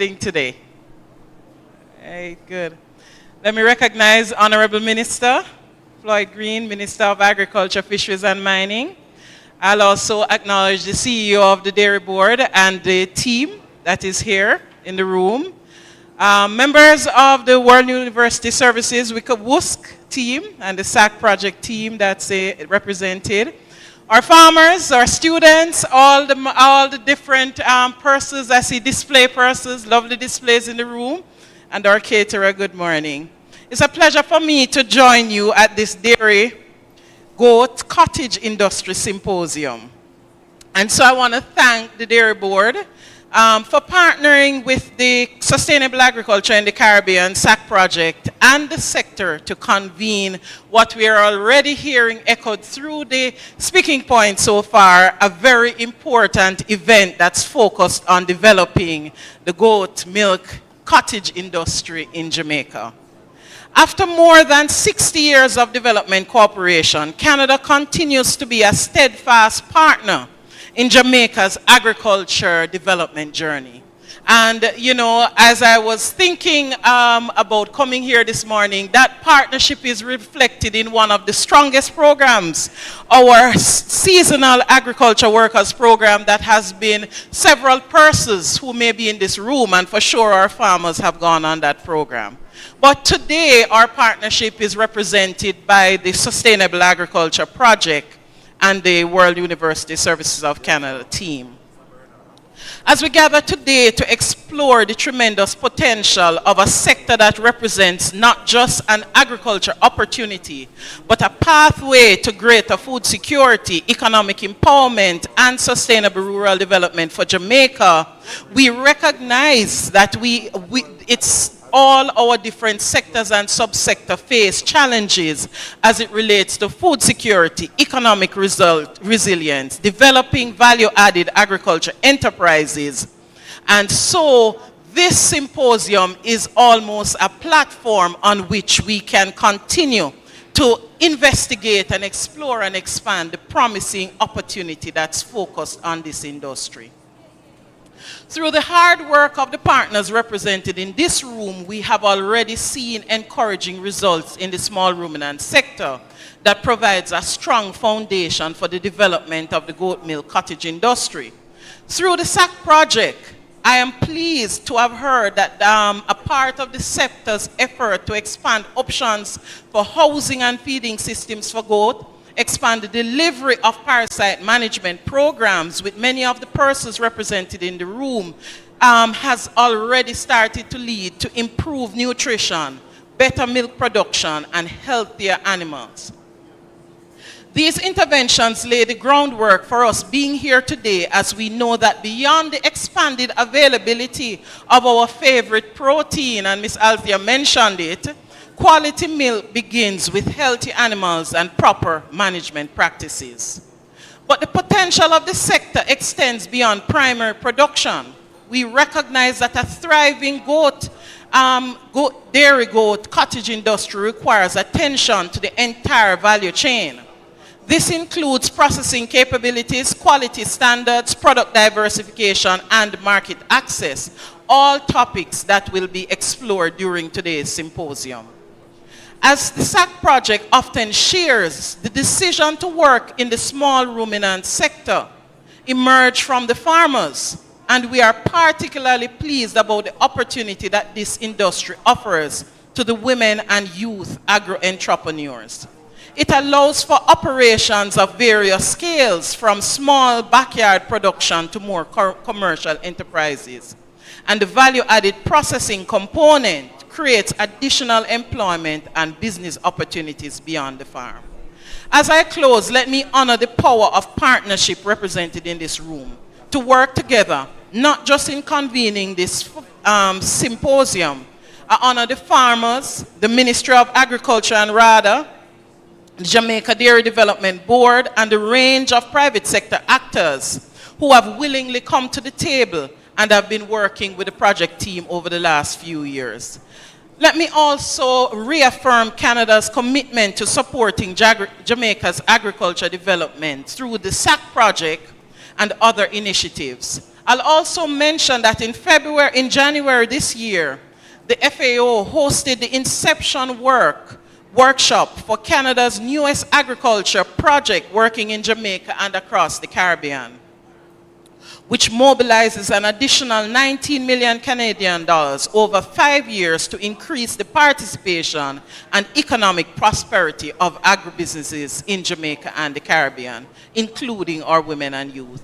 feeling today? Hey, good. Let me recognize Honorable Minister Floyd Green, Minister of Agriculture, Fisheries and Mining. I'll also acknowledge the CEO of the Dairy Board and the team that is here in the room. Members of the World University Services WUSC team and the SAC project team that's represented. Our farmers, our students, all the different persons. I see display persons, lovely displays in the room, and our caterer, good morning. It's a pleasure for me to join you at this dairy goat cottage industry symposium. And so I want to thank the Dairy Board for partnering with the Sustainable Agriculture in the Caribbean SAC project and the sector to convene what we are already hearing echoed through the speaking points so far, a very important event that's focused on developing the goat milk cottage industry in Jamaica. After more than 60 years of development cooperation, Canada continues to be a steadfast partner in Jamaica's agriculture development journey. And, you know, as I was thinking about coming here this morning, that partnership is reflected in one of the strongest programs, our seasonal agriculture workers program that has been several persons who may be in this room, and for sure our farmers have gone on that program. But today our partnership is represented by the Sustainable Agriculture Project and the World University Services of Canada team. As we gather today to explore the tremendous potential of a sector that represents not just an agriculture opportunity, but a pathway to greater food security, economic empowerment, and sustainable rural development for Jamaica, we recognize that it's all our different sectors and subsectors face challenges as it relates to food security, economic resilience, developing value-added agriculture enterprises. And so this symposium is almost a platform on which we can continue to investigate and explore and expand the promising opportunity that's focused on this industry. Through the hard work of the partners represented in this room, we have already seen encouraging results in the small ruminant sector that provides a strong foundation for the development of the goat milk cottage industry. Through the SAC project, I am pleased to have heard that a part of the sector's effort to expand options for housing and feeding systems for goat, expand the delivery of parasite management programs with many of the persons represented in the room has already started to lead to improved nutrition, better milk production, and healthier animals. These interventions lay the groundwork for us being here today, as we know that beyond the expanded availability of our favorite protein, and Ms. Althea mentioned it, quality milk begins with healthy animals and proper management practices. But the potential of the sector extends beyond primary production. We recognize that a thriving dairy goat cottage industry requires attention to the entire value chain. This includes processing capabilities, quality standards, product diversification, and market access, all topics that will be explored during today's symposium. As the SAC project often shares, the decision to work in the small ruminant sector emerged from the farmers, and we are particularly pleased about the opportunity that this industry offers to the women and youth agro-entrepreneurs. It allows for operations of various scales, from small backyard production to more commercial enterprises. And the value-added processing component creates additional employment and business opportunities beyond the farm. As I close, let me honor the power of partnership represented in this room to work together, not just in convening this symposium. I honor the farmers, the Ministry of Agriculture and RADA, the Jamaica Dairy Development Board, and the range of private sector actors who have willingly come to the table and have been working with the project team over the last few years. Let me also reaffirm Canada's commitment to supporting Jamaica's agriculture development through the SAC project and other initiatives. I'll also mention that in January this year, the FAO hosted the Inception workshop for Canada's newest agriculture project working in Jamaica and across the Caribbean, which mobilizes an additional 19 million Canadian dollars over 5 years to increase the participation and economic prosperity of agribusinesses in Jamaica and the Caribbean, including our women and youth.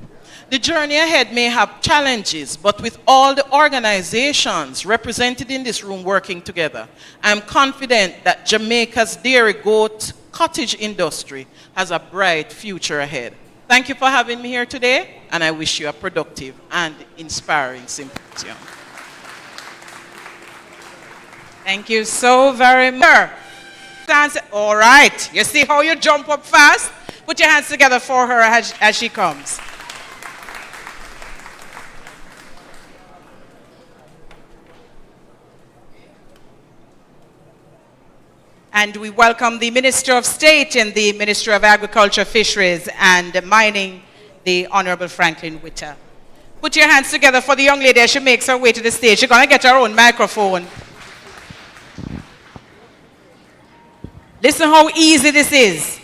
The journey ahead may have challenges, but with all the organizations represented in this room working together, I'm confident that Jamaica's dairy goat cottage industry has a bright future ahead. Thank you for having me here today, and I wish you a productive and inspiring symposium. Thank you so very much. All right, you see how you jump up fast? Put your hands together for her as she comes. And we welcome the Minister of State and the Minister of Agriculture, Fisheries and Mining, the Honorable Franklin Witter. Put your hands together for the young lady as she makes her way to the stage. She's going to get her own microphone. Listen how easy this is.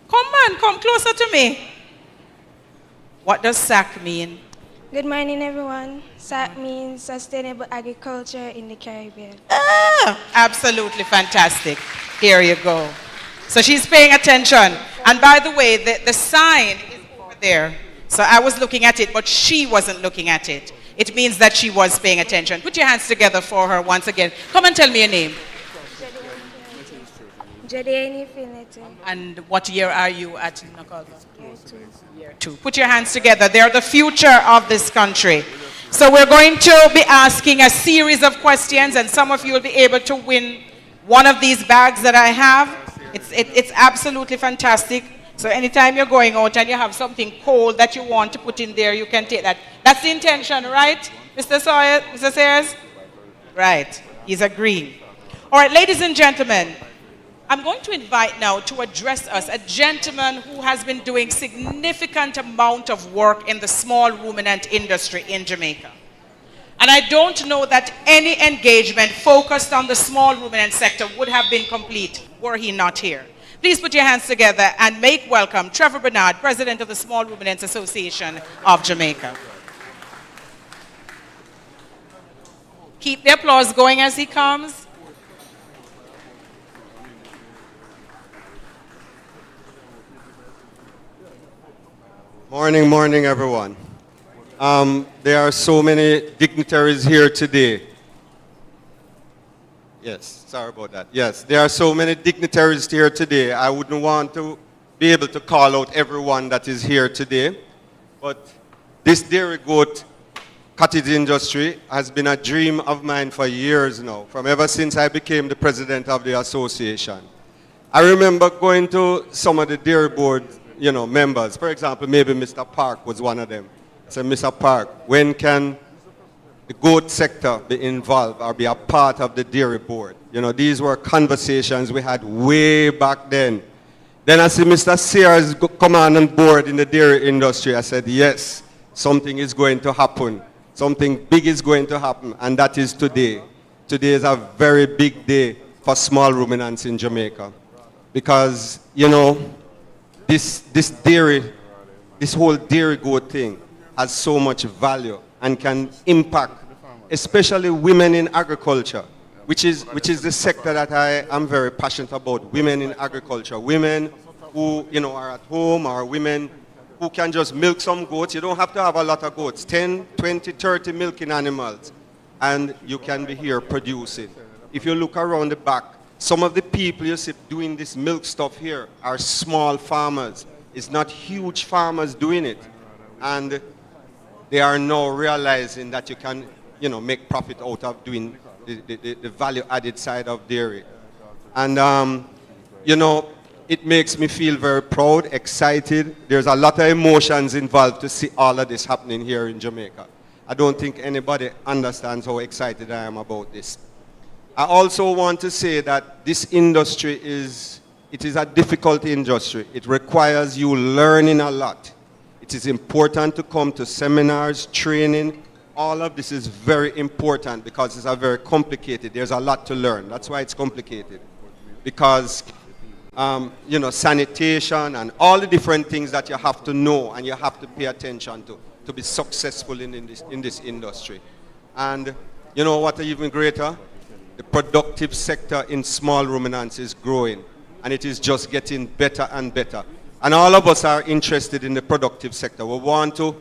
Come on, come closer to me. What does SAC mean? Good morning, everyone. SAC means Sustainable Agriculture in the Caribbean. Ah, absolutely fantastic. Here you go. So she's paying attention. And by the way, the sign is over there. So I was looking at it, but she wasn't looking at it. It means that she was paying attention. Put your hands together for her once again. Come and tell me your name. Jadiani Finity. And what year are you at Nakalva? Year 2. Year 2. Put your hands together. They're the future of this country. So we're going to be asking a series of questions, and some of you will be able to win one of these bags that I have. It's absolutely fantastic. So anytime you're going out and you have something cold that you want to put in there, you can take that. That's the intention, right, Mr. Sawyer, Mr. Sayers? Right. He's agreeing. All right, ladies and gentlemen, I'm going to invite now to address us a gentleman who has been doing significant amount of work in the small ruminant industry in Jamaica. And I don't know that any engagement focused on the small ruminant sector would have been complete were he not here. Please put your hands together and make welcome Trevor Bernard, President of the Small Ruminants Association of Jamaica. Keep the applause going as he comes. Morning, morning, everyone. There are so many dignitaries here today. Yes, sorry about that. Yes, there are so many dignitaries here today. I wouldn't want to be able to call out everyone that is here today. But this dairy goat cottage industry has been a dream of mine for years now, from ever since I became the president of the association. I remember going to some of the dairy board members. For example, maybe Mr. Park was one of them. I said, Mr. Park, when can the goat sector be involved or be a part of the dairy board? These were conversations we had way back then. Then I see Mr. Sayers come on board in the dairy industry. I said, yes, something is going to happen. Something big is going to happen, and that is today. Today is a very big day for small ruminants in Jamaica. Because, this whole dairy goat thing has so much value and can impact, especially women in agriculture, which is the sector that I am very passionate about. Women in agriculture, women who are at home, or women who can just milk some goats. You don't have to have a lot of goats, 10, 20, 30 milking animals, and you can be here producing. If you look around the back, some of the people you see doing this milk stuff here are small farmers. It's not huge farmers doing it. And they are now realizing that you can, make profit out of doing the value-added side of dairy. And, it makes me feel very proud, excited. There's a lot of emotions involved to see all of this happening here in Jamaica. I don't think anybody understands how excited I am about this. I also want to say that this industry is a difficult industry. It requires you learning a lot. It is important to come to seminars, training. All of this is very important because it's very complicated. There's a lot to learn. That's why it's complicated. Because, you know, sanitation and all the different things that you have to know and you have to pay attention to be successful in this industry. And you know what even greater? The productive sector in small ruminants is growing, and it is just getting better and better. And all of us are interested in the productive sector. We want to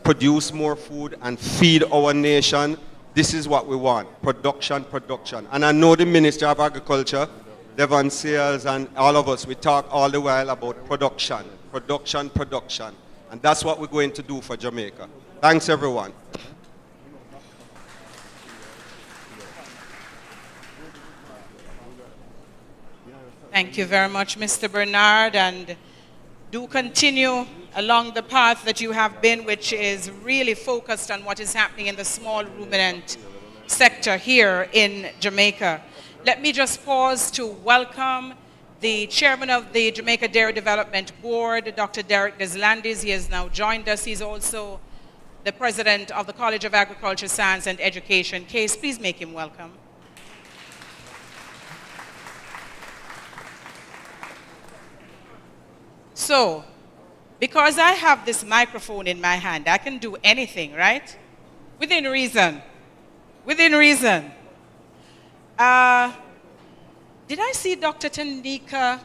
produce more food and feed our nation. This is what we want, production, production. And I know the Minister of Agriculture, Devon Sears, and all of us, we talk all the while about production, production, production. And that's what we're going to do for Jamaica. Thanks, everyone. Thank you very much, Mr. Bernard, and do continue along the path that you have been, which is really focused on what is happening in the small ruminant sector here in Jamaica. Let me just pause to welcome the chairman of the Jamaica Dairy Development Board, Dr. Derek Deslandis. He has now joined us. He's also the president of the College of Agriculture, Science and Education. Case, please make him welcome. So, because I have this microphone in my hand, I can do anything, right? Within reason. Within reason. Did I see Dr. Tanika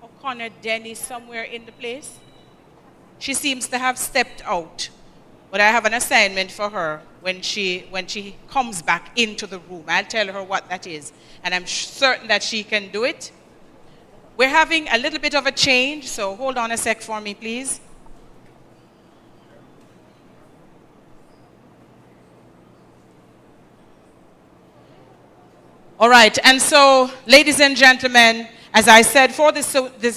O'Connor Denny somewhere in the place? She seems to have stepped out, but I have an assignment for her when she comes back into the room. I'll tell her what that is, and I'm certain that she can do it. We're having a little bit of a change, so hold on a sec for me, please. All right, and so, ladies and gentlemen, as I said, for this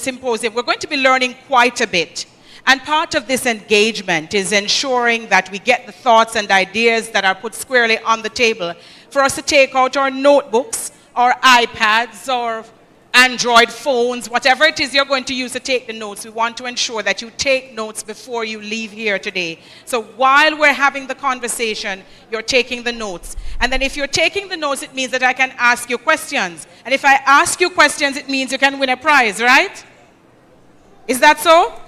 symposium, we're going to be learning quite a bit. And part of this engagement is ensuring that we get the thoughts and ideas that are put squarely on the table for us to take out our notebooks, our iPads, or Android phones, whatever it is you're going to use to take the notes. We want to ensure that you take notes before you leave here today. So while we're having the conversation, you're taking the notes. And then if you're taking the notes, it means that I can ask you questions. And if I ask you questions, it means you can win a prize, right? Is that so?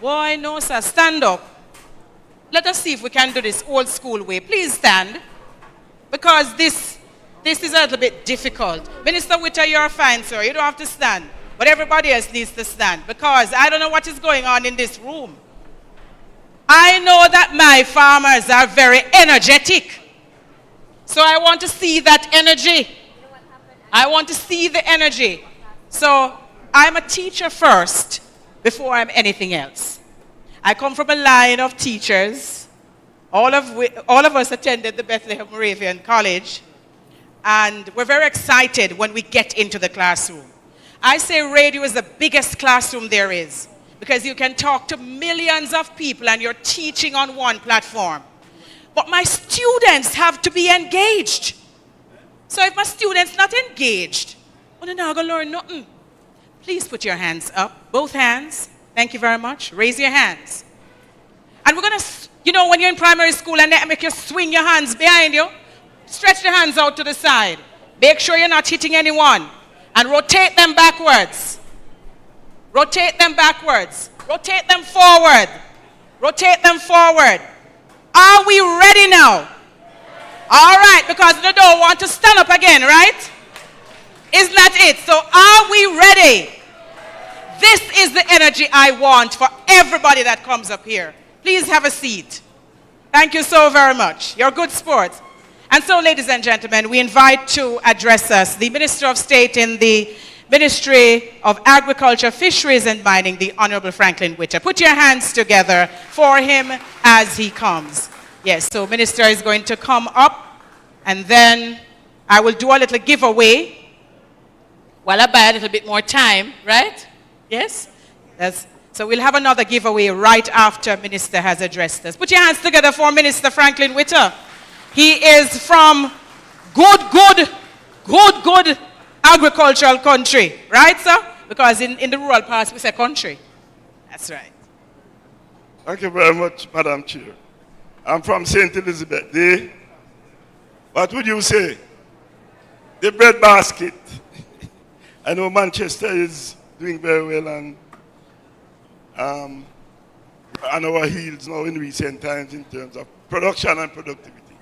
Boy, no, sir. Stand up. Let us see if we can do this old school way. Please stand. Because this is a little bit difficult. Minister Witter, you're fine, sir. You don't have to stand. But everybody else needs to stand. Because I don't know what is going on in this room. I know that my farmers are very energetic. So I want to see that energy. I want to see the energy. So I'm a teacher first before I'm anything else. I come from a line of teachers. All of us attended the Bethlehem Moravian College. And we're very excited when we get into the classroom. I say radio is the biggest classroom there is because you can talk to millions of people and you're teaching on one platform. But my students have to be engaged. So if my students not engaged, well, they're not going to learn nothing. Please put your hands up, both hands. Thank you very much. Raise your hands. And we're going to, you know, when you're in primary school and they make you swing your hands behind you, stretch the hands out to the side. Make sure you're not hitting anyone. And rotate them backwards. Rotate them backwards. Rotate them forward. Rotate them forward. Are we ready now? All right, because they don't want to stand up again, right? Isn't that it? So are we ready? This is the energy I want for everybody that comes up here. Please have a seat. Thank you so very much. You're good sports. And so, ladies and gentlemen, we invite to address us the Minister of State in the Ministry of Agriculture, Fisheries and Mining, the Honorable Franklin Witter. Put your hands together for him as he comes. Yes, so Minister is going to come up, and then I will do a little giveaway while I buy a little bit more time, right? Yes? So we'll have another giveaway right after Minister has addressed us. Put your hands together for Minister Franklin Witter. He is from good agricultural country. Right, sir? Because in the rural parts, we say country. That's right. Thank you very much, Madam Chair. I'm from St. Elizabeth. What would you say? The bread basket. I know Manchester is doing very well and on our heels now in recent times in terms of production and productivity.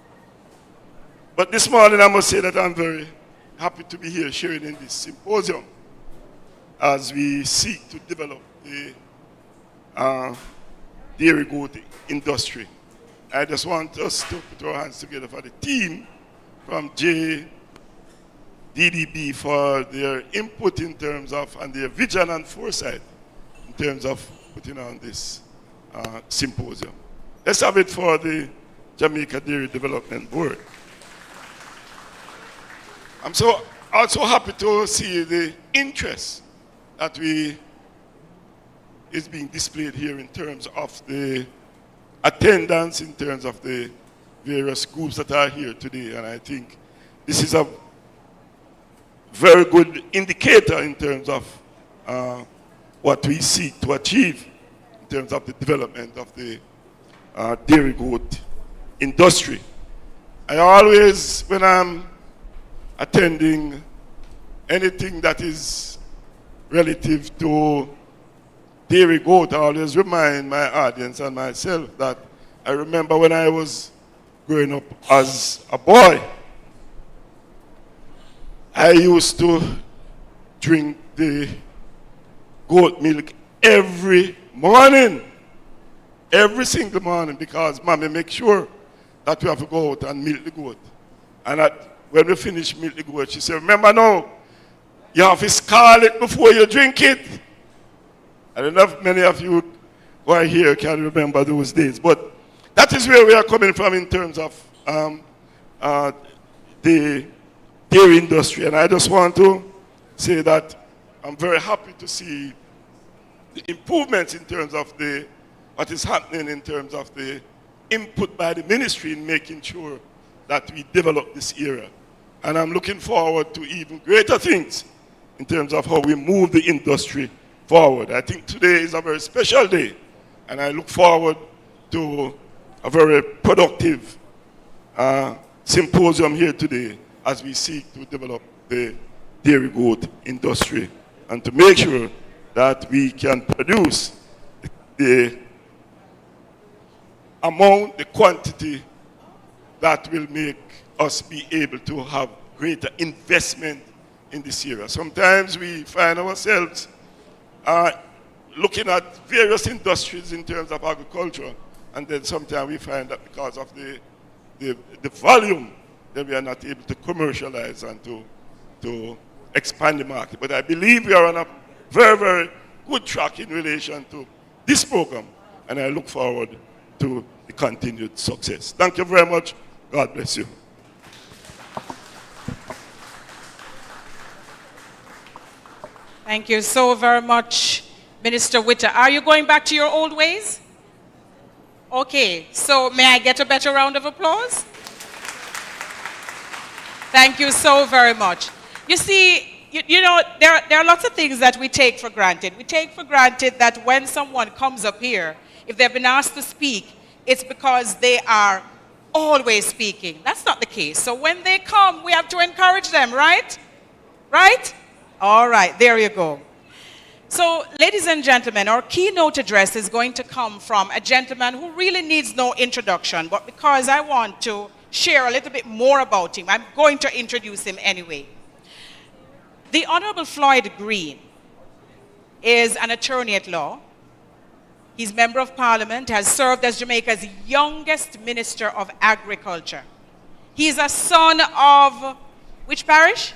But this morning I must say that I'm very happy to be here sharing in this symposium as we seek to develop the dairy goat industry. I just want us to put our hands together for the team from JDDB for their input in terms of, and their vision and foresight in terms of putting on this symposium. Let's have it for the Jamaica Dairy Development Board. I'm also happy to see the interest that is being displayed here in terms of the attendance, in terms of the various groups that are here today. And I think this is a very good indicator in terms of what we seek to achieve in terms of the development of the dairy goat industry. I always, when I'm attending anything that is relative to dairy goat, I always remind my audience and myself that I remember when I was growing up as a boy, I used to drink the goat milk every morning, every single morning, because mommy makes sure that we have to go out and milk the goat. And when we finish milk the goat, she said, remember now, you have to scald it before you drink it. I don't know if many of you who are here can remember those days, but that is where we are coming from in terms of the dairy industry. And I just want to say that I'm very happy to see the improvements in terms of what is happening in terms of the input by the ministry in making sure that we develop this area. And I'm looking forward to even greater things in terms of how we move the industry forward. I think today is a very special day, and I look forward to a very productive symposium here today as we seek to develop the dairy goat industry and to make sure that we can produce the amount, the quantity that will make us be able to have greater investment in this area. Sometimes we find ourselves looking at various industries in terms of agriculture, and then sometimes we find that because of the volume, that we are not able to commercialize and to expand the market. But I believe we are on a very, very good track in relation to this program, and I look forward to the continued success. Thank you very much. God bless you. Thank you so very much, Minister Witter. Are you going back to your old ways? Okay, so may I get a better round of applause? Thank you so very much. You see, you know, there are lots of things that we take for granted. We take for granted that when someone comes up here, if they've been asked to speak, it's because they are always speaking. That's not the case. So when they come, we have to encourage them, right? Right? All right, there you go. So, ladies and gentlemen, our keynote address is going to come from a gentleman who really needs no introduction, but because I want to share a little bit more about him, I'm going to introduce him anyway. The Honorable Floyd Green is an attorney at law. He's member of parliament, has served as Jamaica's youngest minister of agriculture. He's a son of which parish?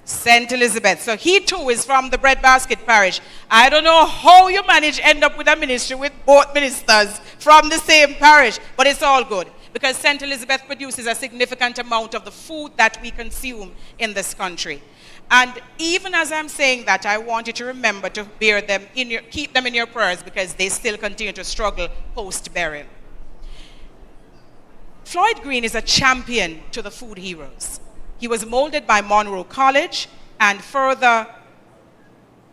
St. Elizabeth. So he too is from the breadbasket parish. I don't know how you manage to end up with a ministry with both ministers from the same parish, but it's all good because St. Elizabeth produces a significant amount of the food that we consume in this country. And even as I'm saying that, I want you to remember to bear them keep them in your prayers because they still continue to struggle post-burial. Floyd Green is a champion to the food heroes. He was molded by Monroe College, and further,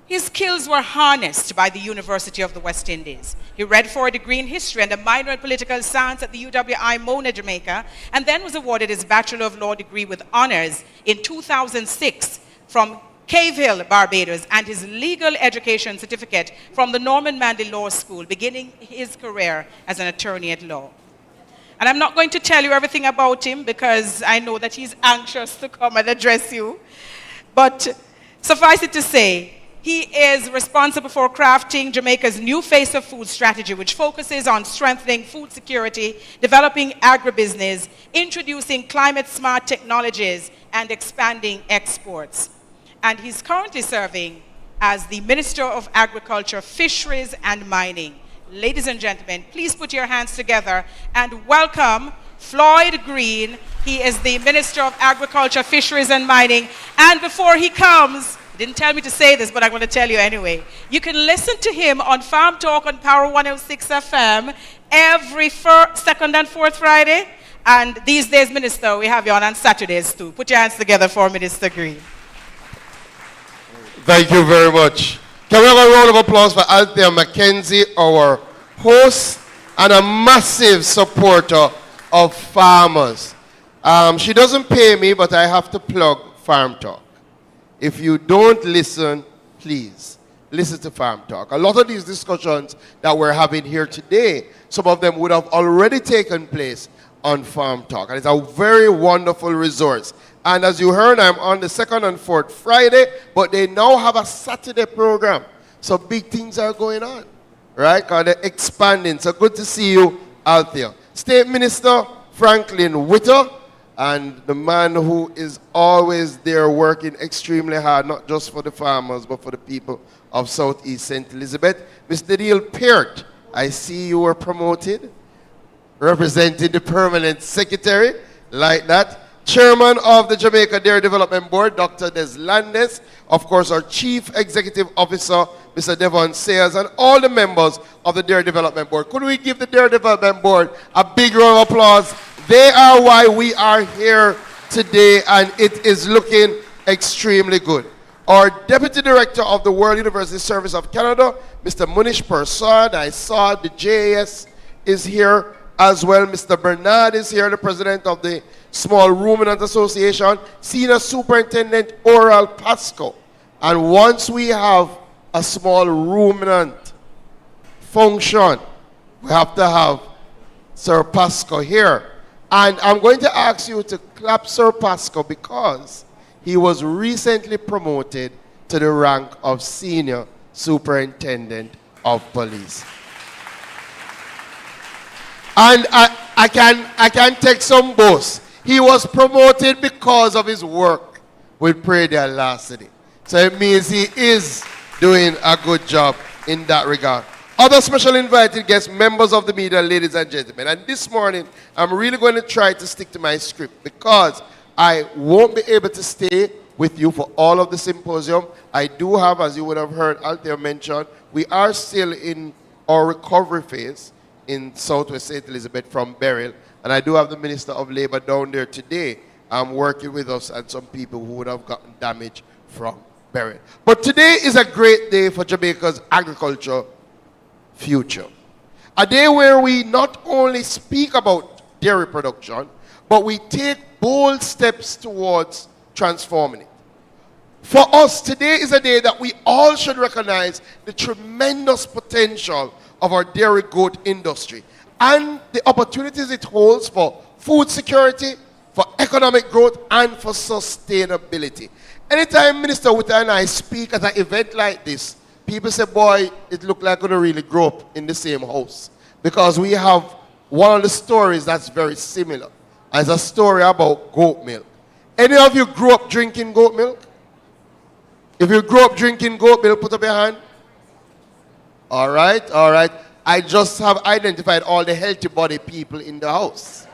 his skills were harnessed by the University of the West Indies. He He read for a degree in history and a minor in political science at the UWI Mona, Jamaica, and then was awarded his Bachelor of Law degree with honors in 2006 from Cave Hill, Barbados, and his legal education certificate from the Norman Manley Law School, beginning his career as an attorney at law. And I'm not going to tell you everything about him because I know that he's anxious to come and address you. But suffice it to say, he is responsible for crafting Jamaica's new face of food strategy, which focuses on strengthening food security, developing agribusiness, introducing climate-smart technologies, and expanding exports. And he's currently serving as the Minister of Agriculture, Fisheries, and Mining. Ladies and gentlemen, please put your hands together and welcome Floyd Green. He is the Minister of Agriculture, Fisheries, and Mining. And before he comes, he didn't tell me to say this, but I'm going to tell you anyway. You can listen to him on Farm Talk on Power 106 FM every second and fourth Friday. And these days, Minister, we have you on Saturdays too. Put your hands together for Minister Green. Thank you very much. Can we have a round of applause for Althea Mackenzie, our host and a massive supporter of farmers. She doesn't pay me, but I have to plug Farm Talk. If you don't listen, please listen to Farm Talk. A lot of these discussions that we're having here today, some of them would have already taken place on Farm Talk. And it's a very wonderful resource. And as you heard, I'm on the second and fourth Friday, but they now have a Saturday program. So big things are going on, right? Because they're expanding. So good to see you out there. State Minister Franklin Witter, and the man who is always there working extremely hard, not just for the farmers, but for the people of Southeast St. Elizabeth. Mr. Neil Peart, I see you were promoted, representing the permanent secretary, like that. Chairman of the Jamaica Dairy Development Board, Dr. Des Landes, of course our Chief Executive Officer, Mr. Devon Sayers, and all the members of the Dairy Development Board. Could we give the Dairy Development Board a big round of applause? They are why we are here today, and it is looking extremely good. Our Deputy Director of the World University Service of Canada, Mr. Munish Persad, I saw the JAS is here as well. Mr. Bernard is here, the President of the Small Ruminants Association, Senior Superintendent Oral Pasco. And once we have a small ruminant function, we have to have Sir Pasco here. And I'm going to ask you to clap Sir Pasco because he was recently promoted to the rank of Senior Superintendent of Police. And I can take some boast. He was promoted because of his work with Pradia Lastly. So it means he is doing a good job in that regard. Other special invited guests, members of the media, ladies and gentlemen. And this morning, I'm really going to try to stick to my script because I won't be able to stay with you for all of the symposium. I do have, as you would have heard Althea mention, we are still in our recovery phase in Southwest St. Elizabeth from Beryl. And I do have the Minister of Labour down there today working with us and some people who would have gotten damage from Beryl. But today is a great day for Jamaica's agriculture future. A day where we not only speak about dairy production, but we take bold steps towards transforming it. For us, today is a day that we all should recognize the tremendous potential of our dairy goat industry and the opportunities it holds for food security, for economic growth, and for sustainability. Anytime Minister Witter and I speak at an event like this, people say, boy, it looked like we're going to really grow up in the same house. Because we have one of the stories that's very similar. It's a story about goat milk. Any of you grew up drinking goat milk? If you grew up drinking goat milk, put up your hand. All right, all right. I just have identified all the healthy body people in the house.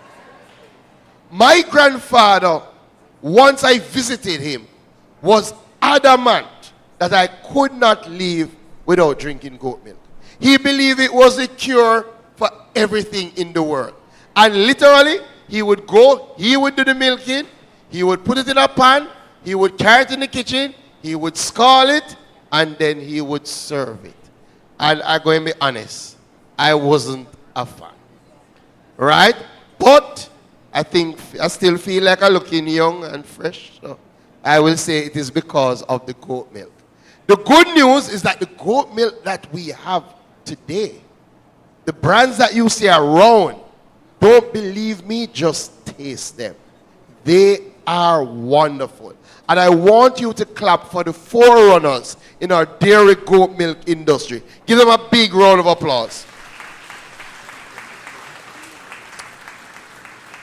My grandfather, once I visited him, was adamant that I could not live without drinking goat milk. He believed it was the cure for everything in the world. And literally, he would go, he would do the milking, he would put it in a pan, he would carry it in the kitchen, he would scald it, and then he would serve it. And I'm going to be honest, I wasn't a fan. Right? But I still feel like I'm looking young and fresh. So I will say it is because of the goat milk. The good news is that the goat milk that we have today, the brands that you see around, don't believe me, just taste them. They are wonderful. And I want you to clap for the forerunners in our dairy goat milk industry. Give them a big round of applause.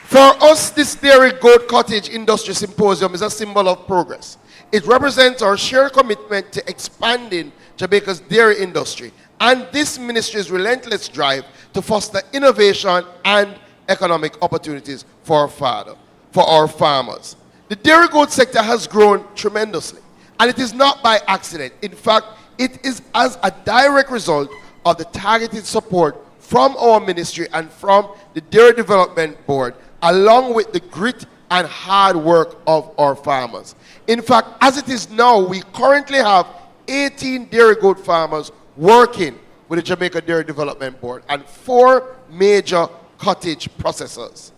For us, this Dairy Goat Cottage Industry Symposium is a symbol of progress. It represents our shared commitment to expanding Jamaica's dairy industry and this ministry's relentless drive to foster innovation and economic opportunities for our farmers. The dairy goat sector has grown tremendously, and it is not by accident. In fact, it is as a direct result of the targeted support from our ministry and from the Dairy Development Board, along with the grit and hard work of our farmers. In fact, as it is now, we currently have 18 dairy goat farmers working with the Jamaica Dairy Development Board and 4 major cottage processors.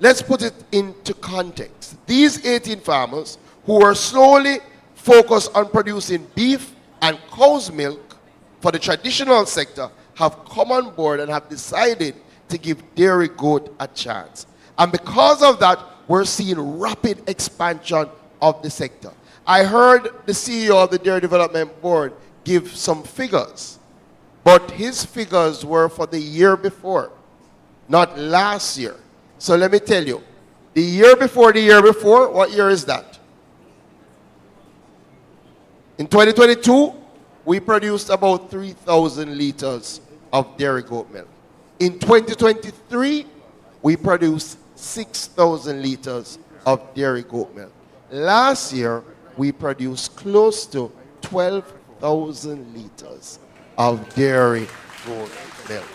Let's put it into context. These 18 farmers who are slowly focused on producing beef and cow's milk for the traditional sector have come on board and have decided to give dairy goat a chance. And because of that, we're seeing rapid expansion of the sector. I heard the CEO of the Dairy Development Board give some figures, but his figures were for the year before, not last year. So let me tell you, the year before, what year is that? In 2022, we produced about 3,000 liters of dairy goat milk. In 2023, we produced 6,000 liters of dairy goat milk. Last year, we produced close to 12,000 liters of dairy goat milk.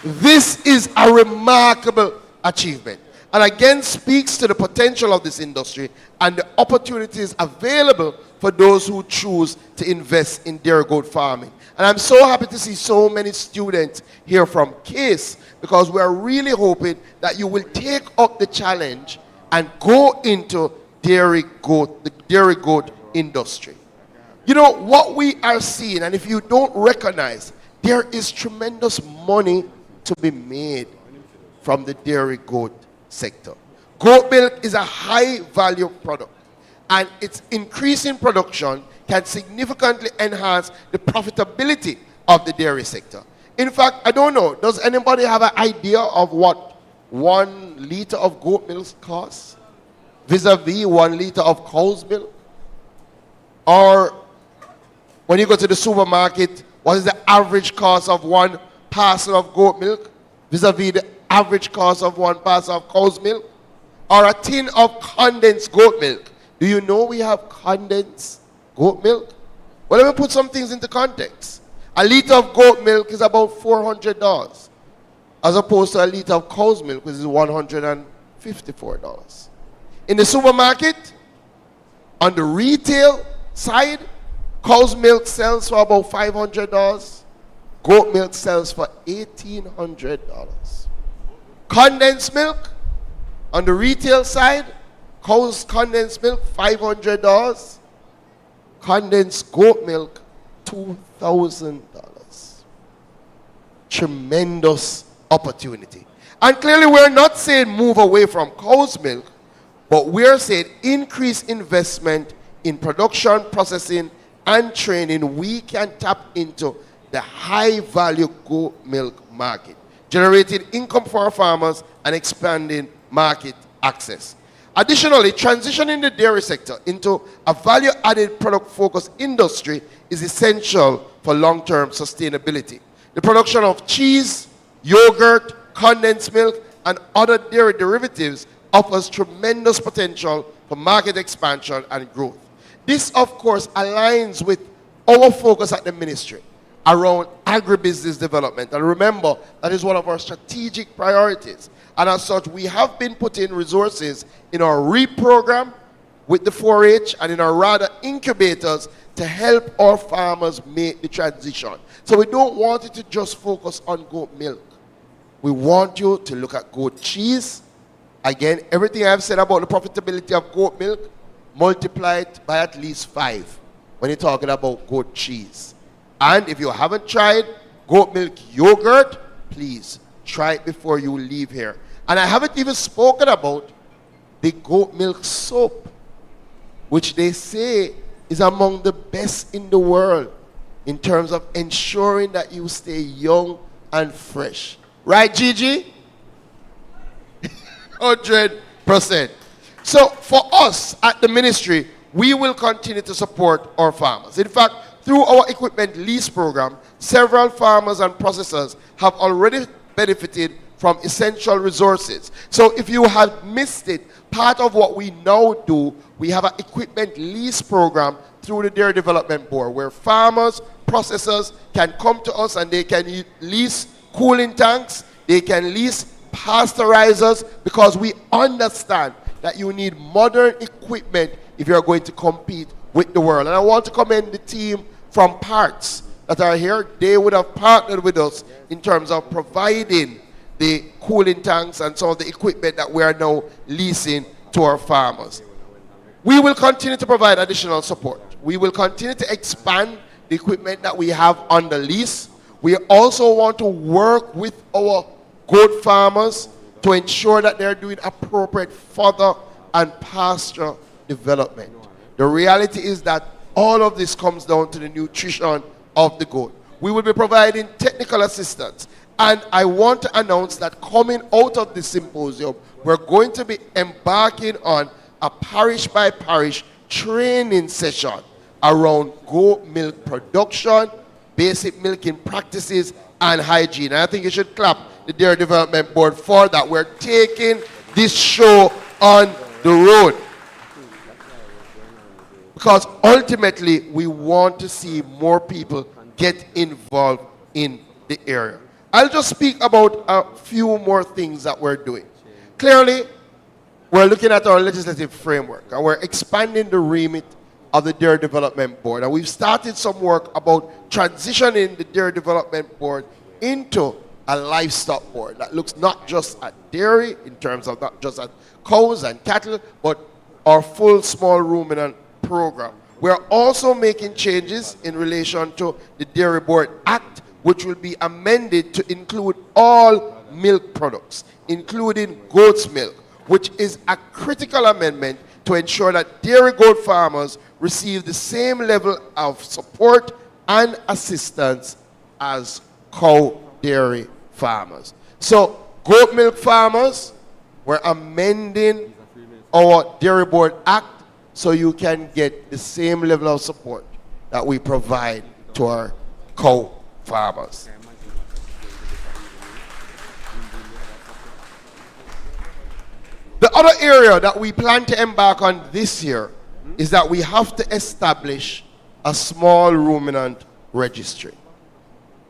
This is a remarkable achievement, and again speaks to the potential of this industry and the opportunities available for those who choose to invest in dairy goat farming. And I'm so happy to see so many students here from CASE, because we are really hoping that you will take up the challenge and go into the dairy goat industry. You know, what we are seeing, and if you don't recognize, there is tremendous money to be made from the dairy goat sector. Goat milk is a high value product, and its increasing production can significantly enhance the profitability of the dairy sector. In fact, I don't know, does anybody have an idea of what 1 liter of goat milk costs vis-a-vis 1 liter of cow's milk? Or when you go to the supermarket, what is the average cost of 1 parcel of goat milk vis-a-vis the average cost of 1 parcel of cow's milk? Or a tin of condensed goat milk. Do you know we have condensed goat milk? Well, let me put some things into context. A liter of goat milk is about $400, as opposed to a liter of cow's milk, which is $154. In the supermarket, on the retail side, cow's milk sells for about $500. Goat milk sells for $1,800. Condensed milk, on the retail side, cow's condensed milk, $500. Condensed goat milk, $2,000. Tremendous opportunity. And clearly we're not saying move away from cow's milk, but we're saying increase investment in production, processing, and training. We can tap into the high value goat milk market, generating income for our farmers and expanding market access. Additionally, transitioning the dairy sector into a value-added product-focused industry is essential for long-term sustainability. The production of cheese, yogurt, condensed milk, and other dairy derivatives offers tremendous potential for market expansion and growth. This, of course, aligns with our focus at the ministry around agribusiness development. And remember, that is one of our strategic priorities. And as such, we have been putting resources in our REAP program with the 4-H and in our RADA incubators to help our farmers make the transition. So we don't want you to just focus on goat milk. We want you to look at goat cheese. Again, everything I've said about the profitability of goat milk, multiply it by at least 5 when you're talking about goat cheese. And if you haven't tried goat milk yogurt, please try it before you leave here. And I haven't even spoken about the goat milk soap, which they say is among the best in the world in terms of ensuring that you stay young and fresh. Right, Gigi? 100%. So for us at the ministry, we will continue to support our farmers. In fact, through our equipment lease program, several farmers and processors have already benefited from essential resources. So if you have missed it, part of what we now do, we have an equipment lease program through the Dairy Development Board where farmers, processors can come to us and they can lease cooling tanks, they can lease pasteurizers, because we understand that you need modern equipment if you're going to compete with the world. And I want to commend the team from Parts that are here. They would have partnered with us in terms of providing the cooling tanks and some of the equipment that we are now leasing to our farmers. We will continue to provide additional support. We will continue to expand the equipment that we have on the lease. We also want to work with our goat farmers to ensure that they're doing appropriate fodder and pasture development. The reality is that all of this comes down to the nutrition of the goat. We will be providing technical assistance. And I want to announce that coming out of this symposium, we're going to be embarking on a parish by parish training session around goat milk production, basic milking practices, and hygiene. And I think you should clap the Dairy Development Board for that. We're taking this show on the road, because ultimately we want to see more people get involved in the area. I'll just speak about a few more things that we're doing. Clearly, we're looking at our legislative framework and we're expanding the remit of the Dairy Development Board. And we've started some work about transitioning the Dairy Development Board into a livestock board that looks not just at dairy, in terms of not just at cows and cattle, but our full small ruminant program. We're also making changes in relation to the Dairy Board Act, which will be amended to include all milk products, including goat's milk, which is a critical amendment to ensure that dairy goat farmers receive the same level of support and assistance as cow dairy farmers. So, goat milk farmers, we're amending our Dairy Board Act so you can get the same level of support that we provide to our cow farmers. The other area that we plan to embark on this year is that we have to establish a small ruminant registry.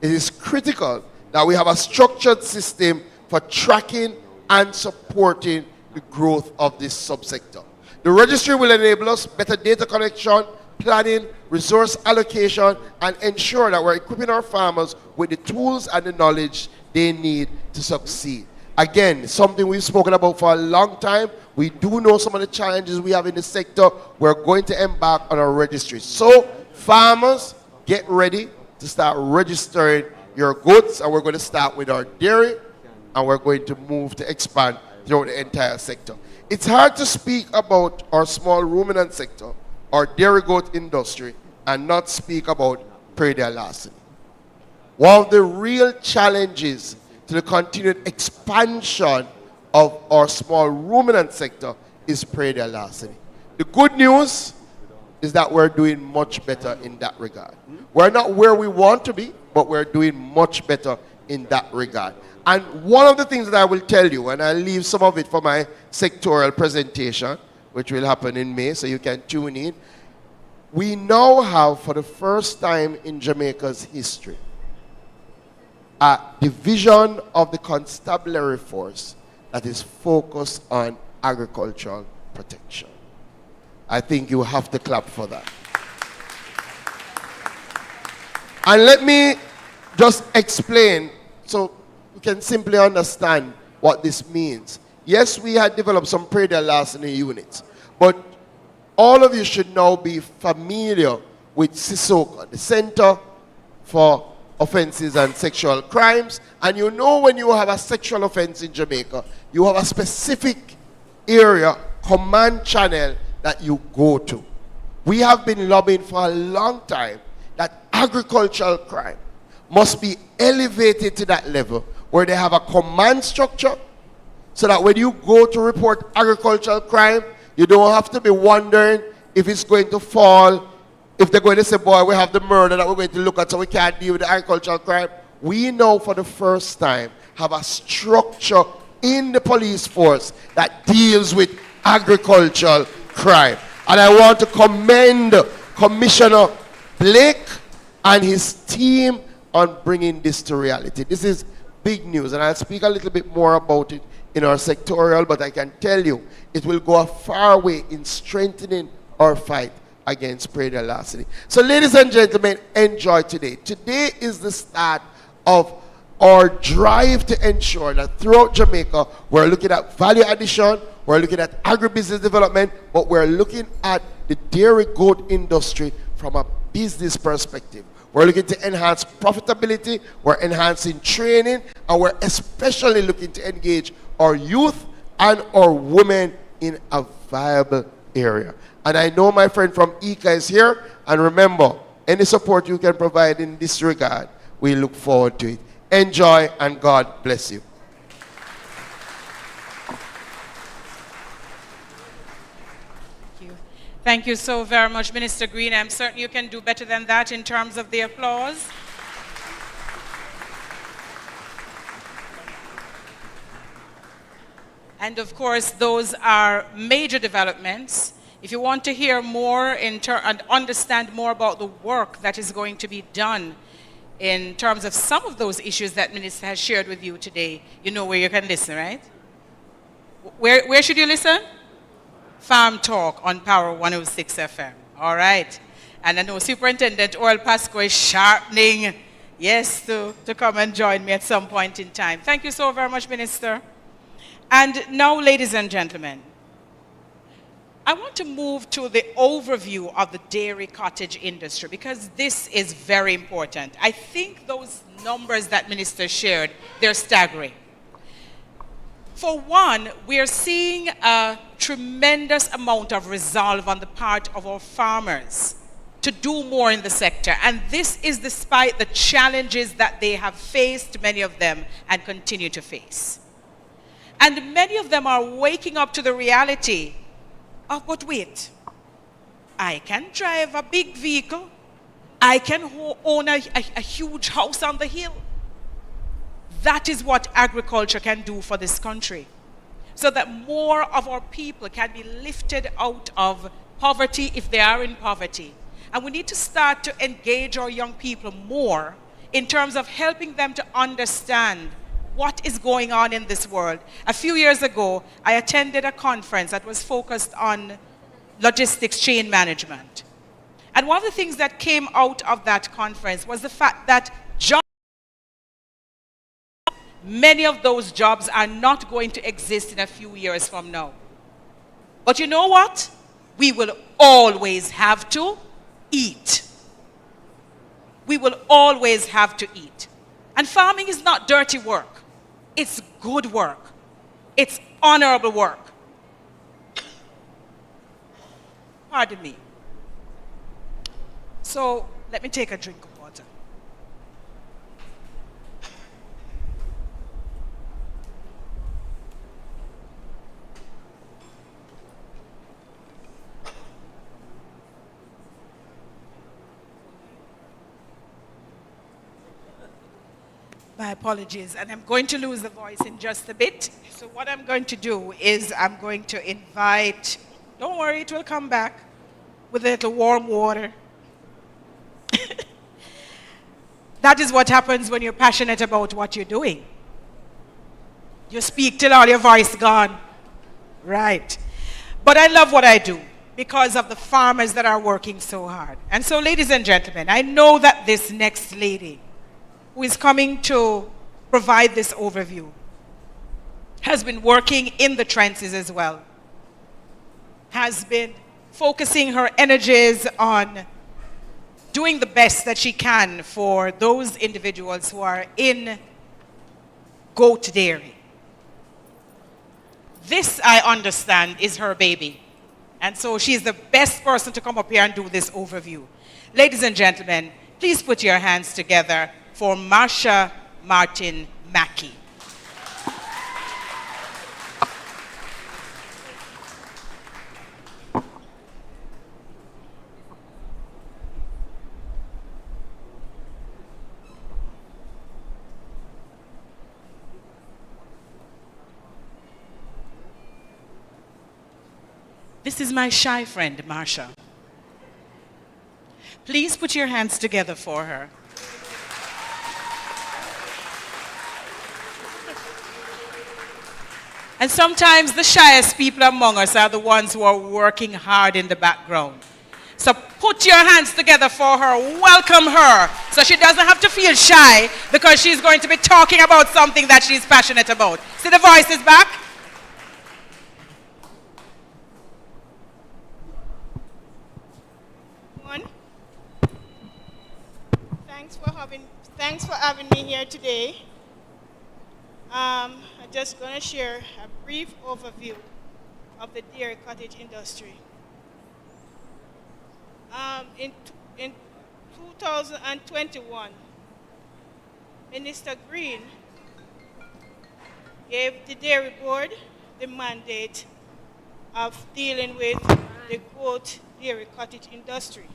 It is critical that we have a structured system for tracking and supporting the growth of this subsector. The registry will enable us better data collection, planning, resource allocation, and ensure that we're equipping our farmers with the tools and the knowledge they need to succeed. Again, something we've spoken about for a long time. We do know some of the challenges we have in the sector. We're going to embark on a registry. So, farmers, get ready to start registering your goats, and we're going to start with our dairy, and we're going to move to expand throughout the entire sector. It's hard to speak about our small ruminant sector, our dairy goat industry, and not speak about predial larceny. One of the real challenges to the continued expansion of our small ruminant sector is predial larceny. The good news is that we're doing much better in that regard. We're not where we want to be, but we're doing much better in that regard. And one of the things that I will tell you, and I'll leave some of it for my sectorial presentation, which will happen in May, so you can tune in. We now have, for the first time in Jamaica's history, a division of the constabulary force that is focused on agricultural protection. I think you have to clap for that. And let me just explain so you can simply understand what this means. Yes, we had developed some prayer larceny units, but all of you should now be familiar with CISOCA, the Center for Offenses and Sexual Crimes. And you know when you have a sexual offense in Jamaica, you have a specific area, command channel that you go to. We have been lobbying for a long time that agricultural crime must be elevated to that level where they have a command structure so that when you go to report agricultural crime, you don't have to be wondering if it's going to fall, if they're going to say, boy, we have the murder that we're going to look at so we can't deal with the agricultural crime. We now for the first time have a structure in the police force that deals with agricultural crime. And I want to commend Commissioner Blake and his team on bringing this to reality. This is big news, and I'll speak a little bit more about it in our sectorial, but I can tell you it will go a far way in strengthening our fight against prayer larceny. So ladies and gentlemen, enjoy today. Today is the start of our drive to ensure that throughout Jamaica, we're looking at value addition, we're looking at agribusiness development, but we're looking at the dairy goat industry from a business perspective. We're looking to enhance profitability, we're enhancing training, and we're especially looking to engage our youth and our women in a viable area. And I know my friend from ICA is here, and remember, any support you can provide in this regard, we look forward to it. Enjoy, and God bless you. Thank you so very much, Minister Green. I'm certain you can do better than that in terms of the applause. And of course, those are major developments. If you want to hear more and understand more about the work that is going to be done in terms of some of those issues that Minister has shared with you today, you know where you can listen, right? Where should you listen? Farm Talk on Power 106 FM. All right. And I know Superintendent Oral Pasco is sharpening, yes, to come and join me at some point in time. Thank you so very much, Minister. And now, ladies and gentlemen, I want to move to the overview of the dairy cottage industry because this is very important. I think those numbers that Minister shared, they're staggering. For one, we are seeing a tremendous amount of resolve on the part of our farmers to do more in the sector. And this is despite the challenges that they have faced, many of them, and continue to face. And many of them are waking up to the reality of, but wait, I can drive a big vehicle. I can own a huge house on the hill. That is what agriculture can do for this country, so that more of our people can be lifted out of poverty if they are in poverty. And we need to start to engage our young people more in terms of helping them to understand what is going on in this world. A few years ago, I attended a conference that was focused on logistics chain management. And one of the things that came out of that conference was the fact that many of those jobs are not going to exist in a few years from now. But you know what? We will always have to eat. We will always have to eat. And farming is not dirty work. It's good work. It's honorable work. Pardon me. So let me take a drink of water. My apologies, and I'm going to lose the voice in just a bit. So what I'm going to do is I'm going to invite, don't worry, it will come back with a little warm water. That is what happens when you're passionate about what you're doing. You speak till all your voice gone. Right. But I love what I do. because of the farmers that are working so hard. And so, ladies and gentlemen, I know that this next lady who is coming to provide this overview has been working in the trenches as well, has been focusing her energies on doing the best that she can for those individuals who are in goat dairy. This, I understand, is her baby. And so she's the best person to come up here and do this overview. Ladies and gentlemen, please put your hands together for Marsha Martin Mackey. This is my shy friend, Marsha. Please put your hands together for her. And sometimes the shyest people among us are the ones who are working hard in the background. So put your hands together for her, welcome her, so she doesn't have to feel shy because she's going to be talking about something that she's passionate about. See the voices back? Thanks for having me here today. I'm just going to share a brief overview of the dairy cottage industry. In 2021, Minister Green gave the Dairy Board the mandate of dealing with the goat dairy cottage industry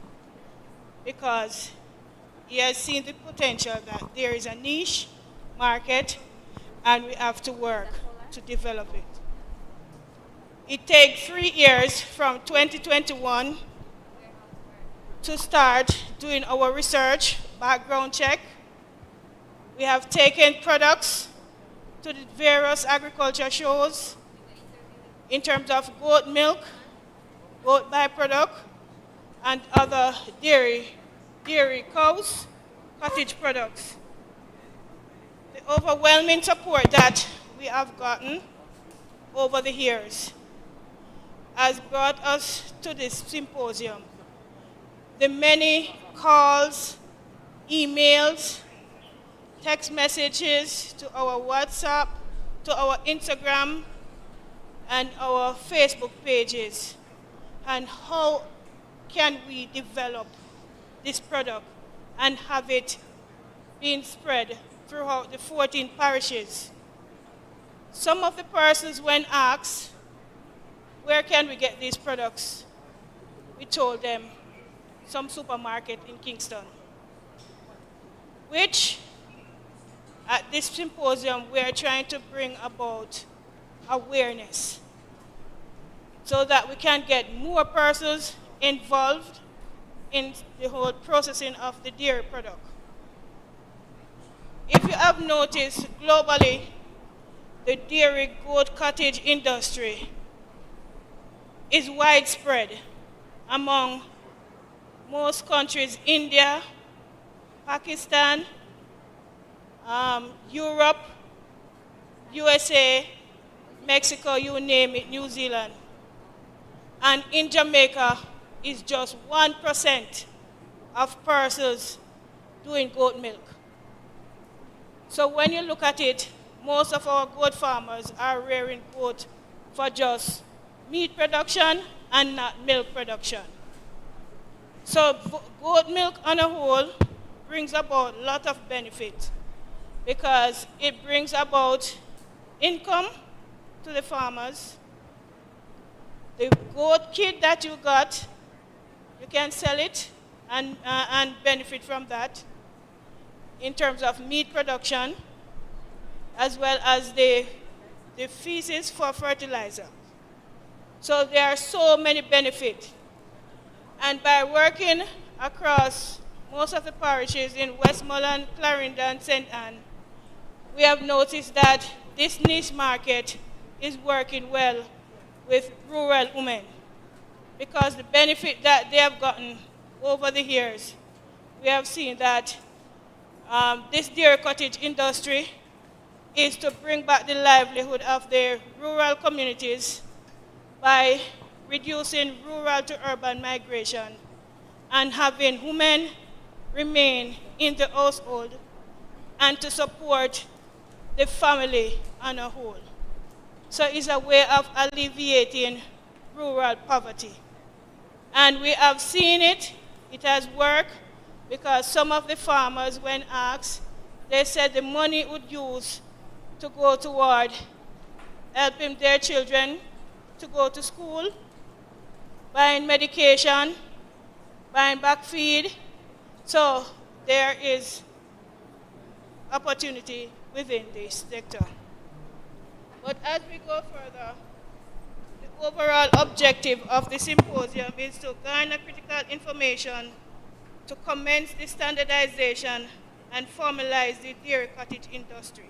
because he has seen the potential that there is a niche market and we have to work to develop it. It takes 3 years from 2021 to start doing our research, background check. We have taken products to the various agriculture shows in terms of goat milk, goat byproduct, and other dairy cows, cottage products. The overwhelming support that we have gotten over the years has brought us to this symposium. The many calls, emails, text messages to our WhatsApp, to our Instagram, and our Facebook pages, and how can we develop this product and have it being spread throughout the 14 parishes. Some of the persons, when asked, where can we get these products? We told them, some supermarket in Kingston, which at this symposium we are trying to bring about awareness so that we can get more persons involved in the whole processing of the dairy product. If you have noticed, globally, the dairy goat cottage industry is widespread among most countries, India, Pakistan, Europe, USA, Mexico, you name it, New Zealand. And in Jamaica, is just 1% of persons doing goat milk. So when you look at it, most of our goat farmers are rearing goat for just meat production and not milk production. So goat milk on a whole brings about a lot of benefit because it brings about income to the farmers. The goat kid that you got, you can sell it and benefit from that in terms of meat production, as well as the feces for fertilizer. So there are so many benefits. And by working across most of the parishes in Westmoreland, Clarendon, St. Anne, we have noticed that this niche market is working well with rural women. because the benefit that they have gotten over the years, we have seen that this dairy cottage industry is to bring back the livelihood of their rural communities by reducing rural to urban migration and having women remain in the household and to support the family on a whole. So it's a way of alleviating rural poverty. And we have seen it, it has worked, because some of the farmers, when asked, they said the money would use to go toward helping their children to go to school, buying medication, buying back feed. So there is opportunity within this sector. But as we go further, the overall objective of the symposium is to garner critical information to commence the standardization and formalize the dairy cottage industry.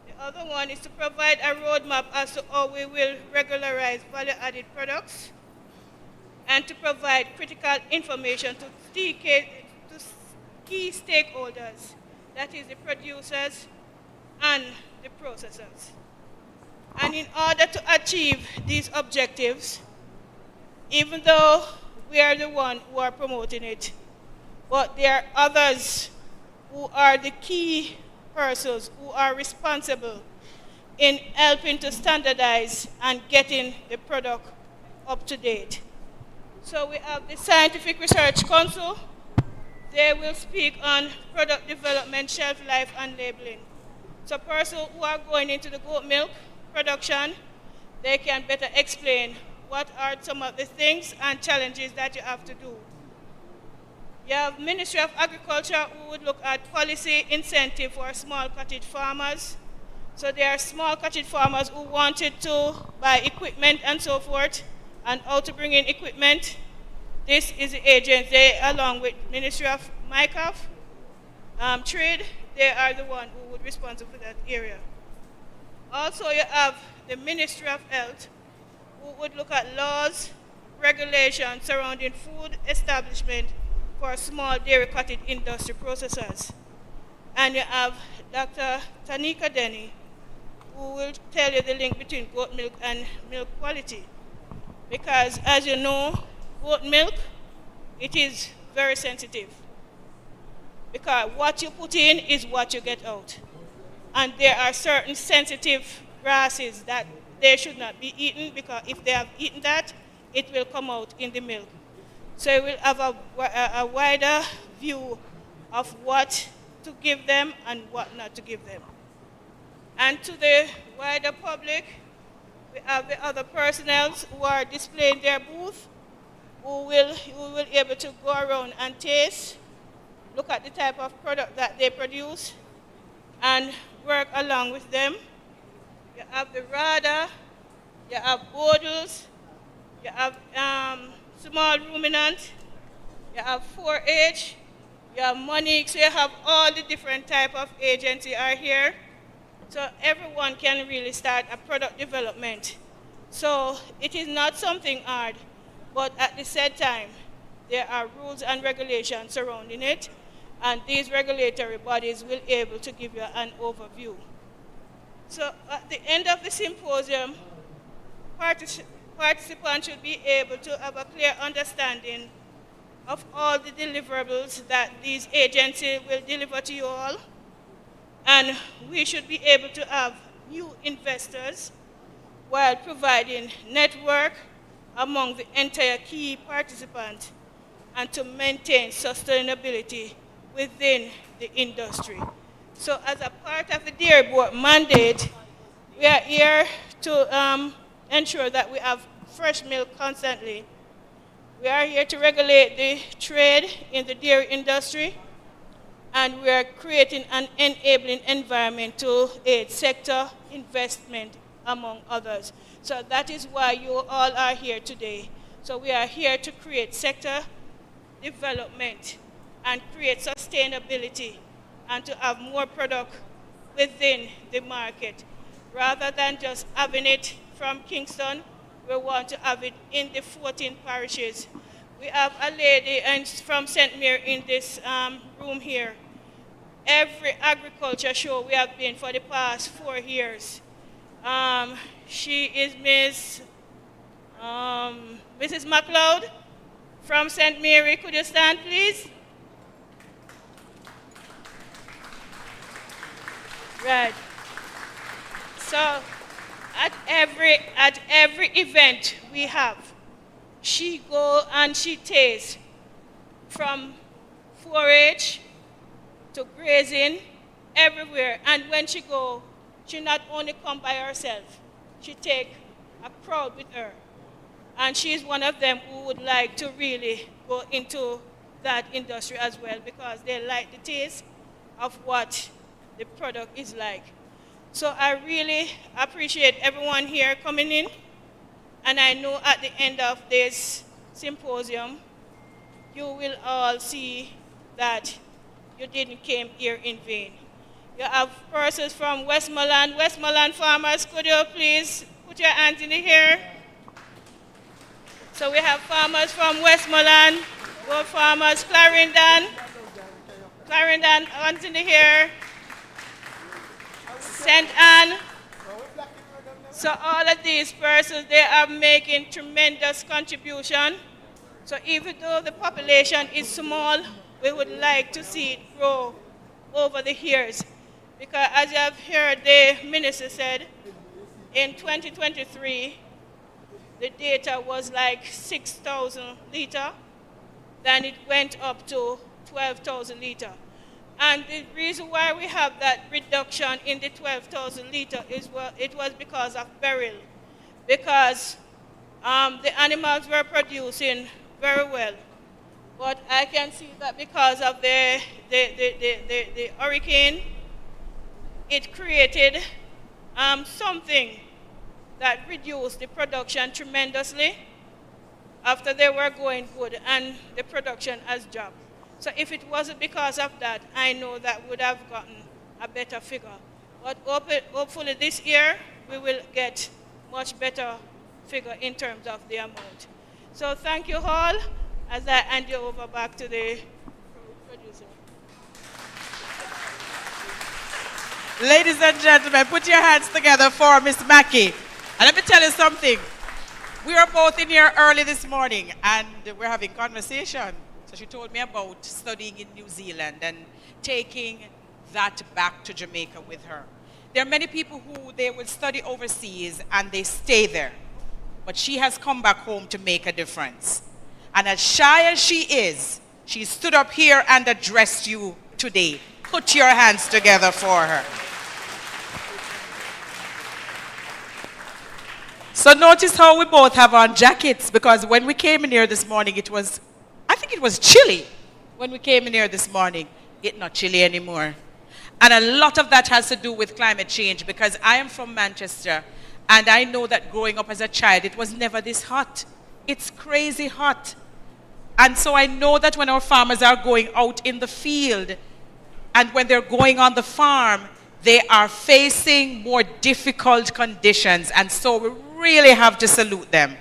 The other one is to provide a roadmap as to how we will regularize value-added products and to provide critical information to key stakeholders, that is the producers and the processors. And in order to achieve these objectives, even though we are the one who are promoting it, but there are others who are the key persons who are responsible in helping to standardize and getting the product up to date. So we have the Scientific Research Council. They will speak on product development, shelf life, and labeling. So persons who are going into the goat milk production, they can better explain what are some of the things and challenges that you have to do. You have Ministry of Agriculture who would look at policy incentive for small cottage farmers. So there are small cottage farmers who wanted to buy equipment and so forth, and how to bring in equipment. This is the agency, along with Ministry of MICAF, Trade, they are the one who would be responsible for that area. Also, you have the Ministry of Health, who would look at laws, regulations surrounding food establishment for small dairy cottage industry processors. And you have Dr. Tanika Denny, who will tell you the link between goat milk and milk quality. Because as you know, goat milk, it is very sensitive. Because what you put in is what you get out. And there are certain sensitive grasses that they should not be eaten, because if they have eaten that, it will come out in the milk. So you will have a wider view of what to give them and what not to give them. And to the wider public, we have the other personnel who are displaying their booth, who will be able to go around and taste, look at the type of product that they produce, and work along with them. You have the RADA, you have Bodles, you have Small Ruminants, you have 4-H, you have Monique, so you have all the different type of agencies are here. So everyone can really start a product development. So it is not something hard, but at the same time, there are rules and regulations surrounding it, and these regulatory bodies will be able to give you an overview. So at the end of the symposium, participants should be able to have a clear understanding of all the deliverables that these agencies will deliver to you all. And we should be able to have new investors while providing network among the entire key participants and to maintain sustainability within the industry. So as a part of the Dairy Board mandate, we are here to ensure that we have fresh milk constantly. We are here to regulate the trade in the dairy industry, and we are creating an enabling environment to aid sector investment, among others. So that is why you all are here today. So we are here to create sector development and create sustainability and to have more product within the market. Rather than just having it from Kingston, we want to have it in the 14 parishes. We have a lady from St. Mary in this room here. Every agriculture show we have been for the past 4 years. She is Mrs. MacLeod from St. Mary. Could you stand, please? Right. So at every event we have, she go and she tastes from 4-H to grazing, everywhere. And when she go, she not only come by herself, she take a crowd with her. And she's one of them who would like to really go into that industry as well because they like the taste of what the product is like. So I really appreciate everyone here coming in. And I know at the end of this symposium, you will all see that you didn't came here in vain. You have persons from Westmoreland. Westmoreland farmers, could you please put your hands in the air? So we have farmers from Westmoreland, goat farmers, Clarendon, hands in the air, St. Anne. So all of these persons, they are making tremendous contribution. So even though the population is small, we would like to see it grow over the years. Because as you have heard the minister said, in 2023, the data was like 6,000 litre, then it went up to 12,000 litre. And the reason why we have that reduction in the 12,000 litre is it was because of burial. Because the animals were producing very well. But I can see that because of the hurricane, it created something that reduced the production tremendously after they were going good and the production has dropped. So if it wasn't because of that, I know that would have gotten a better figure. But hopefully this year, we will get much better figure in terms of the amount. So thank you all as I hand you over back to the producer. Ladies and gentlemen, put your hands together for Miss Mackey. And let me tell you something. We were both in here early this morning and we're having conversation. So she told me about studying in New Zealand and taking that back to Jamaica with her. There are many people who they will study overseas and they stay there. But she has come back home to make a difference. And as shy as she is, she stood up here and addressed you today. Put your hands together for her. So notice how we both have on jackets, because when we came in here this morning, I think it was chilly when we came in here this morning. It's not chilly anymore. And a lot of that has to do with climate change, because I am from Manchester, and I know that growing up as a child, it was never this hot. It's crazy hot. And so I know that when our farmers are going out in the field, and when they're going on the farm, they are facing more difficult conditions. And so we really have to salute them.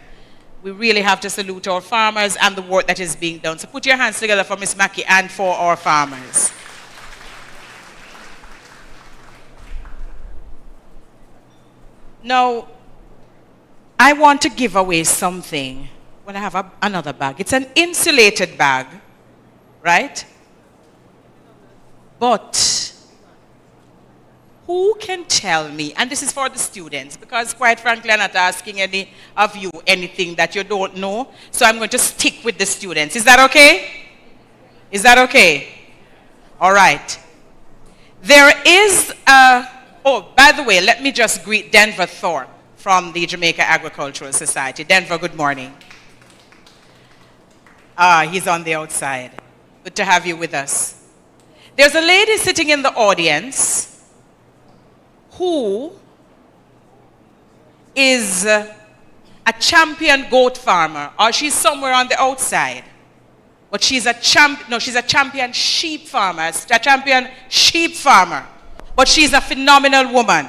We really have to salute our farmers and the work that is being done. So put your hands together for Ms. Mackey and for our farmers. Now, I want to give away something. Well, I have another bag. It's an insulated bag, right? But who can tell me, and this is for the students, because quite frankly, I'm not asking any of you anything that you don't know, so I'm going to stick with the students. Is that okay? Is that okay? All right. There is oh, by the way, let me just greet Denver Thorpe from the Jamaica Agricultural Society. Denver, good morning. He's on the outside. Good to have you with us. There's a lady sitting in the audience who is a champion goat farmer, or she's somewhere on the outside. But she's a champion sheep farmer, But she's a phenomenal woman.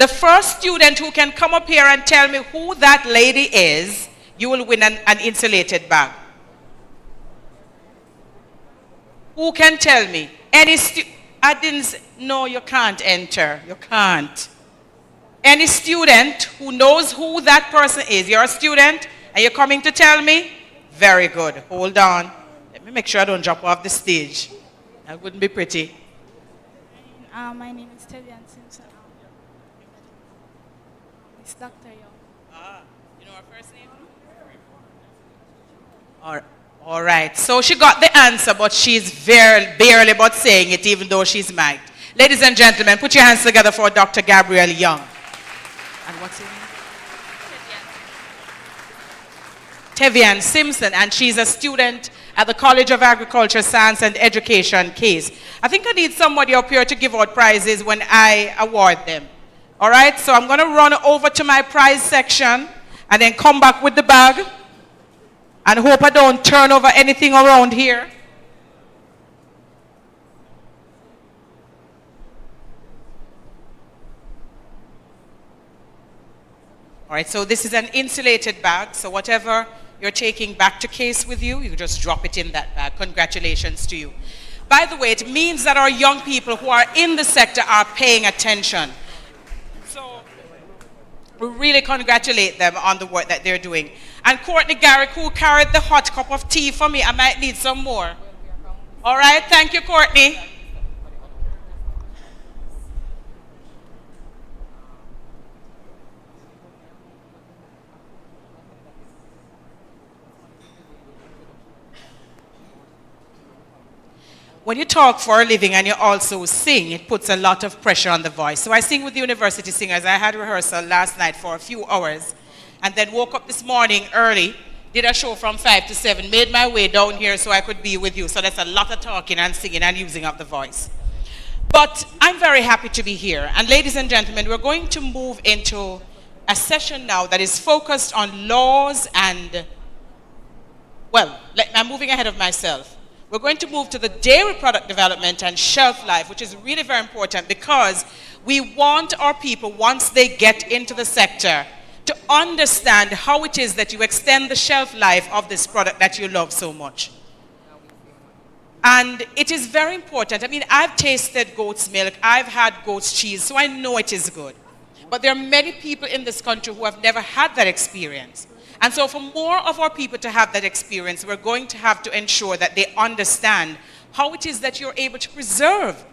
the first student who can come up here and tell me who that lady is, you will win an insulated bag. Who can tell me? I didn't know you can't enter. You can't. Any student who knows who that person is, you're a student and you're coming to tell me? Very good. Hold on. Let me make sure I don't drop off the stage. That wouldn't be pretty. My name is Tevian Simpson. It's Dr. Young. You know her first name? All right. So she got the answer, but she's barely but saying it, even though she's mic'd. Ladies and gentlemen, put your hands together for Dr. Gabrielle Young. And what's her name? Tevian Simpson, and she's a student at the College of Agriculture, Science and Education case. I think I need somebody up here to give out prizes when I award them. All right, so I'm going to run over to my prize section and then come back with the bag and hope I don't turn over anything around here. All right, so this is an insulated bag, so whatever you're taking back to case with you, you just drop it in that bag. Congratulations to you. By the way, it means that our young people who are in the sector are paying attention. So we really congratulate them on the work that they're doing. And Courtney Garrick, who carried the hot cup of tea for me, I might need some more. All right, thank you, Courtney. When you talk for a living and you also sing, it puts a lot of pressure on the voice. So I sing with the university singers. I had rehearsal last night for a few hours and then woke up this morning early, did a show from 5 to 7, made my way down here so I could be with you. So that's a lot of talking and singing and using of the voice. But I'm very happy to be here. And ladies and gentlemen, we're going to move into a session now that is focused on laws and, well, I'm moving ahead of myself. We're going to move to the dairy product development and shelf life, which is really very important because we want our people, once they get into the sector, to understand how it is that you extend the shelf life of this product that you love so much. And it is very important. I mean, I've tasted goat's milk, I've had goat's cheese, so I know it is good. But there are many people in this country who have never had that experience. And so for more of our people to have that experience, we're going to have to ensure that they understand how it is that you're able to preserve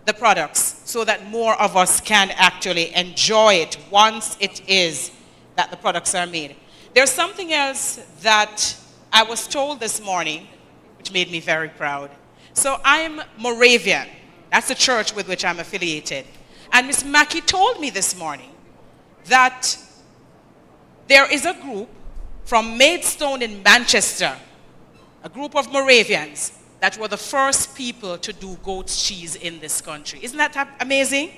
the products so that more of us can actually enjoy it once it is that the products are made. There's something else that I was told this morning, which made me very proud. So I'm Moravian. That's the church with which I'm affiliated. And Miss Mackey told me this morning that there is a group from Maidstone in Manchester, a group of Moravians that were the first people to do goat's cheese in this country. Isn't that amazing?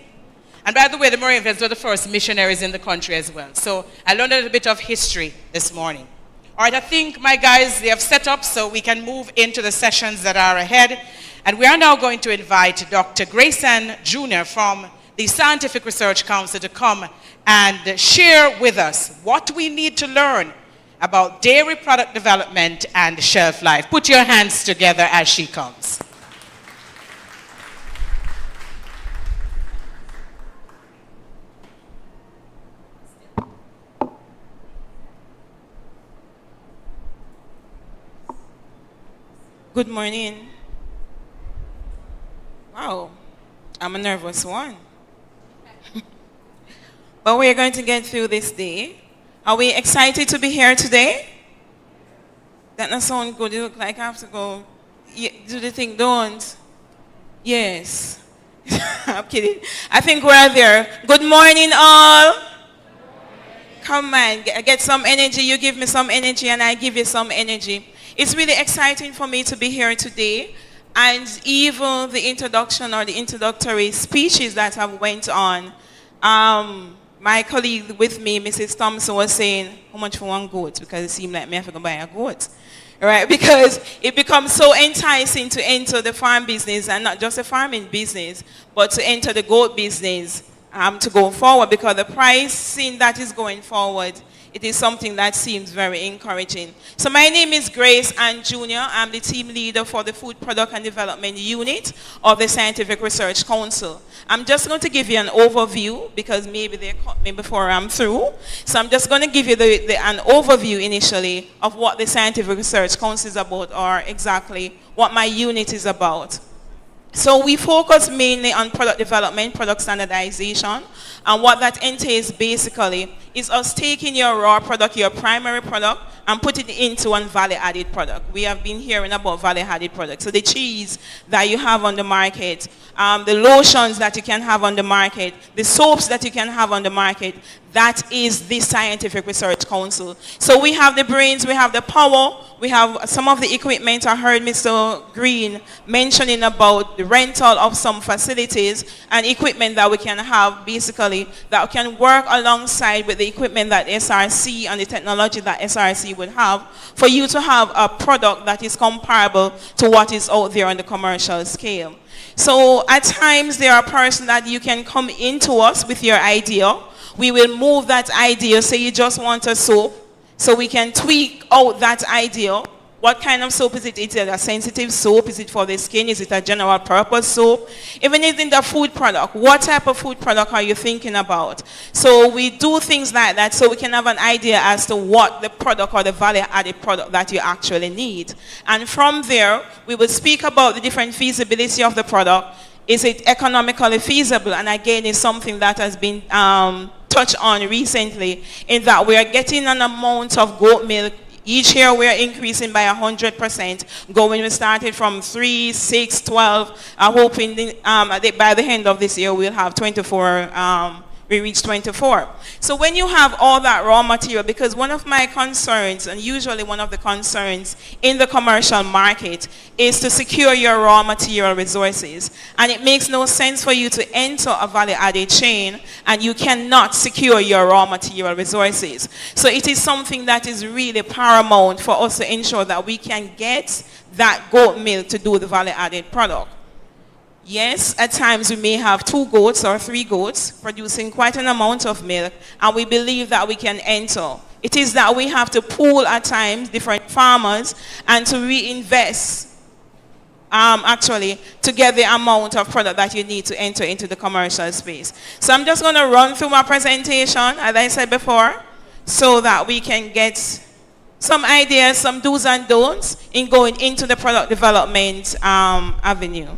And by the way, the Moravians were the first missionaries in the country as well. So I learned a little bit of history this morning. All right, I think my guys, they have set up so we can move into the sessions that are ahead. And we are now going to invite Dr. Grayson Jr. from the Scientific Research Council to come and share with us what we need to learn about dairy product development and shelf life. Put your hands together as she comes. Good morning. Wow, I'm a nervous one. But we're going to get through this day. Are we excited to be here today? That doesn't sound good. You look like I have to go do the thing, don't? Yes. I'm kidding. I think we're there. Good morning, all. Come on, get some energy. You give me some energy and I give you some energy. It's really exciting for me to be here today. And even the introduction or the introductory speeches that have went on, my colleague with me, Mrs. Thompson, was saying, how much for one goat? Because it seemed like me have to buy a goat. Right? Because it becomes so enticing to enter the farm business, and not just the farming business, but to enter the goat business. to go forward, because the pricing that is going forward, it is something that seems very encouraging. So my name is Grace Ann Jr. I'm the team leader for the Food Product and Development Unit of the Scientific Research Council. I'm just going to give you an overview, because maybe they cut me before I'm through. So I'm just going to give you an overview initially of what the Scientific Research Council is about, or exactly what my unit is about. So we focus mainly on product development, product standardization, and what that entails basically is us taking your raw product, your primary product, and putting it into one value-added product. We have been hearing about value-added products. So the cheese that you have on the market, the lotions that you can have on the market, the soaps that you can have on the market, that is the Scientific Research Council. So we have the brains, we have the power, we have some of the equipment. I heard Mr. Green mentioning about the rental of some facilities and equipment that we can have basically that can work alongside with the equipment that SRC and the technology that SRC would have for you to have a product that is comparable to what is out there on the commercial scale. So at times there are persons that you can come into us with your idea. We will move that idea. Say you just want a soap, so we can tweak out that idea. What kind of soap is it? Is it a sensitive soap? Is it for the skin? Is it a general purpose soap? Even in the food product, what type of food product are you thinking about? So we do things like that so we can have an idea as to what the product or the value-added product that you actually need. And from there, we will speak about the different feasibility of the product. Is it economically feasible? And again, it's something that has been touched on recently, in that we are getting an amount of goat milk. Each year we are increasing by 100%. We started from 3, 6, 12. I'm hoping by the end of this year we'll have 24. We reach 24. So when you have all that raw material, because one of my concerns, and usually one of the concerns in the commercial market, is to secure your raw material resources. And it makes no sense for you to enter a value-added chain and you cannot secure your raw material resources. So it is something that is really paramount for us to ensure that we can get that goat milk to do the value-added product. Yes, at times we may have 2 goats or 3 goats producing quite an amount of milk, and we believe that we can enter. It is that we have to pool at times different farmers and to reinvest actually to get the amount of product that you need to enter into the commercial space. So I'm just going to run through my presentation, as I said before, so that we can get some ideas, some do's and don'ts in going into the product development avenue.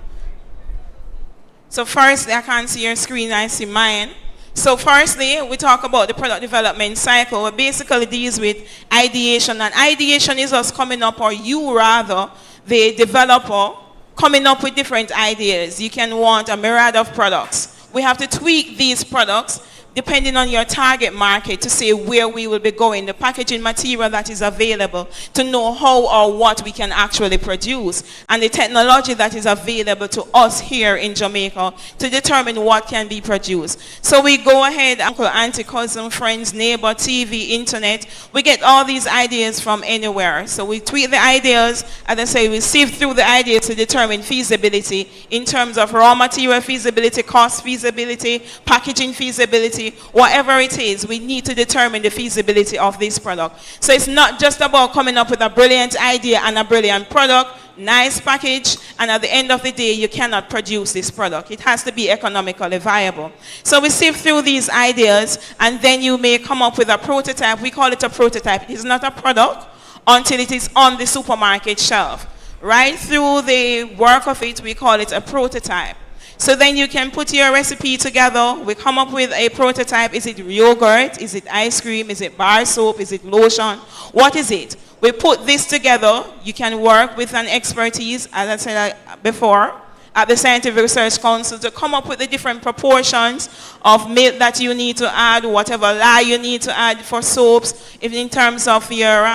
So firstly, I can't see your screen, I see mine. So firstly, we talk about the product development cycle. It basically deals with ideation. And ideation is us coming up, or you rather, the developer, coming up with different ideas. You can want a myriad of products. We have to tweak these products depending on your target market to say where we will be going, the packaging material that is available, to know how or what we can actually produce, and the technology that is available to us here in Jamaica to determine what can be produced. So we go ahead, uncle, auntie, cousin, friends, neighbor, TV, internet, we get all these ideas from anywhere. So we tweak the ideas, as I say, we sift through the ideas to determine feasibility in terms of raw material feasibility, cost feasibility, packaging feasibility. Whatever it is, we need to determine the feasibility of this product. So it's not just about coming up with a brilliant idea and a brilliant product, nice package, and at the end of the day, you cannot produce this product. It has to be economically viable. So we sift through these ideas, and then you may come up with a prototype. We call it a prototype. It is not a product until it is on the supermarket shelf. Right through the work of it, we call it a prototype. So then you can put your recipe together. We come up with a prototype. Is it yogurt? Is it ice cream? Is it bar soap? Is it lotion? What is it? We put this together. You can work with an expertise, as I said before, at the Scientific Research Council to come up with the different proportions of milk that you need to add, whatever lye you need to add for soaps, even in terms of your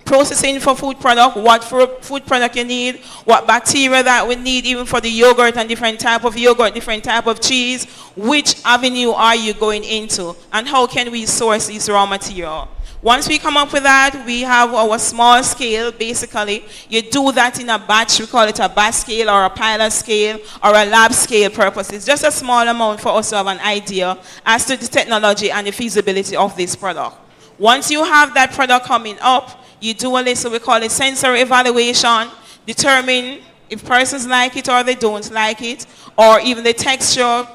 processing for food product, what food product you need, what bacteria that we need even for the yogurt and different type of yogurt, different type of cheese, which avenue are you going into, and how can we source this raw material. Once we come up with that, we have our small scale, basically. You do that in a batch. We call it a batch scale or a pilot scale or a lab scale purpose. It's just a small amount for us to have an idea as to the technology and the feasibility of this product. Once you have that product coming up, you do a list, so we call it sensory evaluation, determine if persons like it or they don't like it, or even the texture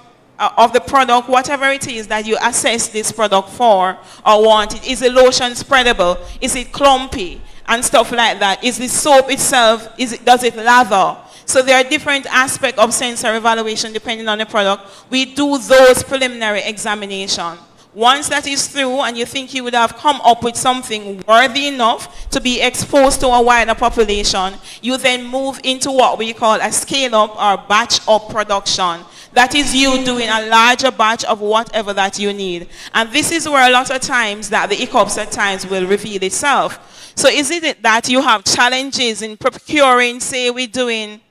of the product, whatever it is that you assess this product for or want it. Is the lotion spreadable? Is it clumpy? And stuff like that. Is the soap itself, does it lather? So there are different aspects of sensory evaluation depending on the product. We do those preliminary examination. Once that is through and you think you would have come up with something worthy enough to be exposed to a wider population, you then move into what we call a scale-up or batch-up production. That is you doing a larger batch of whatever that you need. And this is where a lot of times that the hiccups at times will reveal itself. So is it that you have challenges in procuring, say we're doing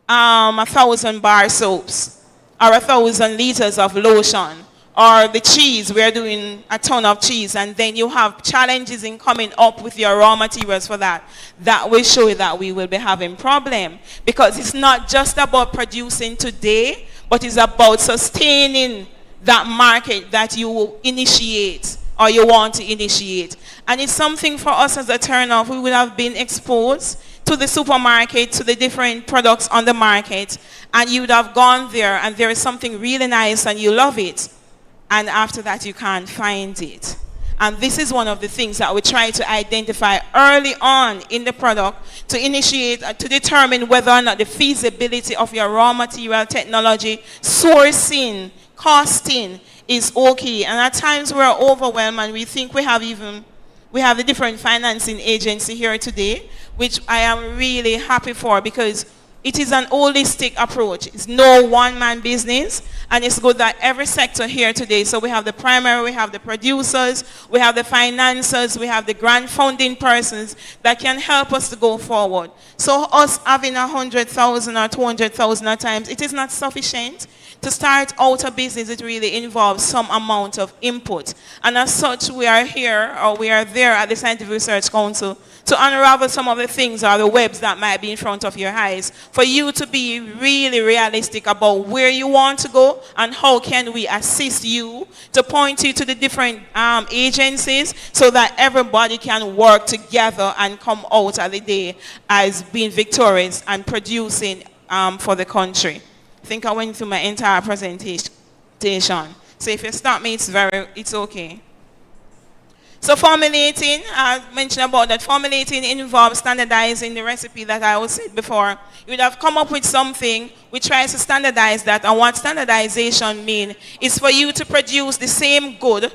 1,000 bar soaps or 1,000 liters of lotion, or the cheese, we're doing a ton of cheese, and then you have challenges in coming up with your raw materials for that. That will show you that we will be having problem, because it's not just about producing today, but it's about sustaining that market that you initiate or you want to initiate. And it's something for us as a turnoff. We would have been exposed to the supermarket, to the different products on the market, and you would have gone there and there is something really nice and you love it. And after that, you can't find it. And this is one of the things that we try to identify early on in the product to initiate, to determine whether or not the feasibility of your raw material technology, sourcing, costing is okay. And at times we're overwhelmed and we think we have the different financing agency here today, which I am really happy for, because it is an holistic approach. It's no one-man business, and it's good that every sector here today, so we have the primary, we have the producers, we have the financiers, we have the grant funding persons that can help us to go forward. So us having 100,000 or 200,000 at times, it is not sufficient. To start out a business, it really involves some amount of input. And as such, we are here, or we are there at the Scientific Research Council to unravel some of the things or the webs that might be in front of your eyes, for you to be really realistic about where you want to go and how can we assist you, to point you to the different agencies so that everybody can work together and come out at the day as being victorious and producing for the country. I think I went through my entire presentation. So if you stop me, it's okay. So formulating, I mentioned about that. Formulating involves standardizing the recipe that I said before. You would have come up with something which tries to standardize that. And what standardization means is for you to produce the same good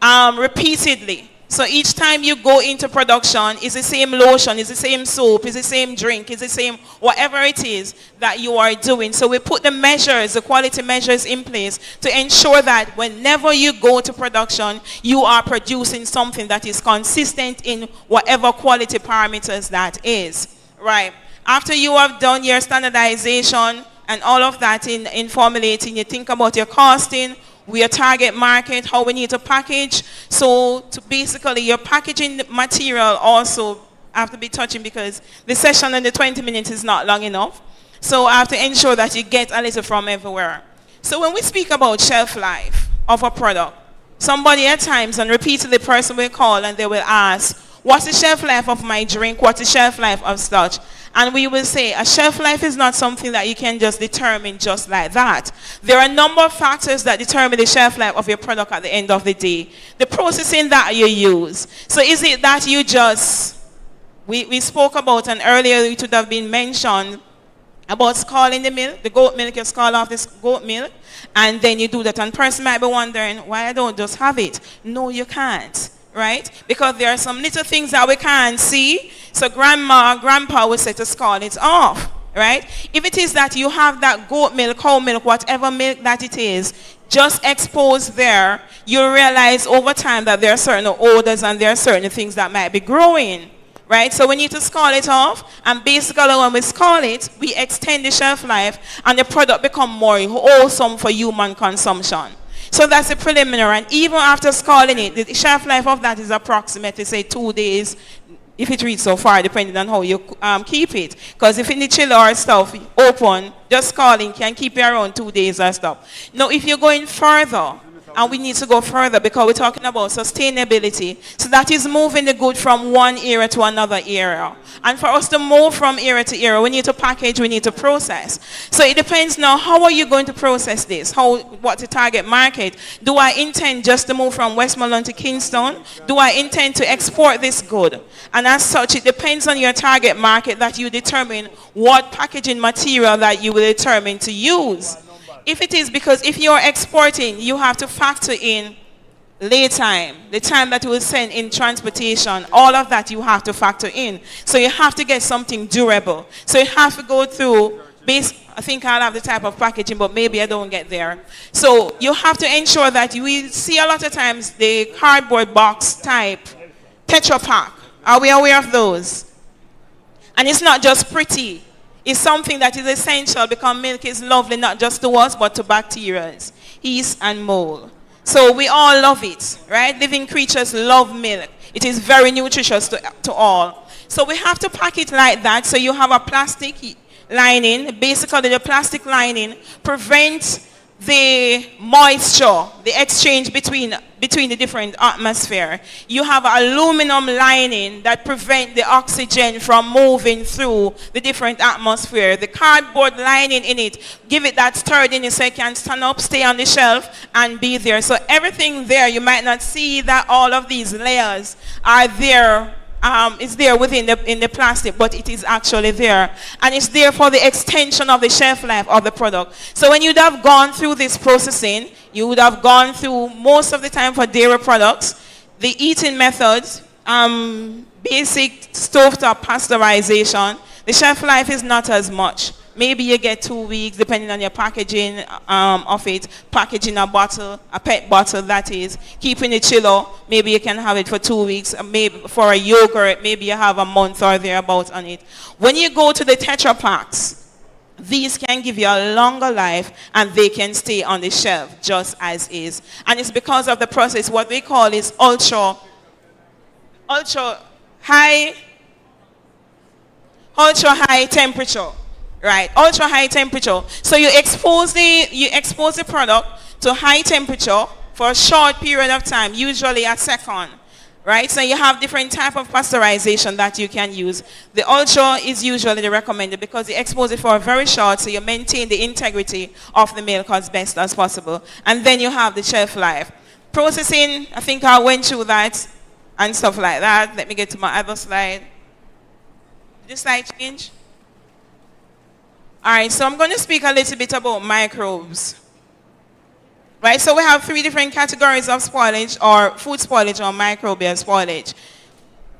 repeatedly. So each time you go into production, it's the same lotion, it's the same soap, it's the same drink, it's the same whatever it is that you are doing. So we put the measures, the quality measures in place to ensure that whenever you go to production, you are producing something that is consistent in whatever quality parameters that is. Right. After you have done your standardization and all of that in formulating, you think about your costing, your target market, how we need to package. So to basically your packaging material also have to be touching, because the session in the 20 minutes is not long enough. So I have to ensure that you get a little from everywhere. So when we speak about shelf life of a product, somebody at times, and repeatedly the person will call and they will ask, what's the shelf life of my drink? What's the shelf life of such? And we will say a shelf life is not something that you can just determine just like that. There are a number of factors that determine the shelf life of your product at the end of the day. The processing that you use. So is it that you just, we spoke about, and earlier it would have been mentioned about scalding the milk, the goat milk, you scald off this goat milk, and then you do that. And person might be wondering, why I don't just have it? No, you can't. Right? Because there are some little things that we can't see. So grandma, grandpa will say to scald it off. Right? If it is that you have that goat milk, cow milk, whatever milk that it is, just exposed there, you'll realize over time that there are certain odors and there are certain things that might be growing. Right? So we need to scald it off, and basically when we scald it, we extend the shelf life and the product become more wholesome for human consumption. So that's a preliminary. And even after scalding it, the shelf life of that is approximately, say, 2 days, if it reaches so far, depending on how you keep it. Because if in the chiller or stuff open, just scalding can keep you around 2 days or stuff. Now, if you're going further, and we need to go further because we're talking about sustainability. So that is moving the good from one area to another area. And for us to move from area to area, we need to package, we need to process. So it depends now, how are you going to process this? What's the target market? Do I intend just to move from Westmoreland to Kingston? Do I intend to export this good? And as such, it depends on your target market that you determine what packaging material that you will determine to use. If it is, because if you're exporting, you have to factor in lay time, the time that you will send in transportation, all of that you have to factor in. So you have to get something durable. So you have to go through, I think I'll have the type of packaging, but maybe I don't get there. So you have to ensure that we see a lot of times the cardboard box type, Tetra Pak. Are we aware of those? And it's not just pretty. It's something that is essential because milk is lovely not just to us but to bacteria, yeast and mold. So we all love it, right? Living creatures love milk. It is very nutritious to all. So we have to pack it like that. So you have a plastic lining. Basically the plastic lining prevents the moisture, the exchange between the different atmosphere. You have aluminum lining that prevent the oxygen from moving through the different atmosphere. The cardboard lining in it, give it that sturdiness so it can stand up, stay on the shelf, and be there. So everything there, you might not see that all of these layers are there. It's there within the plastic, but it is actually there. And it's there for the extension of the shelf life of the product. So when you'd have gone through this processing, you would have gone through most of the time for dairy products, the eating methods, basic stovetop pasteurization. The shelf life is not as much. Maybe you get 2 weeks, depending on your packaging of it. Packaging a bottle, a PET bottle that is. Keeping it chiller, maybe you can have it for 2 weeks. Maybe for a yogurt, maybe you have a month or thereabouts on it. When you go to the Tetra Paks, these can give you a longer life and they can stay on the shelf just as is. And it's because of the process, what we call is ultra high temperature. Right, ultra high temperature. So you expose the product to high temperature for a short period of time, usually a second. Right, so you have different type of pasteurization that you can use. The ultra is usually the recommended because you expose it for a very short, so you maintain the integrity of the milk as best as possible. And then you have the shelf life. Processing, I think I went through that and stuff like that. Let me get to my other slide. Did the slide change? All right, so I'm going to speak a little bit about microbes. Right, so we have 3 different categories of spoilage or food spoilage or microbial spoilage.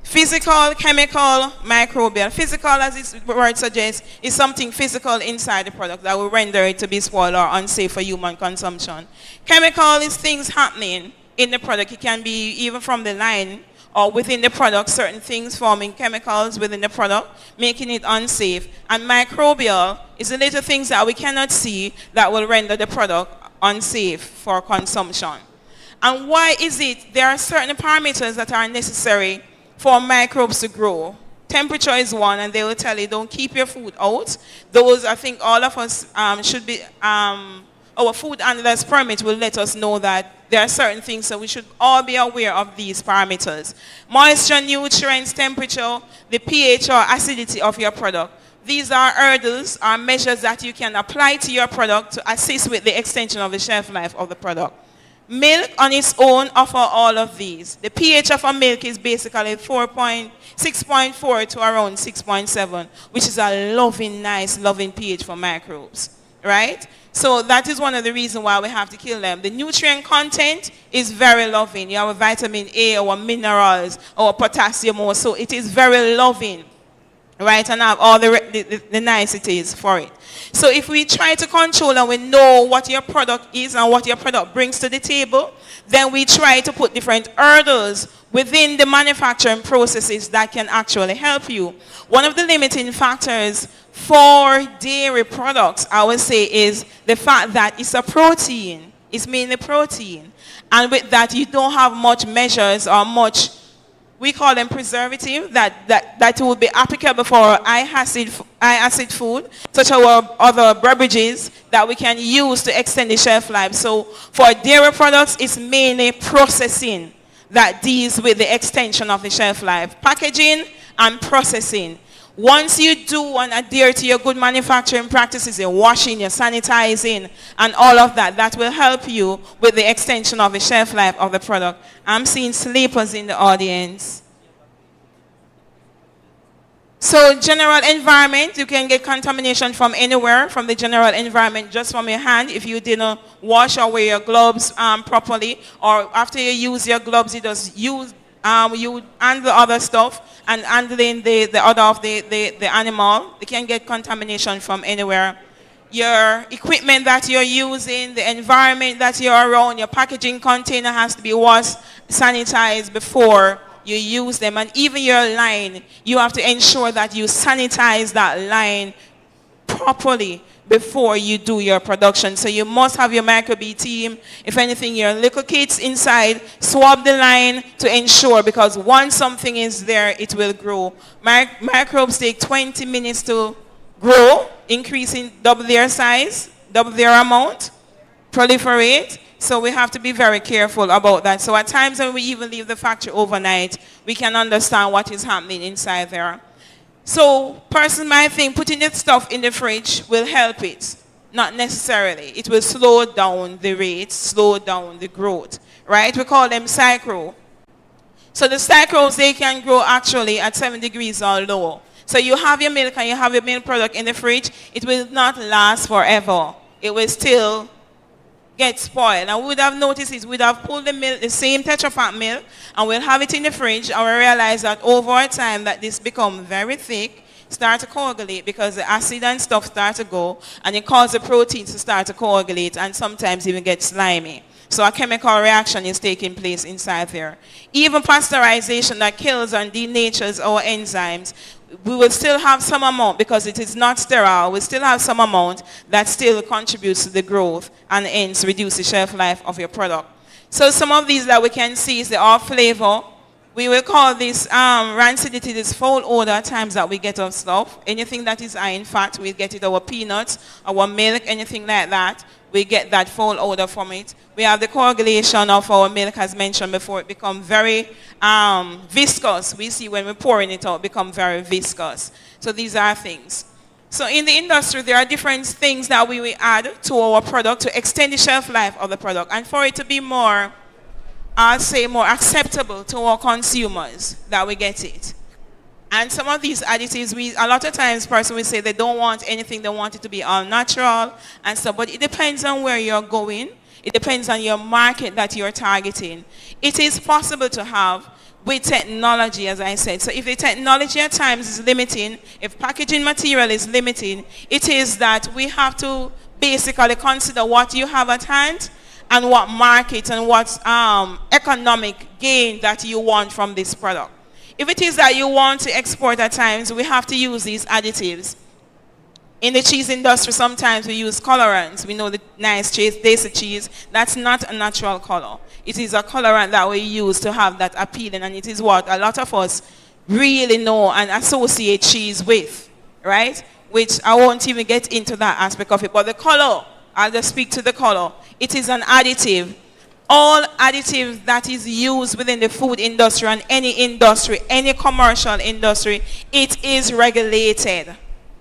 Physical, chemical, microbial. Physical, as its word suggests, is something physical inside the product that will render it to be spoiled or unsafe for human consumption. Chemical is things happening in the product. It can be even from the line or within the product, certain things forming chemicals within the product, making it unsafe. And microbial is the little things that we cannot see that will render the product unsafe for consumption. And why is it? There are certain parameters that are necessary for microbes to grow. Temperature is one, and they will tell you don't keep your food out. Those, I think all of us should be, our food handler's permit will let us know that there are certain things, so we should all be aware of these parameters. Moisture, nutrients, temperature, the pH or acidity of your product. These are hurdles, are measures that you can apply to your product to assist with the extension of the shelf life of the product. Milk on its own offer all of these. The pH of a milk is basically 6.4 to around 6.7, which is a loving, nice, loving pH for microbes, right? So that is one of the reasons why we have to kill them. The nutrient content is very loving. You have a vitamin A or minerals or potassium or so. It is very loving, right? And have all the niceties for it. So if we try to control and we know what your product is and what your product brings to the table, then we try to put different hurdles within the manufacturing processes that can actually help you. One of the limiting factors for dairy products, I would say, is the fact that it's a protein, It's mainly protein. And with that, you don't have much measures or much, we call them preservative, that will be applicable for high acid food, such as our other beverages that we can use to extend the shelf life. So for dairy products, it's mainly processing that deals with the extension of the shelf life. Packaging and processing. Once you do and adhere to your good manufacturing practices, your washing, your sanitizing, and all of that, that will help you with the extension of the shelf life of the product. I'm seeing sleepers in the audience. So general environment, you can get contamination from anywhere, from the general environment, just from your hand. If you didn't wash or wear your gloves properly, or after you use your gloves, you just use you handle other stuff and handling the other of the animal. They can get contamination from anywhere. Your equipment that you're using, the environment that you're around, your packaging container has to be washed, sanitized before you use them. And even your line, you have to ensure that you sanitize that line properly before you do your production. So you must have your microbe team. If anything, your little kids inside, swab the line to ensure, because once something is there, it will grow. Microbes take 20 minutes to grow, increasing double their size, double their amount, proliferate. So we have to be very careful about that. So at times when we even leave the factory overnight, we can understand what is happening inside there. So, person might think putting the stuff in the fridge will help it. Not necessarily. It will slow down the rate, slow down the growth, right? We call them cycro. So the cycros, they can grow actually at 7 degrees or lower. So you have your milk and you have your milk product in the fridge, it will not last forever. It will still get spoiled. And we would have noticed is we'd have pulled the milk, the same Tetra Pak milk, and we'll have it in the fridge, and we realize that over time that this becomes very thick, start to coagulate because the acid and stuff start to go, and it causes the proteins to start to coagulate and sometimes even get slimy. So a chemical reaction is taking place inside there. Even pasteurization that kills and denatures our enzymes, we will still have some amount, because it is not sterile, we still have some amount that still contributes to the growth and hence reduce the shelf life of your product. So some of these that we can see is the off flavor. We will call this rancidity, this foul odor at times that we get of stuff. Anything that is high in fat, we get it our peanuts, our milk, anything like that. We get that foul odor from it. We have the coagulation of our milk, as mentioned before. It becomes very viscous. We see when we're pouring it out, become very viscous. So these are things. So in the industry, there are different things that we will add to our product to extend the shelf life of the product. And for it to be more, I'll say, more acceptable to our consumers, that we get it. And some of these additives, a lot of times person will say they don't want anything, they want it to be all natural and stuff, but it depends on where you're going. It depends on your market that you're targeting. It is possible to have with technology, as I said. So if the technology at times is limiting, if packaging material is limiting, it is that we have to basically consider what you have at hand and what market and what economic gain that you want from this product. If it is that you want to export at times, we have to use these additives. In the cheese industry, sometimes we use colorants. We know the nice cheese, desi cheese, that's not a natural color. It is a colorant that we use to have that appealing, and it is what a lot of us really know and associate cheese with, right? Which I won't even get into that aspect of it. But the color, I'll just speak to the color. It is an additive. All additives that is used within the food industry and any industry, any commercial industry, it is regulated,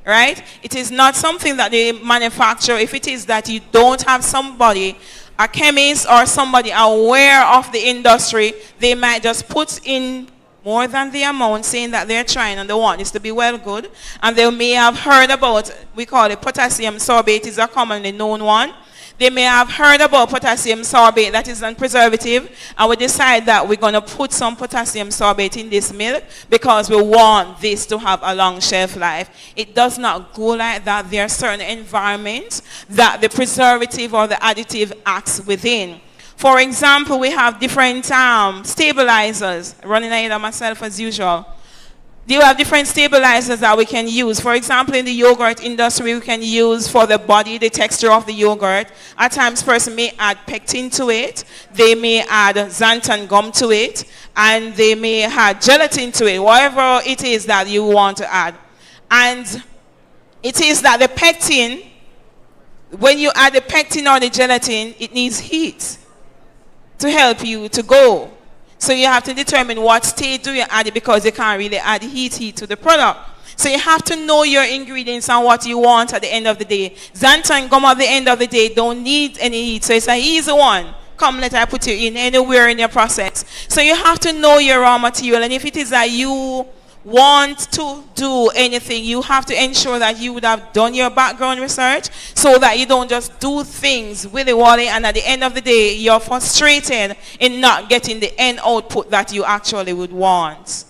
right? It is not something that they manufacture. If it is that you don't have somebody, a chemist or somebody aware of the industry, they might just put in more than the amount, saying that they're trying and they want this to be well good. And they may have heard about, we call it potassium sorbate, is a commonly known one. They may have heard about potassium sorbate, that is a preservative, and we decide that we're going to put some potassium sorbate in this milk because we want this to have a long shelf life. It does not go like that. There are certain environments that the preservative or the additive acts within. For example, we have different stabilizers, running ahead of myself as usual. You have different stabilizers that we can use. For example, in the yogurt industry, we can use for the body, the texture of the yogurt. At times, person may add pectin to it. They may add xanthan gum to it. And they may add gelatin to it, whatever it is that you want to add. And it is that the pectin, when you add the pectin or the gelatin, it needs heat to help you to go. So you have to determine what state do you add it, because you can't really add heat to the product. So you have to know your ingredients and what you want at the end of the day. Xanthan gum at the end of the day don't need any heat. So it's an easy one. Come, let I put you in anywhere in your process. So you have to know your raw material. And if it is that you want to do anything, you have to ensure that you would have done your background research so that you don't just do things willy-nilly and at the end of the day you're frustrated in not getting the end output that you actually would want.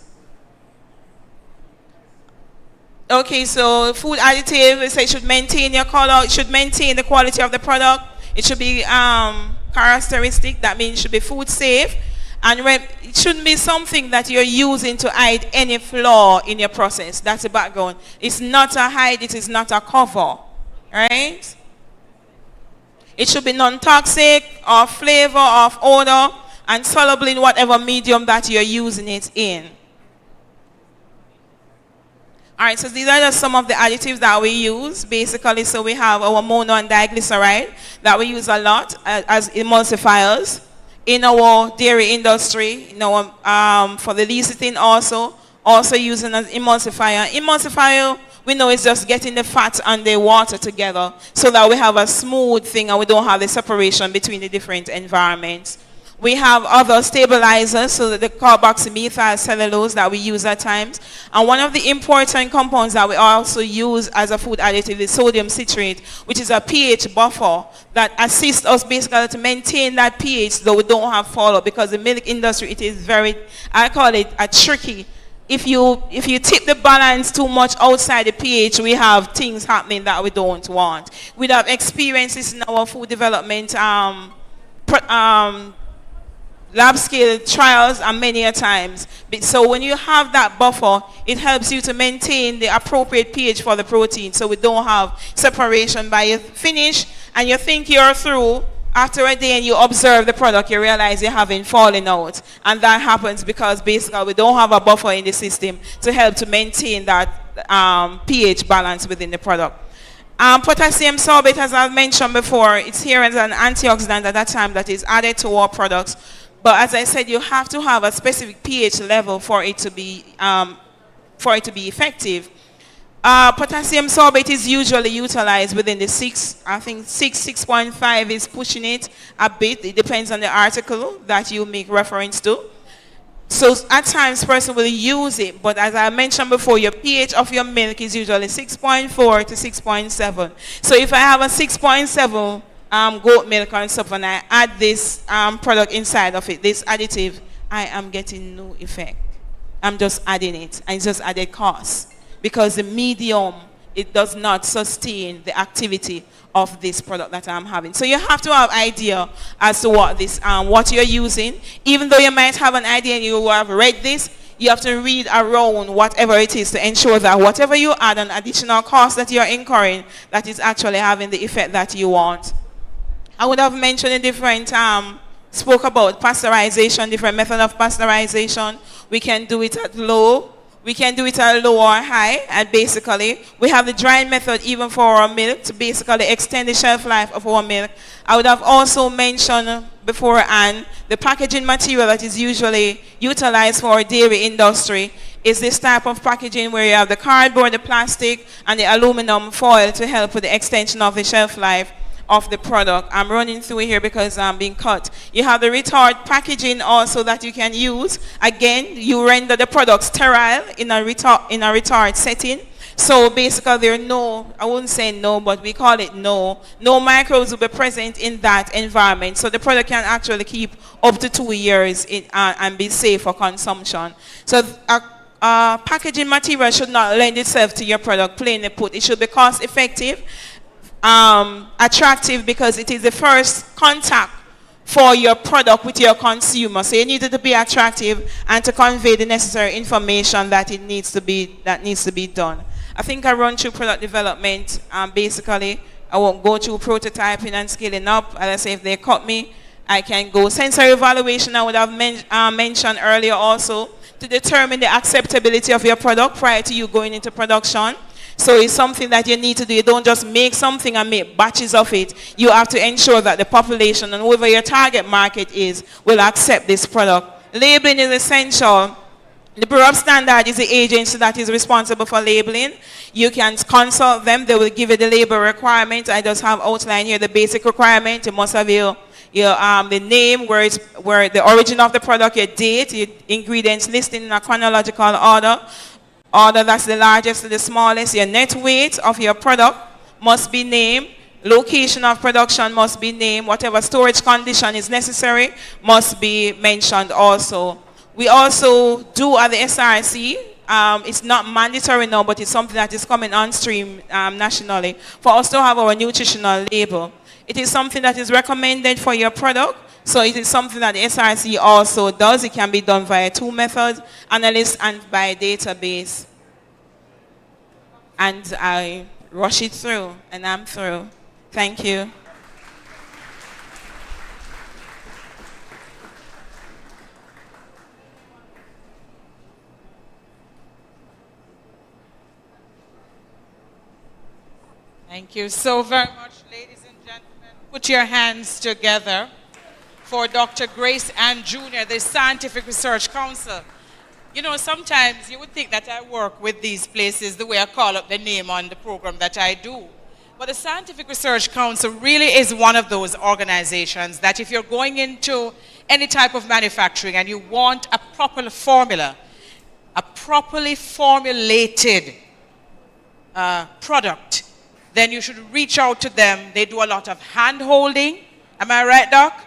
Okay, so food additive, so it should maintain your color, it should maintain the quality of the product, it should be characteristic, that means it should be food safe. And it shouldn't be something that you're using to hide any flaw in your process. That's the background. It's not a hide, it is not a cover. Right? It should be non-toxic, or flavor, of odor, and soluble in whatever medium that you're using it in. Alright, so these are just some of the additives that we use, basically. So we have our mono and diglyceride that we use a lot as emulsifiers. In our dairy industry, in our, for the lecithin also using as emulsifier. Emulsifier, we know, is just getting the fat and the water together so that we have a smooth thing and we don't have the separation between the different environments. We have other stabilizers, so that the carboxymethyl cellulose that we use at times. And one of the important compounds that we also use as a food additive is sodium citrate, which is a pH buffer that assists us basically to maintain that pH so we don't have fallout, because the milk industry, it is very, I call it a tricky. If you tip the balance too much outside the pH, we have things happening that we don't want. We have experiences in our food development lab scale trials and many a times. So when you have that buffer, it helps you to maintain the appropriate pH for the protein, so we don't have separation. By you finish and you think you're through, after a day and you observe the product, you realize you're having falling out. And that happens because basically we don't have a buffer in the system to help to maintain that pH balance within the product. Potassium sorbate, as I've mentioned before, it's here as an antioxidant at that time that is added to our products. But as I said, you have to have a specific pH level for it to be effective. Potassium sorbate is usually utilized within the 6.5 is pushing it a bit. It depends on the article that you make reference to. So at times, person will use it, but as I mentioned before, your pH of your milk is usually 6.4 to 6.7. So if I have a 6.7 goat milk and stuff, and I add this product inside of it, this additive, I am getting no effect. I'm just adding it, and it's just added cost, because the medium, it does not sustain the activity of this product that I'm having. So you have to have idea as to what this what you're using. Even though you might have an idea and you have read this, you have to read around whatever it is to ensure that whatever you add, an additional cost that you're incurring, that is actually having the effect that you want. I would have mentioned a different, spoke about pasteurization, different method of pasteurization. We can do it at low, we can do it at low or high, and basically we have the drying method even for our milk to basically extend the shelf life of our milk. I would have also mentioned beforehand the packaging material that is usually utilized for our dairy industry is this type of packaging where you have the cardboard, the plastic, and the aluminum foil to help with the extension of the shelf life of the product. I'm running through here because I'm being cut. You have the retard packaging also that you can use. Again, you render the product sterile in a retard setting. So basically there are no, I wouldn't say no, but we call it no microbes will be present in that environment. So the product can actually keep up to 2 years and be safe for consumption. So packaging material should not lend itself to your product, plainly put. It should be cost effective, attractive, because it is the first contact for your product with your consumer. So you need it to be attractive and to convey the necessary information that needs to be done. I think I run through product development. Basically, I won't go through prototyping and scaling up. As I say, if they cut me, I can go. Sensory evaluation, I would have mentioned earlier also, to determine the acceptability of your product prior to you going into production. So it's something that you need to do. You don't just make something and make batches of it. You have to ensure that the population and whoever your target market is will accept this product. Labeling is essential. The Bureau of Standard is the agency that is responsible for labeling. You can consult them. They will give you the label requirements. I just have outlined here the basic requirement. You must have the name, where the origin of the product, your date, your ingredients listed in a chronological order that's the largest to the smallest. Your net weight of your product must be named. Location of production must be named. Whatever storage condition is necessary must be mentioned also. We also do at the SRC, it's not mandatory now, but it's something that is coming on stream nationally, for us to have our nutritional label. It is something that is recommended for your product. So it is something that the SRC also does. It can be done via two methods, analyst and by database. And I rush it through, and I'm through. Thank you. Thank you so very much, ladies and gentlemen. Put your hands together for Dr. Grace Ann Jr., the Scientific Research Council. You know, sometimes you would think that I work with these places the way I call up the name on the program that I do. But the Scientific Research Council really is one of those organizations that if you're going into any type of manufacturing and you want a proper formula, a properly formulated product, then you should reach out to them. They do a lot of hand-holding. Am I right, Doc?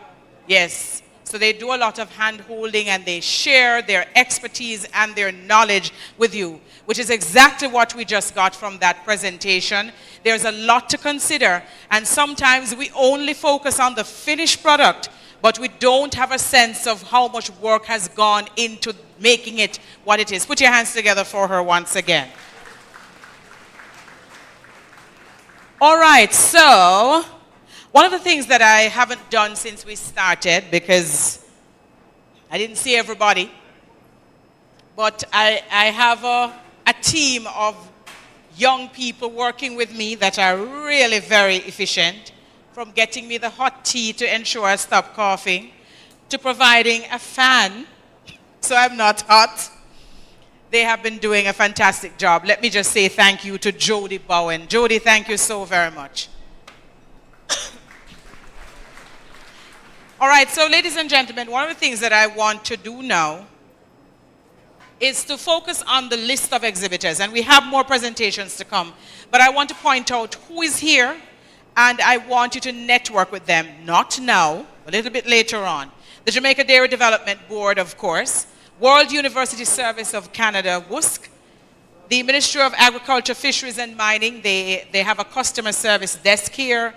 Yes. So they do a lot of hand-holding and they share their expertise and their knowledge with you, which is exactly what we just got from that presentation. There's a lot to consider, and sometimes we only focus on the finished product, but we don't have a sense of how much work has gone into making it what it is. Put your hands together for her once again. All right, so one of the things that I haven't done since we started, because I didn't see everybody, but I have a team of young people working with me that are really very efficient, from getting me the hot tea to ensure I stop coughing, to providing a fan so I'm not hot. They have been doing a fantastic job. Let me just say thank you to Jody Bowen. Jody, thank you so very much. All right, so ladies and gentlemen, one of the things that I want to do now is to focus on the list of exhibitors, and we have more presentations to come, but I want to point out who is here, and I want you to network with them, not now, a little bit later on. The Jamaica Dairy Development Board, of course, World University Service of Canada, WUSC, the Ministry of Agriculture, Fisheries and Mining, they have a customer service desk here,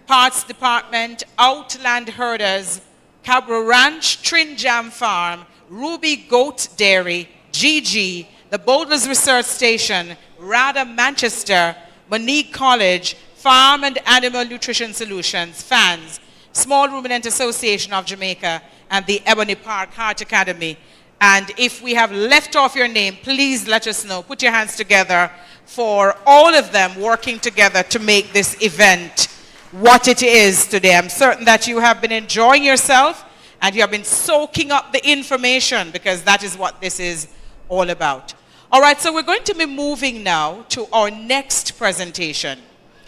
Parts Department, Outland Herders, Cabra Ranch, Trin Jam Farm, Ruby Goat Dairy, GG, the Bowdlers Research Station, RADA Manchester, Monique College, Farm and Animal Nutrition Solutions, FANS, Small Ruminant Association of Jamaica, and the Ebony Park Heart Academy. And if we have left off your name, please let us know. Put your hands together for all of them working together to make this event what it is today. I'm certain that you have been enjoying yourself and you have been soaking up the information, because that is what this is all about. All right, so we're going to be moving now to our next presentation.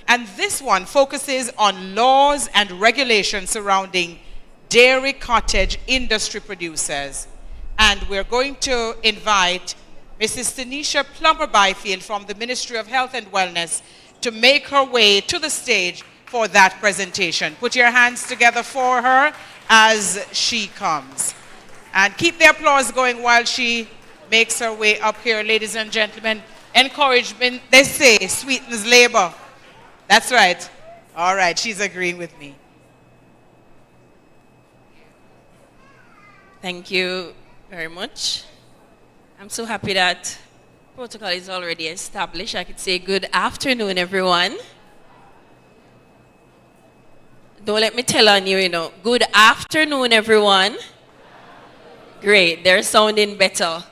And this one focuses on laws and regulations surrounding dairy cottage industry producers. And we're going to invite Mrs. Tanisha Plummer-Byfield from the Ministry of Health and Wellness to make her way to the stage for that presentation. Put your hands together for her as she comes. And keep the applause going while she makes her way up here, ladies and gentlemen. Encouragement, they say, sweetens labor. That's right. All right, she's agreeing with me. Thank you very much. I'm so happy that protocol is already established. I could say good afternoon, everyone. Don't let me tell on you, Good afternoon, everyone. Great, they're sounding better.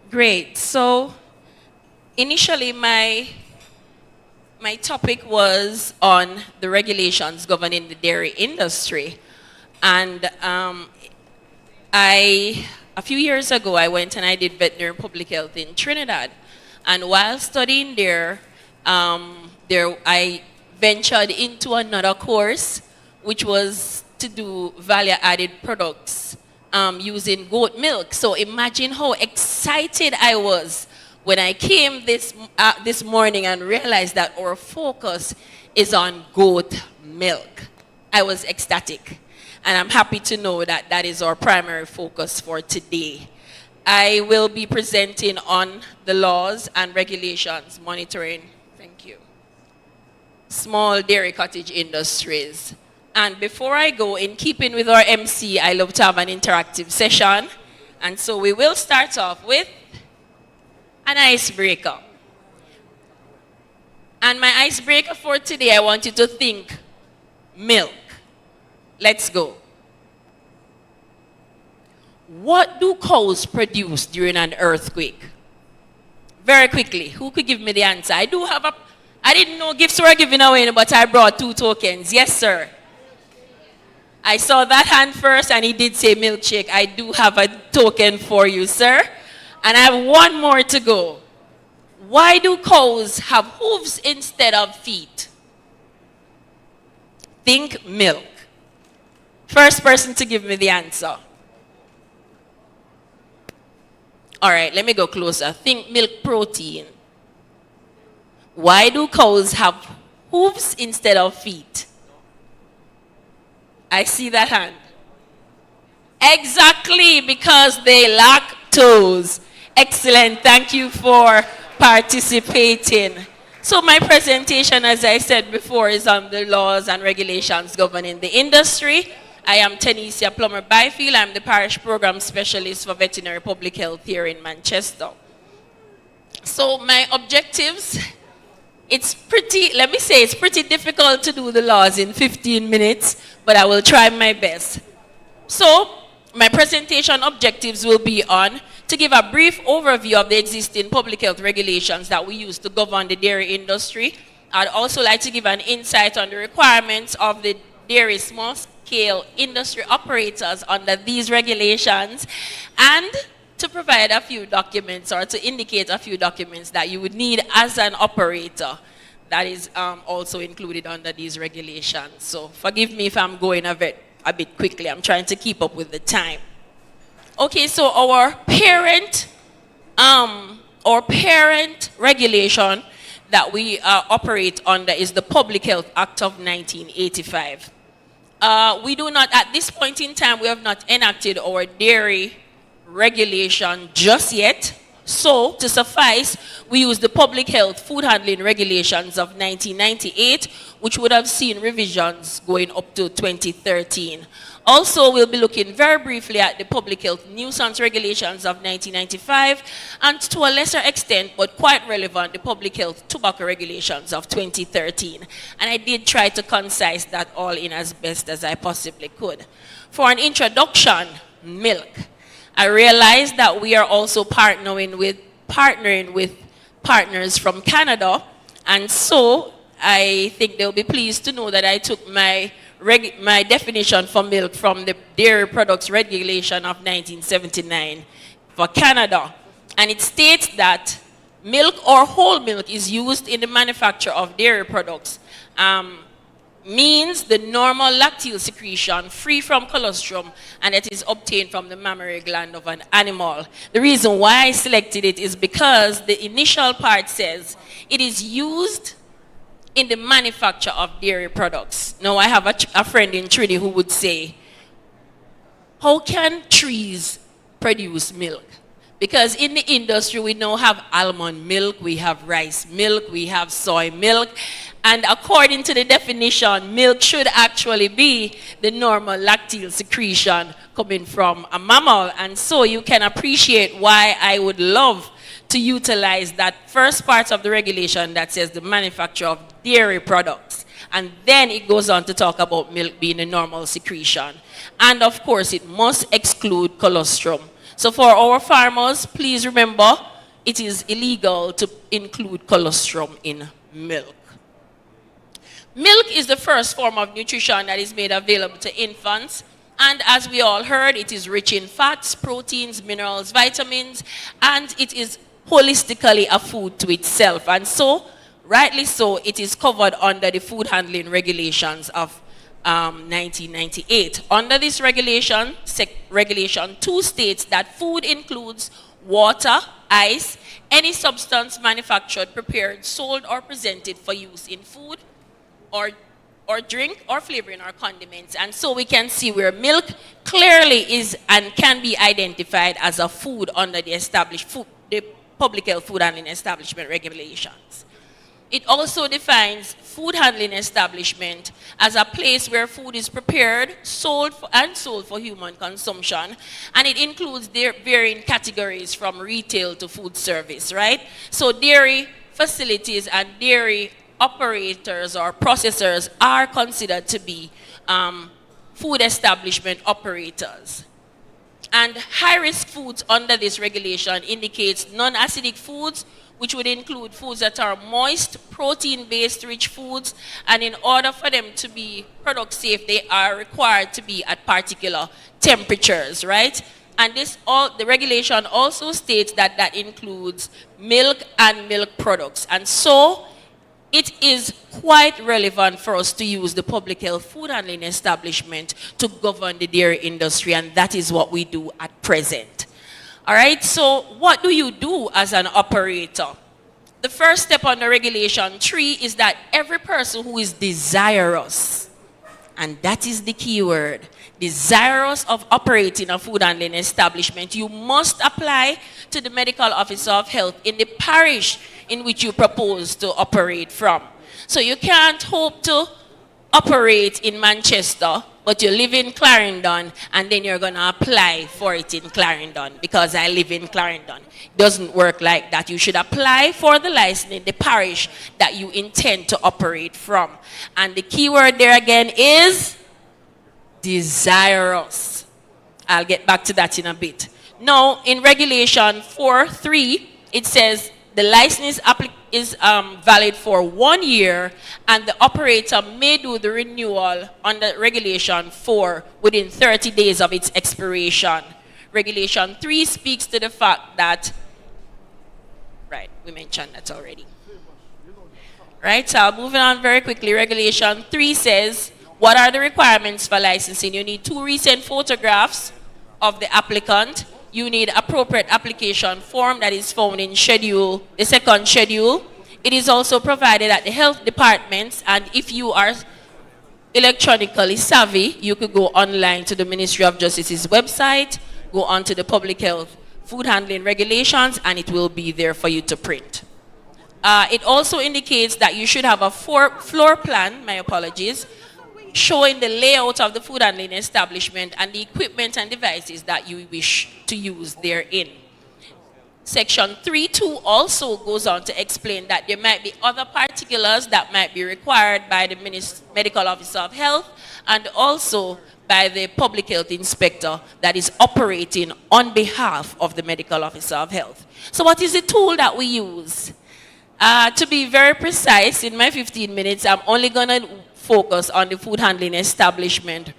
Great. So initially my topic was on the regulations governing the dairy industry. And a few years ago, I went and I did veterinary public health in Trinidad. And while studying there, I ventured into another course, which was to do value-added products using goat milk. So imagine how excited I was when I came this morning and realized that our focus is on goat milk. I was ecstatic. And I'm happy to know that that is our primary focus for today. I will be presenting on the laws and regulations monitoring, thank you, small dairy cottage industries. And before I go, in keeping with our MC, I love to have an interactive session. And so we will start off with an icebreaker. And my icebreaker for today, I want you to think milk. Let's go. What do cows produce during an earthquake? Very quickly, who could give me the answer? I didn't know gifts were given away, but I brought 2 tokens. Yes, sir. I saw that hand first, and he did say milkshake. I do have a token for you, sir. And I have 1 more to go. Why do cows have hooves instead of feet? Think milk. First person to give me the answer. All right, let me go closer. Think milk protein. Why do cows have hooves instead of feet? I see that hand. Exactly, because they lactose. Excellent. Thank you for participating. So my presentation, as I said before, is on the laws and regulations governing the industry. I am Tenesia Plummer Byfield. I'm the Parish Program Specialist for Veterinary Public Health here in Manchester. So my objectives, it's pretty difficult to do the laws in 15 minutes, but I will try my best. So my presentation objectives will be on to give a brief overview of the existing public health regulations that we use to govern the dairy industry. I'd also like to give an insight on the requirements of the dairy small-scale industry operators under these regulations, and to provide a few documents or to indicate a few documents that you would need as an operator that is also included under these regulations. So forgive me if I'm going a bit quickly. I'm trying to keep up with the time. Okay, so our parent regulation that we operate under is the Public Health Act of 1985. We do not, at this point in time, we have not enacted our dairy regulation just yet. So, to suffice, we use the Public Health Food Handling Regulations of 1998, which would have seen revisions going up to 2013. Also, we'll be looking very briefly at the Public Health Nuisance Regulations of 1995, and to a lesser extent, but quite relevant, the Public Health Tobacco Regulations of 2013. And I did try to concise that all in as best as I possibly could. For an introduction, milk. I realized that we are also partnering with partners from Canada, and so I think they'll be pleased to know that I took my definition for milk from the Dairy Products Regulation of 1979 for Canada. And it states that milk or whole milk is used in the manufacture of dairy products. Means the normal lacteal secretion free from colostrum, and it is obtained from the mammary gland of an animal. The reason why I selected it is because the initial part says it is used in the manufacture of dairy products. Now I have a friend in Trinity who would say, how can trees produce milk? Because in the industry, we now have almond milk, we have rice milk, we have soy milk. And according to the definition, milk should actually be the normal lacteal secretion coming from a mammal. And so you can appreciate why I would love to utilize that first part of the regulation that says the manufacture of dairy products. And then it goes on to talk about milk being a normal secretion. And of course, it must exclude colostrum. So for our farmers, please remember, it is illegal to include colostrum in milk. Milk is the first form of nutrition that is made available to infants. And as we all heard, it is rich in fats, proteins, minerals, vitamins, and it is holistically a food to itself. And so, rightly so, it is covered under the food handling regulations of 1998. Under this regulation, Regulation 2 states that food includes water, ice, any substance manufactured, prepared, sold, or presented for use in food, or drink, or flavoring, or condiments. And so we can see where milk clearly is and can be identified as a food under the Public Health Food Handling Establishment regulations. It also defines food handling establishment as a place where food is prepared, sold for human consumption, and it includes their varying categories from retail to food service, right? So dairy facilities and dairy operators or processors are considered to be food establishment operators. And high-risk foods under this regulation indicates non-acidic foods, which would include foods that are moist, protein-based rich foods, and in order for them to be product safe, they are required to be at particular temperatures, right? And the regulation also states that that includes milk and milk products. And so it is quite relevant for us to use the Public Health Food Handling Establishment to govern the dairy industry, and that is what we do at present. All right, so what do you do as an operator? The first step under Regulation 3 is that every person who is desirous, and that is the key word, desirous of operating a food handling establishment, you must apply to the medical officer of health in the parish in which you propose to operate from. So you can't hope to operate in Manchester, but you live in Clarendon, and then you're going to apply for it in Clarendon because I live in Clarendon. It doesn't work like that. You should apply for the license in the parish that you intend to operate from. And the key word there again is desirous. I'll get back to that in a bit. Now, in Regulation 4.3, it says the license is valid for 1 year, and the operator may do the renewal under Regulation 4 within 30 days of its expiration. Regulation 3 speaks to the fact that, right, we mentioned that already. Right, so moving on very quickly. Regulation 3 says, what are the requirements for licensing? You need 2 recent photographs of the applicant. You need appropriate application form that is found in the second schedule. It is also provided at the health departments, and if you are electronically savvy, you could go online to the Ministry of Justice's website, go on to the Public Health Food Handling Regulations, and it will be there for you to print. It also indicates that you should have a floor plan, my apologies, showing the layout of the food handling establishment and the equipment and devices that you wish to use therein. Section 3.2 also goes on to explain that there might be other particulars that might be required by the medical officer of health and also by the public health inspector that is operating on behalf of the medical officer of health. So what is the tool that we use? To be very precise, in my 15 minutes, I'm only going to focus on the food handling establishment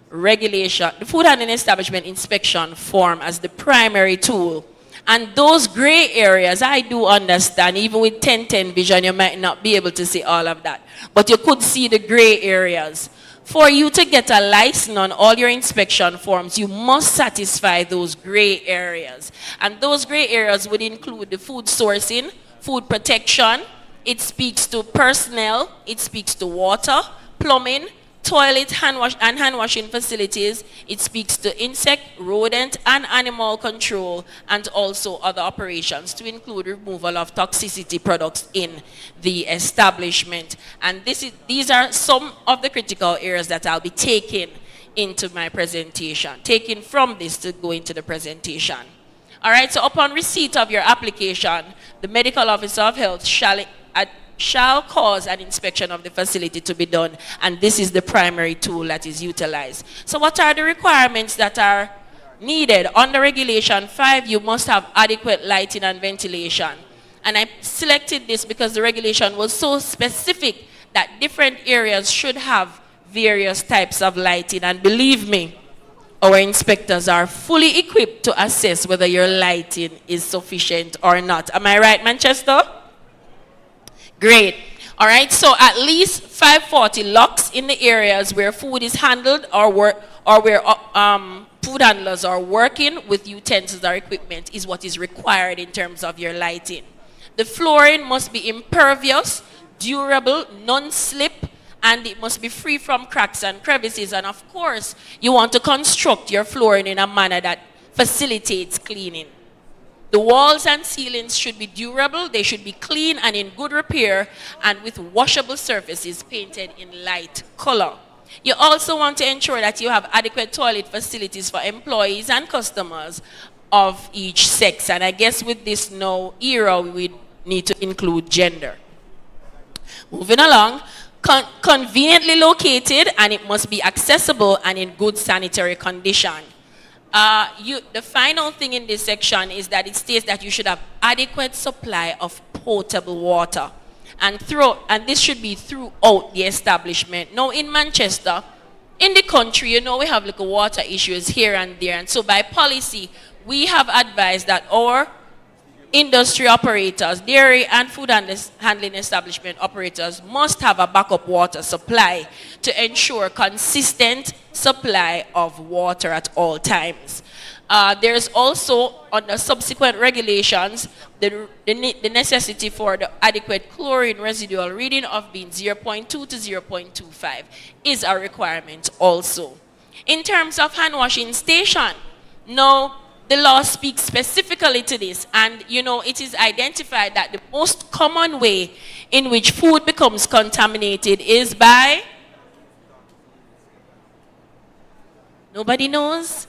regulation, the food handling establishment inspection form as the primary tool. And those gray areas, I do understand, even with 1010 vision, you might not be able to see all of that. But you could see the gray areas. For you to get a license on all your inspection forms, you must satisfy those gray areas. And those gray areas would include the food sourcing, food protection, it speaks to personnel, it speaks to water, plumbing, toilet hand washing facilities, it speaks to insect, rodent, and animal control, and also other operations to include removal of toxicity products in the establishment. And these are some of the critical areas that I'll be taking into my presentation, taking from this to go into the presentation. All right, so upon receipt of your application, the medical officer of health shall cause an inspection of the facility to be done, and this is the primary tool that is utilized. So what are the requirements that are needed? Under Regulation 5, you must have adequate lighting and ventilation. And I selected this because the regulation was so specific that different areas should have various types of lighting, and believe me, our inspectors are fully equipped to assess whether your lighting is sufficient or not. Am I right, Manchester? Great. All right, so at least 540 locks in the areas where food is handled or where food handlers are working with utensils or equipment is what is required in terms of your lighting. The flooring must be impervious, durable, non-slip, and it must be free from cracks and crevices. And of course, you want to construct your flooring in a manner that facilitates cleaning. The walls and ceilings should be durable, they should be clean and in good repair, and with washable surfaces painted in light color. You also want to ensure that you have adequate toilet facilities for employees and customers of each sex. And I guess with this now era, we need to include gender. Moving along. Conveniently located, and it must be accessible and in good sanitary condition. The final thing in this section is that it states that you should have adequate supply of potable water, and this should be throughout the establishment. Now in Manchester, in the country, you know, we have like water issues here and there, and so by policy we have advised that our industry operators, dairy and food handling establishment operators must have a backup water supply to ensure consistent supply of water at all times. There's also, under subsequent regulations, the necessity for the adequate chlorine residual reading of being 0.2 to 0.25 is a requirement also. In terms of hand washing station, now, the law speaks specifically to this, and you know, it is identified that the most common way in which food becomes contaminated is by, nobody knows?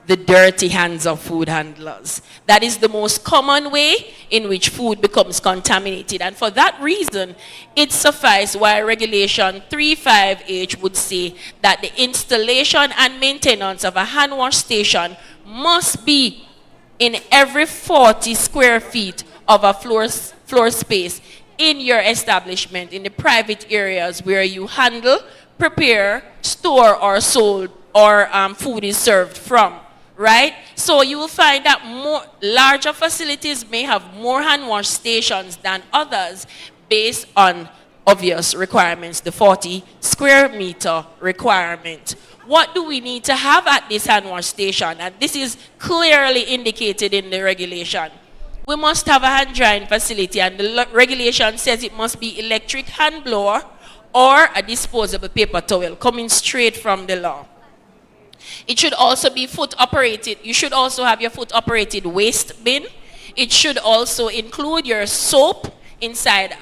The dirty hands of food handlers. That is the most common way in which food becomes contaminated, and for that reason, it suffices why Regulation 35H would say that the installation and maintenance of a hand wash station must be in every 40 square feet of a floor space in your establishment, in the private areas where you handle, prepare, store, or sold, or food is served from, right? So you will find that larger facilities may have more hand wash stations than others based on obvious requirements, the 40 square meter requirement. What do we need to have at this hand wash station? And this is clearly indicated in the regulation. We must have a hand drying facility, and the regulation says it must be electric hand blower or a disposable paper towel, coming straight from the law. It should also be foot operated. You should also have your foot operated waste bin. It should also include your soap inside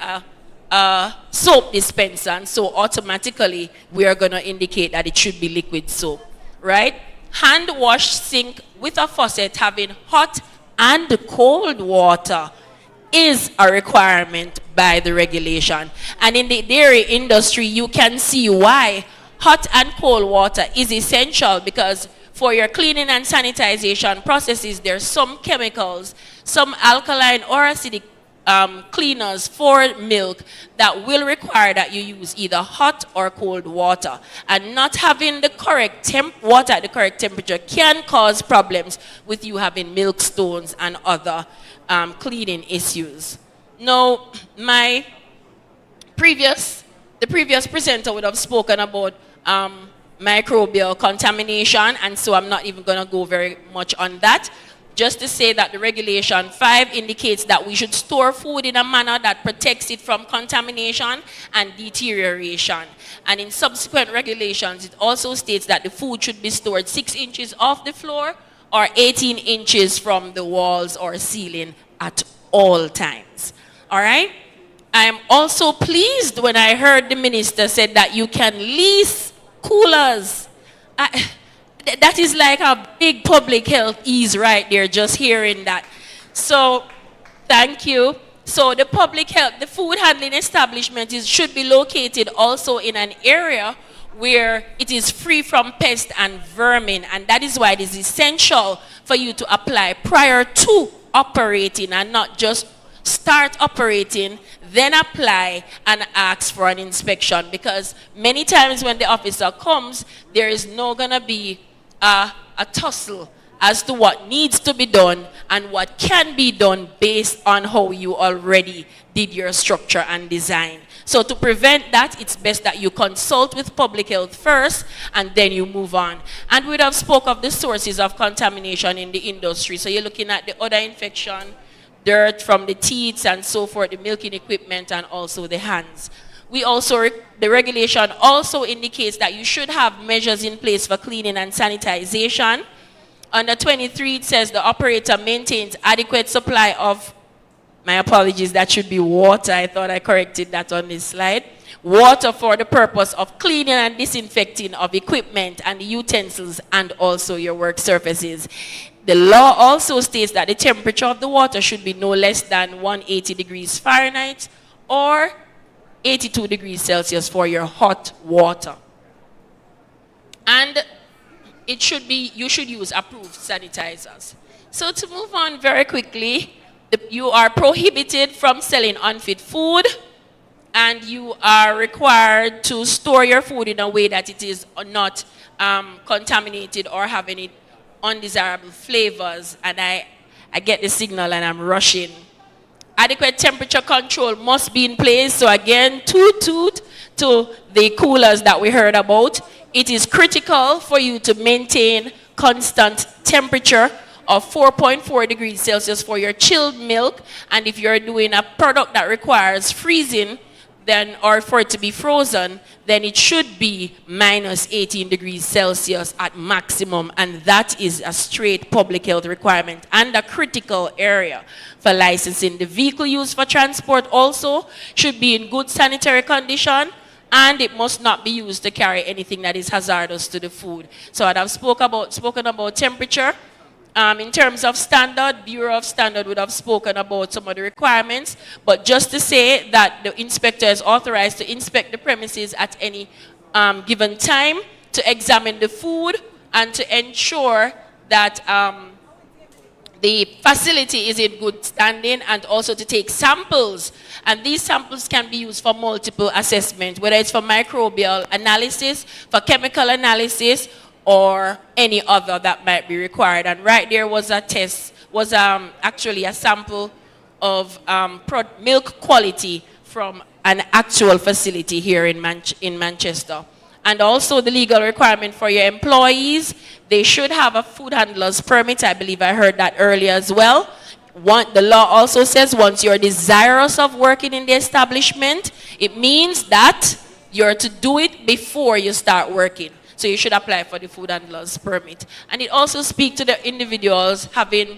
a soap dispenser, and so automatically we are going to indicate that it should be liquid soap, right? Hand wash sink with a faucet having hot and cold water is a requirement by the regulation. And in the dairy industry, you can see why hot and cold water is essential, because for your cleaning and sanitization processes, there's some chemicals, some alkaline or acidic cleaners for milk that will require that you use either hot or cold water, and not having the correct water at the correct temperature can cause problems with you having milk stones and other cleaning issues. Now, the previous presenter would have spoken about microbial contamination, and so I'm not even going to go very much on that. just to say that the regulation 5 indicates that we should store food in a manner that protects it from contamination and deterioration. And in subsequent regulations, it also states that the food should be stored 6 inches off the floor or 18 inches from the walls or ceiling at all times. All right? I am also pleased when I heard the minister said that you can lease coolers. That is like a big public health ease right there, just hearing that. So, thank you. So the public health, the food handling establishment should be located also in an area where it is free from pests and vermin. And that is why it is essential for you to apply prior to operating and not just start operating, then apply and ask for an inspection. Because many times when the officer comes, there is not going to be a tussle as to what needs to be done and what can be done based on how you already did your structure and design. So to prevent that, it's best that you consult with public health first and then you move on. And we would have spoke of the sources of contamination in the industry. So you're looking at the other infection, dirt from the teats and so forth, the milking equipment and also the hands. We also, the regulation also indicates that you should have measures in place for cleaning and sanitization. Under 23, it says the operator maintains adequate supply of, my apologies, that should be water. I thought I corrected that on this slide. Water for the purpose of cleaning and disinfecting of equipment and utensils and also your work surfaces. The law also states that the temperature of the water should be no less than 180 degrees Fahrenheit or 82 degrees Celsius for your hot water. And it should be, you should use approved sanitizers. So to move on very quickly, you are prohibited from selling unfit food, and you are required to store your food in a way that it is not contaminated or have any undesirable flavors. And I get the signal and I'm rushing. Adequate temperature control must be in place. So again, toot toot to the coolers that we heard about. It is critical for you to maintain constant temperature of 4.4 degrees Celsius for your chilled milk. And if you're doing a product that requires freezing, then, or for it to be frozen, then it should be minus 18 degrees Celsius at maximum. And that is a straight public health requirement and a critical area for licensing. The vehicle used for transport also should be in good sanitary condition, and it must not be used to carry anything that is hazardous to the food. So I've spoken about temperature. In terms of standard, Bureau of Standard would have spoken about some of the requirements, but just to say that the inspector is authorized to inspect the premises at any given time, to examine the food, and to ensure that the facility is in good standing, and also to take samples. And these samples can be used for multiple assessments, whether it's for microbial analysis, for chemical analysis, or any other that might be required. And right there was a test, was actually a sample of milk quality from an actual facility here in Manchester. And also the legal requirement for your employees, they should have a food handler's permit. I believe I heard that earlier as well. The law also says once you're desirous of working in the establishment, it means that you're to do it before you start working. So you should apply for the food handler's permit. And it also speaks to the individuals having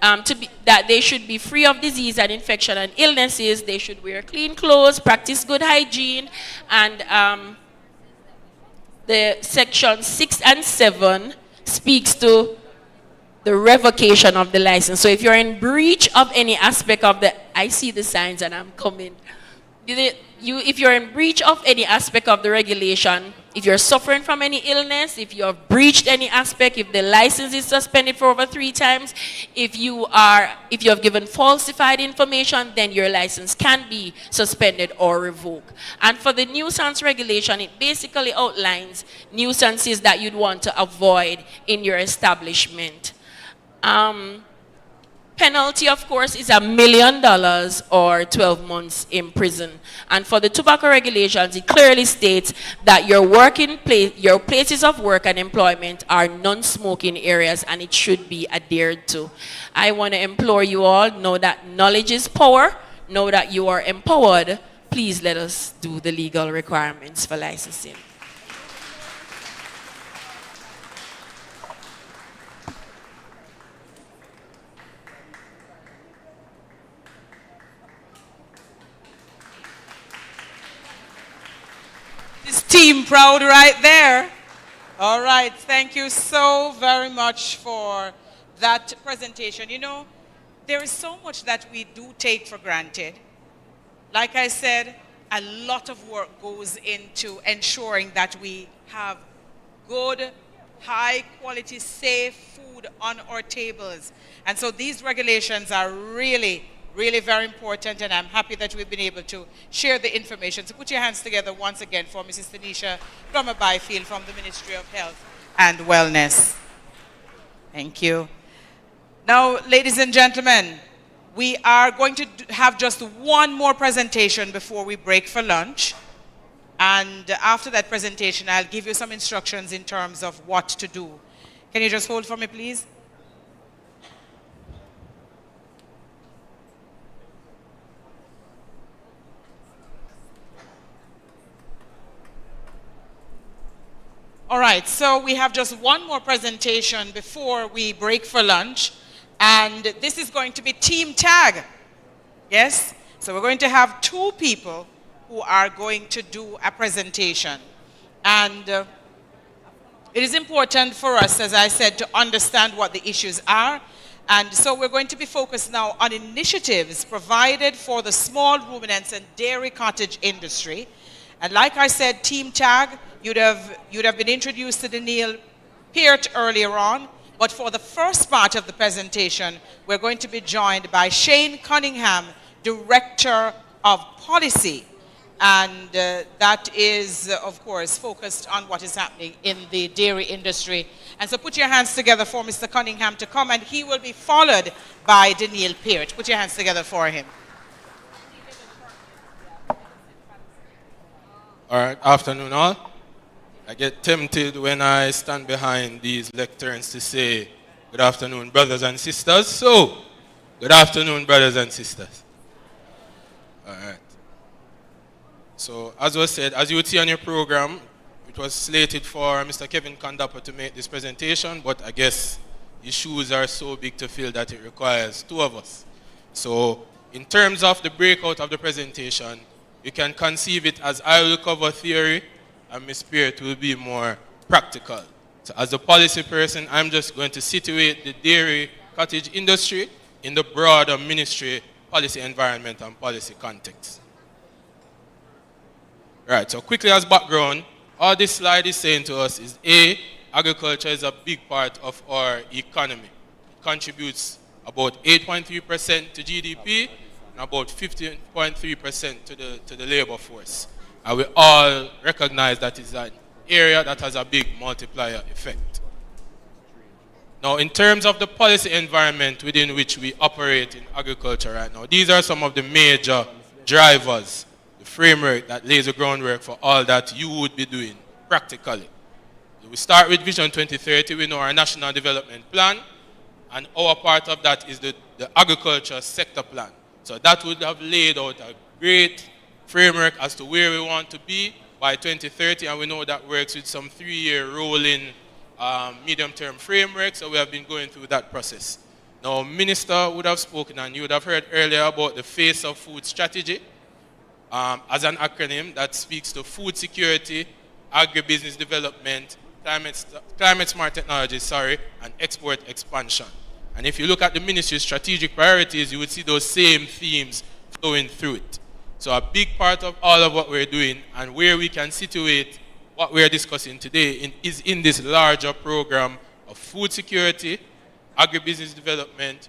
that they should be free of disease and infection and illnesses. They should wear clean clothes, practice good hygiene, and the section 6 and 7 speaks to the revocation of the license. So if you're in breach of any aspect of I see the signs and I'm coming. If you're in breach of any aspect of the regulation, if you're suffering from any illness, if you have breached any aspect, if the license is suspended for over 3 times, if you have given falsified information, then your license can be suspended or revoked. And for the nuisance regulation, it basically outlines nuisances that you'd want to avoid in your establishment. Penalty, of course, is $1 million or 12 months in prison. And for the tobacco regulations, it clearly states that your your places of work and employment are non-smoking areas, and it should be adhered to. I want to implore you all, know that knowledge is power, know that you are empowered. Please let us do the legal requirements for licensing. This team proud right there. All right, thank you so very much for that presentation. You know, there is so much that we do take for granted. Like I said, a lot of work goes into ensuring that we have good, high quality, safe food on our tables. And so these regulations are really very important, and I'm happy that we've been able to share the information. So put your hands together once again for Mrs. Tanisha Plummer-Byfield from the Ministry of Health and Wellness. Thank you. Now, ladies and gentlemen, we are going to have just one more presentation before we break for lunch. And after that presentation, I'll give you some instructions in terms of what to do. Can you just hold for me, please? All right, so we have just one more presentation before we break for lunch, and this is going to be team tag. Yes? So we're going to have two people who are going to do a presentation. And it is important for us, as I said, to understand what the issues are. And so we're going to be focused now on initiatives provided for the small ruminants and dairy cottage industry. And like I said, team tag, you'd have been introduced to Daniel Peart earlier on, but for the first part of the presentation, we're going to be joined by Shane Cunningham, Director of Policy, and that is, of course, focused on what is happening in the dairy industry. And so put your hands together for Mr. Cunningham to come, and he will be followed by Daniel Peart. Put your hands together for him. All right, afternoon all. I get tempted when I stand behind these lecterns to say, good afternoon, brothers and sisters. So, good afternoon, brothers and sisters. All right. So, as was said, as you would see on your program, it was slated for Mr. Kevin Kandapa to make this presentation, but I guess his shoes are so big to fill that it requires two of us. So, in terms of the breakout of the presentation, you can conceive it as I will cover theory, and Ms. Peart will be more practical. So as a policy person, I'm just going to situate the dairy cottage industry in the broader ministry policy environment and policy context. Right, so quickly as background, all this slide is saying to us is A, agriculture is a big part of our economy. It contributes about 8.3% to GDP and about 15.3% to the labor force. And we all recognize that it's an area that has a big multiplier effect. Now, in terms of the policy environment within which we operate in agriculture right now, these are some of the major drivers, the framework that lays the groundwork for all that you would be doing practically. We start with Vision 2030. We know our National Development Plan, and our part of that is the agriculture sector plan. So that would have laid out a great framework as to where we want to be by 2030, and we know that works with some 3-year rolling medium-term framework, so we have been going through that process. Now, Minister would have spoken, and you would have heard earlier about the Face of Food strategy as an acronym that speaks to food security, agribusiness development, climate smart technology, and export expansion. And if you look at the ministry's strategic priorities, you would see those same themes flowing through it. So a big part of all of what we're doing and where we can situate what we're discussing today is in this larger program of food security, agribusiness development,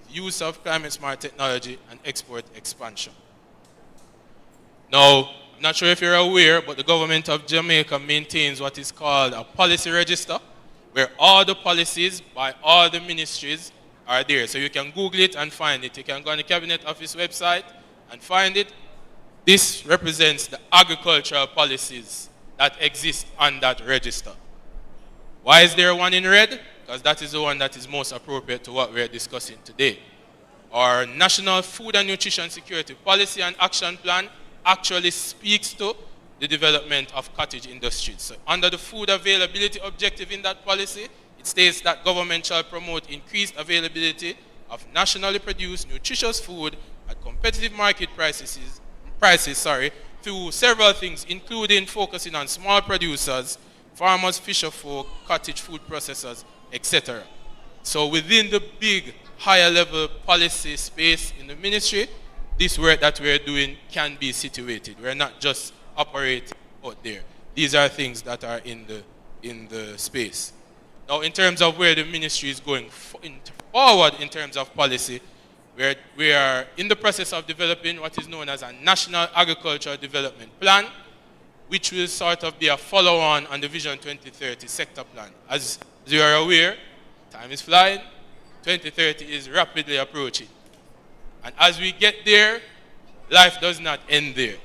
use of climate smart technology, and export expansion. Now, I'm not sure if you're aware, but the government of Jamaica maintains what is called a policy register, where all the policies by all the ministries are there. So you can Google it and find it. You can go on the Cabinet Office website and find it. This represents the agricultural policies that exist on that register. Why is there one in red? Because that is the one that is most appropriate to what we're discussing today. Our National Food and Nutrition Security Policy and Action Plan actually speaks to the development of cottage industries. So under the food availability objective in that policy, it states that government shall promote increased availability of nationally produced nutritious food at competitive market prices through several things, including focusing on small producers, farmers, fisher folk, cottage food processors, etc. So within the big higher level policy space in the ministry, this work that we're doing can be situated. We're not just operating out there. These are things that are in the space. Now, in terms of where the ministry is going forward in terms of policy, we are in the process of developing what is known as a National Agricultural Development Plan, which will sort of be a follow-on on the Vision 2030 sector plan. As you are aware, time is flying, 2030 is rapidly approaching. And as we get there, life does not end there.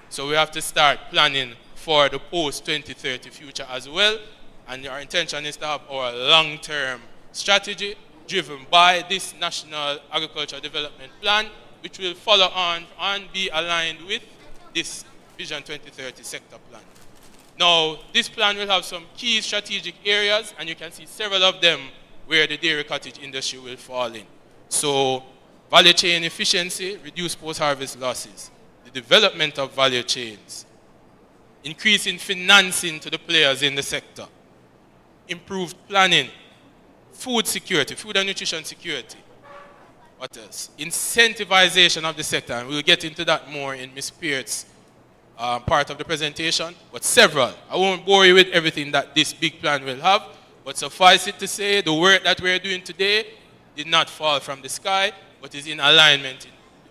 So we have to start planning for the post-2030 future as well. And our intention is to have our long-term strategy driven by this National Agricultural Development Plan, which will follow on and be aligned with this Vision 2030 sector plan. Now, this plan will have some key strategic areas, and you can see several of them where the dairy cottage industry will fall in. So, value chain efficiency, reduce post-harvest losses, the development of value chains, increasing financing to the players in the sector, improved planning, food security, food and nutrition security. What else? Incentivization of the sector, and we'll get into that more in Ms. Peart's part of the presentation, but several. I won't bore you with everything that this big plan will have, but suffice it to say, the work that we're doing today did not fall from the sky, but is in alignment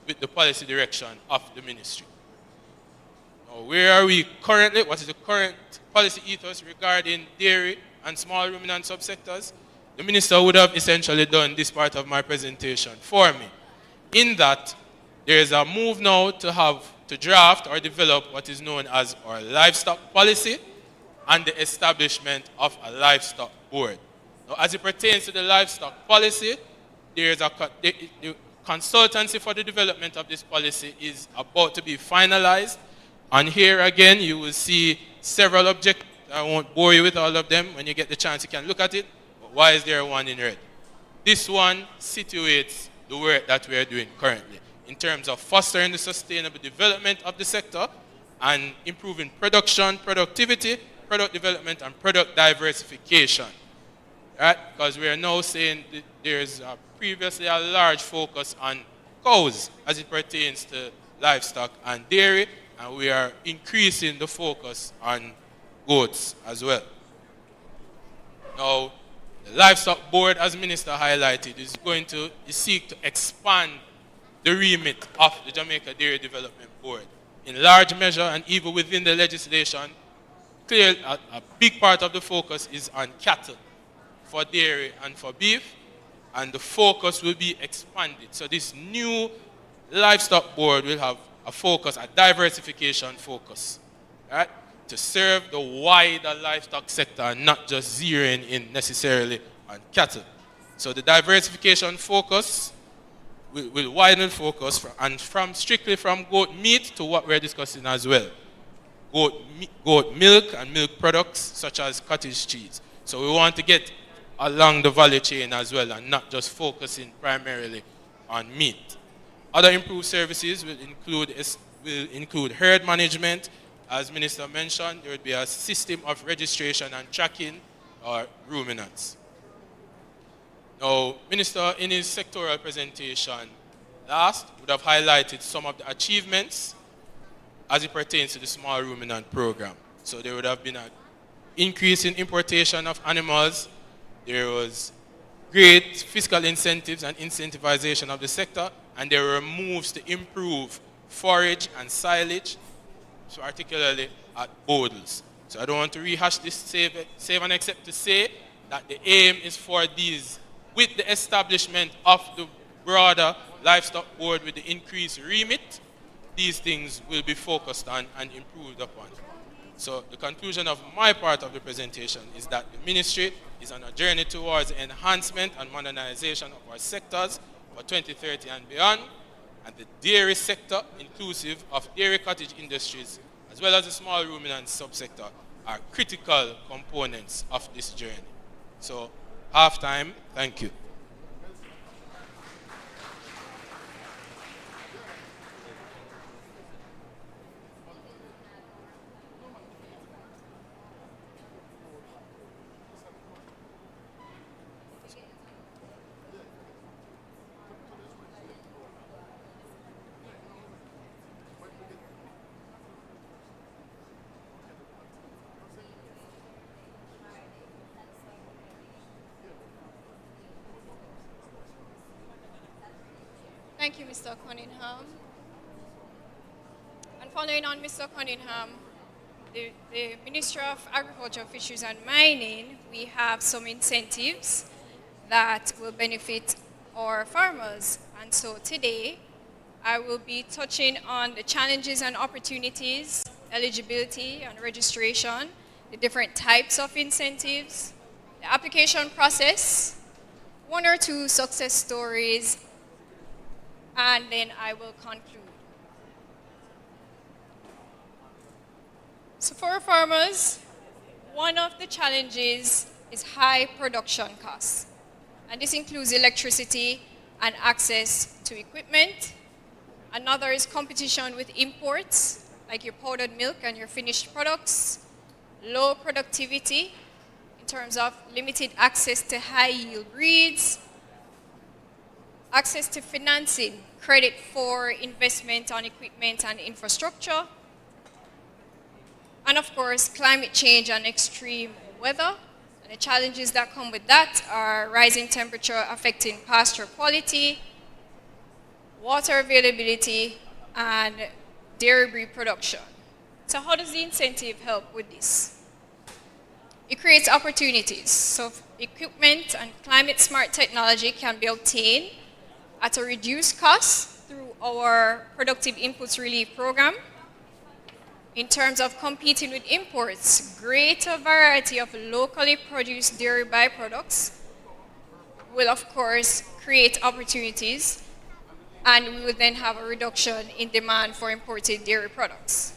with the policy direction of the ministry. Now, where are we currently? What is the current policy ethos regarding dairy and small ruminant subsectors? The minister would have essentially done this part of my presentation for me. In that, there is a move now to draft or develop what is known as our livestock policy and the establishment of a livestock board. Now, as it pertains to the livestock policy, there is the consultancy for the development of this policy is about to be finalized. And here again, you will see several objectives. I won't bore you with all of them. When you get the chance, you can look at it. But why is there one in red? This one situates the work that we are doing currently in terms of fostering the sustainable development of the sector and improving production, productivity, product development, and product diversification. Right? Because we are now saying that there is previously a large focus on cows as it pertains to livestock and dairy, and we are increasing the focus on goats as well. Now, the Livestock Board, as Minister highlighted, is going to seek to expand the remit of the Jamaica Dairy Development Board. In large measure, and even within the legislation, clearly a big part of the focus is on cattle for dairy and for beef, and the focus will be expanded. So this new Livestock Board will have a focus, a diversification focus, right? To serve the wider livestock sector and not just zeroing in necessarily on cattle. So the diversification focus will widen focus strictly from goat meat to what we're discussing as well. Goat milk and milk products such as cottage cheese. So we want to get along the value chain as well and not just focusing primarily on meat. Other improved services will include herd management. As Minister mentioned, there would be a system of registration and tracking our ruminants. Now, Minister, in his sectoral presentation last, would have highlighted some of the achievements as it pertains to the small ruminant program. So there would have been an increase in importation of animals. There was great fiscal incentives and incentivization of the sector, and there were moves to improve forage and silage, so particularly at Bodles. So I don't want to rehash this, save and except to say that the aim is for these with the establishment of the broader livestock board with the increased remit, these things will be focused on and improved upon. So the conclusion of my part of the presentation is that the ministry is on a journey towards enhancement and modernization of our sectors for 2030 and beyond, and the dairy sector, inclusive of dairy cottage industries, as well as the small ruminants subsector, are critical components of this journey. So, half time, thank you. Thank you, Mr. Cunningham. And following on Mr. Cunningham, the Ministry of Agriculture, Fisheries and Mining, we have some incentives that will benefit our farmers. And so today, I will be touching on the challenges and opportunities, eligibility and registration, the different types of incentives, the application process, one or two success stories, and then I will conclude. So for our farmers, one of the challenges is high production costs. And this includes electricity and access to equipment. Another is competition with imports, like your powdered milk and your finished products. Low productivity in terms of limited access to high yield breeds. Access to financing, credit for investment on equipment and infrastructure. And of course, climate change and extreme weather. And the challenges that come with that are rising temperature affecting pasture quality, water availability, and dairy breed production. So how does the incentive help with this? It creates opportunities. So equipment and climate smart technology can be obtained at a reduced cost through our Productive Inputs Relief Program. In terms of competing with imports, greater variety of locally produced dairy byproducts will of course create opportunities, and we will then have a reduction in demand for imported dairy products.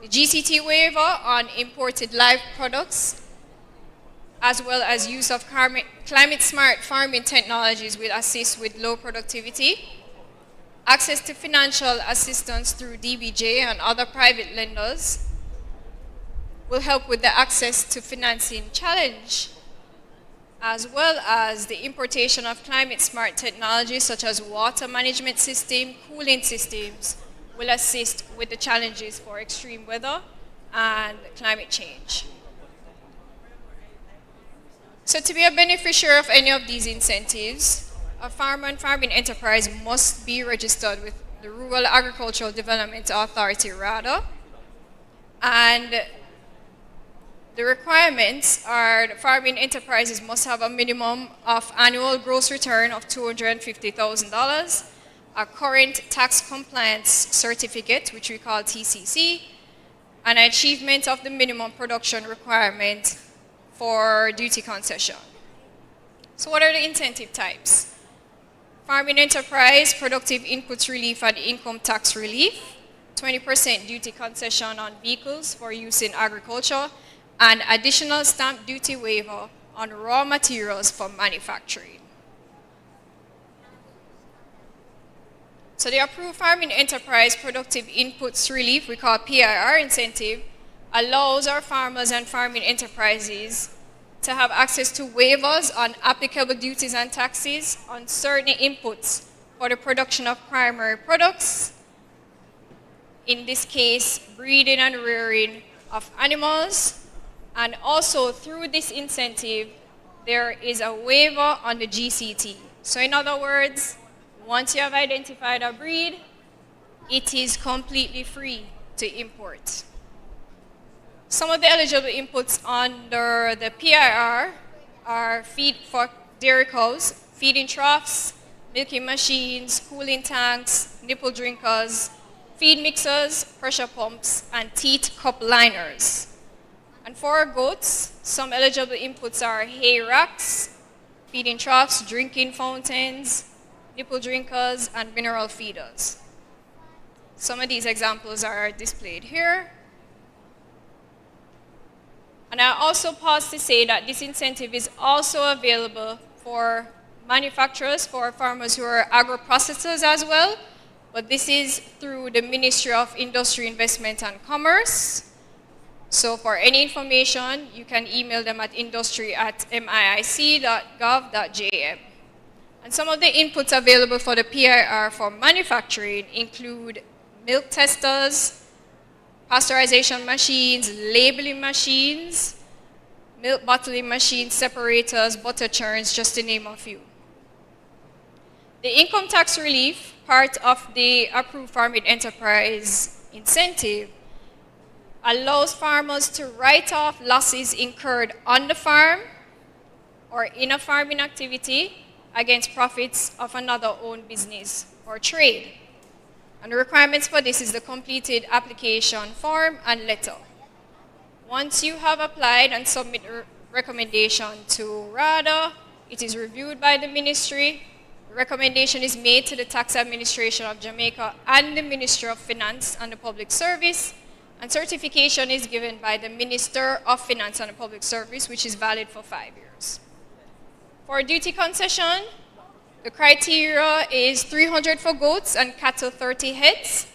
The GCT waiver on imported live products, as well as use of climate smart farming technologies, will assist with low productivity. Access to financial assistance through DBJ and other private lenders will help with the access to financing challenge, as well as the importation of climate smart technologies such as water management system, cooling systems will assist with the challenges for extreme weather and climate change. So to be a beneficiary of any of these incentives, a farmer and farming enterprise must be registered with the Rural Agricultural Development Authority, RADA. And the requirements are the farming enterprises must have a minimum of annual gross return of $250,000, a current tax compliance certificate, which we call TCC, and achievement of the minimum production requirement for duty concession. So what are the incentive types? Farming enterprise, productive inputs relief and income tax relief, 20% duty concession on vehicles for use in agriculture, and additional stamp duty waiver on raw materials for manufacturing. So the approved farming enterprise productive inputs relief, we call PIR incentive, allows our farmers and farming enterprises to have access to waivers on applicable duties and taxes on certain inputs for the production of primary products, in this case, breeding and rearing of animals. And also through this incentive, there is a waiver on the GCT. So in other words, once you have identified a breed, it is completely free to import. Some of the eligible inputs under the PIR are feed for dairy cows, feeding troughs, milking machines, cooling tanks, nipple drinkers, feed mixers, pressure pumps, and teat cup liners. And for our goats, some eligible inputs are hay racks, feeding troughs, drinking fountains, nipple drinkers, and mineral feeders. Some of these examples are displayed here. And I also pause to say that this incentive is also available for manufacturers, for farmers who are agro-processors as well, but this is through the Ministry of Industry, Investment and Commerce. So for any information, you can email them at industry@miic.gov.jm. And some of the inputs available for the PIR for manufacturing include milk testers, pasteurization machines, labeling machines, milk bottling machines, separators, butter churns, just to name a few. The income tax relief, part of the approved farming enterprise incentive, allows farmers to write off losses incurred on the farm or in a farming activity against profits of another owned business or trade. And the requirements for this is the completed application form and letter. Once you have applied and submit a recommendation to RADA, it is reviewed by the ministry. The recommendation is made to the Tax Administration of Jamaica and the Ministry of Finance and the Public Service, and certification is given by the Minister of Finance and the Public Service, which is valid for 5 years. For duty concession, the criteria is 300 for goats and cattle 30 heads.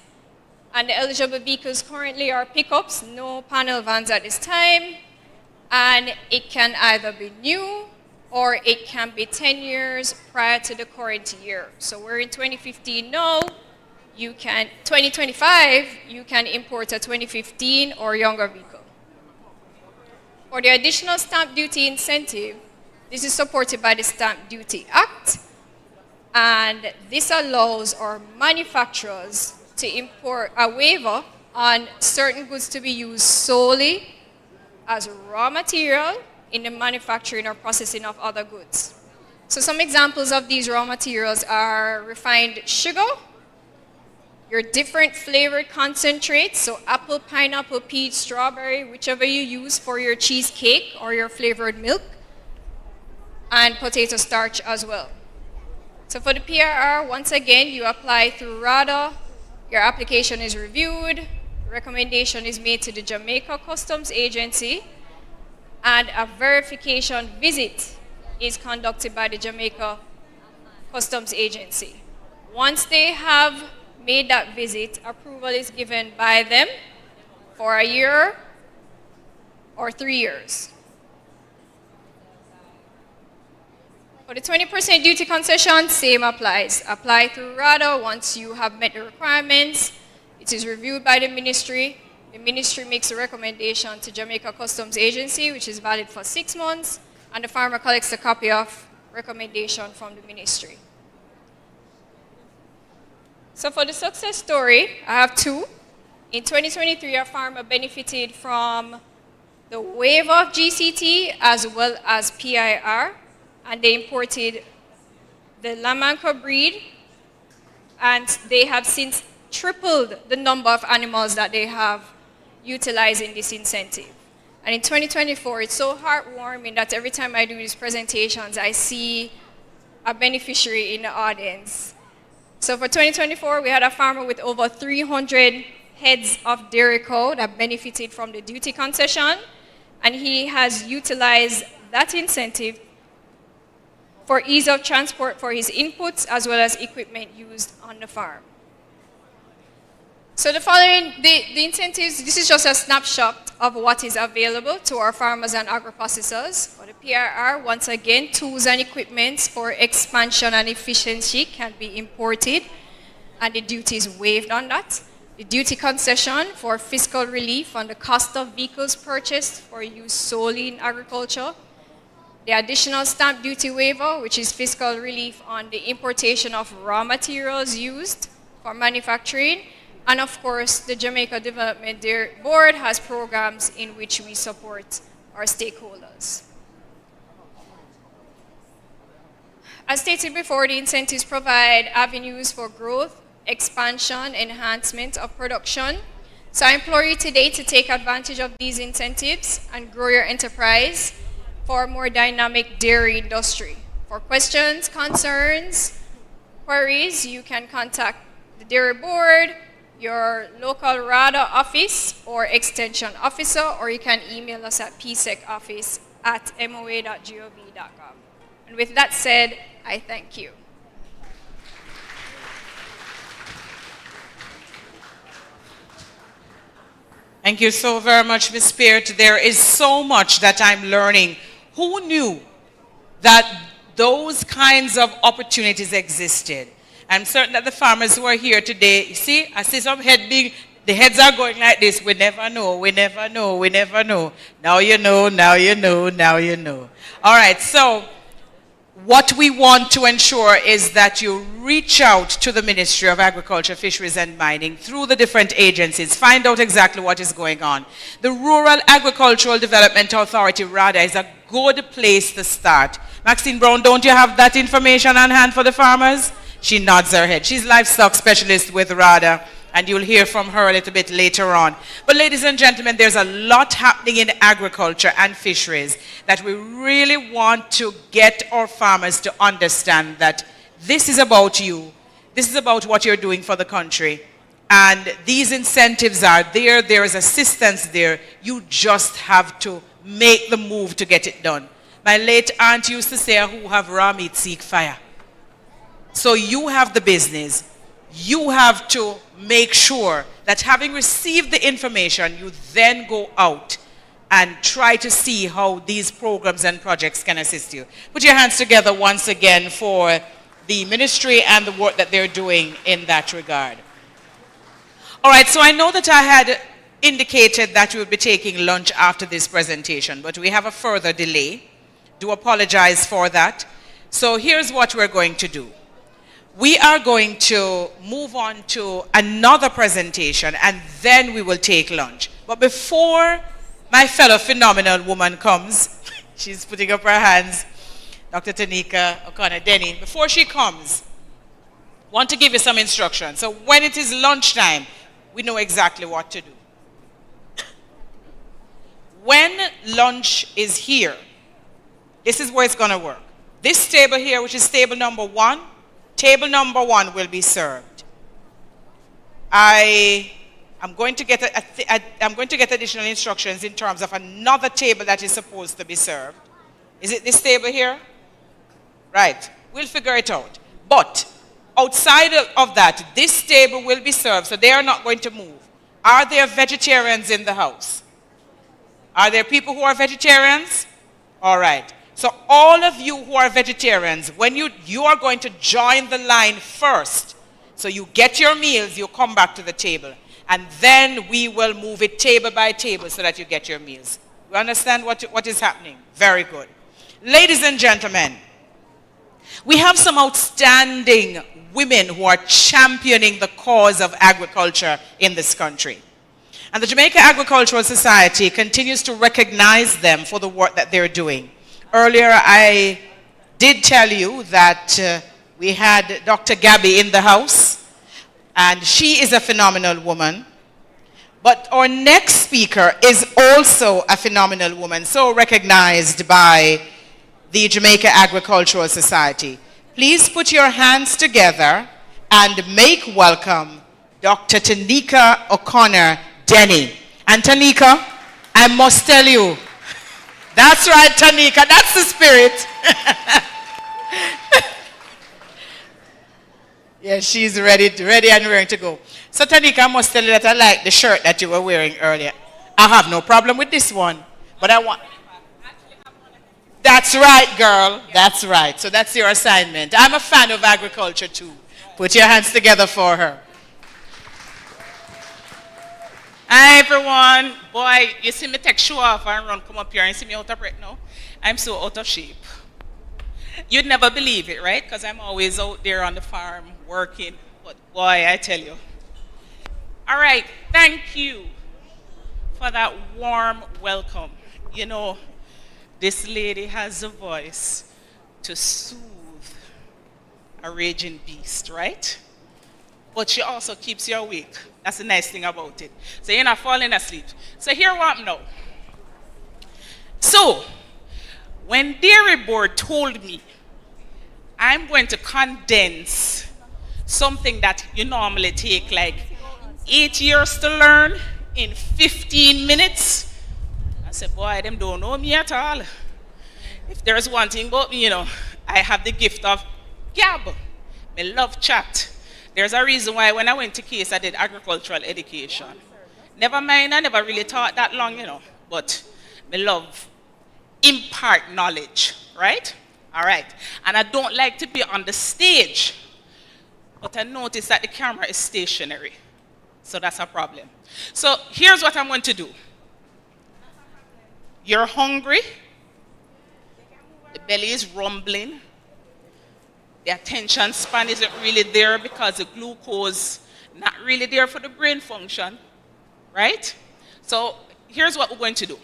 And the eligible vehicles currently are pickups, no panel vans at this time. And it can either be new or it can be 10 years prior to the current year. So we're in 2015 now. 2025, you can import a 2015 or younger vehicle. For the additional stamp duty incentive, this is supported by the Stamp Duty Act. And this allows our manufacturers to import a waiver on certain goods to be used solely as raw material in the manufacturing or processing of other goods. So some examples of these raw materials are refined sugar, your different flavored concentrates, so apple, pineapple, peach, strawberry, whichever you use for your cheesecake or your flavored milk, and potato starch as well. So for the PRR, once again, you apply through RADA, your application is reviewed, recommendation is made to the Jamaica Customs Agency, and a verification visit is conducted by the Jamaica Customs Agency. Once they have made that visit, approval is given by them for a year or 3 years. For the 20% duty concession, same applies. Apply through RADA once you have met the requirements. It is reviewed by the ministry. The ministry makes a recommendation to Jamaica Customs Agency, which is valid for 6 months, and the farmer collects a copy of recommendation from the ministry. So for the success story, I have 2. In 2023, a farmer benefited from the waiver of GCT as well as PIR, and they imported the Lamanca breed, and they have since tripled the number of animals that they have utilizing this incentive. And in 2024, it's so heartwarming that every time I do these presentations, I see a beneficiary in the audience. So for 2024, we had a farmer with over 300 heads of dairy cow that benefited from the duty concession, and he has utilized that incentive for ease of transport for his inputs as well as equipment used on the farm. So the following, the incentives, this is just a snapshot of what is available to our farmers and agro-processors. For the PRR, once again, tools and equipments for expansion and efficiency can be imported, and the duty is waived on that. The duty concession for fiscal relief on the cost of vehicles purchased for use solely in agriculture. The additional stamp duty waiver, which is fiscal relief on the importation of raw materials used for manufacturing. And of course, the Jamaica Development Board has programs in which we support our stakeholders. As stated before, the incentives provide avenues for growth, expansion, enhancement of production. So I implore you today to take advantage of these incentives and grow your enterprise for a more dynamic dairy industry. For questions, concerns, queries, you can contact the Dairy Board, your local RADA office or extension officer, or you can email us at psecoffice@moa.gov.gov. And with that said, I thank you. Thank you so very much, Ms. Peart. There is so much that I'm learning. Who knew that those kinds of opportunities existed? I'm certain that the farmers who are here today, you see, I see some the heads are going like this. We never know, we never know, we never know. Now you know, now you know, now you know. All right, so what we want to ensure is that you reach out to the Ministry of Agriculture, Fisheries and Mining through the different agencies. Find out exactly what is going on. The Rural Agricultural Development Authority, RADA, is a good place to start. Maxine Brown, don't you have that information on hand for the farmers? She nods her head. She's livestock specialist with RADA, and you'll hear from her a little bit later on. But ladies and gentlemen, there's a lot happening in agriculture and fisheries that we really want to get our farmers to understand that this is about you. This is about what you're doing for the country. And these incentives are there. There is assistance there. You just have to make the move to get it done. My late aunt used to say, who have raw meat seek fire. So you have the business. You have to make sure that having received the information, you then go out and try to see how these programs and projects can assist you. Put your hands together once again for the ministry and the work that they're doing in that regard. All right, so I know that I had indicated that we would be taking lunch after this presentation, but we have a further delay. Do apologize for that. So here's what we're going to do. We are going to move on to another presentation, and then we will take lunch. But before my fellow phenomenal woman comes, she's putting up her hands, Dr. Tanika O'Connor-Denny, before she comes, I want to give you some instructions. So when it is lunchtime, we know exactly what to do. When lunch is here, this is where it's going to work. This table here, which is table number 1, table number 1 will be served. I'm going to get additional instructions in terms of another table that is supposed to be served. Is it this table here? Right. We'll figure it out. But outside of that, this table will be served, so they are not going to move. Are there vegetarians in the house? Are there people who are vegetarians? All right. So all of you who are vegetarians, when you are going to join the line first. So you get your meals, you come back to the table. And then we will move it table by table so that you get your meals. You understand what is happening? Very good. Ladies and gentlemen, we have some outstanding women who are championing the cause of agriculture in this country. And the Jamaica Agricultural Society continues to recognize them for the work that they're doing. Earlier, I did tell you that we had Dr. Gabby in the house, and she is a phenomenal woman. But our next speaker is also a phenomenal woman, so recognized by the Jamaica Agricultural Society. Please put your hands together and make welcome Dr. Tanika O'Connor-Denny. And Tanika, I must tell you, that's right, Tanika, that's the spirit. Yeah, she's ready and ready to go. So Tanika, I must tell you that I like the shirt that you were wearing earlier. I have no problem with this one, but I want... That's right, girl. That's right. So that's your assignment. I'm a fan of agriculture too. Put your hands together for her. Hi everyone. Boy, you see me take shoe off and run come up here and see me out of breath now? I'm so out of shape. You'd never believe it, right? Because I'm always out there on the farm working. But boy, I tell you. All right, thank you for that warm welcome. You know, this lady has a voice to soothe a raging beast, right? But she also keeps you awake. That's the nice thing about it. So you're not falling asleep. So here what I'm now. So, when Dairy Board told me I'm going to condense something that you normally take like 8 years to learn in 15 minutes, I said, boy, them don't know me at all. If there's one thing about me, I have the gift of gab. I love chat. There's a reason why when I went to Case, I did agricultural education. Never mind, I never really taught that long, but I love impart knowledge, right? All right. And I don't like to be on the stage, but I noticed that the camera is stationary. So that's a problem. So here's what I'm going to do. You're hungry. The belly is rumbling. The attention span isn't really there because the glucose not really there for the brain function, right? So here's what we're going to do.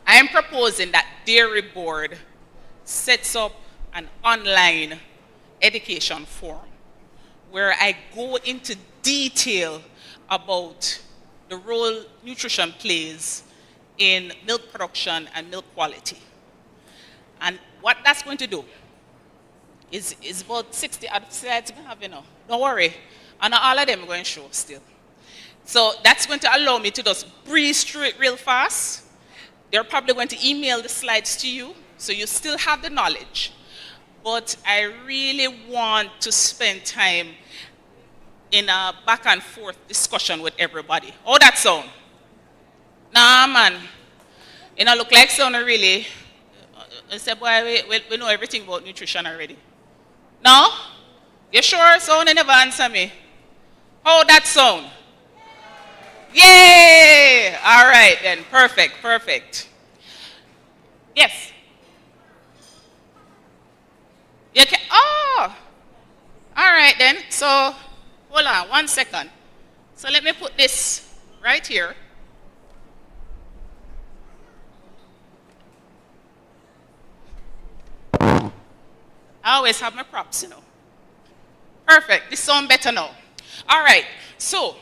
I am proposing that Dairy Board sets up an online education forum where I go into detail about the role nutrition plays in milk production and milk quality. And what that's going to do is about 60 other slides we have, Don't worry. And all of them are going to show still. So that's going to allow me to just breeze through it real fast. They're probably going to email the slides to you, so you still have the knowledge. But I really want to spend time in a back and forth discussion with everybody. How that sound? Nah, man. Look like sound really. I said, boy, we know everything about nutrition already. No? You sure? Sound never answer me. How that sound? Yay! All right then. Perfect, perfect. Yes. You can, oh! All right then. So, hold on 1 second. So let me put this right here. I always have my props, Perfect. This sounds better now. All right. So,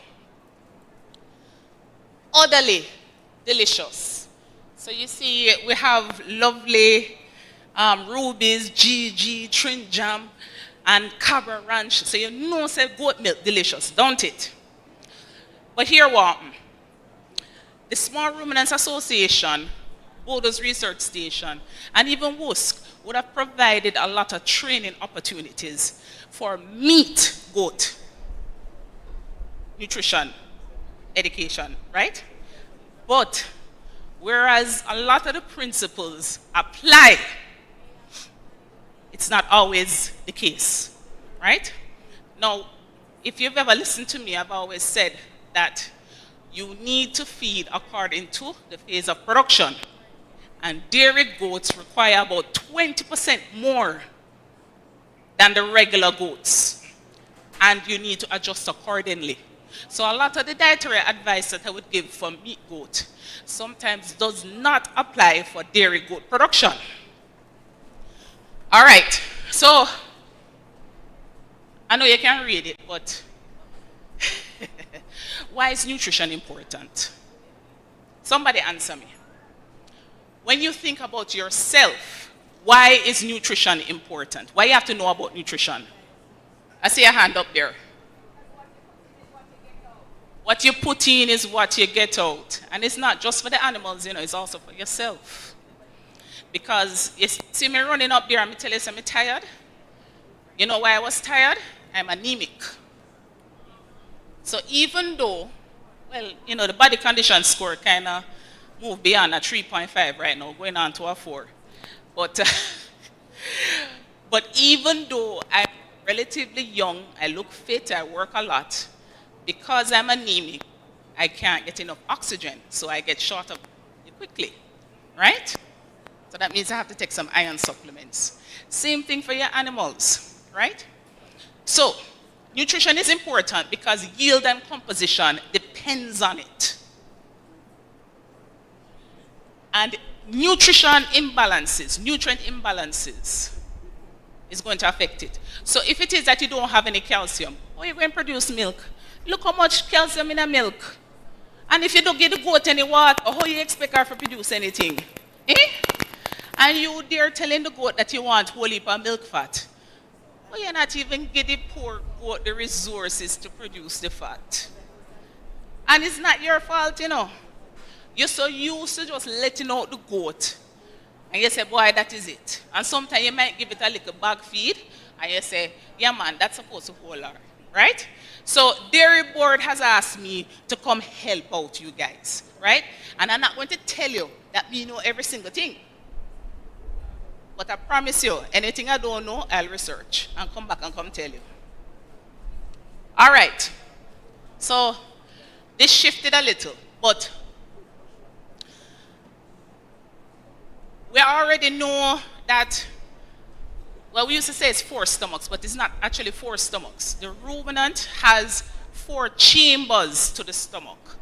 utterly delicious. So you see, we have lovely rubies, GG, Trin Jam, and Cabra Ranch. So say goat milk delicious, don't it? But here what? The Small Ruminants Association, Borders Research Station, and even WUSC would have provided a lot of training opportunities for meat goat nutrition education, right? But whereas a lot of the principles apply, it's not always the case, right? Now, if you've ever listened to me, I've always said that you need to feed according to the phase of production. And dairy goats require about 20% more than the regular goats. And you need to adjust accordingly. So a lot of the dietary advice that I would give for meat goat sometimes does not apply for dairy goat production. All right, so I know you can read it, but why is nutrition important? Somebody answer me. When you think about yourself, why is nutrition important? Why you have to know about nutrition? I see a hand up there. What you put in is what you get out. And it's not just for the animals, it's also for yourself. Because you see me running up there and me tell you I'm tired. You know why I was tired? I'm anemic. So even though, well, the body condition score kind of moved beyond a 3.5 right now, going on to a 4. But even though I'm relatively young, I look fit, I work a lot, because I'm anemic, I can't get enough oxygen, so I get short of it quickly, right? So that means I have to take some iron supplements. Same thing for your animals, right? So, nutrition is important because yield and composition depends on it. And nutrient imbalances is going to affect it. So if it is that you don't have any calcium, how are you going to produce milk? Look how much calcium in a milk. And if you don't give the goat any water, how you expect her to produce anything? Eh? And you there telling the goat that you want whole heap of milk fat. Well, you're not even giving the poor goat the resources to produce the fat. And it's not your fault, you know. You're so used to just letting out the goat. And you say, boy, that is it. And sometimes you might give it a little bag feed. And you say, yeah, man, that's supposed to hold her. Right? So Dairy Board has asked me to come help out you guys. Right? And I'm not going to tell you that me know every single thing. But I promise you, anything I don't know, I'll research and come back and come tell you. All right. So this shifted a little, but we already know that, well, we used to say it's 4 stomachs, but it's not actually 4 stomachs. The ruminant has 4 chambers to the stomach.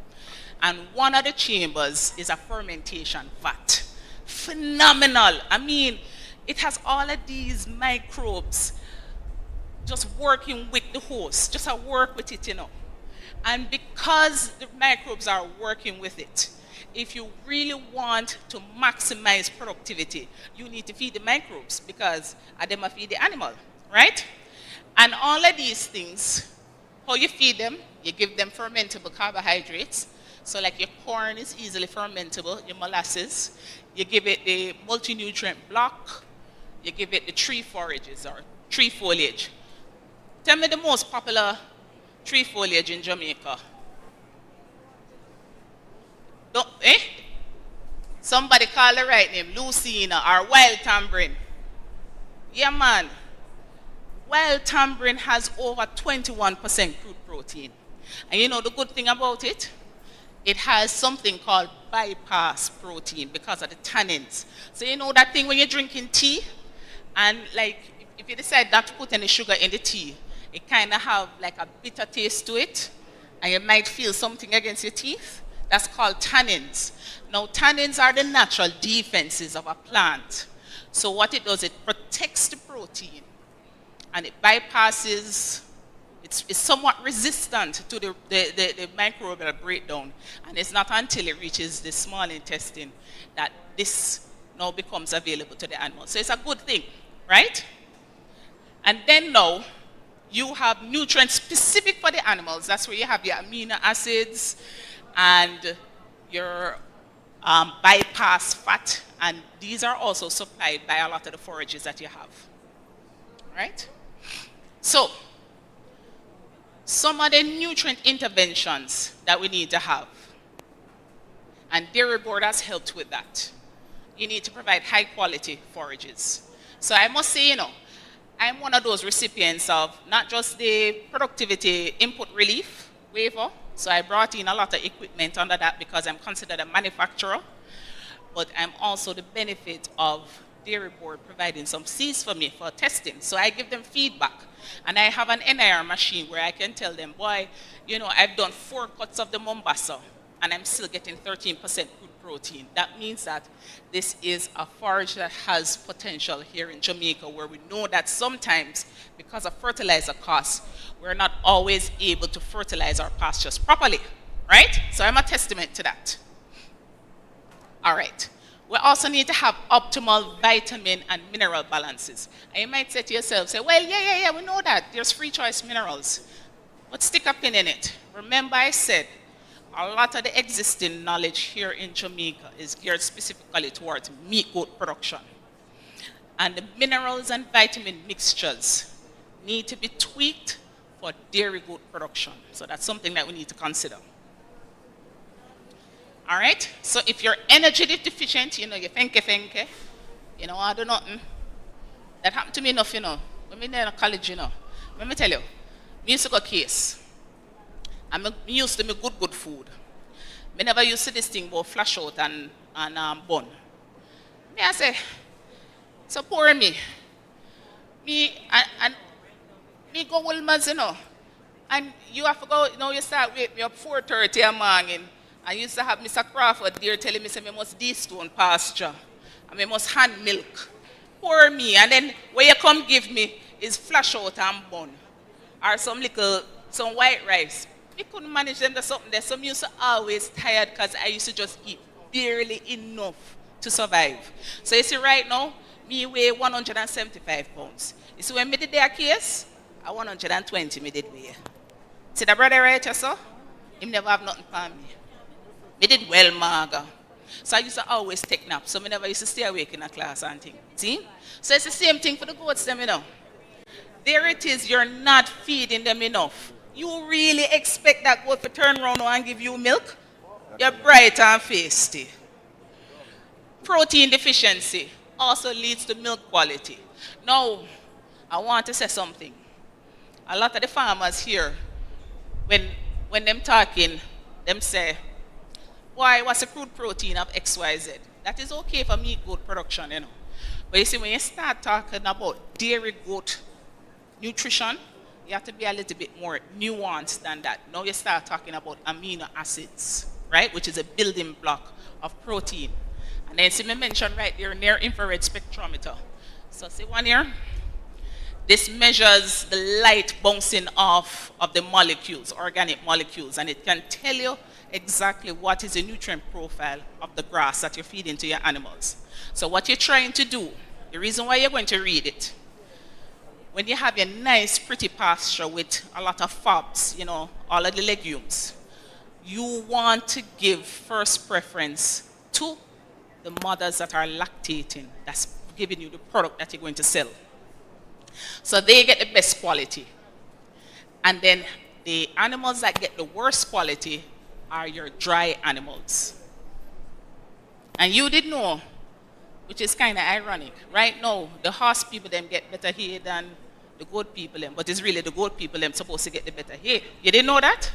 And one of the chambers is a fermentation vat. Phenomenal. I mean, it has all of these microbes just working with the host, just work with it, you know. And because the microbes are working with it, if you really want to maximize productivity, you need to feed the microbes because them feed the animal, right? And all of these things, how you feed them, you give them fermentable carbohydrates. So like your corn is easily fermentable, your molasses. You give it the multi-nutrient block. You give it the tree forages or tree foliage. Tell me the most popular tree foliage in Jamaica. Don't, eh? Somebody call the right name, Lucina or wild tambourine. Yeah, man. Wild tambourine has over 21% crude protein. And you know the good thing about it? It has something called bypass protein because of the tannins. So you know that thing when you're drinking tea, and like if you decide not to put any sugar in the tea, it kind of have like a bitter taste to it, and you might feel something against your teeth. That's called tannins. Now, tannins are the natural defenses of a plant. So what it does, it protects the protein, and it bypasses, it's somewhat resistant to the microbial breakdown. And it's not until it reaches the small intestine that this now becomes available to the animal. So it's a good thing, right? And then now, you have nutrients specific for the animals. That's where you have your amino acids and your bypass fat. And these are also supplied by a lot of the forages that you have, right? So, some of the nutrient interventions that we need to have. And Dairy Board has helped with that. You need to provide high quality forages. So I must say, you know, I'm one of those recipients of not just the productivity input relief waiver. So I brought in a lot of equipment under that because I'm considered a manufacturer. But I'm also the benefit of Dairy Board providing some seeds for me for testing. So I give them feedback. And I have an NIR machine where I can tell them, boy, you know, I've done 4 cuts of the Mombasa and I'm still getting 13% good protein. That means that this is a forage that has potential here in Jamaica, where we know that sometimes, because of fertilizer costs, we're not always able to fertilize our pastures properly, right? So I'm a testament to that. All right. We also need to have optimal vitamin and mineral balances. And you might say to yourself, say, well, yeah, we know that. There's free choice minerals. But stick a pin in it. Remember I said, a lot of the existing knowledge here in Jamaica is geared specifically towards meat goat production. And the minerals and vitamin mixtures need to be tweaked for dairy goat production. So that's something that we need to consider. All right? So if you're energy deficient, you know, you think, you know, I do nothing. That happened to me enough, you know. When I in college, you know. Let me tell you, me used to go case. I'm used to me good food. Me never used to this thing about flash out and bun. Me I say, so poor me. Me me go Wilma's, you know. And you have to go, you know, you start wake me up 4:30 in the morning. I used to have Mr. Crawford there telling me, say, I must de-stone pasture. And I must hand milk. pour me, and then what you come give me is flash out and bun, or some white rice. We couldn't manage them to something there. Some used to always tired because I used to just eat barely enough to survive. So you see right now, me weigh 175 pounds. You see when me did their case, I 120 me did weigh. See the brother right here, so? Him never have nothing for me. Me did well, maga. So I used to always take naps. So I never used to stay awake in a class and things. See? So it's the same thing for the goats, them, you know. There it is, you're not feeding them enough. You really expect that goat to turn around now and give you milk? You're bright and feisty. Protein deficiency also leads to milk quality. Now, I want to say something. A lot of the farmers here, when them talking, them say, why, what's the crude protein of XYZ? That is okay for meat goat production, you know. But you see, when you start talking about dairy goat nutrition, you have to be a little bit more nuanced than that. Now you start talking about amino acids, right, which is a building block of protein. And then see me mention right there near infrared spectrometer. So see one here? This measures the light bouncing off of the molecules, organic molecules, and it can tell you exactly what is the nutrient profile of the grass that you're feeding to your animals. So what you're trying to do, the reason why you're going to read it, when you have a nice, pretty pasture with a lot of fobs, you know, all of the legumes, you want to give first preference to the mothers that are lactating, that's giving you the product that you're going to sell. So they get the best quality. And then the animals that get the worst quality are your dry animals. And you did know, which is kind of ironic. Right now, the horse people them get better hay than the goat people them, but it's really the goat people them supposed to get the better hay. You didn't know that?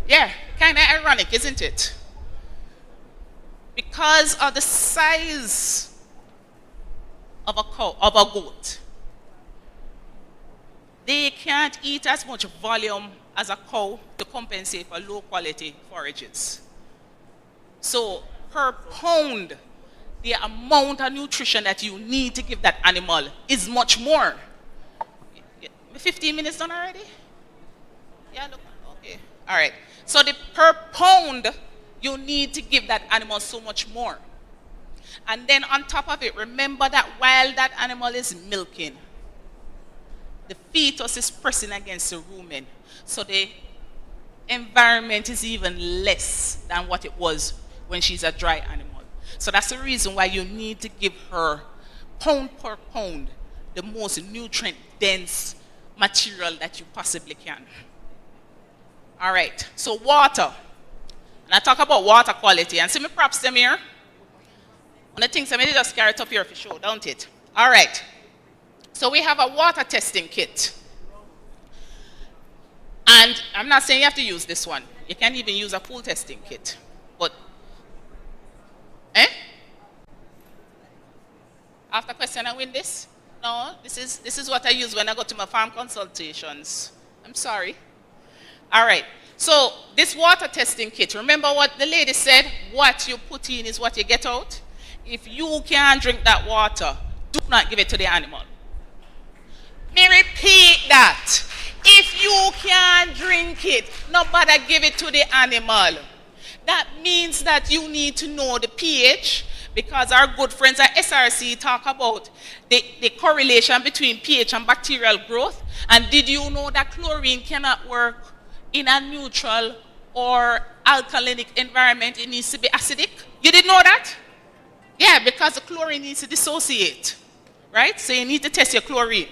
Yeah, kind of ironic, isn't it? Because of the size of a cow, of a goat, they can't eat as much volume as a cow to compensate for low quality forages. So per pound, the amount of nutrition that you need to give that animal is much more. 15 minutes done already? Yeah, look, okay. All right. So the per pound, you need to give that animal so much more. And then on top of it, remember that while that animal is milking, the fetus is pressing against the rumen. So the environment is even less than what it was when she's a dry animal. So that's the reason why you need to give her pound per pound the most nutrient dense material that you possibly can. All right, so water. And I talk about water quality, and see me props them here. One of the things I may just carry it up here for sure, don't it? All right, so we have a water testing kit. And I'm not saying you have to use this one. You can even use a pool testing kit. But, after question, I win this? No, this is what I use when I go to my farm consultations. I'm sorry. All right. So this water testing kit, remember what the lady said? What you put in is what you get out. If you can't drink that water, do not give it to the animal. Me repeat that. If you can't drink it, nobody give it to the animal. That means that you need to know the pH, because our good friends at SRC talk about the correlation between pH and bacterial growth. And did you know that chlorine cannot work in a neutral or alkalinic environment? It needs to be acidic. You didn't know that? Yeah, because the chlorine needs to dissociate, right? So you need to test your chlorine.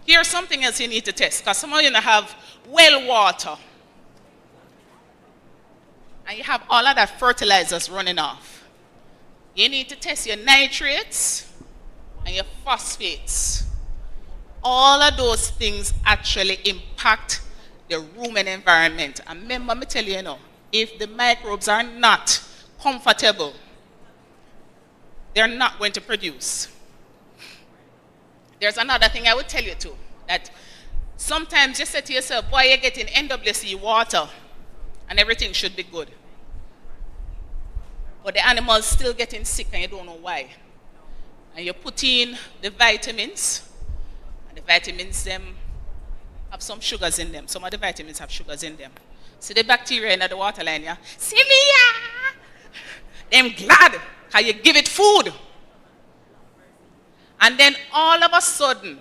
Here's something else you need to test, because some of you have well water. And you have all of that fertilizers running off. You need to test your nitrates and your phosphates. All of those things actually impact the rumen environment. And remember, me tell you, if the microbes are not comfortable, they're not going to produce. There's another thing I would tell you too, that sometimes you say to yourself, boy, you're getting NWC water and everything should be good. But the animal's still getting sick and you don't know why. and you put in the vitamins, and the vitamins them have some sugars in them. Some of the vitamins have sugars in them. See the bacteria in the water line, yeah? Sylvia! Them glad, because you give it food. And then all of a sudden,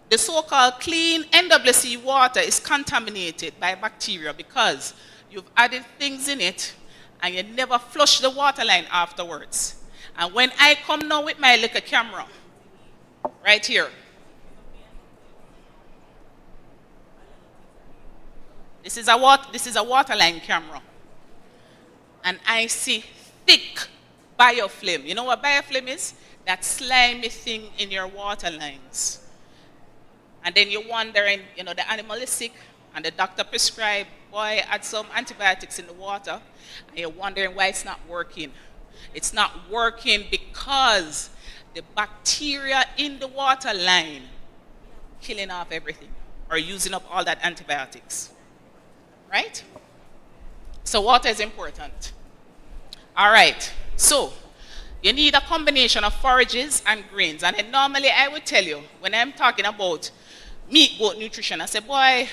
the so-called clean NWC water is contaminated by bacteria because you've added things in it and you never flush the water line afterwards. And when I come now with my little camera, right here, this is a water line camera, and I see thick biofilm. You know what biofilm is? That slimy thing in your water lines. And then you're wondering, you know, the animal is sick, and the doctor prescribed, boy, add some antibiotics in the water, and you're wondering why it's not working. It's not working because the bacteria in the water line killing off everything or using up all that antibiotics. Right? So water is important. All right. So you need a combination of forages and grains. And then normally I would tell you, when I'm talking about meat goat nutrition, I say, boy,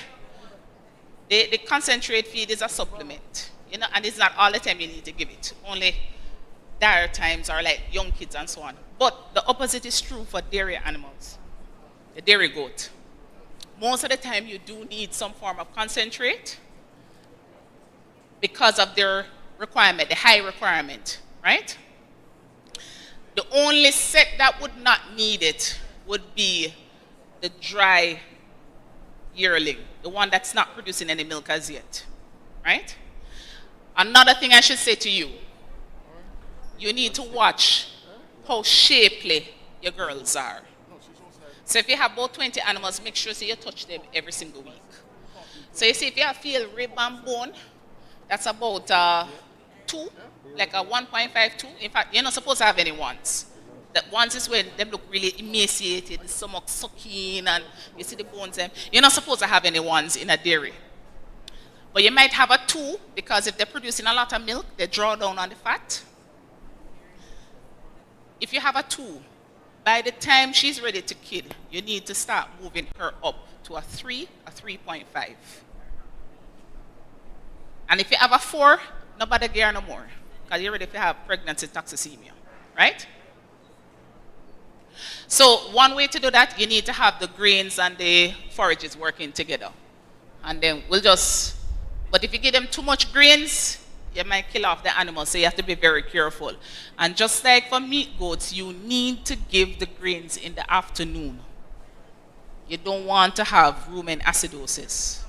the concentrate feed is a supplement. You know, and it's not all the time you need to give it. Only dire times or like young kids and so on. But the opposite is true for dairy animals, the dairy goat. Most of the time you do need some form of concentrate because of their requirement, the high requirement, right? The only set that would not need it would be the dry yearling, the one that's not producing any milk as yet, right? Another thing I should say to you, you need to watch how shapely your girls are. So if you have about 20 animals, make sure you touch them every single week. So you see, if you feel rib and bone, that's about 2, like a 1.52. In fact, you're not supposed to have any ones. The ones is when they look really emaciated, the stomach sucking, and you see the bones. You're not supposed to have any ones in a dairy. But you might have a 2, because if they're producing a lot of milk, they draw down on the fat. If you have a 2, by the time she's ready to kid, you need to start moving her up to a 3, a 3.5. And if you have a 4, nobody gear no more, because you're ready to have pregnancy toxemia, right? So one way to do that, you need to have the grains and the forages working together. And then we'll just, but if you give them too much grains, you might kill off the animals, so you have to be very careful. And just like for meat goats, you need to give the grains in the afternoon. You don't want to have rumen acidosis.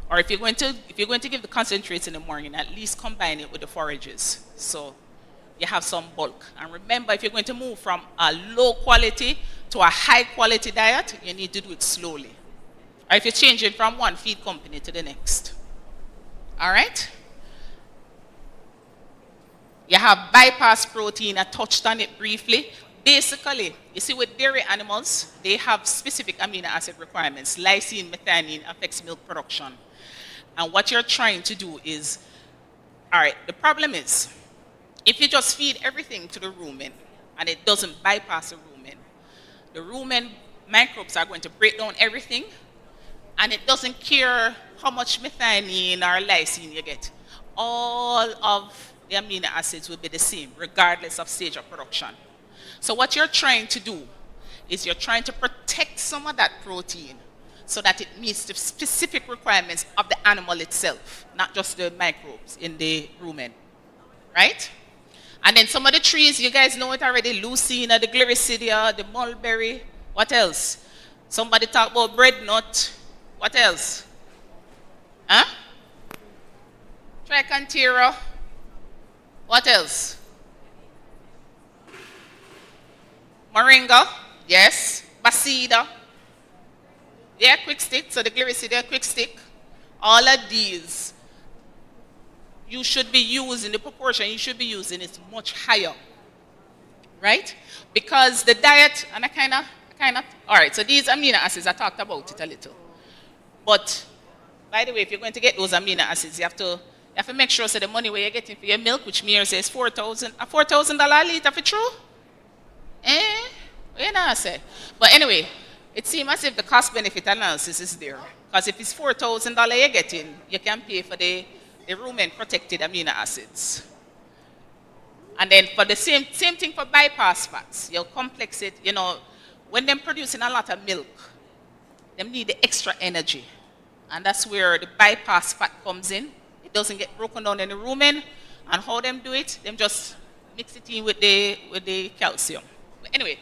Or if you're going to give the concentrates in the morning, at least combine it with the forages, so you have some bulk. And remember, if you're going to move from a low quality to a high quality diet, you need to do it slowly. Or if you're changing from one feed company to the next. All right? You have bypass protein. I touched on it briefly. Basically, you see with dairy animals, they have specific amino acid requirements. Lysine, methionine affects milk production. And what you're trying to do is, all right, the problem is, if you just feed everything to the rumen and it doesn't bypass the rumen microbes are going to break down everything, and it doesn't care how much methionine or lysine you get. All of the amino acids will be the same, regardless of stage of production. So what you're trying to do is you're trying to protect some of that protein so that it meets the specific requirements of the animal itself, not just the microbes in the rumen, right? And then some of the trees, you guys know it already, Lucina, the Gliricidia, the mulberry, what else? Somebody talk about bread nut, what else? Huh? Trichantera, what else? Moringa, yes. Basida, yeah, quick stick, so the Gliricidia, quick stick. All of these, you should be using, the proportion you should be using is much higher, right? Because the diet, and I kind of, all right, so these amino acids, I talked about it a little. But, by the way, if you're going to get those amino acids, you have to make sure, so the money where you're getting for your milk, which Mir says $4,000 a litre, for true? You know I say. But anyway, it seems as if the cost-benefit analysis is there. Because if it's $4,000 you're getting, you can pay for the rumen protected amino acids. And then for the same thing for bypass fats, you'll complex it, you know, when they're producing a lot of milk, they need the extra energy. And that's where the bypass fat comes in. It doesn't get broken down in the rumen. And how them do it, them just mix it in with the calcium. But anyway.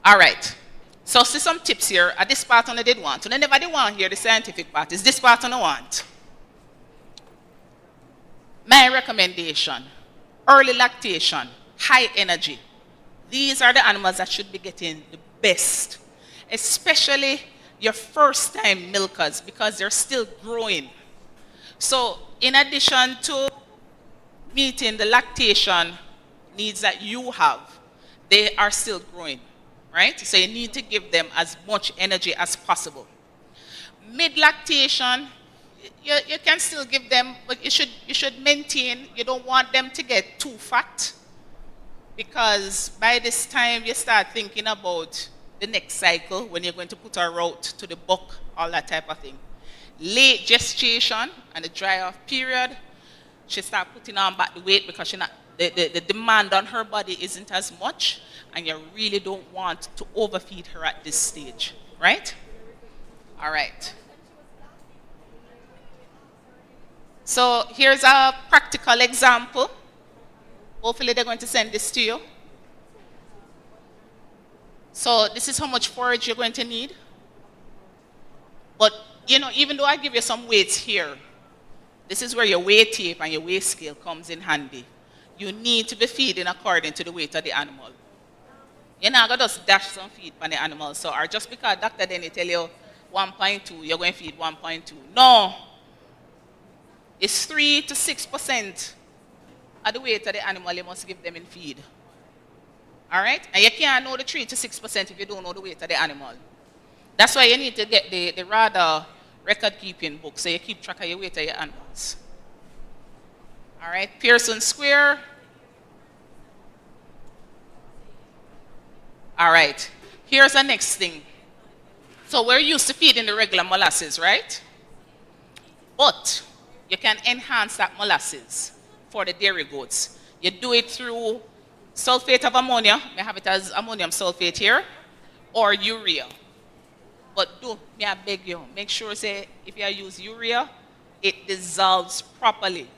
All right. So see some tips here. At this part on I did want. And I never did want here, the scientific part. Is this part on I want? My recommendation, early lactation, high energy. These are the animals that should be getting the best, especially your first-time milkers because they're still growing. So in addition to meeting the lactation needs that you have, they are still growing, right? So you need to give them as much energy as possible. Mid-lactation, you can still give them, but you should maintain. You don't want them to get too fat because by this time you start thinking about the next cycle when you're going to put her out to the buck, all that type of thing. Late gestation and the dry off period, she start putting on back the weight because the demand on her body isn't as much and you really don't want to overfeed her at this stage, right? All right. So here's a practical example. Hopefully they're going to send this to you. So this is how much forage you're going to need. But, you know, even though I give you some weights here, this is where your weight tape and your weight scale comes in handy. You need to be feeding according to the weight of the animal. You're not going to just dash some feed on the animal. So, or just because doctor then they tell you 1.2, you're going to feed 1.2. No. It's 3 to 6% of the weight of the animal you must give them in feed. All right? And you can't know the 3 to 6% if you don't know the weight of the animal. That's why you need to get the RADA record-keeping book so you keep track of your weight of your animals. All right? Pearson square. All right. Here's the next thing. So we're used to feeding the regular molasses, right? But you can enhance that molasses for the dairy goats. You do it through sulfate of ammonia. We have it as ammonium sulfate here, or urea. But may I beg you, make sure say if you use urea, it dissolves properly.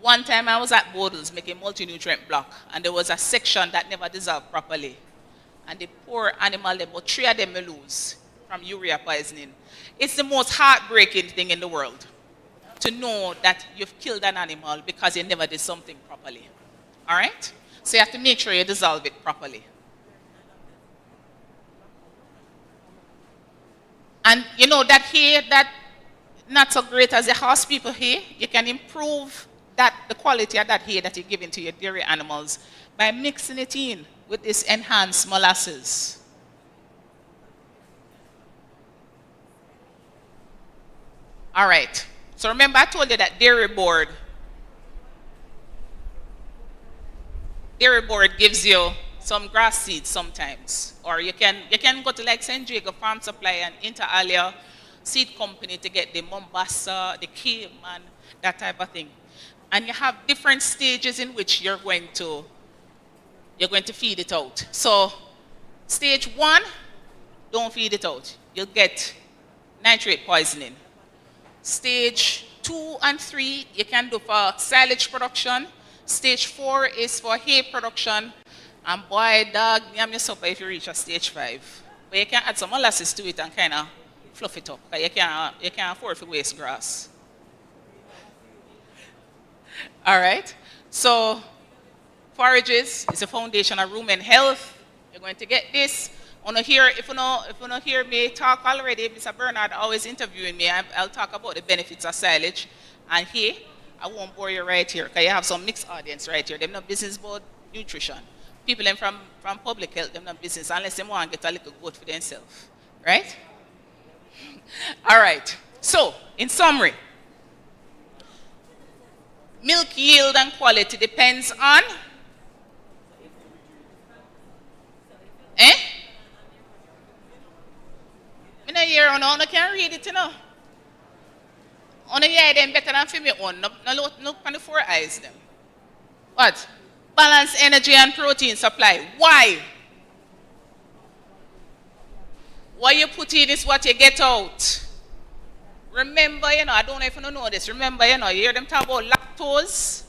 One time I was at Bodles making multi-nutrient block, and there was a section that never dissolved properly. And the poor animal, about 3 of them lose from urea poisoning. It's the most heartbreaking thing in the world to know that you've killed an animal because you never did something properly. All right? So you have to make sure you dissolve it properly. And you know that hay, that not so great as the horse people hay, you can improve the quality of that hay that you're giving to your dairy animals by mixing it in with this enhanced molasses. All right. So remember I told you that dairy board gives you some grass seeds sometimes. Or you can go to like St. Jacob Farm Supply and Inter Alia Seed Company to get the Mombasa, the Cayman, that type of thing. And you have different stages in which you're going to feed it out. So stage 1, don't feed it out. You'll get nitrate poisoning. Stage 2 and 3, you can do for silage production. Stage 4 is for hay production. And boy, dog, yam your supper if you reach a stage 5. But you can add some molasses to it and kind of fluff it up. Because you can't afford to waste grass. All right. So forages is the foundation of rumen health. You're going to get this. If you don't hear me talk already, Mr. Bernard always interviewing me. I'll talk about the benefits of silage. And here, I won't bore you right here because you have some mixed audience right here. They're not business about nutrition. People from public health, they're not business unless they want to get a little goat for themselves. Right? All right. So, in summary, milk yield and quality depends on? Eh? I know hear on can read it, you know. On hear them better than for me own. No look on the four eyes them. What? Balance energy and protein supply. Why? What you put in is what you get out. Remember, you know, I don't know if you know this. Remember, you know, you hear them talk about lactose.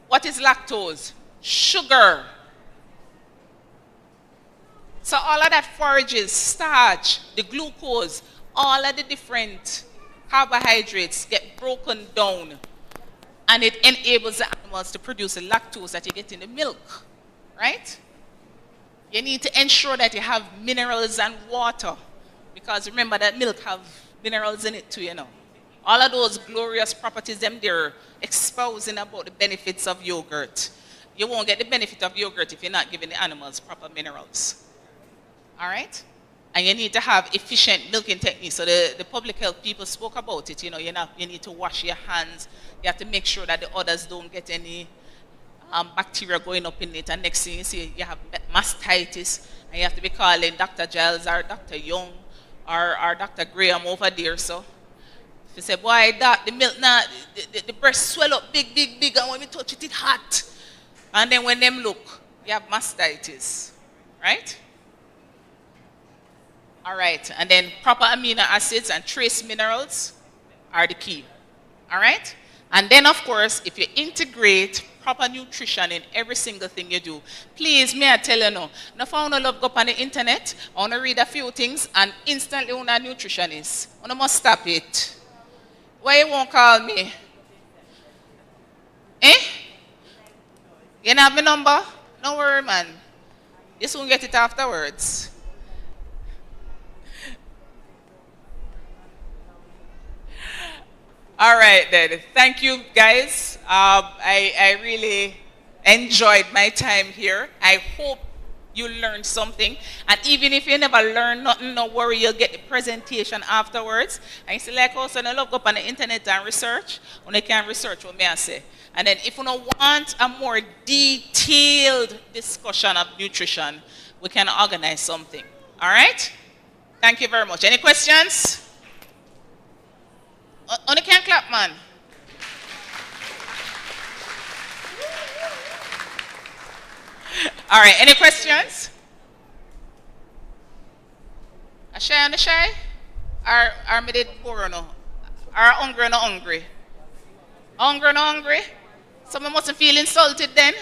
What is lactose? Sugar. So all of that forages, starch, the glucose, all of the different carbohydrates get broken down, and it enables the animals to produce the lactose that you get in the milk, right? You need to ensure that you have minerals and water, because remember that milk have minerals in it too, you know. All of those glorious properties, they're exposing about the benefits of yogurt. You won't get the benefit of yogurt if you're not giving the animals proper minerals. All right? And you need to have efficient milking techniques. So the public health people spoke about it. You know, you need to wash your hands. You have to make sure that the others don't get any bacteria going up in it. And next thing you see, you have mastitis. And you have to be calling Dr. Giles or Dr. Young or Dr. Graham over there. So if you say, boy, the milk, now, the breast swell up big, and when we touch it, it's hot. And then when them look, you have mastitis. Right? All right, and then proper amino acids and trace minerals are the key. All right? And then, of course, if you integrate proper nutrition in every single thing you do, please, may I tell you now, if I want to love go up on the internet, I want to read a few things, and instantly I'm a nutritionist. I must stop it. Why you won't call me? Eh? You don't have my number? Don't worry, man. You soon get it afterwards. All right, then. Thank you, guys. I really enjoyed my time here. I hope you learned something. And even if you never learn nothing, no worry, you'll get the presentation afterwards. And you see, like also, I love go up on the internet and research. When you can research what may I say. And then if you don't want a more detailed discussion of nutrition, we can organize something. All right? Thank you very much. Any questions? On the can clap, man. All right, any questions? A shy on the shy? Or me did poor or no? Or hungry or no hungry? Hungry or no hungry? Someone mustn't feel insulted then?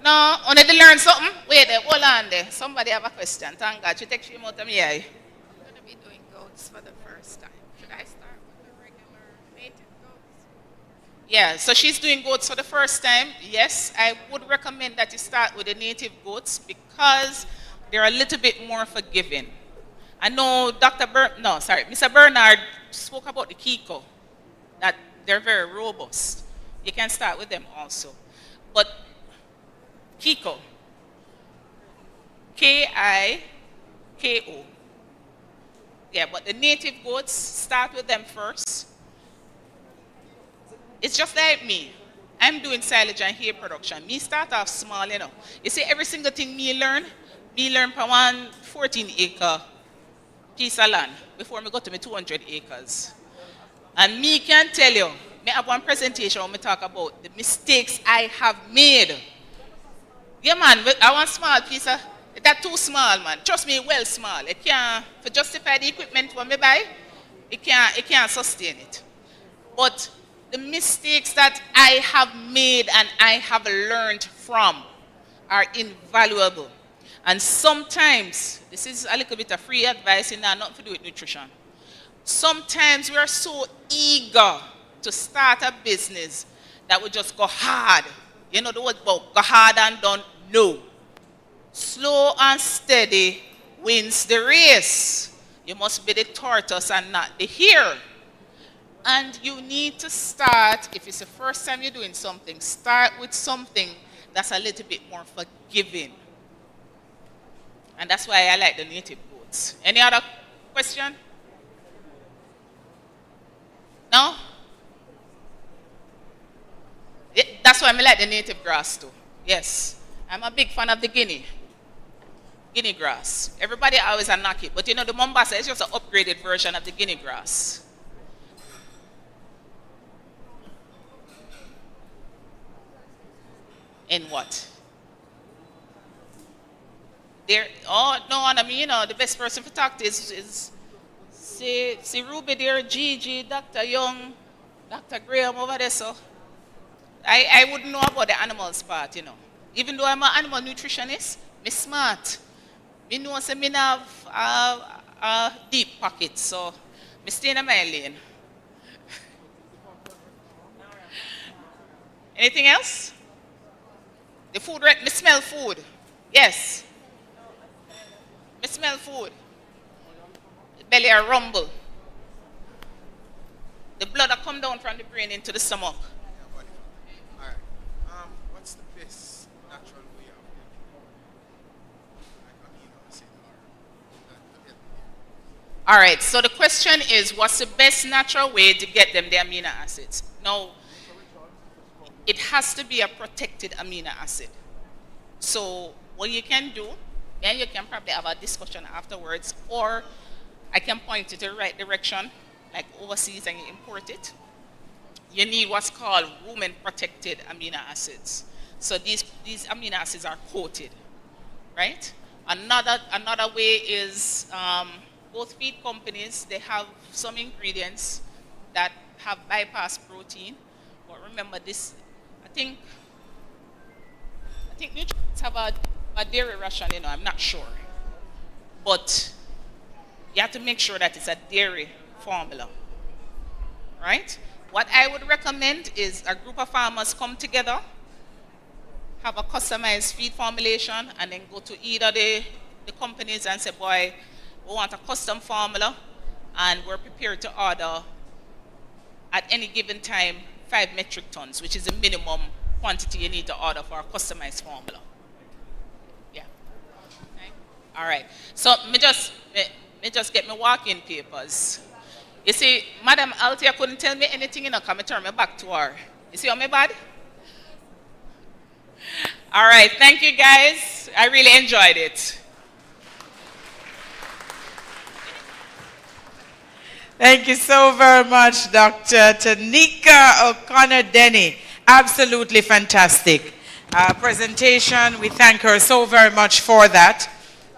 No, only to learn something? Wait there, hold on there. Somebody have a question. Thank God, you take shame out of me eye. I'm going to be doing goats for the first time. Should I start with the regular native goats? Yeah, so she's doing goats for the first time. Yes, I would recommend that you start with the native goats because they're a little bit more forgiving. I know Mr. Bernard spoke about the Kiko, that they're very robust. You can start with them also. But Kiko, K-I-K-O. Yeah, but the native goats, start with them first. It's just like me. I'm doing silage and hay production. Me start off small, you know. You see, every single thing me learn per one 14-acre piece of land before me go to me 200 acres. And me can tell you, me have one presentation where me talk about the mistakes I have made. Yeah, man, I want small piece of, that's too small, man. Trust me, well small. It can't, to justify the equipment when me buy, it can't sustain it. But the mistakes that I have made and I have learned from are invaluable. And sometimes, this is a little bit of free advice, not to do with nutrition. Sometimes we are so eager to start a business that we just go hard. You know the word about go hard and done? No. Slow and steady wins the race. You must be the tortoise and not the hare. And you need to start, if it's the first time you're doing something, start with something that's a little bit more forgiving. And that's why I like the native goats. Any other question? No? that's why I like the native grass too. Yes. I'm a big fan of the Guinea grass. Everybody always knock it, but you know the Mombasa is just an upgraded version of the Guinea grass. In what? There. Oh no, I mean, you know, the best person for talk to is see Ruby there, Gigi, Dr. Young, Dr. Graham over there. So I wouldn't know about the animals part, you know. Even though I'm an animal nutritionist, me smart. Me know say me have a deep pocket, so me stay in my lane. Anything else? The food, right? Me smell food. Yes. Me smell food. The belly a rumble. The blood a come down from the brain into the stomach. Alright. What's the best natural way of All right, so the question is, what's the best natural way to get them the amino acids? Now, it has to be a protected amino acid. So what you can do, then you can probably have a discussion afterwards, or I can point you to the right direction, like overseas, and you import it. You need what's called rumen protected amino acids. So these amino acids are coated, right? Another way is both feed companies, they have some ingredients that have bypass protein. But remember this, I think nutrients have a dairy ration, you know, I'm not sure. But you have to make sure that it's a dairy formula, right? What I would recommend is a group of farmers come together, have a customized feed formulation, and then go to either the companies and say, boy, we want a custom formula, and we're prepared to order at any given time 5 metric tons, which is the minimum quantity you need to order for a customized formula. Yeah. Okay. All right. So me just get my walk-in papers. You see, Madam Althea couldn't tell me anything, you know, come turn me back to her. You see how me bad? All right. Thank you, guys. I really enjoyed it. Thank you so very much, Dr. Tanika O'Connor-Denny. Absolutely fantastic presentation. We thank her so very much for that.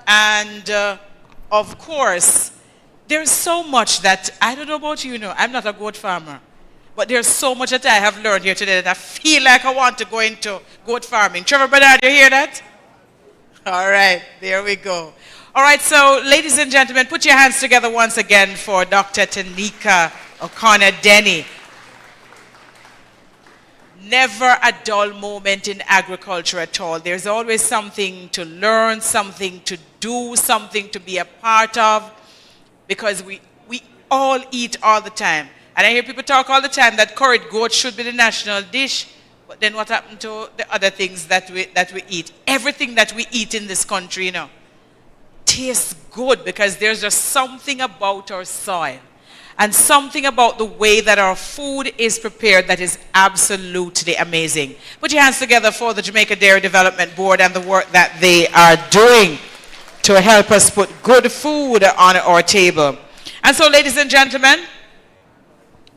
And of course, there's so much that, I don't know about you, I'm not a goat farmer, but there's so much that I have learned here today that I feel like I want to go into goat farming. Trevor Bernard, you hear that? All right, there we go. All right, so ladies and gentlemen, put your hands together once again for Dr. Tanika O'Connor-Denny. Never a dull moment in agriculture at all. There's always something to learn, something to do, something to be a part of, because we all eat all the time. And I hear people talk all the time that curried goat should be the national dish, but then what happened to the other things that we eat? Everything that we eat in this country, tastes good, because there's just something about our soil and something about the way that our food is prepared that is absolutely amazing. Put your hands together for the Jamaica Dairy Development Board and the work that they are doing to help us put good food on our table. And so, ladies and gentlemen,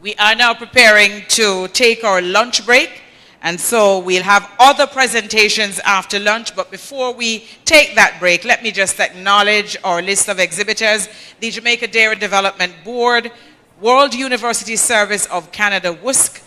we are now preparing to take our lunch break. And so we'll have other presentations after lunch, but before we take that break, let me just acknowledge our list of exhibitors: the Jamaica Dairy Development Board, World University Service of Canada WUSC,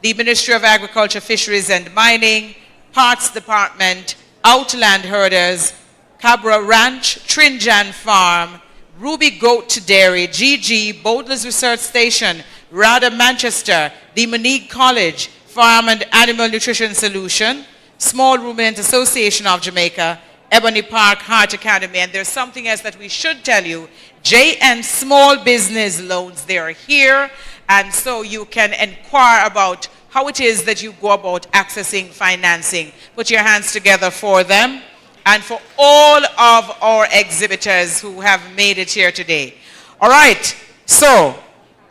the Ministry of Agriculture, Fisheries and Mining, Parks Department, Outland Herders, Cabra Ranch, Trinjan Farm, Ruby Goat Dairy, GG, Bowdler's Research Station, RADA Manchester, the Monique College, Farm and Animal Nutrition Solution, Small Ruminants Association of Jamaica, Ebony Park Heart Academy, and there's something else that we should tell you. JN Small Business Loans, they are here, and so you can inquire about how it is that you go about accessing financing. Put your hands together for them and for all of our exhibitors who have made it here today. All right, so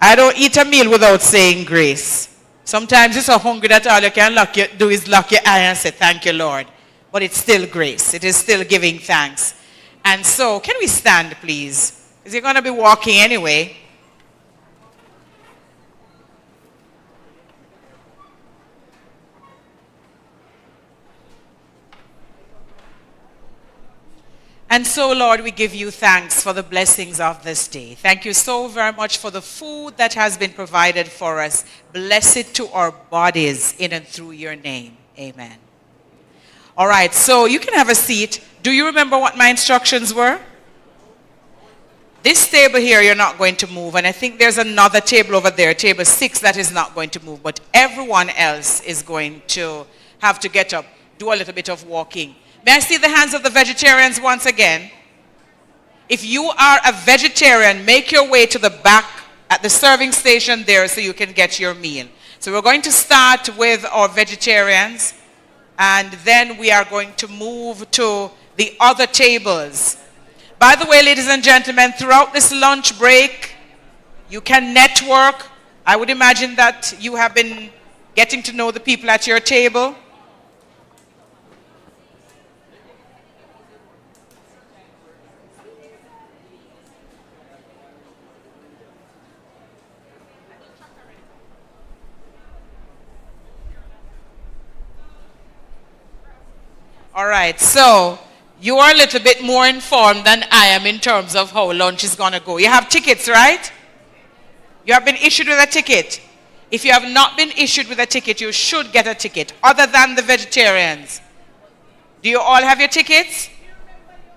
I don't eat a meal without saying grace. Sometimes you're so hungry that all you can do is lock your eye and say, thank you, Lord. But it's still grace. It is still giving thanks. And so, can we stand, please? Because you're going to be walking anyway. And so, Lord, we give you thanks for the blessings of this day. Thank you so very much for the food that has been provided for us. Bless it to our bodies in and through your name. Amen. All right, so you can have a seat. Do you remember what my instructions were? This table here, you're not going to move. And I think there's another table over there, table 6, that is not going to move. But everyone else is going to have to get up, do a little bit of walking. May I see the hands of the vegetarians once again? If you are a vegetarian, make your way to the back at the serving station there so you can get your meal. So we're going to start with our vegetarians, and then we are going to move to the other tables. By the way, ladies and gentlemen, throughout this lunch break, you can network. I would imagine that you have been getting to know the people at your table. All right, so you are a little bit more informed than I am in terms of how lunch is going to go. You have tickets, right? You have been issued with a ticket. If you have not been issued with a ticket, you should get a ticket, other than the vegetarians. Do you all have your tickets?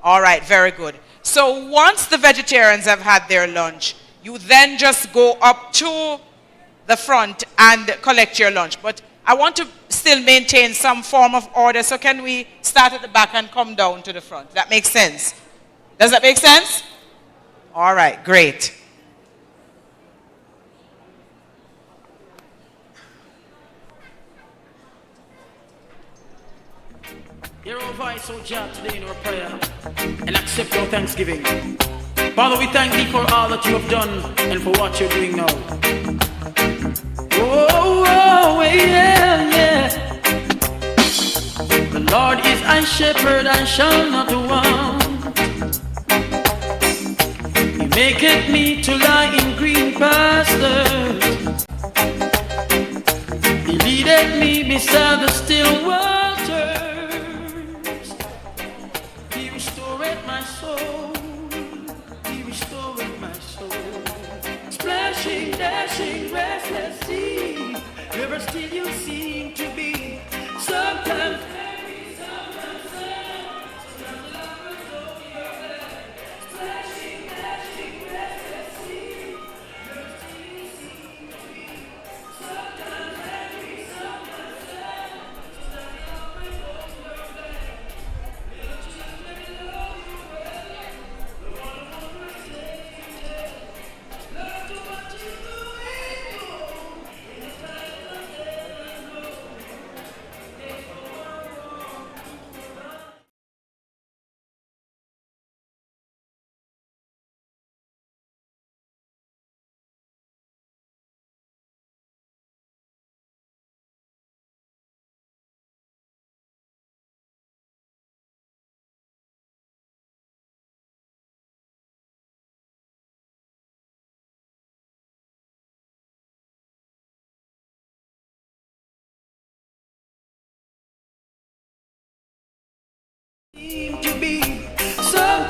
All right, very good. So once the vegetarians have had their lunch, you then just go up to the front and collect your lunch. But I want to still maintain some form of order, so can we start at the back and come down to the front? That makes sense? Does that make sense? All right, great. Hear our voice, O God, today in our prayer, and accept our thanksgiving. Father, we thank thee for all that you have done and for what you're doing now. Oh, oh, yeah, yeah. The Lord is my shepherd, I shall not want. He maketh me to lie in green pastures. He leadeth me beside the still waters. He restoreth my soul. He restoreth my soul. Splashing, dashing, restless sea. Never still you seem to be. Sometimes happy, sometimes sad. Sometimes lovers over your head. Splashing, dashing, restless sea. Never still you seem to be. Sometimes happy, sometimes sad. Sometimes lovers over your head. Little children love you well. The one who always takes you there. Love to watch you doing more. In the time of never know. Seem to be some.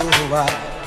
why.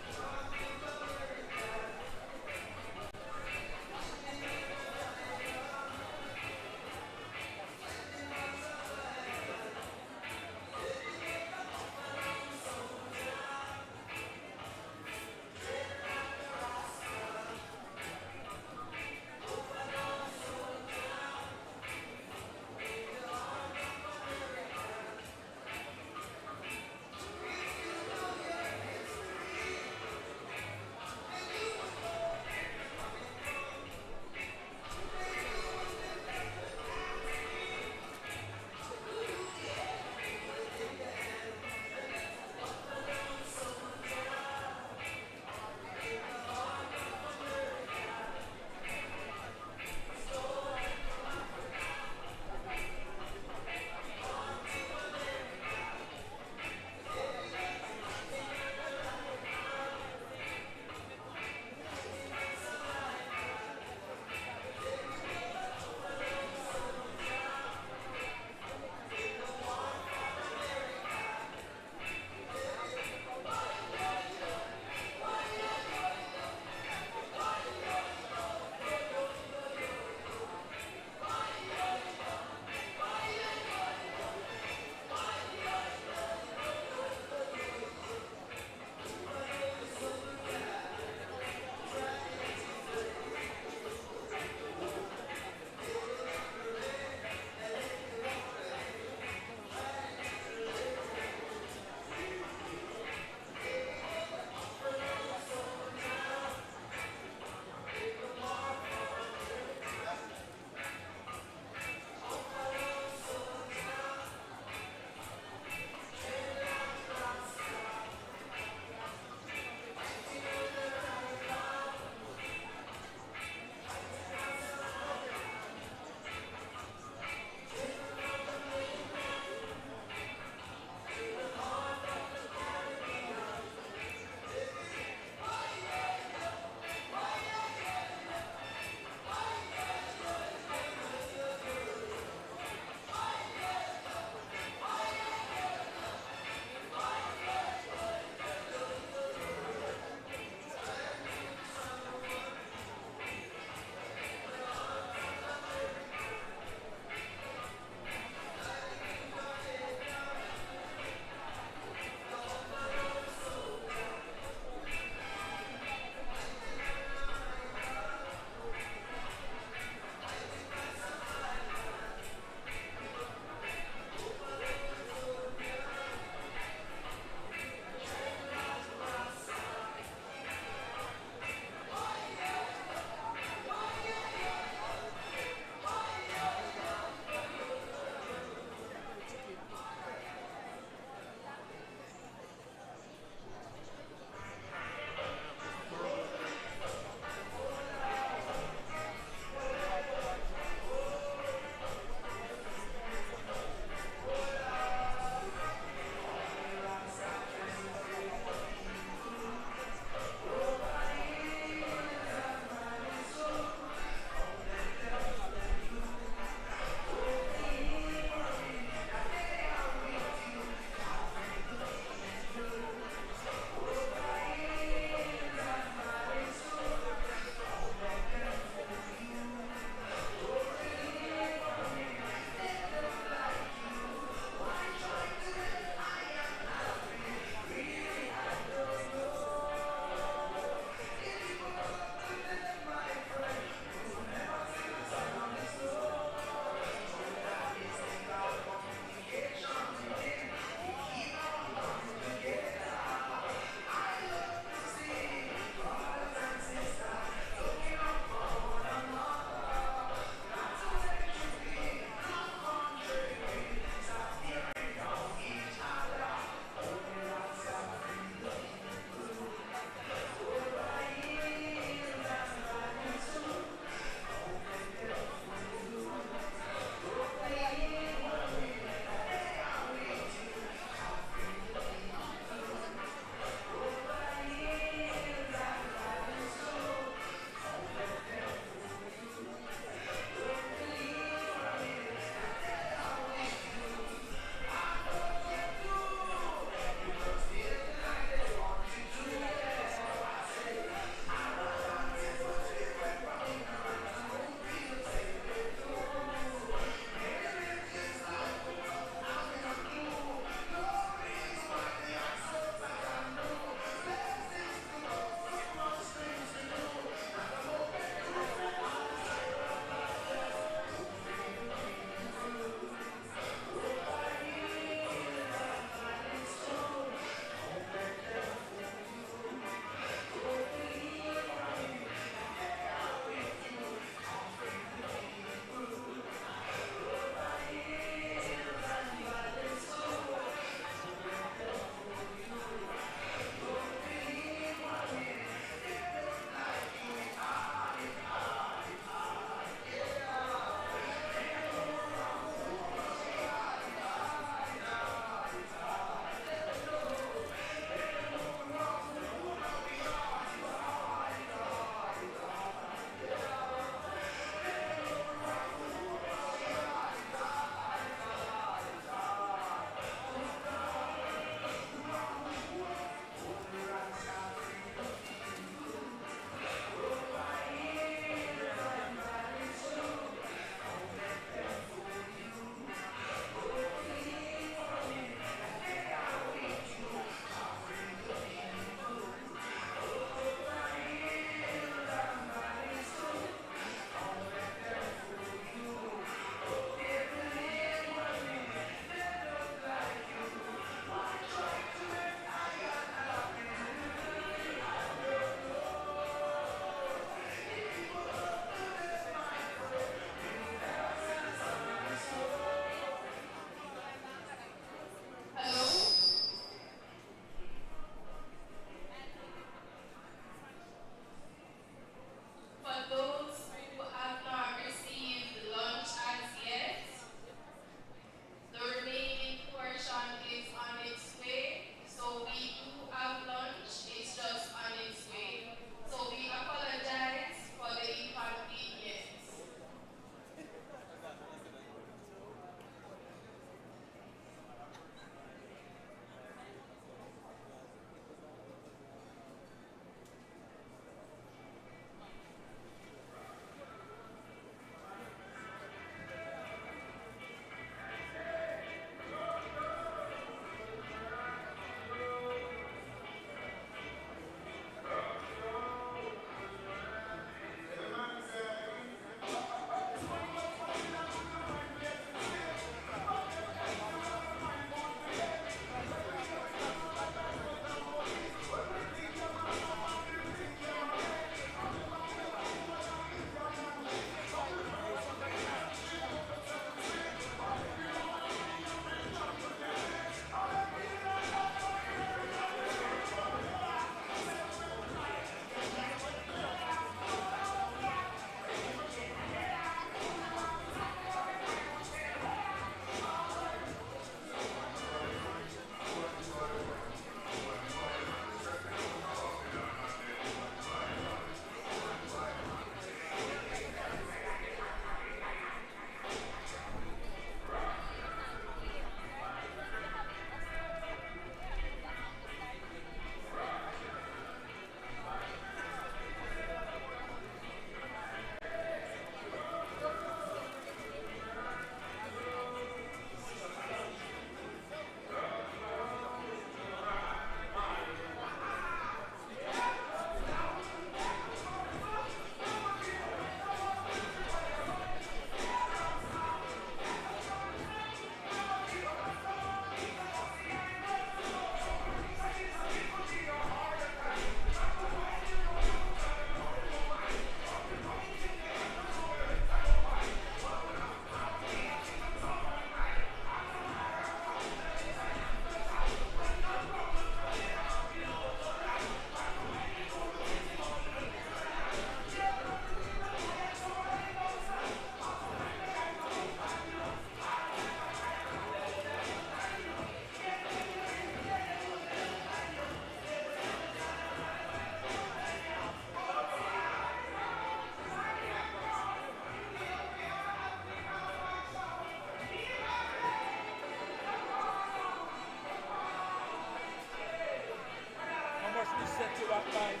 life,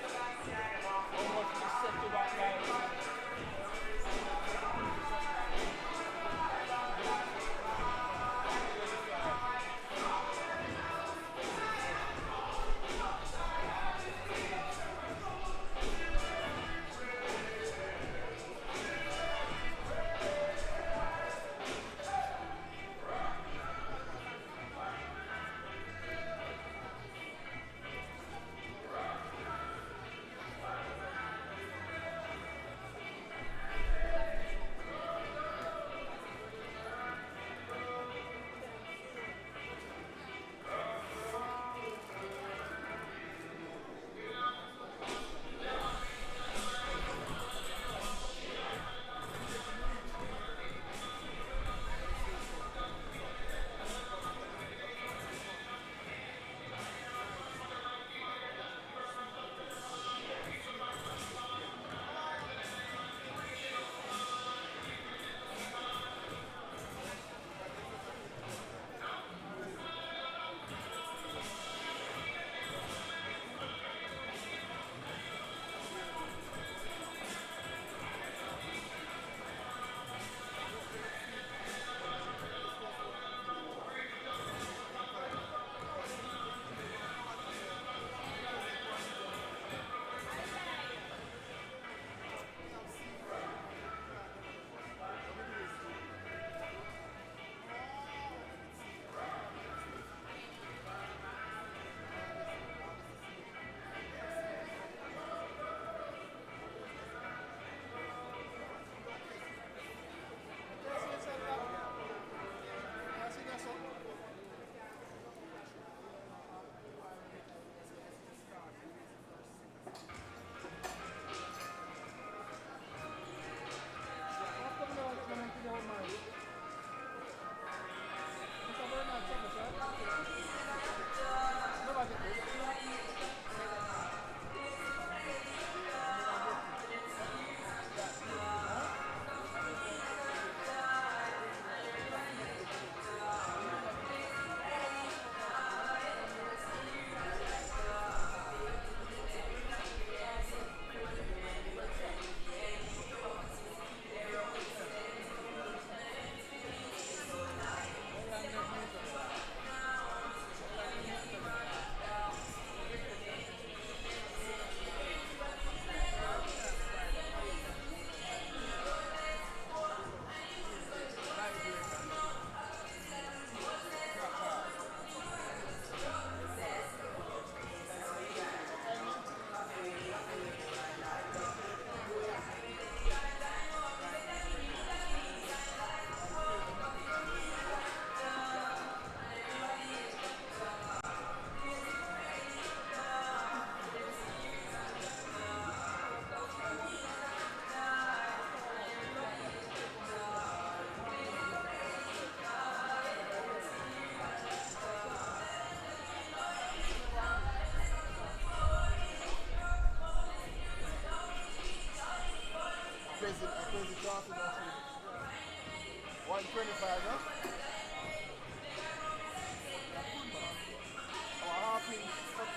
how much receptive of life. coffee machine. 125, huh? Oh, a half inch cup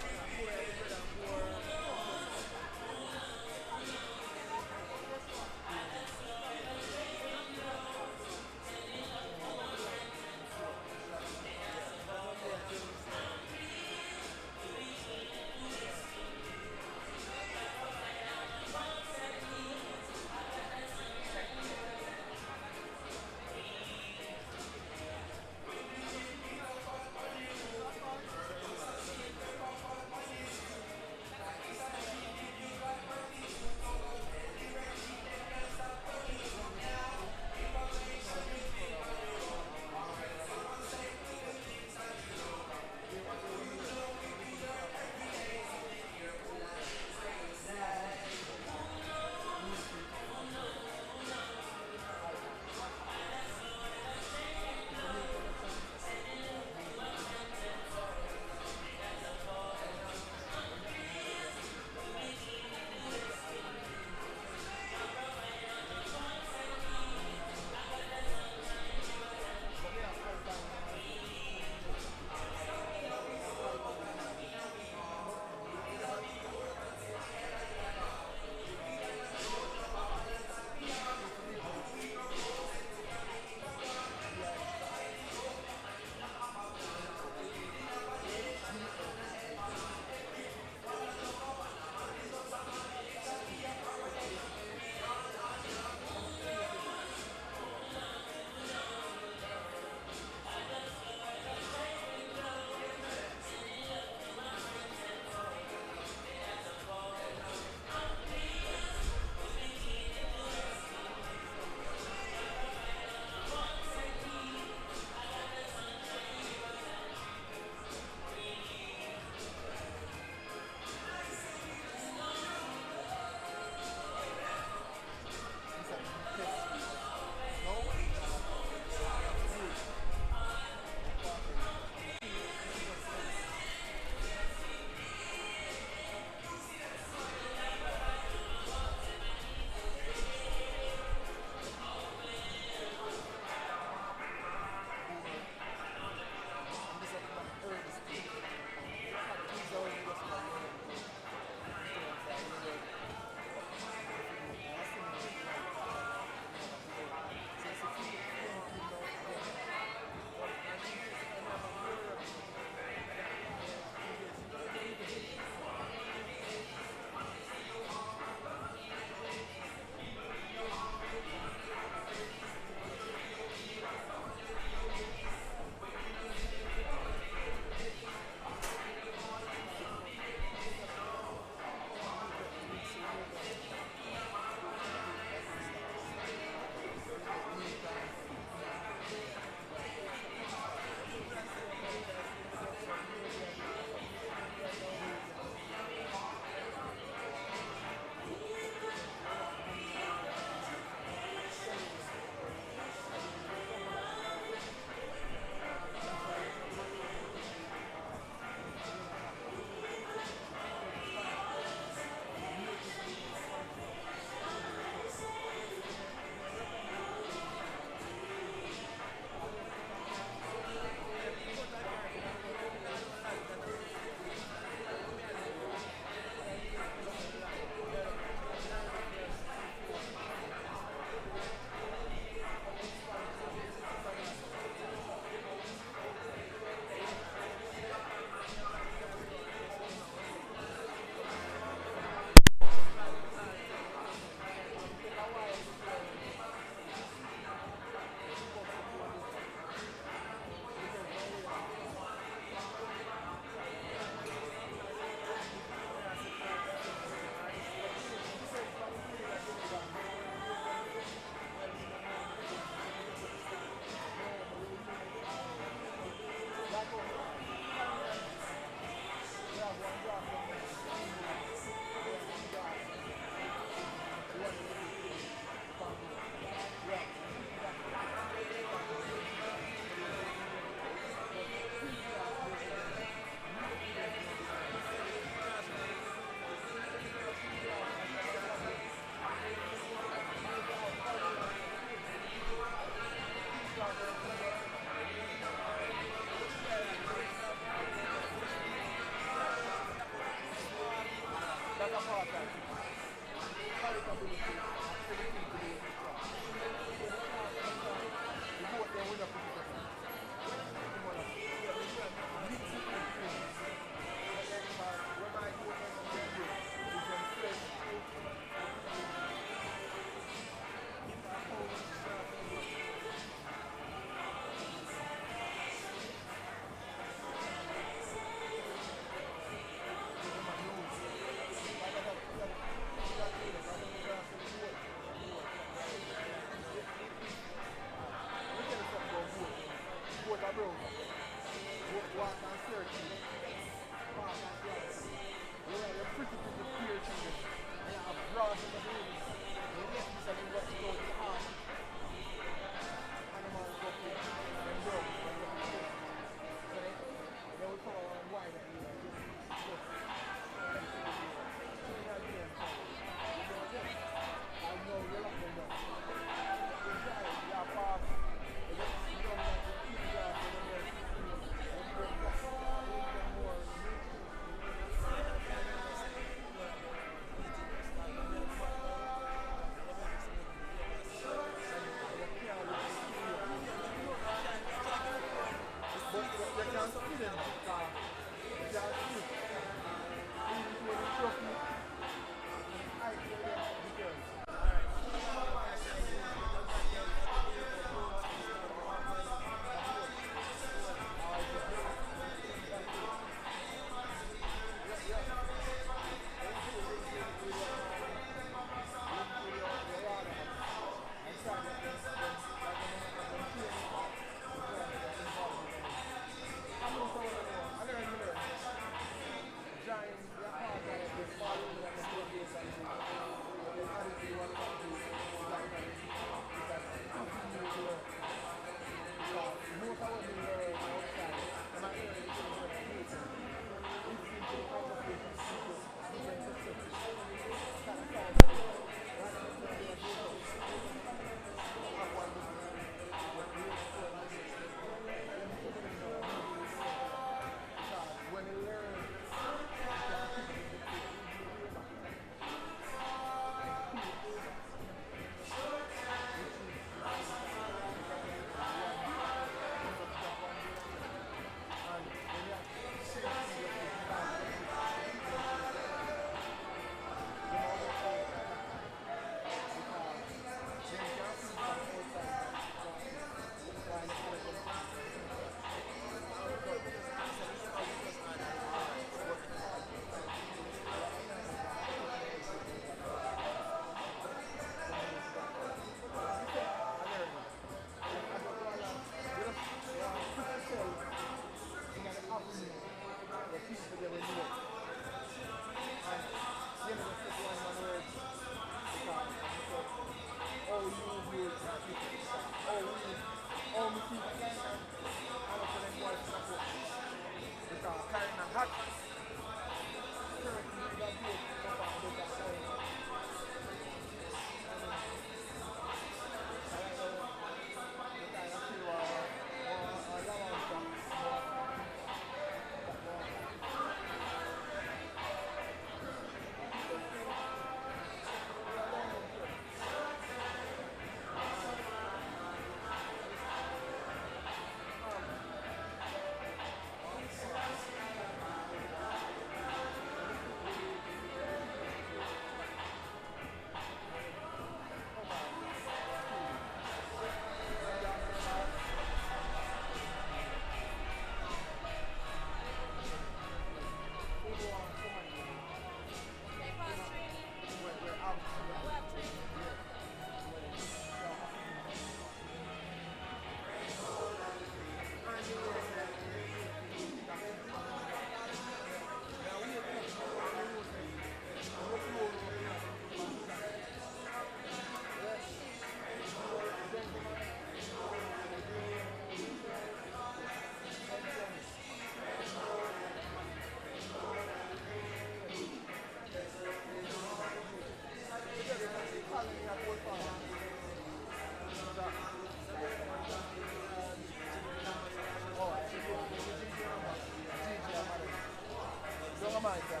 Jamaica.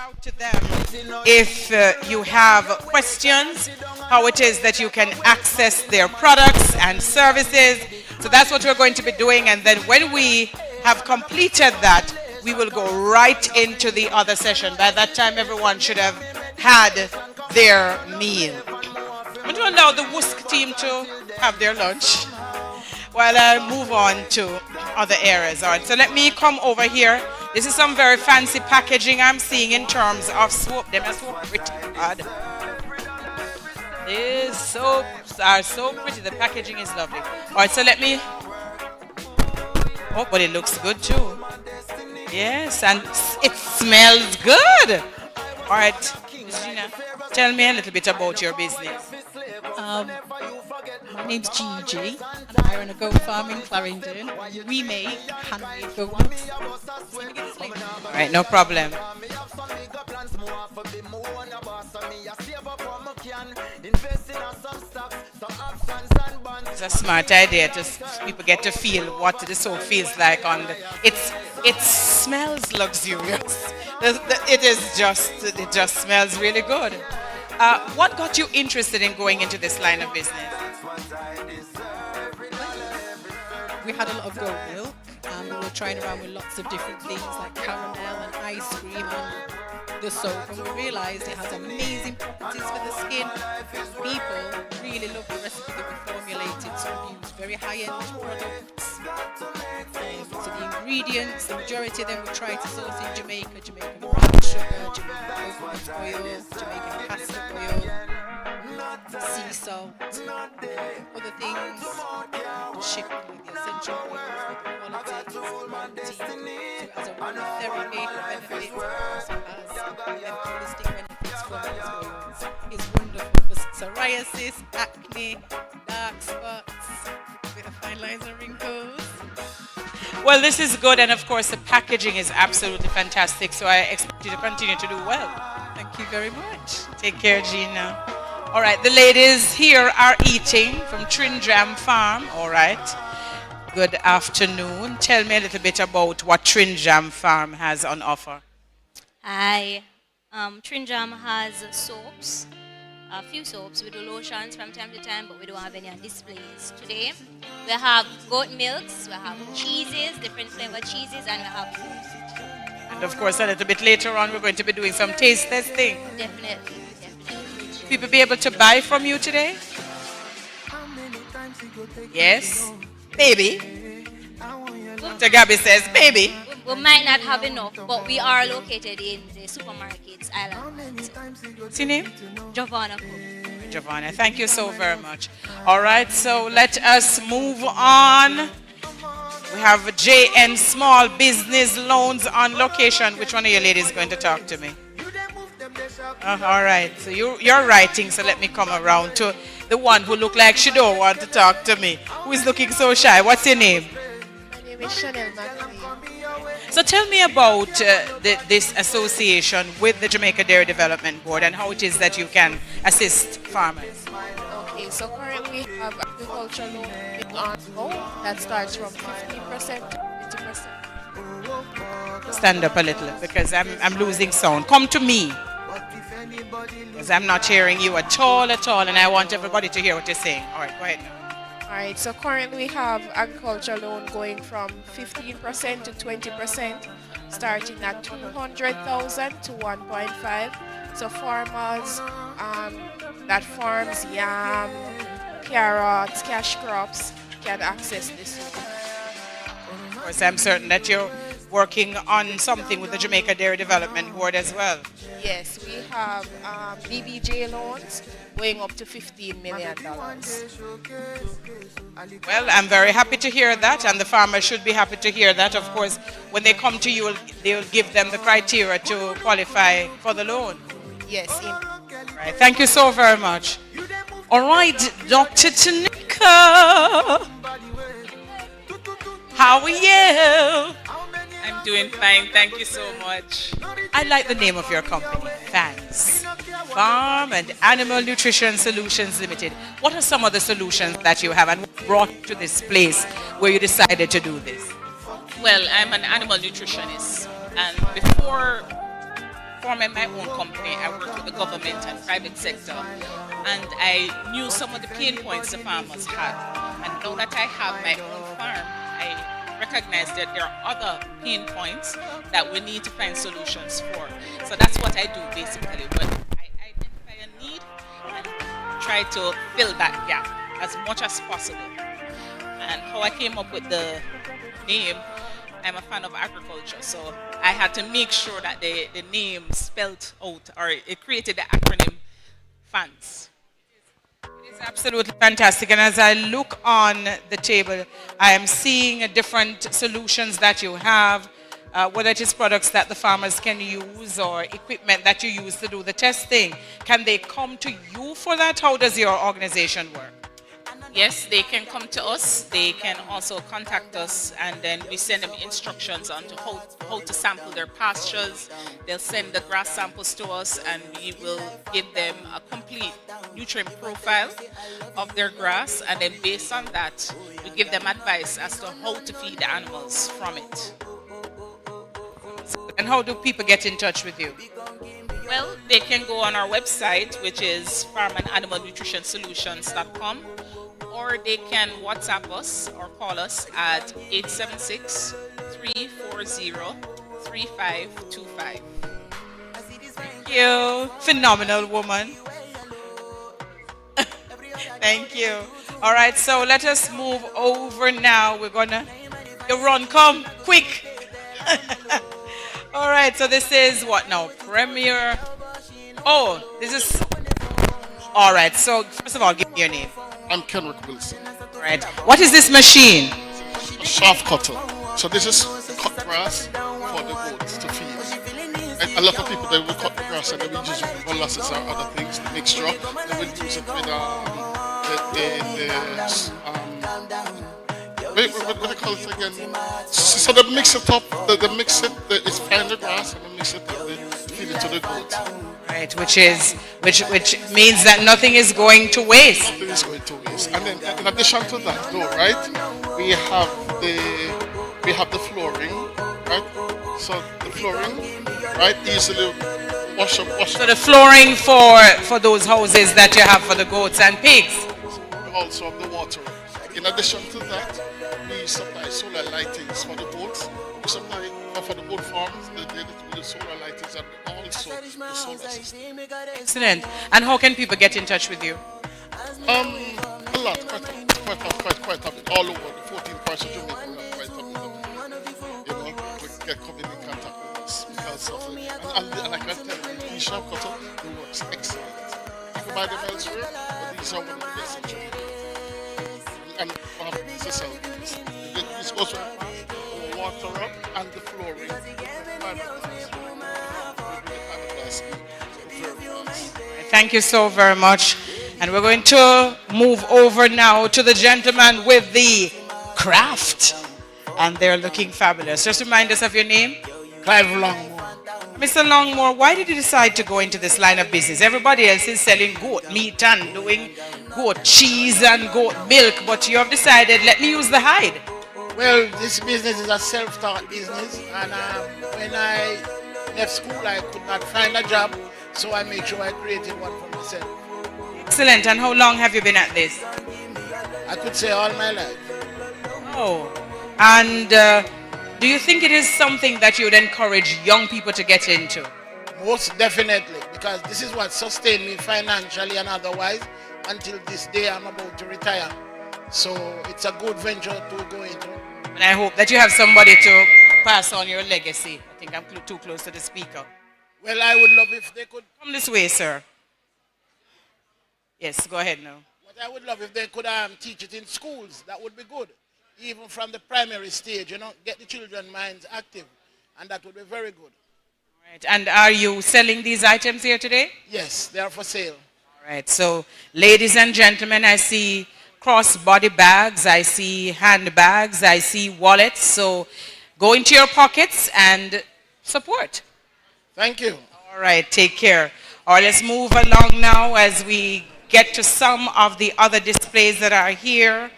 out to them if you have questions, how it is that you can access their products and services. So that's what we're going to be doing. And then when we have completed that, we will go right into the other session. By that time, everyone should have had their meal. I'm going to allow the WUSC team to have their lunch while I move on to other areas. All right, so let me come over here. This is some very fancy packaging I'm seeing in terms of soap. Them are so pretty, God. These soaps are so pretty. The packaging is lovely. All right, so let me... Oh, but it looks good too. Yes, and it smells good. All right, Ms. Gina, tell me a little bit about your business. My name's Gigi, and I run a goat farm in Clarendon. We make handmade goats. All right, no problem. It's a smart idea to people get to feel what the soap feels like on the. It smells luxurious. It just smells really good. What got you interested in going into this line of business? We had a lot of goat milk, and we were trying around with lots of different things like caramel and ice cream and the soap, and we realized it has amazing properties for the skin. People really love the recipe that we formulated, so we use very high-end products. So the ingredients, the majority of them we try to source in Jamaica, Jamaican brown sugar, Jamaican coconut oil, Jamaican castor oil, sea salt, other things, shipping with the essential oils, with the quality, so it has a aromatherapy benefit, also has holistic benefits from these oils. It's wonderful for psoriasis, acne, dark spots, a bit of fine lines and wrinkles. Well, this is good, and of course the packaging is absolutely fantastic, so I expect you to continue to do well. Thank you very much. Take care, Gina. All right, the ladies here are eating from Trinjam Farm. All right. Good afternoon. Tell me a little bit about what Trinjam Farm has on offer. Hi. Trinjam has soaps, a few soaps. We do lotions from time to time, but we don't have any on displays today. We have goat milks, we have cheeses, different flavor cheeses, and we have fruits. And of course, a little bit later on, we're going to be doing some taste testing. Definitely. People be able to buy from you today? Yes? Maybe. Dr. Gabby says, maybe. We might not have enough, but we are located in the supermarkets, Island. What's your name? Giovanna. Giovanna, thank you so very much. All right, so let us move on. We have JN Small Business Loans on location. Which one of you ladies is going to talk to me? All right, so you're writing, so let me come around to the one who looked like she don't want to talk to me. Who is looking so shy? What's your name? My name is Chanel McLean. So tell me about this association with the Jamaica Dairy Development Board and how it is that you can assist farmers. Okay, so currently we have agriculture loan on that starts from 15% to 20%. Stand up a little because I'm losing sound. Come to me. Because I'm not hearing you at all, and I want everybody to hear what you're saying. All right, go ahead now. All right, so currently we have agriculture loan going from 15% to 20%, starting at 200,000 to 1.5. So farmers that farms yam, carrots, cash crops can access this loan. Of course, I'm certain that you're working on something with the Jamaica Dairy Development Board as well. Yes, we have BBJ loans going up to $15 million. Well, I'm very happy to hear that, and the farmers should be happy to hear that. Of course, when they come to you, they'll give them the criteria to qualify for the loan. Yes. Right. Thank you so very much. All right, Dr. Tanika. How are you? I'm doing fine, thank you so much. I like the name of your company, FANS, Farm and Animal Nutrition Solutions Limited. What are some of the solutions that you have and what brought you to this place where you decided to do this? Well, I'm an animal nutritionist, and before forming my own company, I worked with the government and private sector, and I knew some of the pain points the farmers had. And now that I have my own farm, I recognize that there are other pain points that we need to find solutions for. So that's what I do basically. But I identify a need and try to fill that gap as much as possible. And how I came up with the name, I'm a fan of agriculture, so I had to make sure that the name spelled out, or it created the acronym FANS. It is absolutely fantastic. And as I look on the table, I am seeing different solutions that you have, whether it is products that the farmers can use or equipment that you use to do the testing. Can they come to you for that? How does your organization work? Yes, they can come to us. They can also contact us, and then we send them instructions on to how to sample their pastures. They'll send the grass samples to us, and we will give them a complete nutrient profile of their grass, and then based on that, we give them advice as to how to feed the animals from it. And how do people get in touch with you? Well, they can go on our website, which is farmandanimalnutritionsolutions.com, or they can WhatsApp us or call us at 876-340-3525. Thank you. Phenomenal woman. Thank you. All right, so let us move over now. We're gonna, you run, come, quick. All right, so this is what now? Premier. Oh, this is, all right, so first of all, give me your name. I'm Kenrick Wilson. All right, what is this machine? A shaft cutter. So this is cut grass for the goats to feed. A lot of people, they will cut the grass and they will use molasses or other things, the mixture. They will use it with what do they call it again? So they mix it up, they mix it, it's find the grass and they mix it and they feed it to the goat. Right, which means that nothing is going to waste. Nothing is going to waste. And then in addition to that though, right, we have the flooring, right? So the flooring, right, easily wash up. So the flooring for those houses that you have for the goats and pigs. We also have the water. In addition to that, we supply solar lightings for the boats. We supply for the boat farms, the solar lightings and also the solar system. Excellent. And how can people get in touch with you? A lot, quite a bit. All over the 14 parts of Jamaica, we have quite a bit of it. You know, we get coming in contact with us because of it. And I can tell you, the shaft cutter, it works excellent. You can buy them elsewhere, but these are one of the best in Jamaica. And this goes with the water up and the flooring. Thank you so very much. And we're going to move over now to the gentleman with the craft. And they're looking fabulous. Just remind us of your name. Clive Longmore. Mr. Longmore, why did you decide to go into this line of business? Everybody else is selling goat meat and doing goat cheese and goat milk, but you have decided, let me use the hide. Well, this business is a self-taught business, and when I left school, I could not find a job, so I made sure I created one for myself. Excellent. And how long have you been at this? I could say all my life. Oh, and do you think it is something that you would encourage young people to get into? Most definitely, because this is what sustained me financially and otherwise until this day I'm about to retire. So it's a good venture to go into. And I hope that you have somebody to pass on your legacy. I think I'm too close to the speaker. Well, I would love if they could... Come this way, sir. Yes, go ahead now. What I would love if they could teach it in schools. That would be good. Even from the primary stage, you know, get the children's minds active. And that would be very good. All right. And are you selling these items here today? Yes, they are for sale. All right. So, ladies and gentlemen, I see crossbody bags, I see handbags, I see wallets. So, go into your pockets and support. Thank you. All right. Take care. All right. Let's move along now as we get to some of the other displays that are here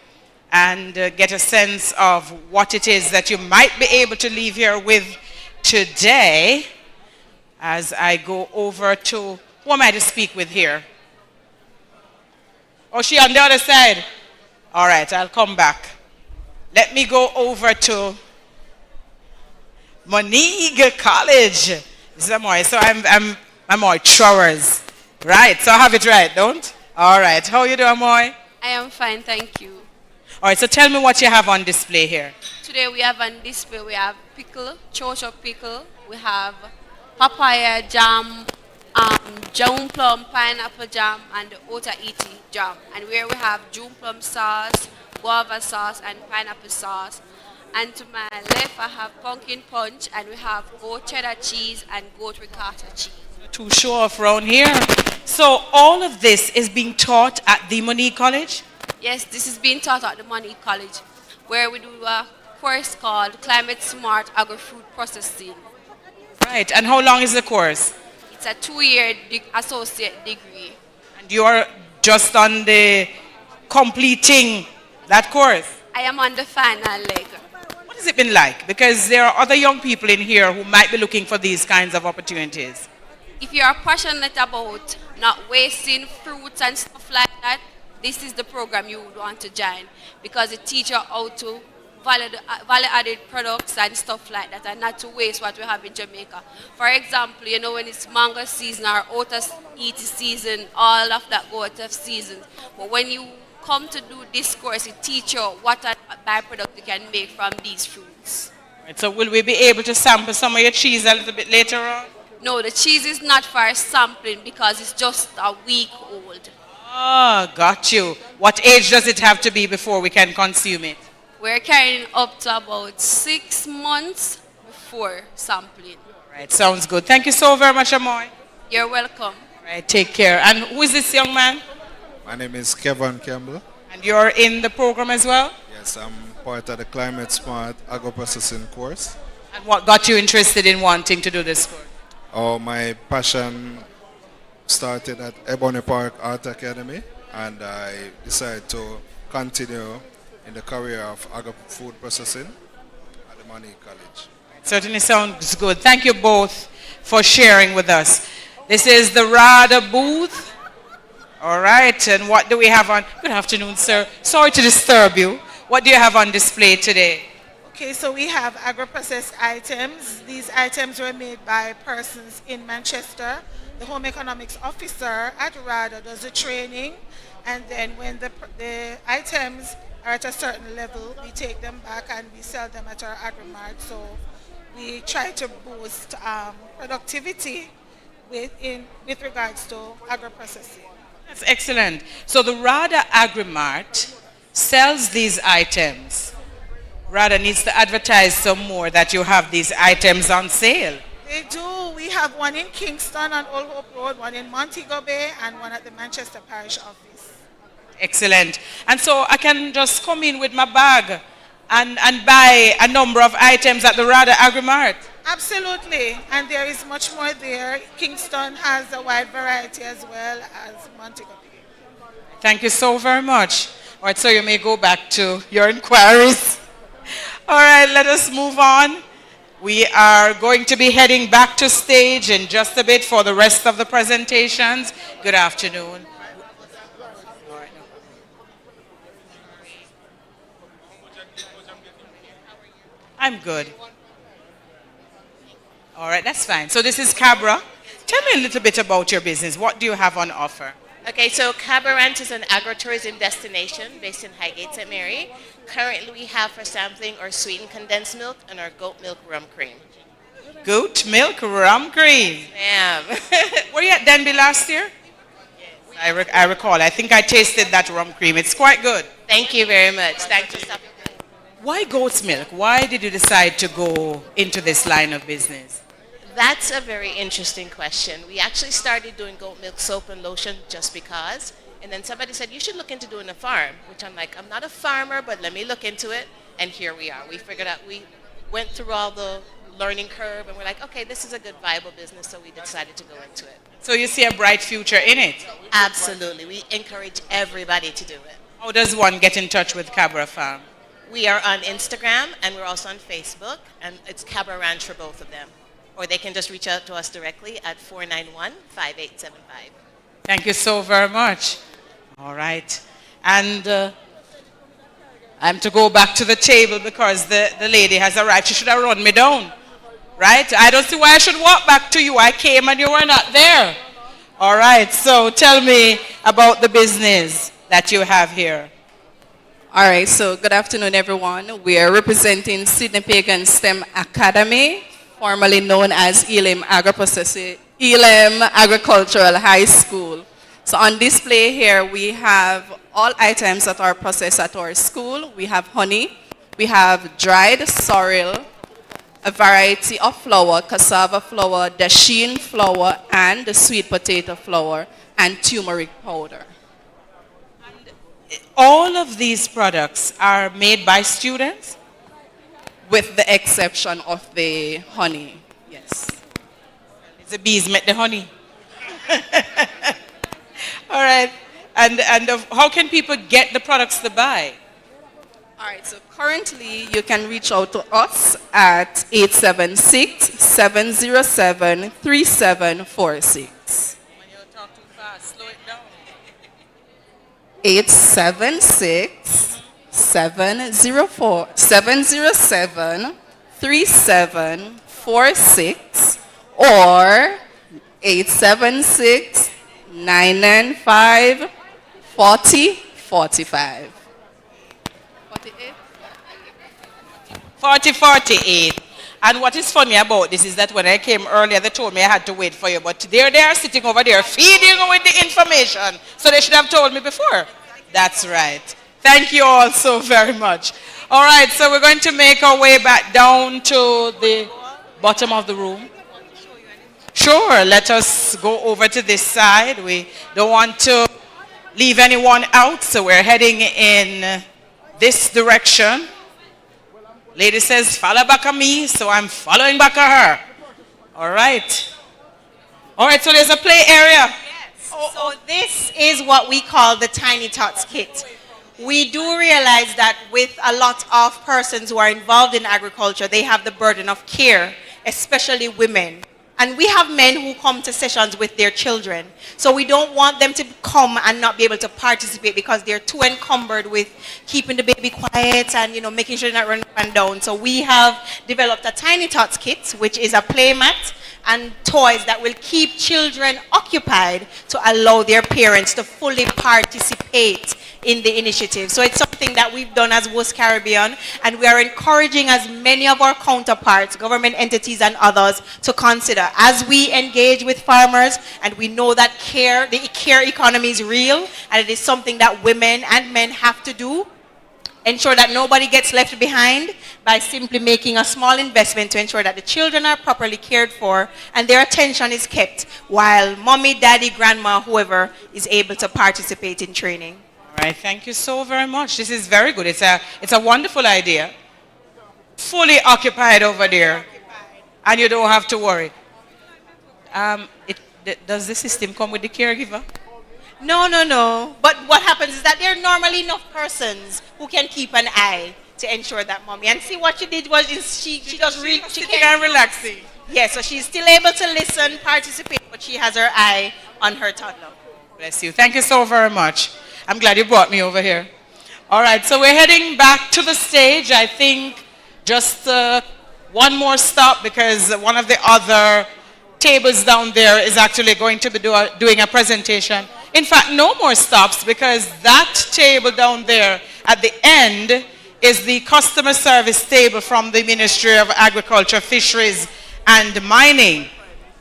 and get a sense of what it is that you might be able to leave here with today. as I go over to, who am I to speak with here? Oh, she on the other side? All right, I'll come back. Let me go over to Monique College. This is Amoy. So I'm Amoy Trowers. Right, so I have it right, don't? All right, how you doing, Amoy? I am fine, thank you. All right, so tell me what you have on display here. Today we have on display, we have pickle, chocho pickle, we have papaya jam, June plum pineapple jam, and the Otaiti jam. And where we have June plum sauce, guava sauce, and pineapple sauce. And to my left, I have pumpkin punch, and we have goat cheddar cheese and goat ricotta cheese. To show off around here. So all of this is being taught at the Monique College? Yes, this is being taught at the Monique College, where we do a course called Climate Smart Agri-Food Processing. Right, and how long is the course? It's a 2-year associate degree. And you are just on the completing that course? I am on the final leg. What has it been like? Because there are other young people in here who might be looking for these kinds of opportunities. If you are passionate about not wasting fruits and stuff like that, this is the program you would want to join, because it teaches you how to value-added products and stuff like that, and not to waste what we have in Jamaica. For example, you know, when it's mango season or Otaiti season, all of that go out of season. But when you come to do this course, it teaches you what a byproduct you can make from these fruits. Right, so will we be able to sample some of your cheese a little bit later on? No, the cheese is not for sampling because it's just a week old. Ah, got you. What age does it have to be before we can consume it? We're carrying up to about 6 months before sampling. Right, sounds good. Thank you so very much, Amoy. You're welcome. Right, take care. And who is this young man? My name is Kevin Campbell. And you're in the program as well? Yes, I'm part of the Climate Smart Agro-Processing course. And what got you interested in wanting to do this course? Oh, my passion started at Ebony Park Art Academy, and I decided to continue in the career of agro-food processing at the Monique College. Certainly sounds good. Thank you both for sharing with us. This is the RADA booth. All right, and what do we have on? Good afternoon, sir. Sorry to disturb you. What do you have on display today? Okay, so we have agro-processed items. These items were made by persons in Manchester. The Home Economics Officer at RADA does the training, and then when the items are at a certain level, we take them back and we sell them at our agri-mart. So we try to boost productivity with regards to agro-processing. That's excellent. So the RADA Agri-Mart sells these items. RADA needs to advertise some more that you have these items on sale. They do. We have one in Kingston on Old Hope Road, one in Montego Bay, and one at the Manchester Parish Office. Excellent. And so I can just come in with my bag and buy a number of items at the RADA Agri-Mart? Absolutely. And there is much more there. Kingston has a wide variety as well as Montego Bay. Thank you so very much. All right, so you may go back to your inquiries. All right, let us move on. We are going to be heading back to stage in just a bit for the rest of the presentations. Good afternoon. I'm good. All right, that's fine. So this is Cabra. Tell me a little bit about your business. What do you have on offer? Okay, so Cabra Ranch is an agritourism destination based in Highgate, St. Mary. Currently, we have for sampling our sweetened condensed milk and our goat milk rum cream. Goat milk rum cream. Ma'am. Were you at Denby last year? Yes. I recall. I think I tasted that rum cream. It's quite good. Thank you very much. Thanks for stopping. Why goat's milk? Why did you decide to go into this line of business? That's a very interesting question. We actually started doing goat milk soap and lotion just because. And then somebody said, you should look into doing a farm, which I'm like, I'm not a farmer, but let me look into it. And here we are. We figured out, we went through all the learning curve, and we're like, okay, this is a good viable business, so we decided to go into it. So you see a bright future in it? Absolutely. We encourage everybody to do it. How does one get in touch with Cabra Farm? We are on Instagram, and we're also on Facebook, and it's Cabra Ranch for both of them. or they can just reach out to us directly at 491-5875. Thank you so very much. All right. And I'm to go back to the table because the lady has arrived. She should have run me down. Right? I don't see why I should walk back to you. I came and you were not there. All right. So tell me about the business that you have here. All right, so good afternoon, everyone. We are representing Sydney Pagan STEM Academy, formerly known as Elam Agricultural High School. So on display here, we have all items that are processed at our school. We have honey, we have dried sorrel, a variety of flour, cassava flour, dasheen flour, and the sweet potato flour, and turmeric powder. All of these products are made by students? With the exception of the honey, yes. The bees make the honey. All right. And how can people get the products to buy? All right, so currently you can reach out to us at 876-707-3746. 876-707-3746 or 876-995-4045. 4048. And what is funny about this is that when I came earlier, they told me I had to wait for you. But they are sitting over there feeding with the information. So they should have told me before. That's right. Thank you all so very much. All right, so we're going to make our way back down to the bottom of the room. Sure, let us go over to this side. We don't want to leave anyone out, so we're heading in this direction. Lady says, follow back at me, so I'm following back at her. All right. All right, so there's a play area. Yes. So this is what we call the Tiny Tots Kit. We do realize that with a lot of persons who are involved in agriculture, they have the burden of care, especially women. And we have men who come to sessions with their children. So we don't want them to come and not be able to participate because they're too encumbered with keeping the baby quiet and, you know, making sure they're not running up and down. So we have developed a Tiny Tots Kit, which is a play mat and toys that will keep children occupied to allow their parents to fully participate in the initiative. So it's something that we've done as WUSC Caribbean, and we are encouraging as many of our counterparts, government entities and others, to consider as we engage with farmers, and we know that the care economy is real, and it is something that women and men have to do, ensure that nobody gets left behind by simply making a small investment to ensure that the children are properly cared for and their attention is kept while mommy, daddy, grandma, whoever is able to participate in training. All right, thank you so very much. This is very good. It's a wonderful idea. Fully occupied over there, and you don't have to worry. Does the system come with the caregiver? No. But what happens is that there are normally enough persons who can keep an eye to ensure that mommy. And see, what she did was she just really sitting and relaxing. Yeah, so she's still able to listen, participate, but she has her eye on her toddler. Bless you. Thank you so very much. I'm glad you brought me over here. All right, so we're heading back to the stage. I think just one more stop because one of the other tables down there is actually going to be doing a presentation. In fact, no more stops because that table down there at the end is the customer service table from the Ministry of Agriculture, Fisheries and Mining.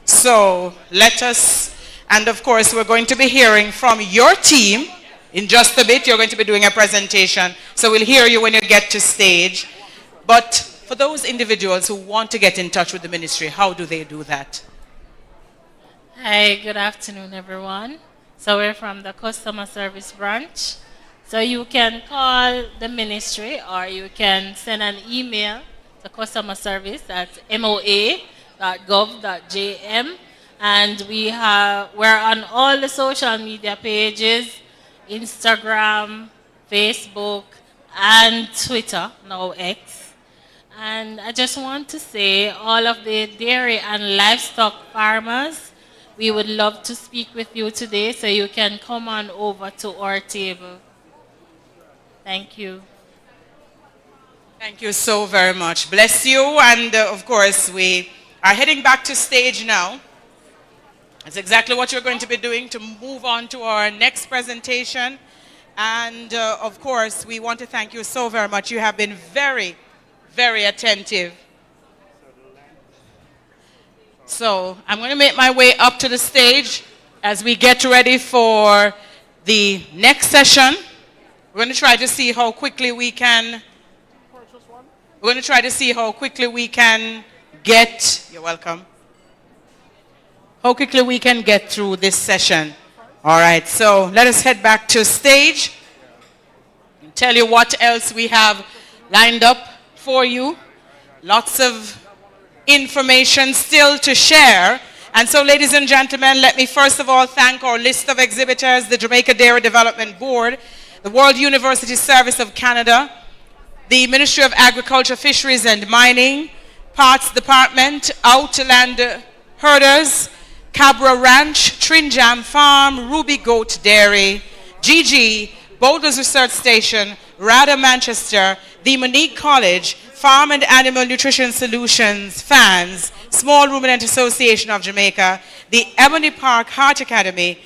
So let us, and of course we're going to be hearing from your team. In just a bit, you're going to be doing a presentation. So we'll hear you when you get to stage. But for those individuals who want to get in touch with the ministry, how do they do that? Hi, good afternoon, everyone. So we're from the customer service branch. So you can call the ministry or you can send an email to customer service at moa.gov.jm. And we're on all the social media pages, Instagram, Facebook, and Twitter, now X. And I just want to say, all of the dairy and livestock farmers, we would love to speak with you today, so you can come on over to our table. Thank you. Thank you so very much. Bless you. And of course, we are heading back to stage now. That's exactly what you're going to be doing to move on to our next presentation. And of course, we want to thank you so very much. You have been very, very attentive. So I'm going to make my way up to the stage as we get ready for the next session. We're going to try to see how quickly we can. We're going to try to see how quickly we can get. You're welcome. How quickly we can get through this session. All right, so let us head back to stage and tell you what else we have lined up for you. Lots of information still to share. And so, ladies and gentlemen, let me first of all thank our list of exhibitors, the Jamaica Dairy Development Board, the World University Service of Canada, the Ministry of Agriculture, Fisheries and Mining, Parts Department, Outland Herders, Cabra Ranch, Trinjam Farm, Ruby Goat Dairy, GG, Boulders Research Station, RADA Manchester, the Monique College, Farm and Animal Nutrition Solutions, FANS, Small Ruminant Association of Jamaica, the Ebony Park Heart Academy,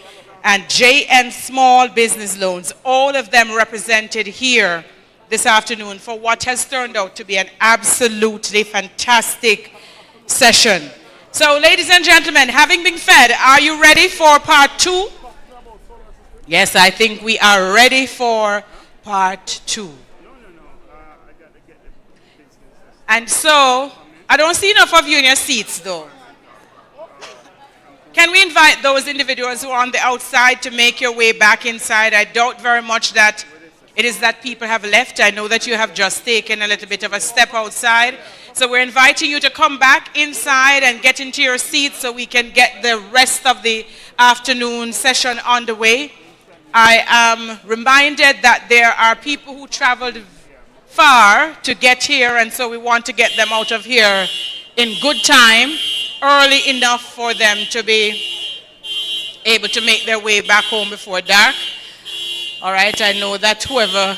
and JN Small Business Loans, all of them represented here this afternoon for what has turned out to be an absolutely fantastic session. So, ladies and gentlemen, having been fed, are you ready for part 2? Yes, I think we are ready for part 2. And so, I don't see enough of you in your seats, though. Can we invite those individuals who are on the outside to make your way back inside? I doubt very much that it is that people have left. I know that you have just taken a little bit of a step outside. So we're inviting you to come back inside and get into your seats so we can get the rest of the afternoon session underway. I am reminded that there are people who traveled far to get here, and so we want to get them out of here in good time, early enough for them to be able to make their way back home before dark. All right, I know that whoever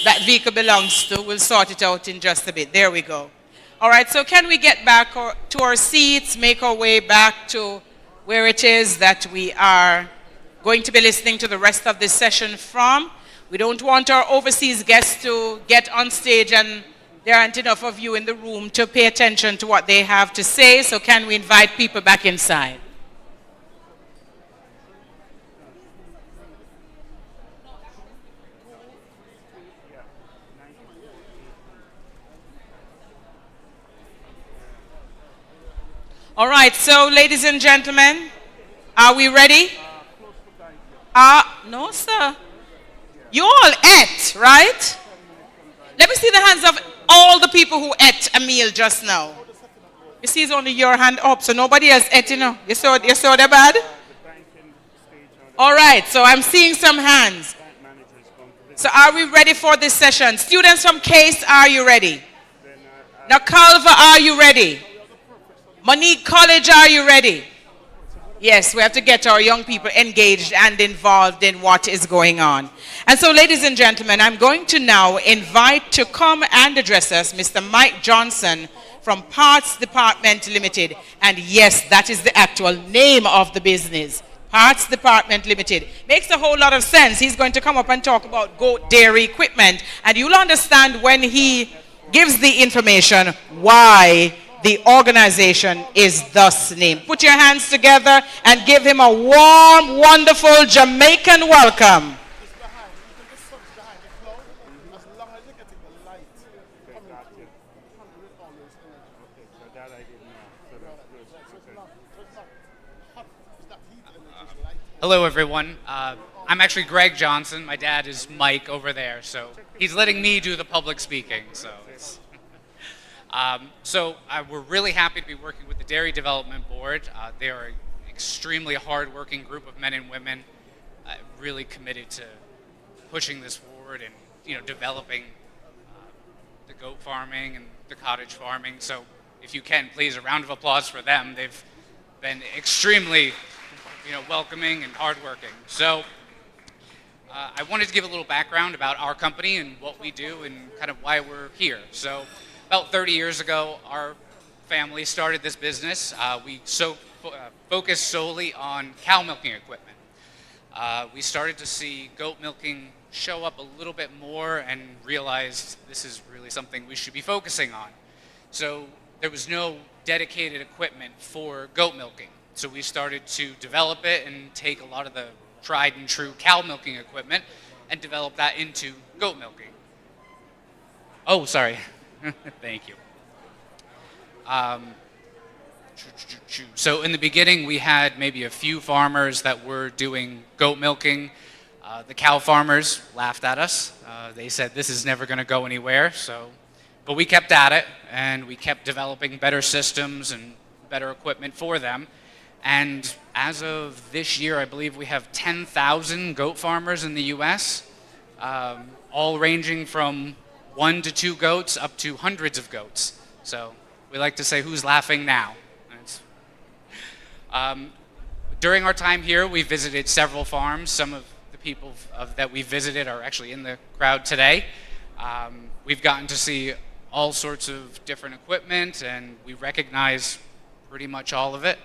that vehicle belongs to will sort it out in just a bit. There we go. All right, so can we get back to our seats, make our way back to where it is that we are going to be listening to the rest of this session from. We don't want our overseas guests to get on stage and there aren't enough of you in the room to pay attention to what they have to say, so can we invite people back inside? All right, so ladies and gentlemen, are we ready? No, sir. You all ate, right? Let me see the hands of all the people who ate a meal just now. You see, it's only your hand up, so nobody else ate, you know. You saw that bad? All right, so I'm seeing some hands. So are we ready for this session? Students from CASE, are you ready? Nakalva, are you ready? Monique College, are you ready? Yes, we have to get our young people engaged and involved in what is going on. And so, ladies and gentlemen, I'm going to now invite to come and address us Mr. Mike Johnson from Parts Department Limited. And yes, that is the actual name of the business. Parts Department Limited. Makes a whole lot of sense. He's going to come up and talk about goat dairy equipment. And you'll understand when he gives the information why the organization is thus named. Put your hands together and give him a warm, wonderful Jamaican welcome. Hello, everyone. I'm actually Greg Johnson. My dad is Mike over there, so he's letting me do the public speaking. So it's we're really happy to be working with the Dairy Development Board. They are an extremely hard-working group of men and women, really committed to pushing this forward and developing the goat farming and the cottage farming. So if you can, please, a round of applause for them. They've been extremely, welcoming and hardworking. So I wanted to give a little background about our company and what we do and kind of why we're here. So about 30 years ago, our family started this business. We focused solely on cow milking equipment. We started to see goat milking show up a little bit more and realized this is really something we should be focusing on. So there was no dedicated equipment for goat milking. So we started to develop it and take a lot of the tried and true cow milking equipment and develop that into goat milking. Oh, sorry. Thank you. So in the beginning, we had maybe a few farmers that were doing goat milking. The cow farmers laughed at us. They said, this is never going to go anywhere. But we kept at it, and we kept developing better systems and better equipment for them. And as of this year, I believe we have 10,000 goat farmers in the U.S., all ranging from 1 to 2 goats up to hundreds of goats. So we like to say, who's laughing now? During our time here, we visited several farms. Some of the people that we visited are actually in the crowd today. We've gotten to see all sorts of different equipment, and we recognize pretty much all of it,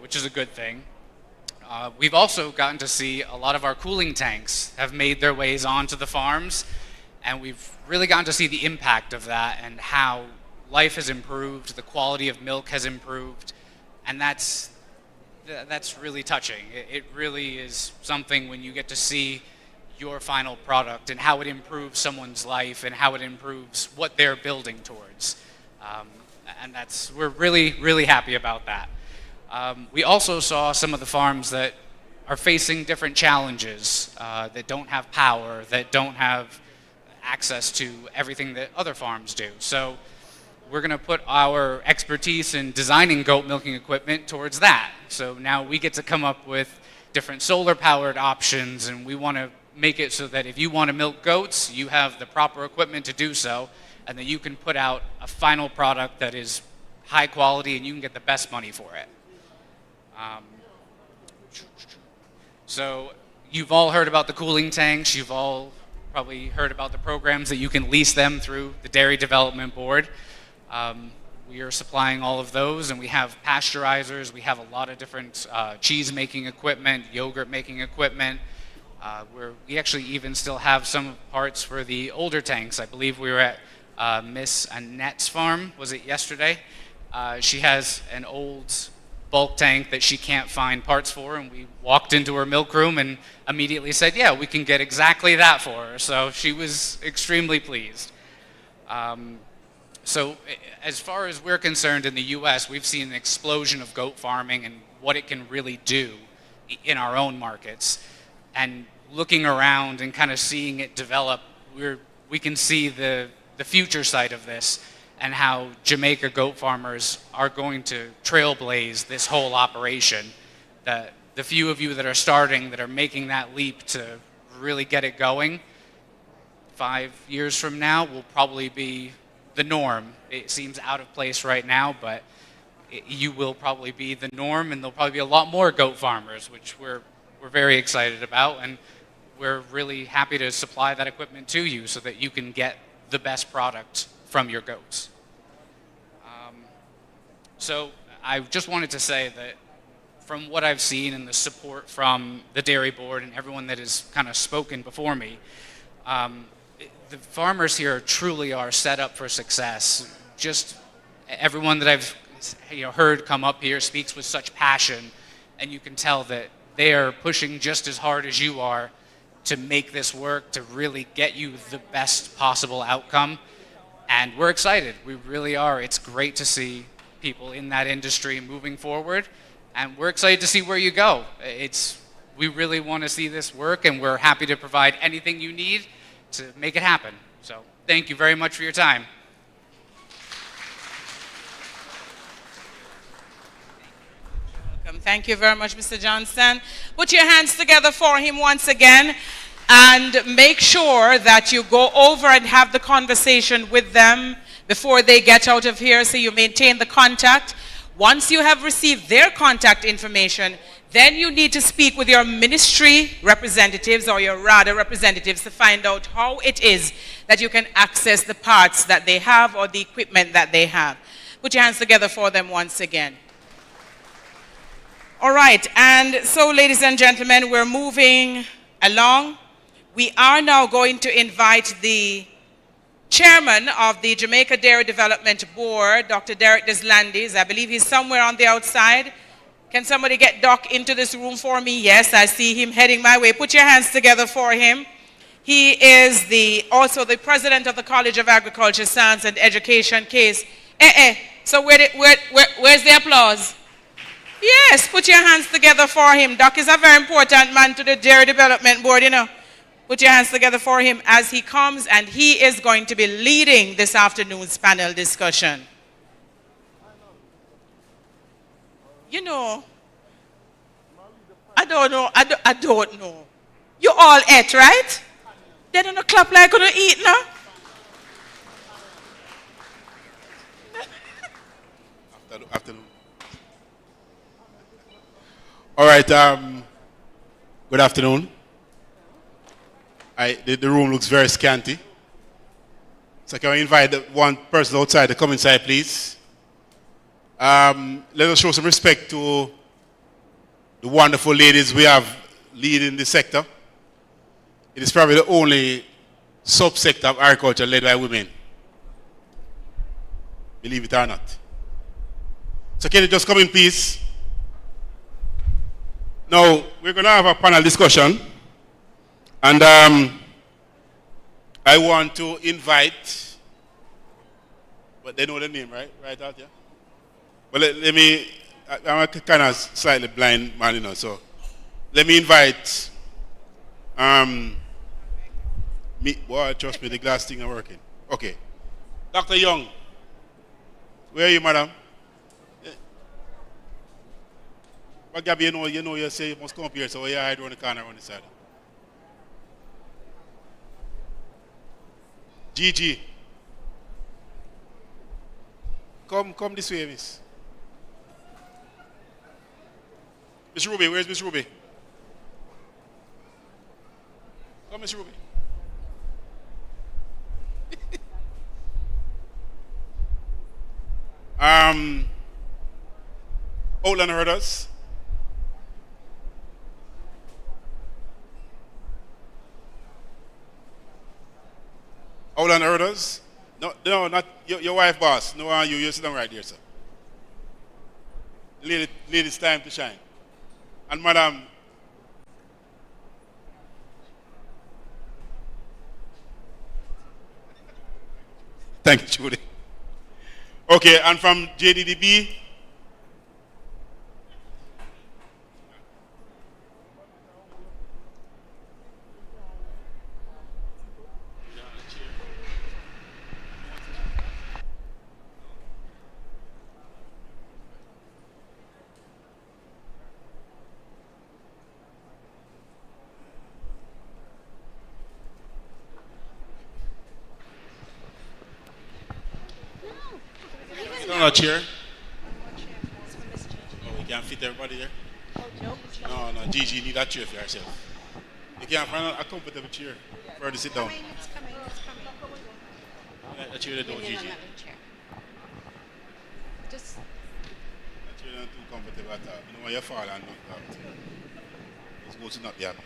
which is a good thing. We've also gotten to see a lot of our cooling tanks have made their ways onto the farms, and we've really gotten to see the impact of that and how life has improved, the quality of milk has improved, and that's really touching. It really is something when you get to see your final product and how it improves someone's life and how it improves what they're building towards. And we're really, really happy about that. We also saw some of the farms that are facing different challenges, that don't have power, that don't have access to everything that other farms do. So we're going to put our expertise in designing goat milking equipment towards that. So now we get to come up with different solar-powered options, and we want to make it so that if you want to milk goats, you have the proper equipment to do so, and that you can put out a final product that is high quality and you can get the best money for it. So you've all heard about the cooling tanks. You've all probably heard about the programs that you can lease them through the Dairy Development Board. We are supplying all of those, and we have pasteurizers. We have a lot of different cheese making equipment, yogurt making equipment. We actually even still have some parts for the older tanks. I believe we were at Miss Annette's farm, was it yesterday? She has an old bulk tank that she can't find parts for, and we walked into her milk room and immediately said, yeah, we can get exactly that for her. So she was extremely pleased. So as far as we're concerned in the U.S., we've seen an explosion of goat farming and what it can really do in our own markets. And looking around and kind of seeing it develop, we can see the future side of this and how Jamaica goat farmers are going to trailblaze this whole operation. The few of you that are starting, that are making that leap to really get it going, 5 years from now will probably be the norm. It seems out of place right now, but you will probably be the norm, and there'll probably be a lot more goat farmers, which we're very excited about, and we're really happy to supply that equipment to you so that you can get the best product from your goats. So I just wanted to say that from what I've seen and the support from the Dairy Board and everyone that has kind of spoken before me, the farmers here truly are set up for success. Just everyone that I've heard come up here speaks with such passion, and you can tell that they are pushing just as hard as you are to make this work, to really get you the best possible outcome. And we're excited. We really are. It's great to see people in that industry moving forward, and we're excited to see where you go. We really want to see this work, and we're happy to provide anything you need to make it happen. So thank you very much for your time. Welcome. Thank you very much, Mr. Johnson. Put your hands together for him once again. And make sure that you go over and have the conversation with them before they get out of here, so you maintain the contact. Once you have received their contact information, then you need to speak with your ministry representatives or your RADA representatives to find out how it is that you can access the parts that they have or the equipment that they have. Put your hands together for them once again. All right, and so ladies and gentlemen, we're moving along. We are now going to invite the chairman of the Jamaica Dairy Development Board, Dr. Derek Deslandis. I believe he's somewhere on the outside. Can somebody get Doc into this room for me? Yes, I see him heading my way. Put your hands together for him. He is also the president of the College of Agriculture, Science and Education case. So where's the applause? Yes, put your hands together for him. Doc is a very important man to the Dairy Development Board, you know. Put your hands together for him as he comes, and he is going to be leading this afternoon's panel discussion. You know, I don't know. You all ate, right? They don't clap like you don't eat, no? Afternoon. All right, good afternoon. The room looks very scanty. So can I invite one person outside to come inside, please? Let us show some respect to the wonderful ladies we have leading the sector. It is probably the only subsector of agriculture led by women. Believe it or not. So can you just come in, please? Now, we're going to have a panel discussion. And I want to invite, but they know the name, right? Right out there? Well, let me, I'm a kind of slightly blind man, you know, so let me invite, boy, trust me, the glass thing are working. Okay. Dr. Young, where are you, madam? But Gabby, you say you must come up here, so you hide around the corner on the side. Gigi. Come this way, miss. Miss Ruby, where's Miss Ruby? Come, Miss Ruby. Outland Herders. Outland Herders. No, not your wife, boss. No, you sit down right there, sir. Ladies, time to shine. And madam, thank you, Judy. Okay, and from JDDB, no chair. Oh, we can't fit everybody there? No, Gigi, you need that chair for yourself. You can't find a comfortable chair for her to sit down. It's coming. That chair there, don't, Gigi. Just. That chair not too comfortable at all. You know when you fall and look out. It's supposed to not be happy.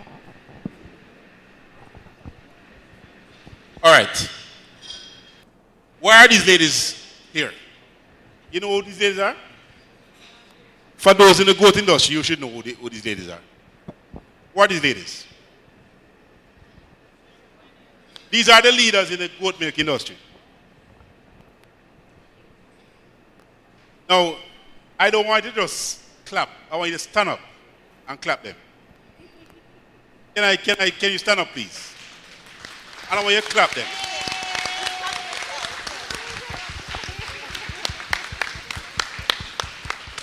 All right. Why are these ladies here? You know who these ladies are? For those in the goat industry, you should know who these ladies are. Who are these ladies? These are the leaders in the goat milk industry. Now, I don't want you to just clap. I want you to stand up and clap them. Can you stand up, please? And I want you to clap them.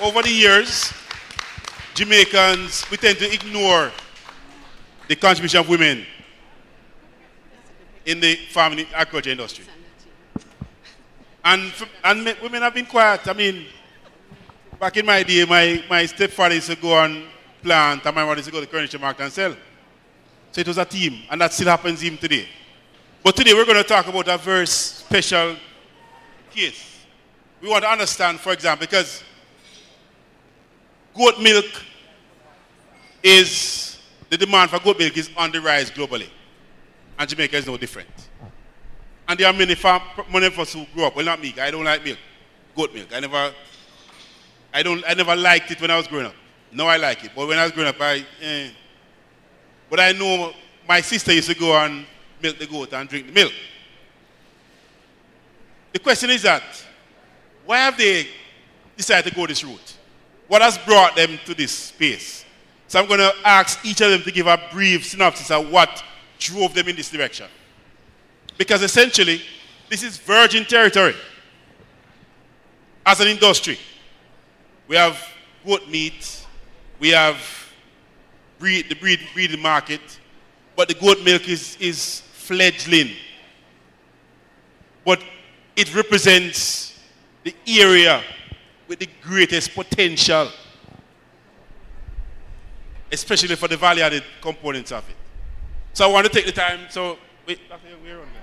Over the years, Jamaicans, we tend to ignore the contribution of women in the farming and agriculture industry. And women have been quiet. I mean, back in my day, my stepfather used to go and plant, and my mother used to go to the furniture market and sell. So it was a team, and that still happens even today. But today we're going to talk about a very special case. We want to understand, for example, because goat milk the demand for goat milk is on the rise globally. And Jamaica is no different. And there are many of us who grew up, well, not me, I don't like milk, goat milk. I never liked it when I was growing up. Now I like it, but when I was growing up, But I know my sister used to go and milk the goat and drink the milk. The question is that, why have they decided to go this route? What has brought them to this space? So I'm going to ask each of them to give a brief synopsis of what drove them in this direction. Because essentially, this is virgin territory. As an industry, we have goat meat, we have the breeding market, but the goat milk is fledgling. But it represents the area with the greatest potential, especially for the value-added components of it. So I want to take the time, wait, we're on there.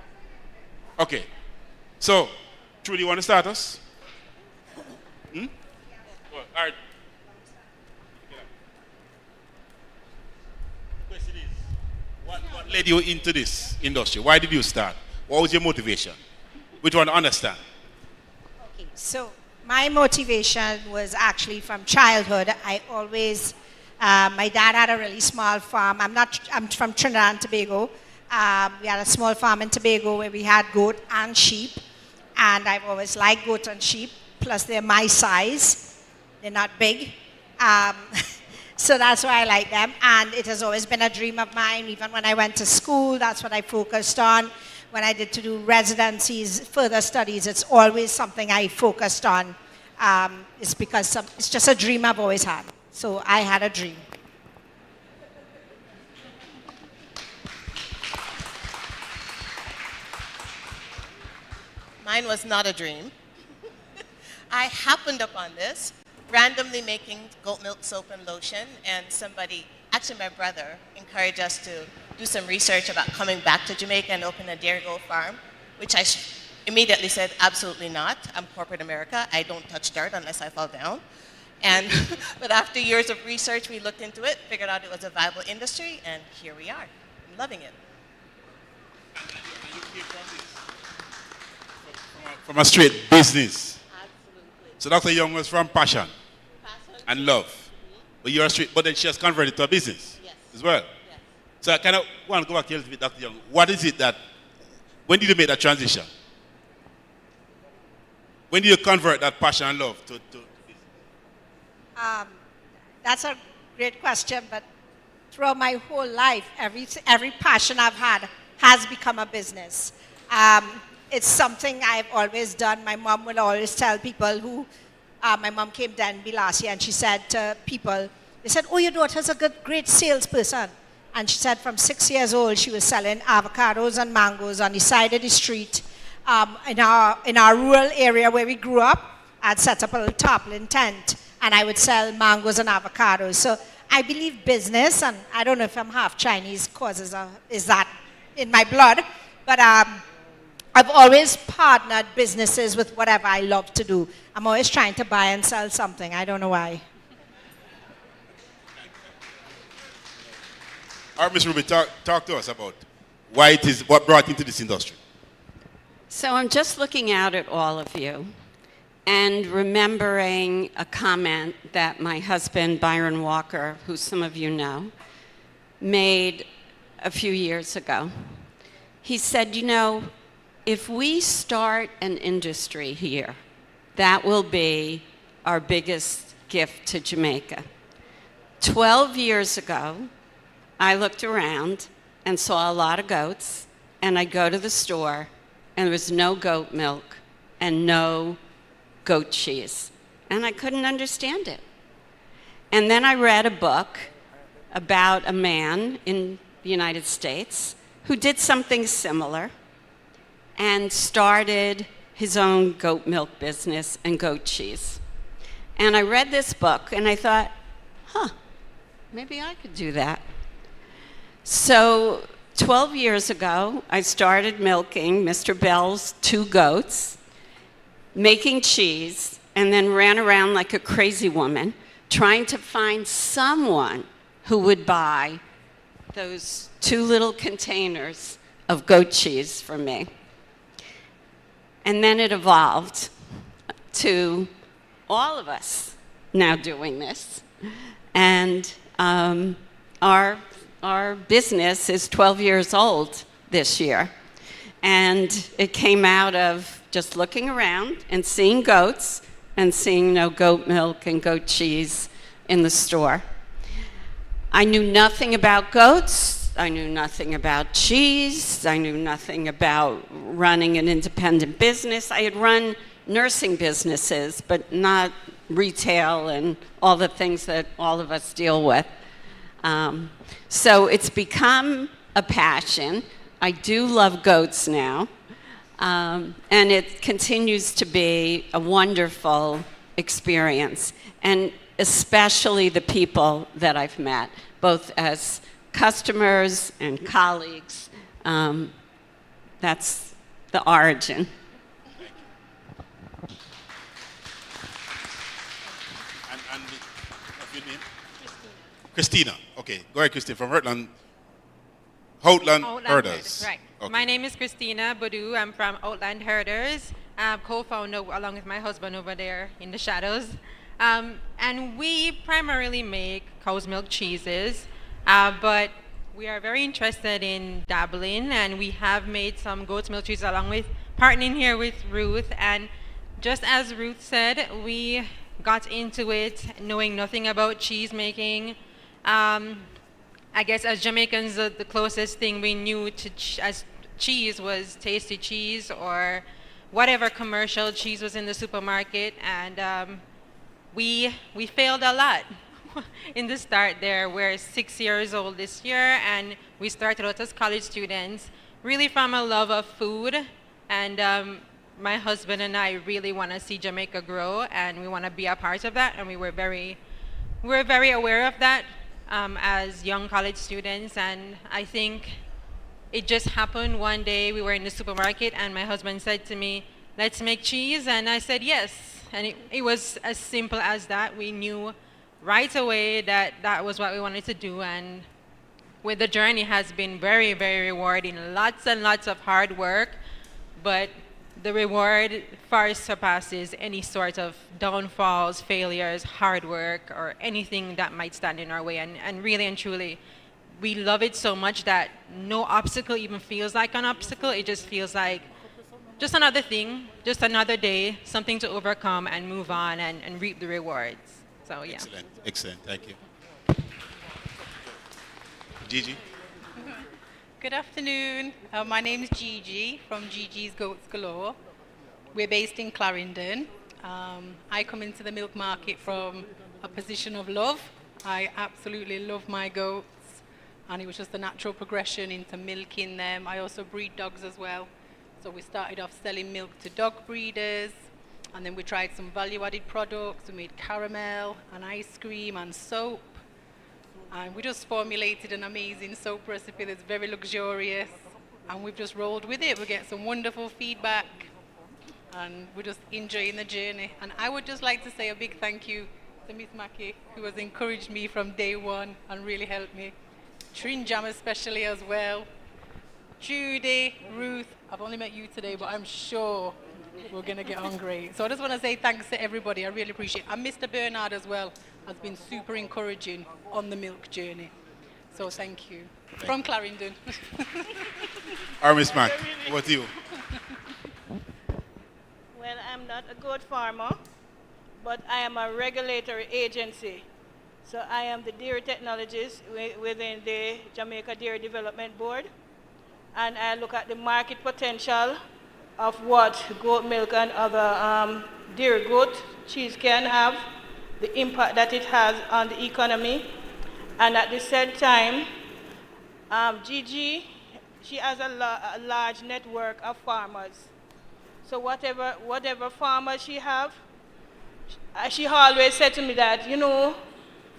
Okay. So, Trudy, you want to start us? Well, all right. The question is, what led you into this industry? Why did you start? What was your motivation? We want to understand. Okay, so my motivation was actually from childhood. I always, my dad had a really small farm. I'm from Trinidad and Tobago. We had a small farm in Tobago where we had goat and sheep. And I've always liked goat and sheep. Plus they're my size. They're not big. So that's why I like them. And it has always been a dream of mine. Even when I went to school, that's what I focused on. When I did to do residencies, further studies, it's always something I focused on. It's because it's just a dream I've always had. So I had a dream. Mine was not a dream. I happened upon this, randomly making goat milk soap and lotion, and somebody, actually my brother, encouraged us to do some research about coming back to Jamaica and open a dairy goat farm, which I immediately said, absolutely not. I'm corporate America. I don't touch dirt unless I fall down. But after years of research, we looked into it, figured out it was a viable industry, and here we are. I'm loving it. From a straight business. Absolutely. So Dr. Young was from passion and love. But you're straight, but then she has converted to a business as well. Yes. So I kind of want to go back here a little bit, Dr. Young. What is it that, when did you make that transition? When did you convert that passion and love to business? That's a great question, but throughout my whole life, every passion I've had has become a business. It's something I've always done. My mom will always tell people my mom came to NB last year and she said to people, they said, oh, your daughter's a great salesperson. And she said from 6 years old, she was selling avocados and mangoes on the side of the street. In our rural area where we grew up, I'd set up a little tarpaulin tent and I would sell mangoes and avocados. So I believe business, and I don't know if I'm half Chinese, is that in my blood, but I've always partnered businesses with whatever I love to do. I'm always trying to buy and sell something. I don't know why. All right, Ms. Ruby, talk to us about what brought you into this industry. So I'm just looking out at all of you and remembering a comment that my husband, Byron Walker, who some of you know, made a few years ago. He said, you know, if we start an industry here, that will be our biggest gift to Jamaica. 12 years ago, I looked around and saw a lot of goats, and I'd go to the store, and there was no goat milk and no goat cheese. And I couldn't understand it. And then I read a book about a man in the United States who did something similar and started his own goat milk business and goat cheese. And I read this book and I thought, maybe I could do that. So 12 years ago, I started milking Mr. Bell's 2 goats, making cheese, and then ran around like a crazy woman trying to find someone who would buy those 2 little containers of goat cheese from me. And then it evolved to all of us now doing this. And our business is 12 years old this year. And it came out of just looking around and seeing goats and seeing no goat milk and goat cheese in the store. I knew nothing about goats. I knew nothing about cheese. I knew nothing about running an independent business. I had run nursing businesses, but not retail and all the things that all of us deal with. So it's become a passion. I do love goats now. And it continues to be a wonderful experience. And especially the people that I've met, both as customers and colleagues. That's the origin. And what's your name? Christina. Okay, go ahead, Christina, from Outland Herders. Right. Okay. My name is Christina Boudou. I'm from Outland Herders. I'm co-founder along with my husband over there in the shadows. And we primarily make cow's milk cheeses, but we are very interested in dabbling, and we have made some goat's milk cheese along with partnering here with Ruth. And just as Ruth said, we got into it knowing nothing about cheese making. I guess as Jamaicans, the closest thing we knew to as cheese was Tasty Cheese or whatever commercial cheese was in the supermarket. And we failed a lot in the start there. We're 6 years old this year, and we started out as college students, really from a love of food. And my husband and I really want to see Jamaica grow, and we want to be a part of that. And we're very aware of that as young college students. And I think it just happened one day. We were in the supermarket, and my husband said to me, "Let's make cheese." And I said yes. And it was as simple as that. We knew right away that that was what we wanted to do. And with the journey has been very, very rewarding. Lots and lots of hard work, but the reward far surpasses any sort of downfalls, failures, hard work, or anything that might stand in our way. And really and truly, we love it so much that no obstacle even feels like an obstacle. It just feels like just another thing, just another day, something to overcome and move on and reap the rewards. So yeah. Excellent, excellent, thank you. Gigi? Good afternoon. My name is Gigi from Gigi's Goats Galore. We're based in Clarendon. I come into the milk market from a position of love. I absolutely love my goats, and it was just a natural progression into milking them. I also breed dogs as well. So we started off selling milk to dog breeders, and then we tried some value-added products. We made caramel and ice cream and soap. And we just formulated an amazing soap recipe that's very luxurious, and we've just rolled with it. We get some wonderful feedback, and we're just enjoying the journey. And I would just like to say a big thank you to Miss Mackie, who has encouraged me from day one and really helped me. Trinjam especially as well. Judy, Ruth, I've only met you today, but I'm sure we're going to get on great. So I just want to say thanks to everybody. I really appreciate it. And Mr. Bernard as well has been super encouraging on the milk journey. So thank you. From Clarendon. All right, Miss Mac, what do you? Well, I'm not a goat farmer, but I am a regulatory agency. So I am the dairy technologist within the Jamaica Dairy Development Board. And I look at the market potential of what goat milk and other dairy goat cheese can have, the impact that it has on the economy. And at the same time, Gigi she has a large network of farmers. So whatever farmers she have, she always said to me that, you know,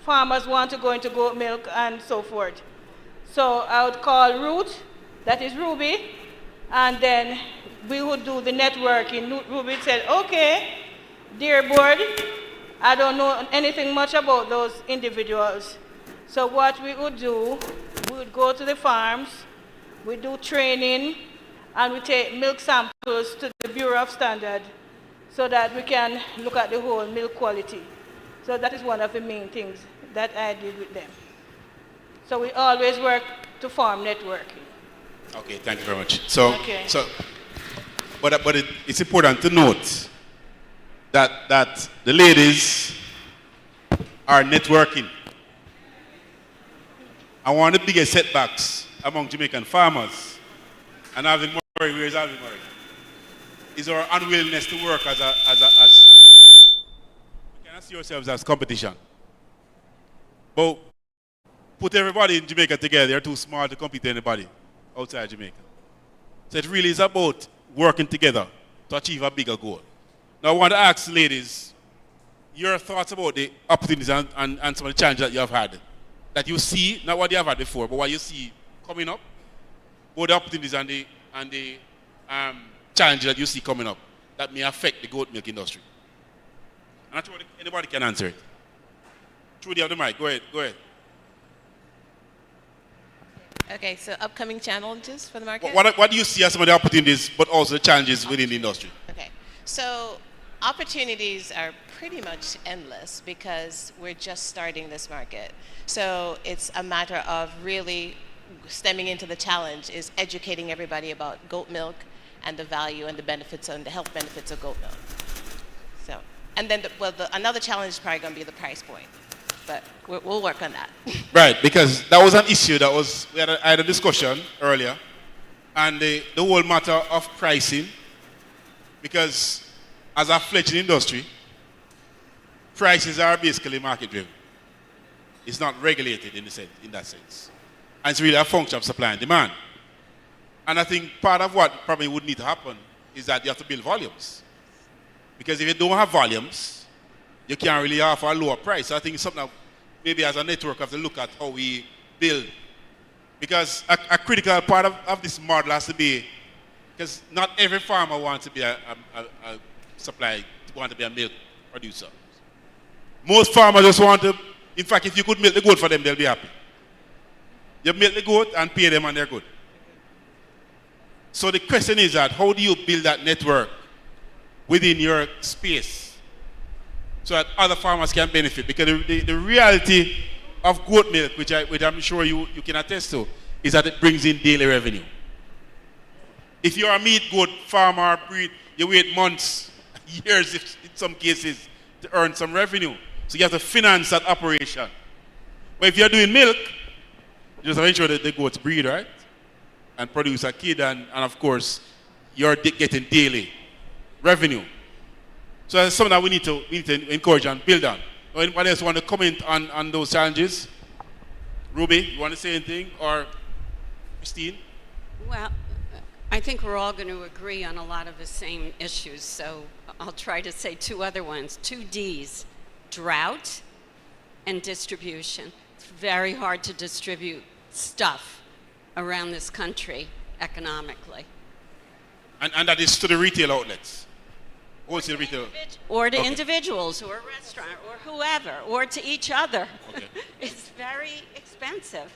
farmers want to go into goat milk and so forth. So I would call Ruth, that is Ruby, and then we would do the networking. Ruby said, okay, dear board, I don't know anything much about those individuals. So what we would do, we would go to the farms, we do training, and we take milk samples to the Bureau of Standard so that we can look at the whole milk quality. So that is one of the main things that I did with them. So we always work to farm networking. Okay, thank you very much. So, Okay. but it's important to note that the ladies are networking. And one of the biggest setbacks among Jamaican farmers, and Alvin Murray, where is Alvin Murray? Is our unwillingness to work as we cannot see ourselves as competition. But put everybody in Jamaica together, they're too small to compete with anybody outside Jamaica. So it really is about working together to achieve a bigger goal. Now I want to ask the ladies, your thoughts about the opportunities and some of the challenges that you have had. That you see, not what you have had before, but what you see coming up, both the opportunities and the challenges that you see coming up that may affect the goat milk industry. I'm not sure anybody can answer it. Trudy, have the mic. Go ahead. Okay, so upcoming challenges for the market? What do you see as some of the opportunities, but also the challenges within the industry? Okay, so opportunities are pretty much endless because we're just starting this market. So it's a matter of really stemming into the challenge is educating everybody about goat milk and the value and the benefits and the health benefits of goat milk. So, and then another challenge is probably going to be the price point, but we'll work on that. Right, because that was an issue I had a discussion earlier, and the whole matter of pricing, because as a fledgling industry, prices are basically market driven. It's not regulated in that sense. And it's really a function of supply and demand. And I think part of what probably would need to happen is that you have to build volumes. Because if you don't have volumes, you can't really offer a lower price. So I think it's something that maybe as a network have to look at how we build. Because a critical part of this model has to be, because not every farmer wants to be a milk producer. Most farmers just want to, in fact, if you could milk the goat for them, they'll be happy. You milk the goat and pay them and they're good. So the question is that how do you build that network within your space so that other farmers can benefit? Because the reality of goat milk, which I'm sure you can attest to, is that it brings in daily revenue. If you're a meat goat farmer breed, you wait months, years in some cases to earn some revenue. So you have to finance that operation. But if you're doing milk, you just have to ensure that the goats breed, right? And produce a kid, and of course, you're getting daily revenue. So that's something that we need to encourage and build on. Anybody else want to comment on those challenges? Ruby, you want to say anything? Or Christine? Well, I think we're all going to agree on a lot of the same issues, so I'll try to say two other ones. 2 Ds, drought and distribution. It's very hard to distribute stuff around this country economically. And that is to the retail outlets? Wholesale retail? Or to Okay. individuals, or a restaurant, or whoever, or to each other. Okay. It's very expensive.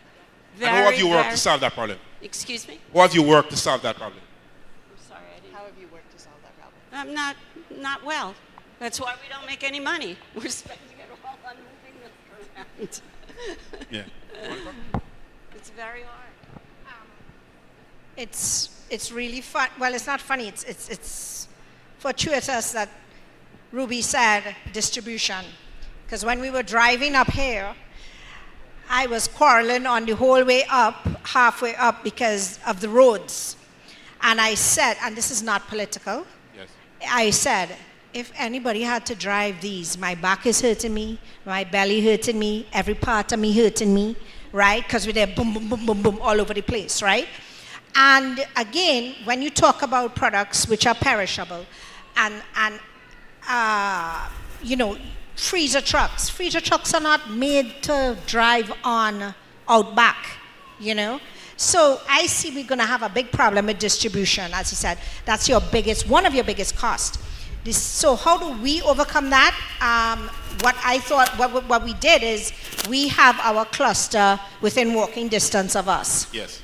And how have you worked to solve that problem? Excuse me? How have you worked to solve that problem? I'm sorry, I didn't. How have you worked to solve that problem? Not well. That's why we don't make any money. We're spending it all on moving this around. Yeah. It's very hard. It's really fun. Well, it's not funny. It's fortuitous that Ruby said distribution, because when we were driving up here, I was quarreling on the whole way up, halfway up, because of the roads. And I said, and this is not political, Yes. I said, if anybody had to drive these, my back is hurting me, my belly hurting me, every part of me hurting me, right? Because we're there boom, boom, boom, boom, boom, all over the place, right? And again, when you talk about products which are perishable, and you know, freezer trucks are not made to drive on out back, you know. So I see we're going to have a big problem with distribution. As you said, that's one of your biggest costs. So how do we overcome that? What we did is we have our cluster within walking distance of us. Yes.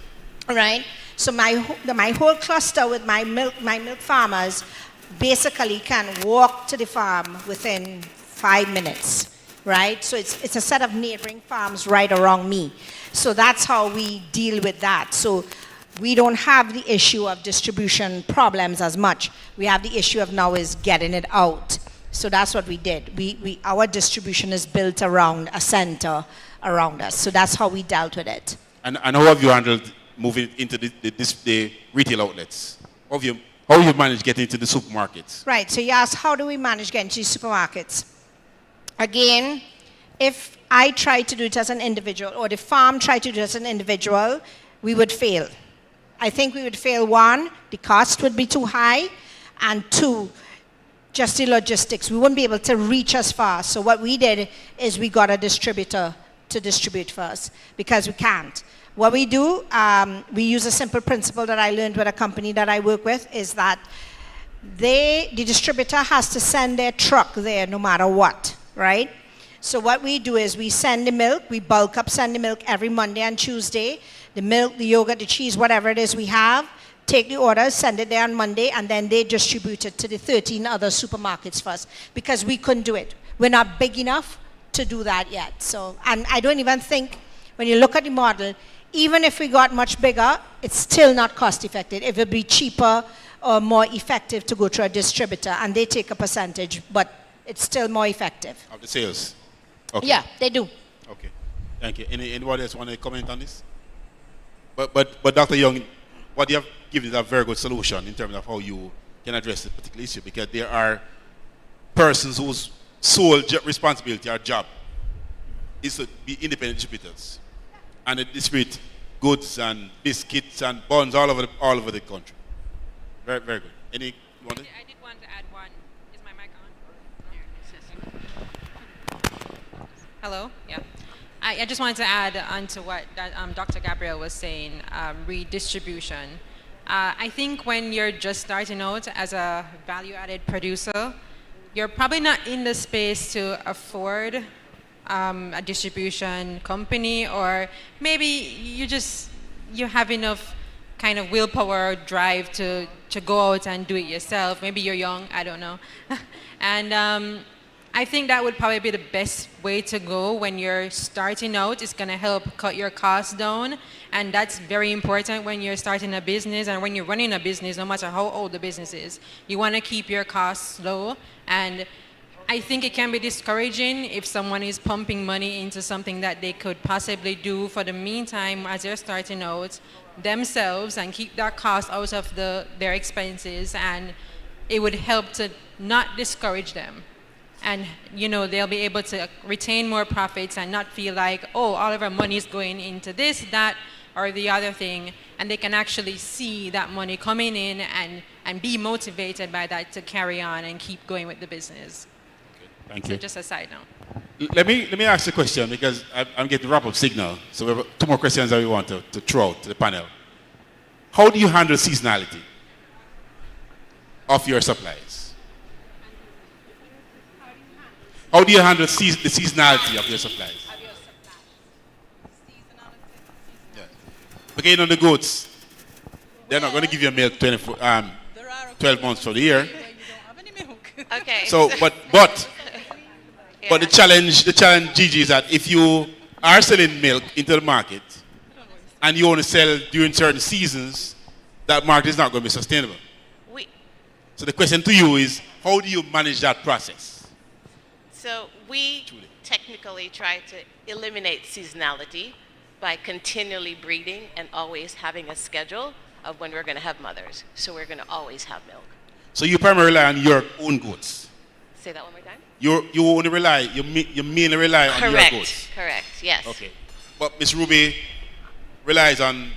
All right. So my whole cluster with my milk farmers basically can walk to the farm within 5 minutes, right? So it's a set of neighboring farms right around me. So that's how we deal with that. So we don't have the issue of distribution problems as much. We have the issue of now is getting it out. So that's what we did. Our distribution is built around a center around us. So that's how we dealt with it. And how have you handled moving into the retail outlets? How you managed getting into the supermarkets? Right. So you asked, how do we manage getting to the supermarkets? Again, if I try to do it as an individual, or the farm tried to do it as an individual, we would fail. I think we would fail. One, the cost would be too high, and two, just the logistics. We wouldn't be able to reach as far. So what we did is we got a distributor to distribute for us, because we can't. What we do, we use a simple principle that I learned with a company that I work with, is that the distributor has to send their truck there no matter what, right? So what we do is we send the milk, we bulk up, send the milk every Monday and Tuesday. The milk, the yogurt, the cheese, whatever it is we have, take the orders, send it there on Monday, and then they distribute it to the 13 other supermarkets first, because we couldn't do it. We're not big enough to do that yet. So, and I don't even think, when you look at the model, even if we got much bigger, it's still not cost effective. It would be cheaper or more effective to go to a distributor, and they take a percentage, but it's still more effective. Of the sales? Okay. Yeah, they do. Okay, thank you. Anybody else want to comment on this? But Dr. Young, what you have given is a very good solution in terms of how you can address this particular issue, because there are persons whose sole responsibility or job is to be independent distributors, and they distribute goods and biscuits and buns all over the country. Very, very good. I did want to add one. Is my mic on? Hello? Yeah. I just wanted to add on to what Dr. Gabriel was saying, redistribution. I think when you're just starting out as a value-added producer, you're probably not in the space to afford a distribution company, or maybe you have enough kind of willpower or drive to go out and do it yourself. Maybe you're young, I don't know. And I think that would probably be the best way to go when you're starting out. It's going to help cut your costs down, and that's very important when you're starting a business and when you're running a business, no matter how old the business is. You want to keep your costs low, and I think it can be discouraging if someone is pumping money into something that they could possibly do for the meantime as they're starting out themselves and keep that cost out of their expenses, and it would help to not discourage them. And, you know, they'll be able to retain more profits and not feel like, oh, all of our money is going into this, that, or the other thing. And they can actually see that money coming in and be motivated by that to carry on and keep going with the business. Okay, thank So you. just a side note. Let me ask a question, because I'm getting wrap-up signal. So we have 2 more questions that we want to throw out to the panel. How do you handle seasonality of your supplies? How do you handle the seasonality of your supplies? Yeah. Okay, on the goats, they're not going to give you milk 12 months for the year. Okay. So, but the challenge, Gigi, is that if you are selling milk into the market and you only sell during certain seasons, that market is not going to be sustainable. So the question to you is, how do you manage that process? So we technically try to eliminate seasonality by continually breeding and always having a schedule of when we're going to have mothers. So we're going to always have milk. So you primarily rely on your own goats? Say that one more time? You only rely, you mainly rely on your goats? Correct, yes. Okay. But Miss Ruby relies on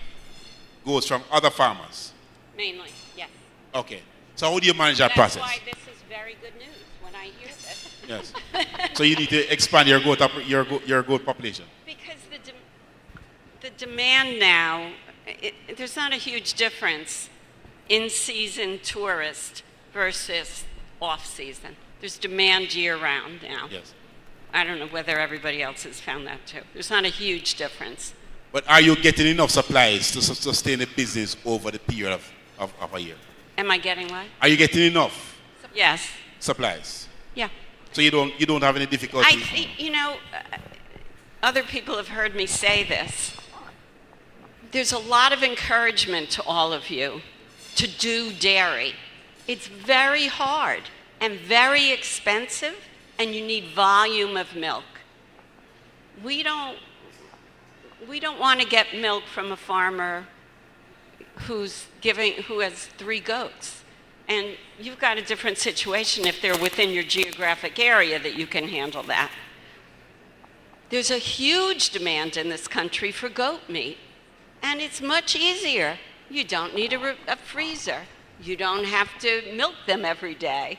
goats from other farmers? Mainly, yes. Okay. So how do you manage that That's process? why this is very good news when I hear this. Yes. So you need to expand your goat population. Because the demand now, there's not a huge difference in-season tourist versus off-season. There's demand year-round now. Yes. I don't know whether everybody else has found that too. There's not a huge difference. But are you getting enough supplies to sustain the business over the period of a year? Am I getting what? Are you getting enough Yes. supplies? Yeah. So you don't have any difficulty? Other people have heard me say this. There's a lot of encouragement to all of you to do dairy. It's very hard and very expensive, and you need volume of milk. We don't want to get milk from a farmer who has 3 goats. And you've got a different situation if they're within your geographic area that you can handle that. There's a huge demand in this country for goat meat, and it's much easier. You don't need a freezer. You don't have to milk them every day.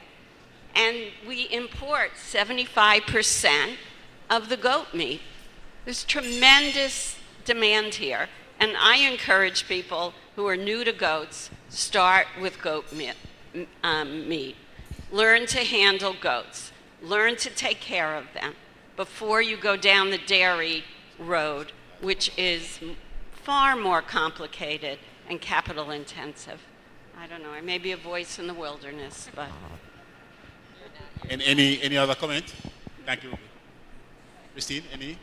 And we import 75% of the goat meat. There's tremendous demand here, and I encourage people who are new to goats, start with goat meat. Learn to handle goats. Learn to take care of them before you go down the dairy road, which is far more complicated and capital intensive. I don't know, I may be a voice in the wilderness, but... And any other comment? Thank you. Christine, any?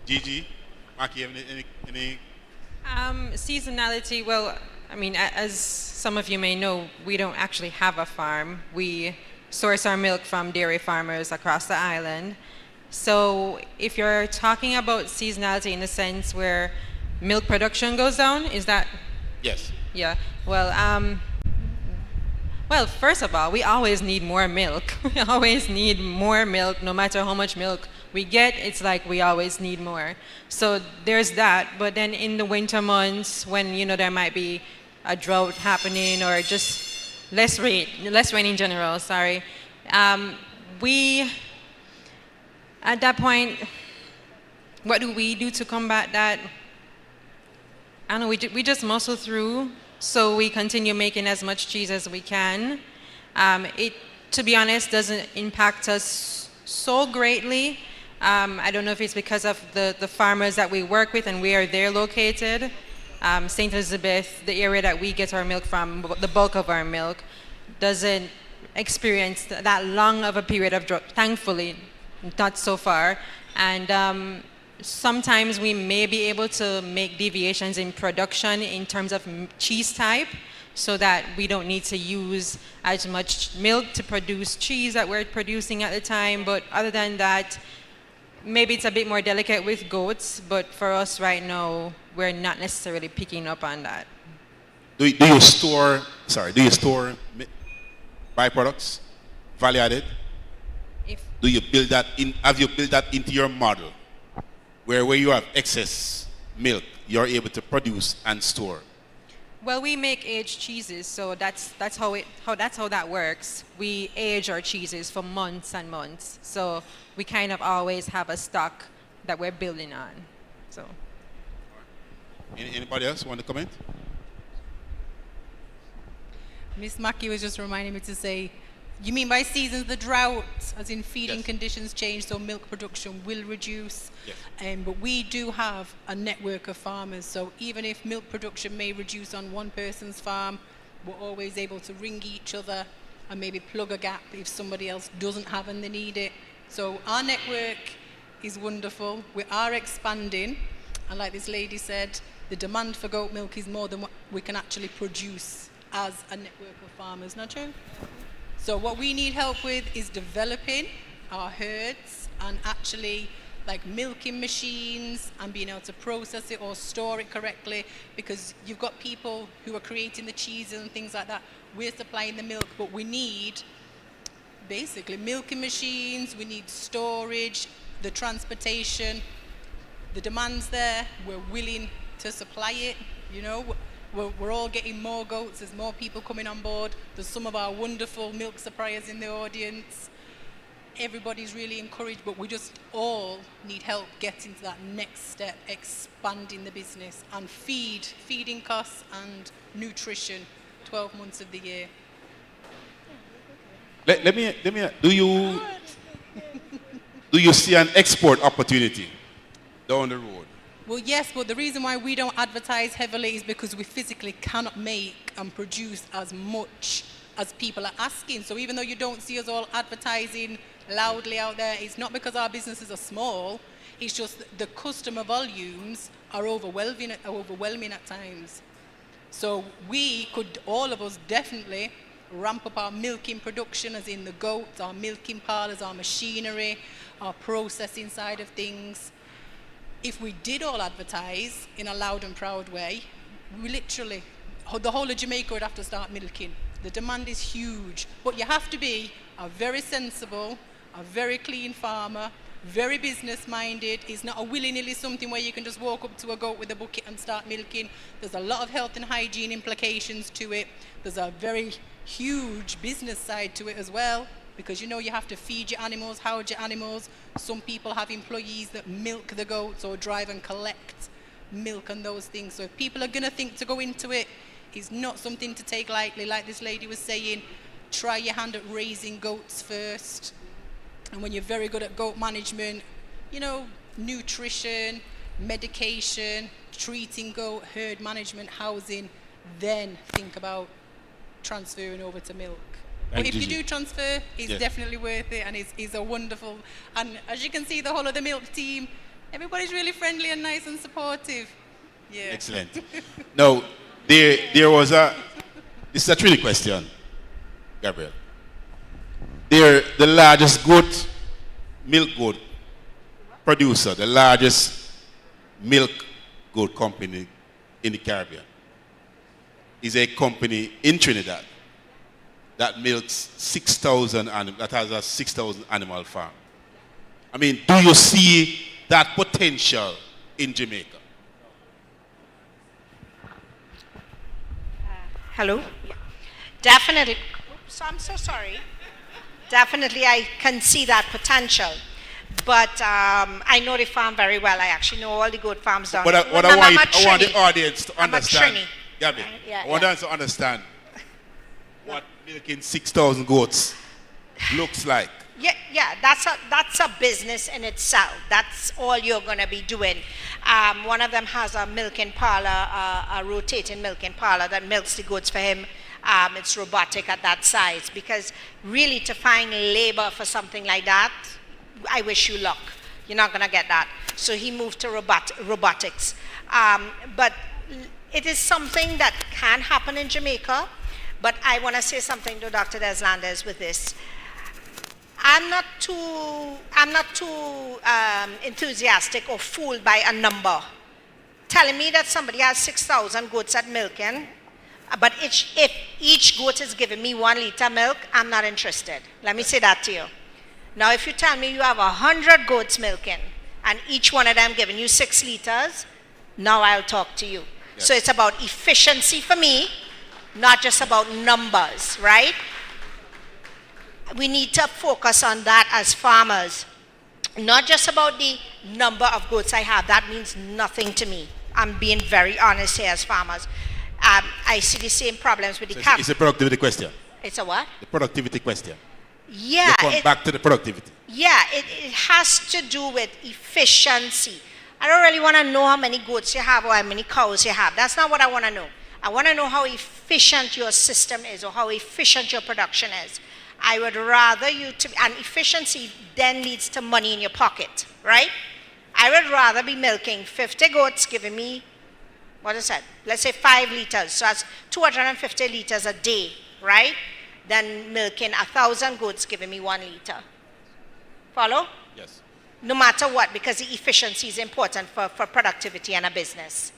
Gigi? Maki, any? Seasonality, well, I mean, as some of you may know, we don't actually have a farm. We source our milk from dairy farmers across the island. So if you're talking about seasonality in the sense where milk production goes down, is that? Yes. Yeah. Well, first of all, we always need more milk. We always need more milk, no matter how much milk we get. It's like we always need more. So there's that. But then in the winter months, when there might be a drought happening or just less rain in general. Sorry, we at that point, what do we do to combat that? I don't know. We just muscle through. So we continue making as much cheese as we can. It, to be honest, doesn't impact us so greatly. I don't know if it's because of the farmers that we work with and where they're located. St. Elizabeth, the area that we get our milk from, the bulk of our milk, doesn't experience that long of a period of drought, thankfully, not so far. And sometimes we may be able to make deviations in production in terms of cheese type so that we don't need to use as much milk to produce cheese that we're producing at the time. But other than that, maybe it's a bit more delicate with goats, but for us right now, we're not necessarily picking up on that. Do you store byproducts, value added? Do you build that in? Have you built that into your model? Where you have excess milk, you're able to produce and store. Well, we make aged cheeses, so that's how that works. We age our cheeses for months and months, so we kind of always have a stock that we're building on. So. Anybody else want to comment? Miss Mackey was just reminding me to say, you mean by seasons the drought, as in feeding conditions change, so milk production will reduce. Yes. But we do have a network of farmers, so even if milk production may reduce on one person's farm, we're always able to ring each other and maybe plug a gap if somebody else doesn't have and they need it. So our network is wonderful. We are expanding, and like this lady said, the demand for goat milk is more than what we can actually produce as a network of farmers, not true? So what we need help with is developing our herds and actually like milking machines and being able to process it or store it correctly, because you've got people who are creating the cheeses and things like that. We're supplying the milk, but we need basically milking machines, we need storage, the transportation, the demand's there, we're willing to supply it, We're all getting more goats. There's more people coming on board. There's some of our wonderful milk suppliers in the audience. Everybody's really encouraged, but we just all need help getting to that next step, expanding the business and feeding costs and nutrition 12 months of the year. Let me, do you see an export opportunity down the road? Well, yes, but the reason why we don't advertise heavily is because we physically cannot make and produce as much as people are asking. So even though you don't see us all advertising loudly out there, it's not because our businesses are small, it's just the customer volumes are overwhelming at times. So we could, all of us, definitely ramp up our milking production, as in the goats, our milking parlours, our machinery, our processing side of things. If we did all advertise in a loud and proud way, we literally, the whole of Jamaica would have to start milking. The demand is huge, but you have to be a very sensible, a very clean farmer, very business-minded. It's not a willy-nilly something where you can just walk up to a goat with a bucket and start milking. There's a lot of health and hygiene implications to it. There's a very huge business side to it as well, because you know you have to feed your animals, house your animals. Some people have employees that milk the goats or drive and collect milk and those things. So if people are going to think to go into it, it's not something to take lightly. Like this lady was saying, try your hand at raising goats first. And when you're very good at goat management, you know, nutrition, medication, treating goat, herd management, housing, then think about transferring over to milk. But if you do transfer, it's definitely worth it, and it's a wonderful, and as you can see, the whole of the milk team, everybody's really friendly and nice and supportive. Yeah. Excellent. Now, there was this is a tricky question, Gabriel. The largest milk goat producer, the largest milk goat company in the Caribbean, is a company in Trinidad that milks 6,000 that has a 6,000 animal farm. I mean, do you see that potential in Jamaica? Hello? Yeah. Definitely. Oops, I'm so sorry. Definitely, I can see that potential. But I know the farm very well. I actually know all the goat farms down there. What I want the audience to understand, Gabby, I want them to understand what milking 6,000 goats looks like. Yeah, that's a business in itself. That's all you're going to be doing. One of them has a milking parlor, a rotating milking parlor that milks the goats for him. It's robotic at that size, because really to find labor for something like that, I wish you luck. You're not going to get that. So he moved to robotics. But it is something that can happen in Jamaica. But I want to say something to Dr. Deslandez with this. I'm not too enthusiastic or fooled by a number. Telling me that somebody has 6,000 goats at milking, but if each goat is giving me 1 liter milk, I'm not interested. Let me say that to you. Now, if you tell me you have 100 goats milking, and each one of them giving you 6 liters, now I'll talk to you. Yes. So it's about efficiency for me, not just about numbers, right? We need to focus on that as farmers. Not just about the number of goats I have. That means nothing to me. I'm being very honest here as farmers. I see the same problems with the cattle. It's a productivity question. It's a what? The productivity question. Yeah. You come back to the productivity. Yeah, it has to do with efficiency. I don't really want to know how many goats you have or how many cows you have. That's not what I want to know. I want to know how efficient your system is or how efficient your production is. I would rather you to, and efficiency then leads to money in your pocket, right? I would rather be milking 50 goats giving me, what is that? Let's say 5 liters. So that's 250 liters a day, right? Than milking 1,000 goats giving me 1 liter. Follow? Yes. No matter what, because the efficiency is important for productivity and a business.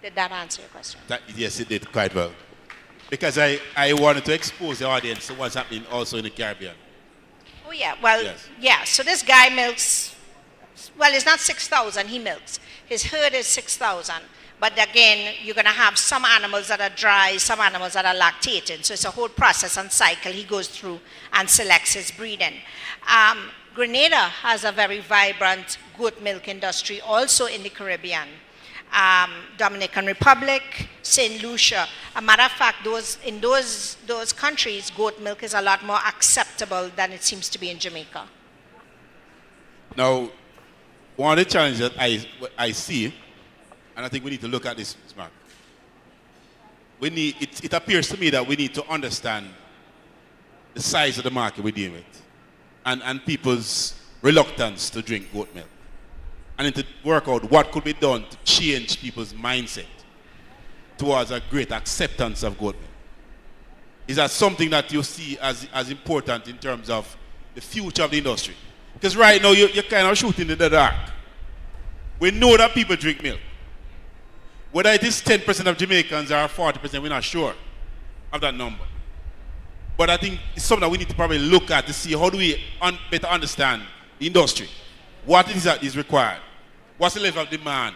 Did that answer your question? Yes, it did quite well. Because I wanted to expose the audience to what's happening also in the Caribbean. Oh, yeah. Well, yes. Yeah. So this guy milks, well, it's not 6,000 he milks. His herd is 6,000. But again, you're going to have some animals that are dry, some animals that are lactating. So it's a whole process and cycle he goes through and selects his breeding. Grenada has a very vibrant goat milk industry also in the Caribbean. Dominican Republic, St. Lucia. A matter of fact, in those countries, goat milk is a lot more acceptable than it seems to be in Jamaica. Now, one of the challenges that I see, and I think we need to look at this, Mark. It appears to me that we need to understand the size of the market we're dealing with and people's reluctance to drink goat milk. And to work out what could be done to change people's mindset towards a great acceptance of goat milk. Is that something that you see as important in terms of the future of the industry? Because right now you're kind of shooting in the dark. We know that people drink milk. Whether it is 10% of Jamaicans or 40%, we're not sure of that number. But I think it's something that we need to probably look at to see how do we better understand the industry. What it is that is required? What's the level of demand?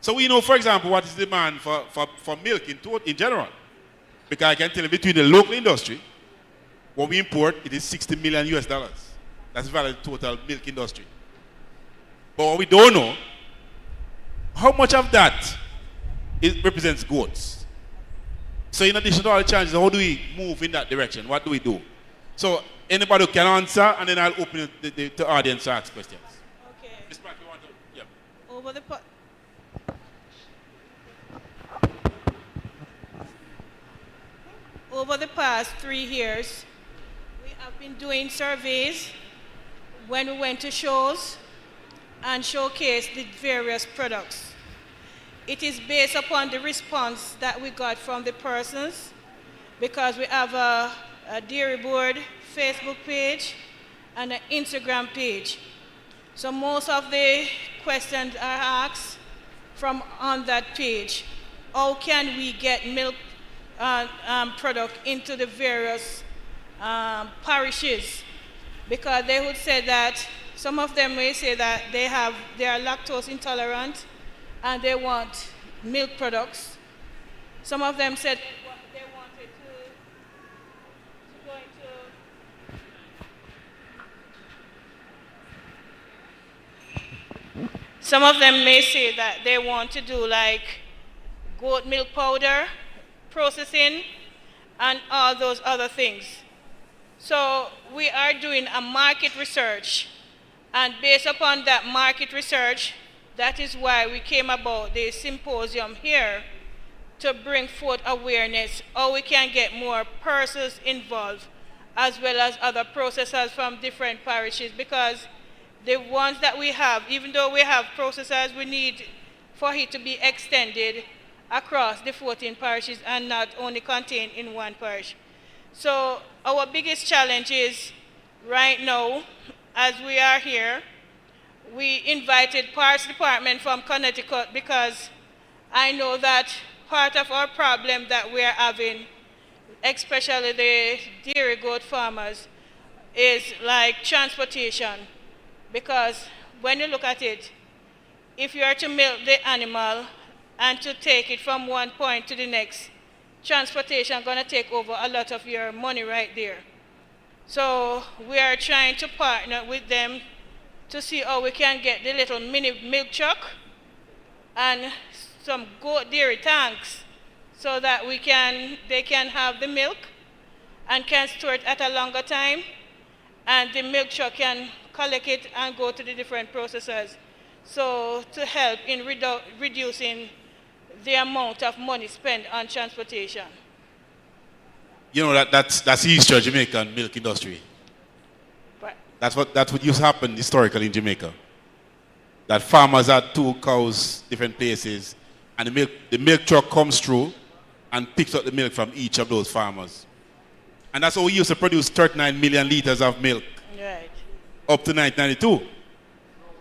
So we know, for example, what is the demand for milk in general. Because I can tell you between the local industry, what we import, it is $60 million US. That's the value of the total milk industry. But what we don't know, how much of that represents goats? So in addition to all the challenges, how do we move in that direction? What do we do? So anybody who can answer, and then I'll open the audience to ask questions. Okay. Ms. Pratt, you want to? Yeah. Over the past 3 years, we have been doing surveys when we went to shows and showcased the various products. It is based upon the response that we got from the persons, because we have a dairy board Facebook page and an Instagram page. So most of the questions are asked from on that page. How can we get milk product into the various parishes? Because they would say that some of them may say that they are lactose intolerant and they want milk products. Some of them said they wanted to go into. Some of them may say that they want to do like goat milk powder processing and all those other things. So we are doing a market research, and based upon that market research, that is why we came about the symposium here, to bring forth awareness how we can get more persons involved as well as other processors from different parishes, because the ones that we have, even though we have processors, we need for it to be extended across the 14 parishes and not only contained in one parish. So our biggest challenge is right now, as we are here, we invited Parks Department from Connecticut, because I know that part of our problem that we're having, especially the dairy goat farmers, is like transportation. Because when you look at it, if you are to milk the animal and to take it from one point to the next, transportation is going to take over a lot of your money right there. So we are trying to partner with them to see how we can get the little mini milk truck and some goat dairy tanks, so that they can have the milk and can store it at a longer time, and the milk truck can collect it and go to the different processors. So to help in reducing the amount of money spent on transportation. You know, that's the history of Jamaican milk industry. Right. That's what used to happen historically in Jamaica. That farmers had 2 cows, different places, and the milk truck comes through and picks up the milk from each of those farmers. And that's how we used to produce 39 million liters of milk Right. up to 1992.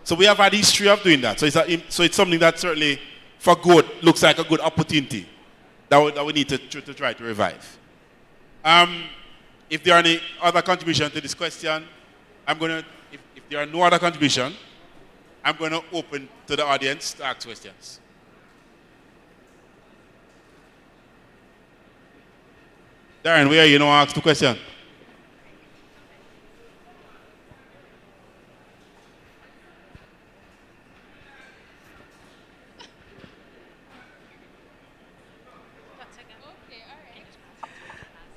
So we have had history of doing that. So it's something that certainly for goat looks like a good opportunity that we need to try to revive. If there are any other contribution to this question, if there are no other contribution, I'm going to open to the audience to ask questions. Darren, where are you? Ask the question.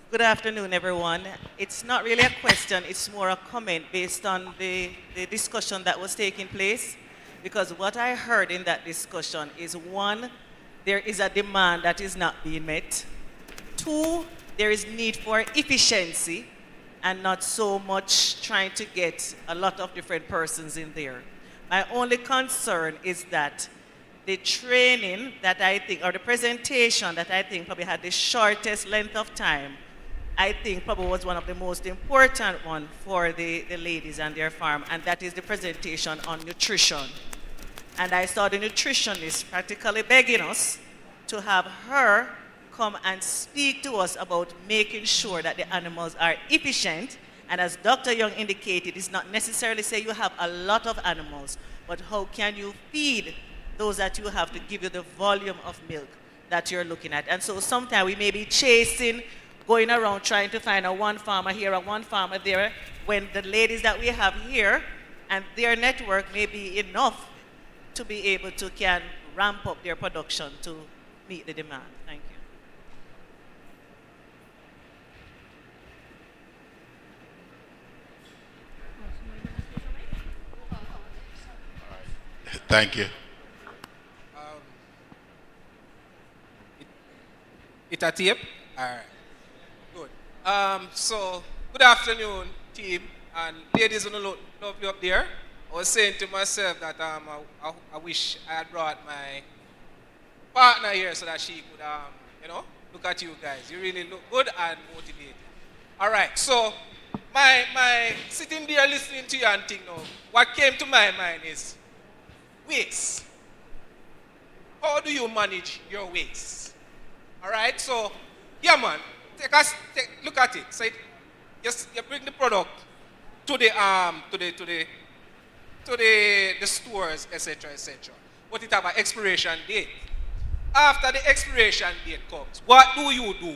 Good afternoon, everyone. It's not really a question, it's more a comment based on the discussion that was taking place. Because what I heard in that discussion is one, there is a demand that is not being met. Two, there is need for efficiency and not so much trying to get a lot of different persons in there. My only concern is that the training that I think, or the presentation that I think probably had the shortest length of time, I think probably was one of the most important one for the ladies and their farm, and that is the presentation on nutrition. And I saw the nutritionist practically begging us to have her come and speak to us about making sure that the animals are efficient. And as Dr. Young indicated, it's not necessarily say you have a lot of animals, but how can you feed those that you have to give you the volume of milk that you're looking at. And so sometimes we may be chasing, going around trying to find a one farmer here, a one farmer there, when the ladies that we have here and their network may be enough to be able to can ramp up their production to meet the demand. Thank you. Thank you. It a tape? All right. Good. So, good afternoon, team. And ladies who love you up there. I was saying to myself that I wish I had brought my partner here so that she could, look at you guys. You really look good and motivated. All right. So, my sitting there listening to you and thinking, what came to my mind is waste. How do you manage your waste? All right, so yeah, man, look at it. So you bring the product to the stores, etc., etc. But it have an expiration date. After the expiration date comes, what do you do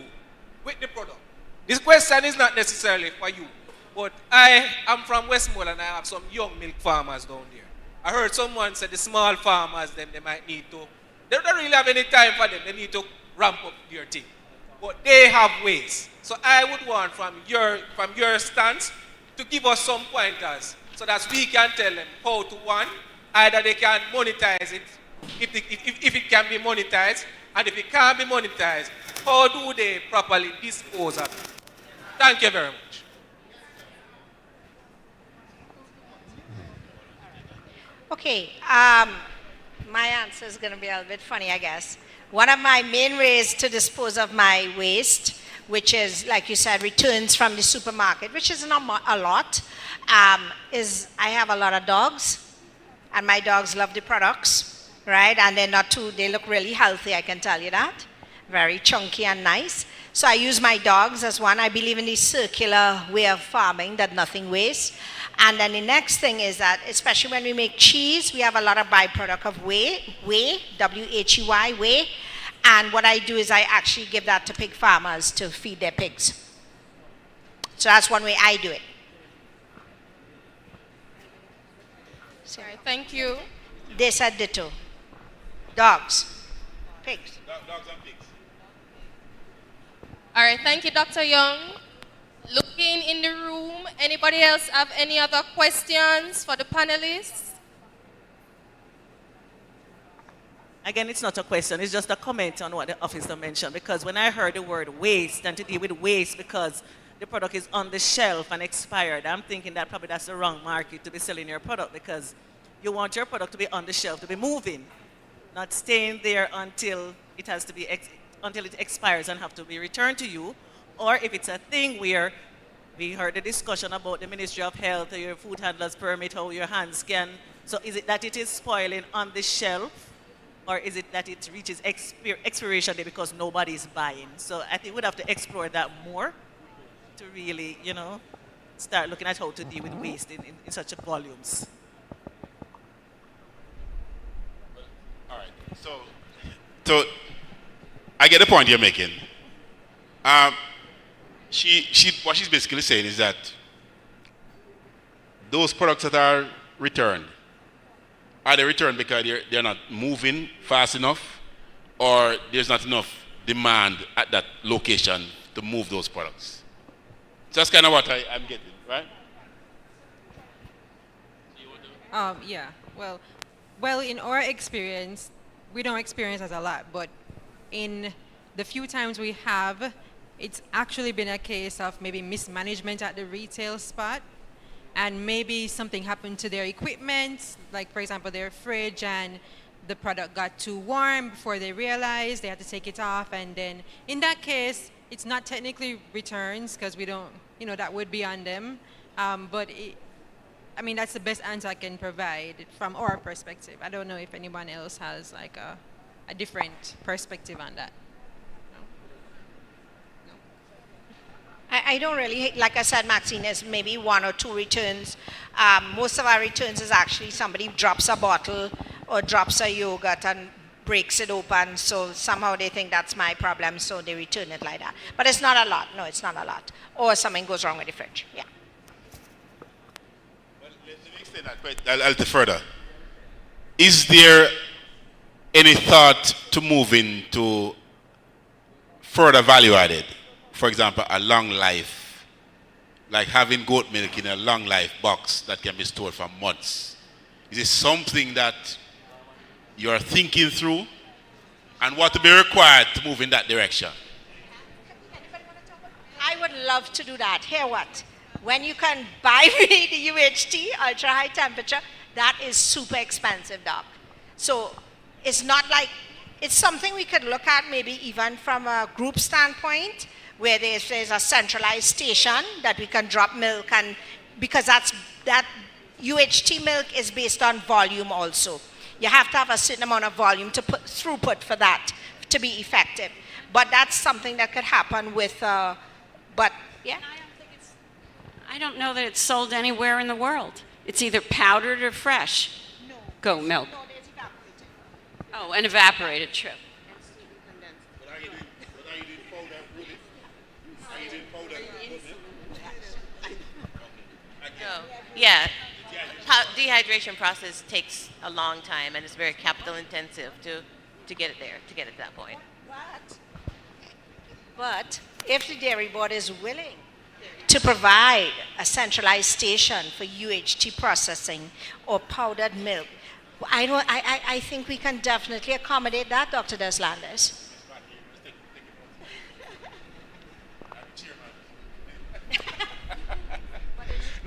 with the product? This question is not necessarily for you, but I am from Westmoreland and I have some young milk farmers down there. I heard someone say the small farmers, they might need to. They don't really have any time for them. They need to ramp up your thing. But they have ways. So I would want from your stance to give us some pointers so that we can tell them how to, one, either they can monetize it, if it can be monetized, and if it can't be monetized, how do they properly dispose of it? Thank you very much. Okay, my answer is going to be a little bit funny, I guess. One of my main ways to dispose of my waste, which is, like you said, returns from the supermarket, which is not a lot, is I have a lot of dogs, and my dogs love the products, right? And they're not too, they look really healthy, I can tell you that. Very chunky and nice. So I use my dogs as one. I believe in the circular way of farming, that nothing wastes. And then the next thing is that, especially when we make cheese, we have a lot of byproduct of whey, W-H-E-Y, whey. And what I do is I actually give that to pig farmers to feed their pigs. So that's one way I do it. So, thank you. They said ditto. Dogs, pigs. Dogs and pigs. All right, thank you, Dr. Young. Looking in the room, anybody else have any other questions for the panelists? Again, it's not a question, it's just a comment on what the officer mentioned, because when I heard the word waste and to deal with waste because the product is on the shelf and expired, I'm thinking that probably that's the wrong market to be selling your product, because you want your product to be on the shelf, to be moving, not staying there until it has to be until it expires and have to be returned to you. Or if it's a thing where we heard the discussion about the Ministry of Health, or your food handler's permit, how your hands can. So is it that it is spoiling on the shelf, or is it that it reaches expiration date because nobody is buying? So I think we'd have to explore that more to really, start looking at how to deal with waste in such volumes. All right. So I get the point you're making. what she's basically saying is that those products that are returned, are they returned because they're not moving fast enough, or there's not enough demand at that location to move those products? So that's kind of what I'm getting, right? Yeah. Well, in our experience, we don't experience that a lot, but in the few times we have, it's actually been a case of maybe mismanagement at the retail spot, and maybe something happened to their equipment, like for example their fridge, and the product got too warm before they realized they had to take it off, and then in that case, it's not technically returns because we don't, that would be on them, but I mean, that's the best answer I can provide from our perspective. I don't know if anyone else has like a different perspective on that. I don't really, like I said, Maxine, is maybe 1 or 2 returns. Most of our returns is actually somebody drops a bottle or drops a yogurt and breaks it open, so somehow they think that's my problem, so they return it like that. But it's not a lot. No, it's not a lot. Or something goes wrong with the fridge. Yeah. Well, let me extend that quite a little further. Is there any thought to moving to further value added? For example, a long life, like having goat milk in a long life box that can be stored for months. Is it something that you're thinking through, and what to be required to move in that direction? I would love to do that. Hear what? When you can buy me the UHT, ultra high temperature, that is super expensive, doc. So it's not like, it's something we could look at maybe even from a group standpoint, where there's a centralized station that we can drop milk, and because that UHT milk is based on volume also. You have to have a certain amount of volume to put throughput for that to be effective. But that's something that could happen with, but yeah. I don't know that it's sold anywhere in the world. It's either powdered or fresh. No. Goat milk. No, there's evaporated. Oh, an evaporated trip. Yeah, dehydration process takes a long time, and it's very capital intensive to get it there, to get it to that point. But if the dairy board is willing to provide a centralized station for UHT processing or powdered milk, I think we can definitely accommodate that, Dr. Deslanders.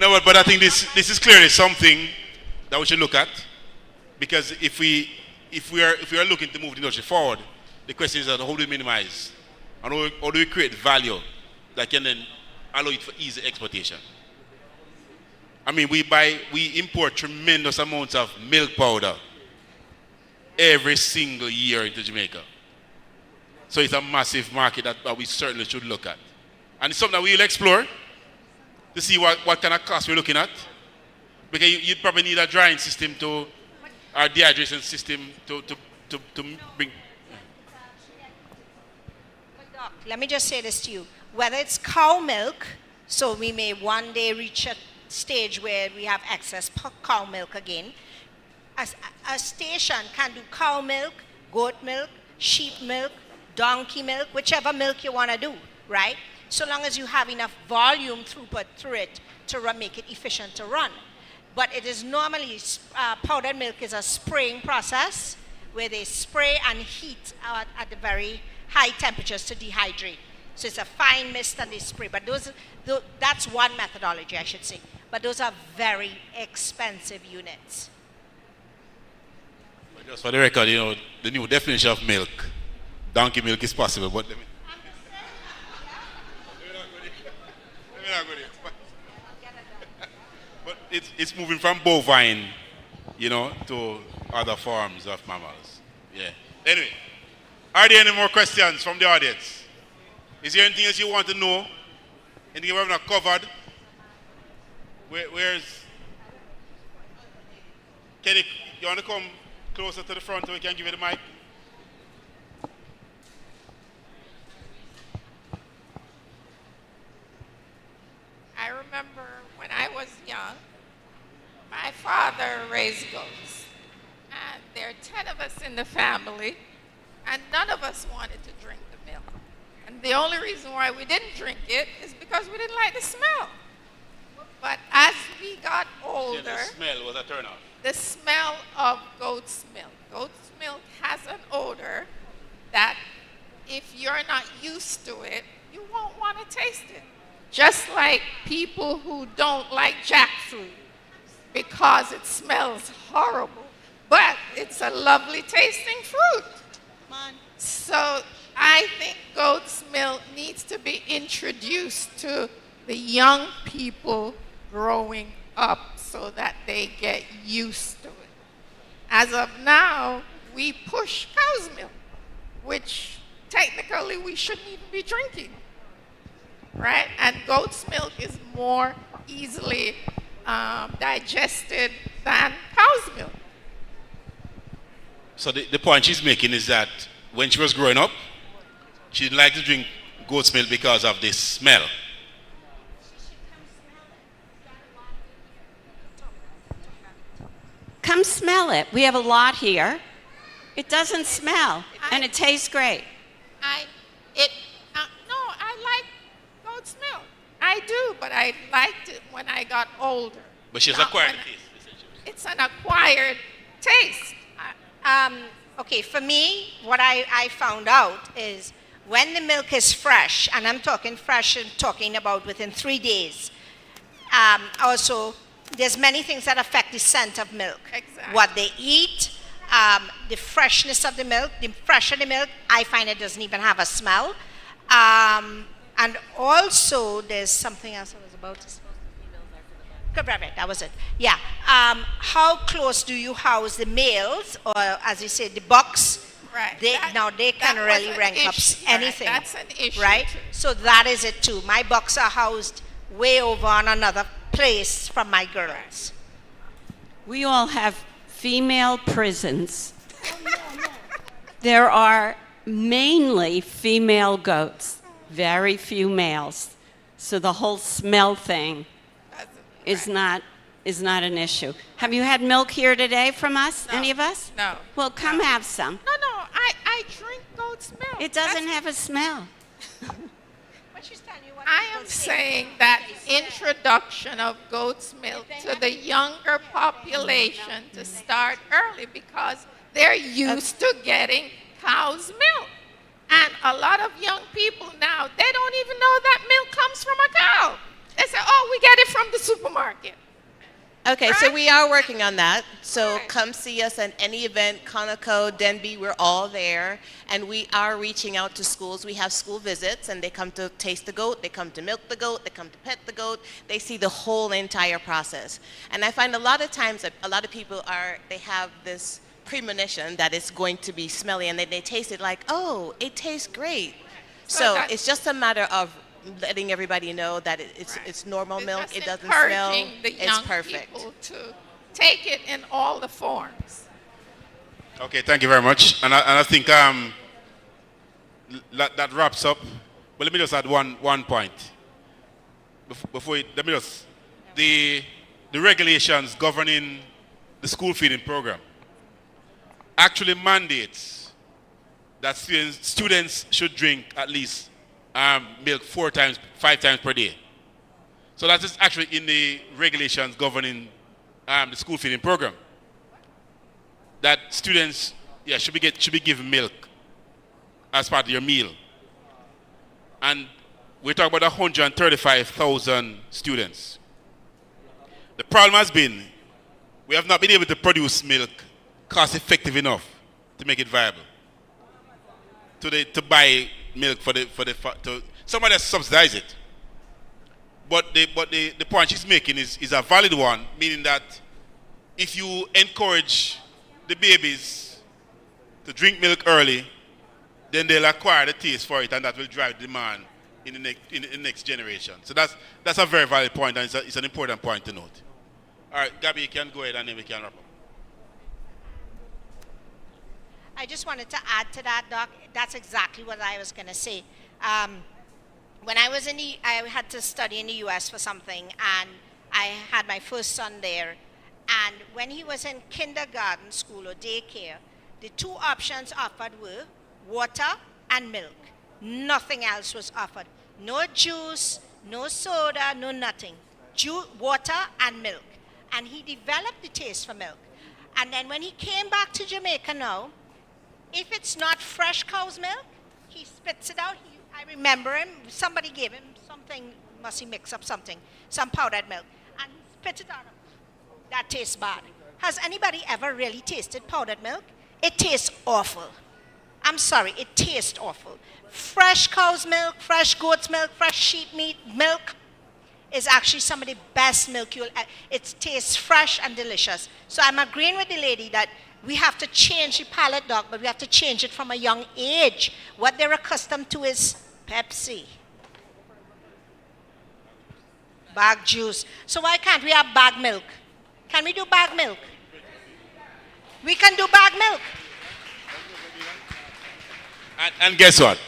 No, but I think this is clearly something that we should look at, because if we are looking to move the industry forward, the question is that how do we minimize and how do we create value that can then allow it for easy exportation? I mean, we import tremendous amounts of milk powder every single year into Jamaica. So it's a massive market that we certainly should look at. And it's something that we'll explore to see what kind of cost we're looking at. Because you'd probably need a drying system or dehydration system to bring. But Doc, let me just say this to you. Whether it's cow milk, so we may one day reach a stage where we have excess cow milk again. A station can do cow milk, goat milk, sheep milk, donkey milk, whichever milk you want to do, right? So long as you have enough volume throughput through it to make it efficient to run. But it is normally, powdered milk is a spraying process where they spray and heat at the very high temperatures to dehydrate. So it's a fine mist and they spray. But that's one methodology, I should say. But those are very expensive units. But just for the record, the new definition of milk, donkey milk is possible, but but it's moving from bovine, to other forms of mammals. Yeah. Anyway, are there any more questions from the audience? Is there anything else you want to know? Anything we have not covered? Where's Kenny? You want to come closer to the front so we can give you the mic? I remember when I was young, my father raised goats. And there are 10 of us in the family, and none of us wanted to drink the milk. And the only reason why we didn't drink it is because we didn't like the smell. But as we got older, The smell was a turn off. the smell of goat's milk. Goat's milk has an odor that if you're not used to it, you won't want to taste it. Just like people who don't like jackfruit because it smells horrible, but it's a lovely tasting fruit. So I think goat's milk needs to be introduced to the young people growing up so that they get used to it. As of now, we push cow's milk, which technically we shouldn't even be drinking, right? And goat's milk is more easily digested than cow's milk. So the point she's making is that when she was growing up, she didn't like to drink goat's milk because of the smell. Come smell it. We have a lot here. It doesn't smell, and it tastes great. No, I like goat's milk. I do, but I liked it when I got older. But she's Not acquired when the taste, essentially. It's an acquired taste. Okay, for me, what I found out is when the milk is fresh, and I'm talking fresh and talking about within 3 days, also, there's many things that affect the scent of milk. Exactly. What they eat, the freshness of the milk, the fresher the milk, I find it doesn't even have a smell. And also, there's something else I was about to say. Right, that was it. Yeah. How close do you house the males, or as you say, the bucks? Right. They can really rank up anything. Right. That's an issue. Right? Too. So that is it too. My bucks are housed way over on another place from my girls. We all have female prisons. There are mainly female goats, very few males. So the whole smell thing is not an issue. Have you had milk here today from us? No. Any of us? No. Well, come have some. No, I drink goat's milk. It doesn't have a smell. I am saying that introduction of goat's milk to the younger population to start early because they're used to getting cow's milk. And a lot of young people now, they don't even know that milk comes from a cow. They say, oh, we get it from the supermarket. Okay, so we are working on that. So come see us at any event, Conoco, Denby, we're all there. And we are reaching out to schools. We have school visits, and they come to taste the goat, they come to milk the goat, they come to pet the goat. They see the whole entire process. And I find a lot of times that a lot of people they have this premonition that it's going to be smelly, and then they taste it like, oh, it tastes great. So it's just a matter of letting everybody know that it's normal milk. It doesn't smell. The it's young perfect. people to take it in all the forms. Okay, thank you very much. And I think that wraps up. But let me just add one point. The regulations governing the school feeding program actually mandates that students should drink at least milk 5 times per day. So that is actually in the regulations governing the school feeding program. That students should be given milk as part of your meal. And we're talking about 135,000 students. The problem has been we have not been able to produce milk cost effective enough to make it viable. To buy milk to somebody has subsidized it. But the point she's making is a valid one, meaning that if you encourage the babies to drink milk early, then they'll acquire the taste for it, and that will drive demand in the next generation. So that's a very valid point, and it's an important point to note. All right, Gabby, you can go ahead and then we can wrap up. I just wanted to add to that, Doc. That's exactly what I was going to say. when I was I had to study in the U.S. for something, and I had my first son there. And when he was in kindergarten school or daycare, the two options offered were water and milk. Nothing else was offered. No juice, no soda, no nothing. Water and milk. And he developed the taste for milk. And then when he came back to Jamaica now, if it's not fresh cow's milk, he spits it out. I remember him, somebody gave him something, must he mix up something, some powdered milk, and he spit it out. That tastes bad. Has anybody ever really tasted powdered milk? It tastes awful. I'm sorry, it tastes awful. Fresh cow's milk, fresh goat's milk, fresh sheep meat milk is actually some of the best milk it tastes fresh and delicious. So I'm agreeing with the lady that we have to change the palate, doc, but we have to change it from a young age. What they're accustomed to is Pepsi, bag juice. So why can't we have bag milk? Can we do bag milk? We can do bag milk. And guess what?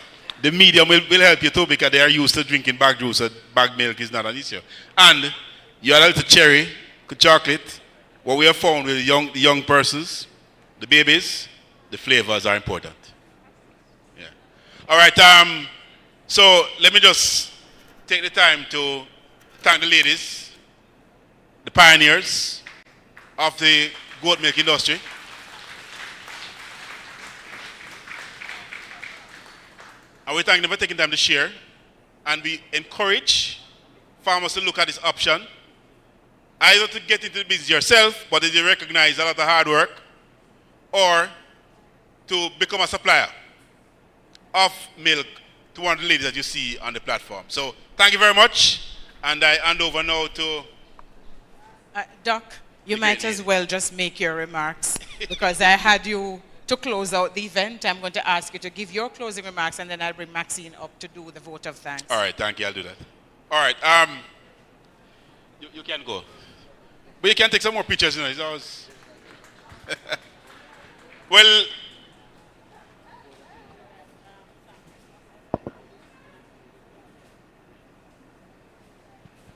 The medium will help you too, because they are used to drinking bag juice, so bag milk is not an issue. And you allow to cherry, chocolate. What we have found with the young persons, the babies, the flavors are important. Yeah. All right. So let me just take the time to thank the ladies, the pioneers of the goat milk industry. And we thank them for taking time to share. And we encourage farmers to look at this option, either to get into the business yourself, but if you recognize a lot of hard work, or to become a supplier of milk to one of the ladies that you see on the platform. So thank you very much. And I hand over now to... Doc, you might as well just make your remarks, because I had you to close out the event. I'm going to ask you to give your closing remarks, and then I'll bring Maxine up to do the vote of thanks. All right, thank you. I'll do that. All right. You can go. But you can take some more pictures, you know. It's always... Well...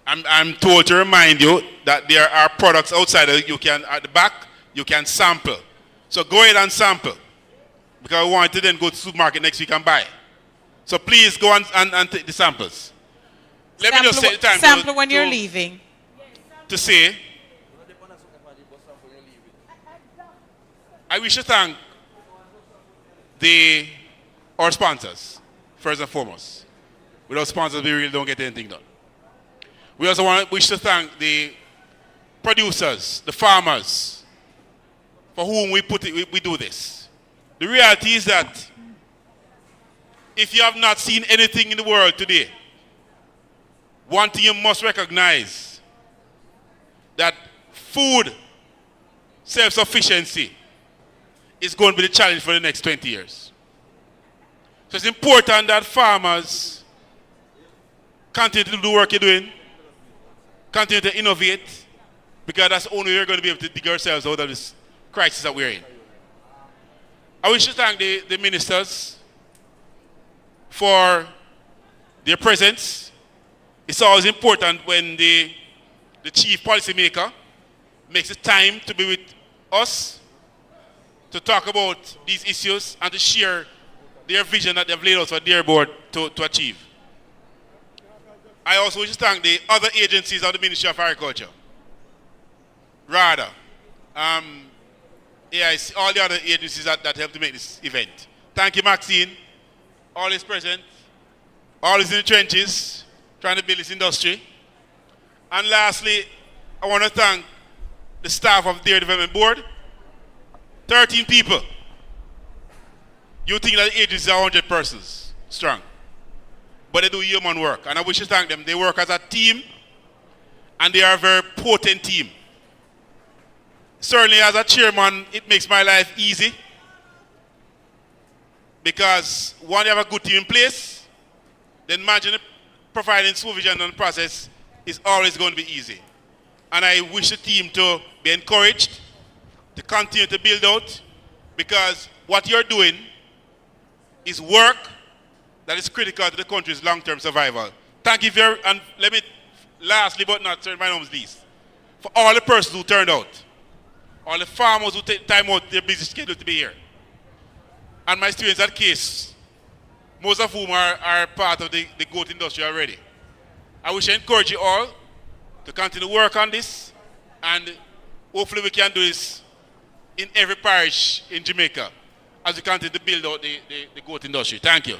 I'm told to remind you that there are products outside that you can, at the back, you can sample. So go ahead and sample, because I want to then go to the supermarket next week and buy. So please go and take the samples. Let me just take the time sample when you're leaving. To say, I wish to thank our sponsors, first and foremost. Without sponsors, we really don't get anything done. We also wish to thank the producers, the farmers, for whom we do this. The reality is that if you have not seen anything in the world today, one thing you must recognize, that food self-sufficiency is going to be the challenge for the next 20 years. So it's important that farmers continue to do the work you're doing, continue to innovate, because that's the only way we're going to be able to dig ourselves out of this crisis that we're in. I wish to thank the ministers for their presence. It's always important when the chief policymaker makes the time to be with us to talk about these issues and to share their vision that they've laid out for their board to achieve. I also wish to thank the other agencies of the Ministry of Agriculture. RADA, AIC, all the other agencies that help to make this event. Thank you, Maxine, all is present, all is in the trenches, trying to build this industry. And lastly, I want to thank the staff of the Dairy Development Board, 13 people. You think that the agency are 100 persons strong, but they do human work, and I wish to thank them. They work as a team, and they are a very potent team. Certainly, as a chairman, it makes my life easy, because when you have a good team in place, then managing, providing supervision on the process is always going to be easy. And I wish the team to be encouraged to continue to build out, because what you're doing is work that is critical to the country's long-term survival. Thank you very, and let me, lastly but not by no means least, for all the persons who turned out, all the farmers who take time out their busy schedule to be here. And my students at Case, most of whom are part of the goat industry already. I wish to encourage you all to continue to work on this, and hopefully we can do this in every parish in Jamaica as we continue to build out the goat industry. Thank you.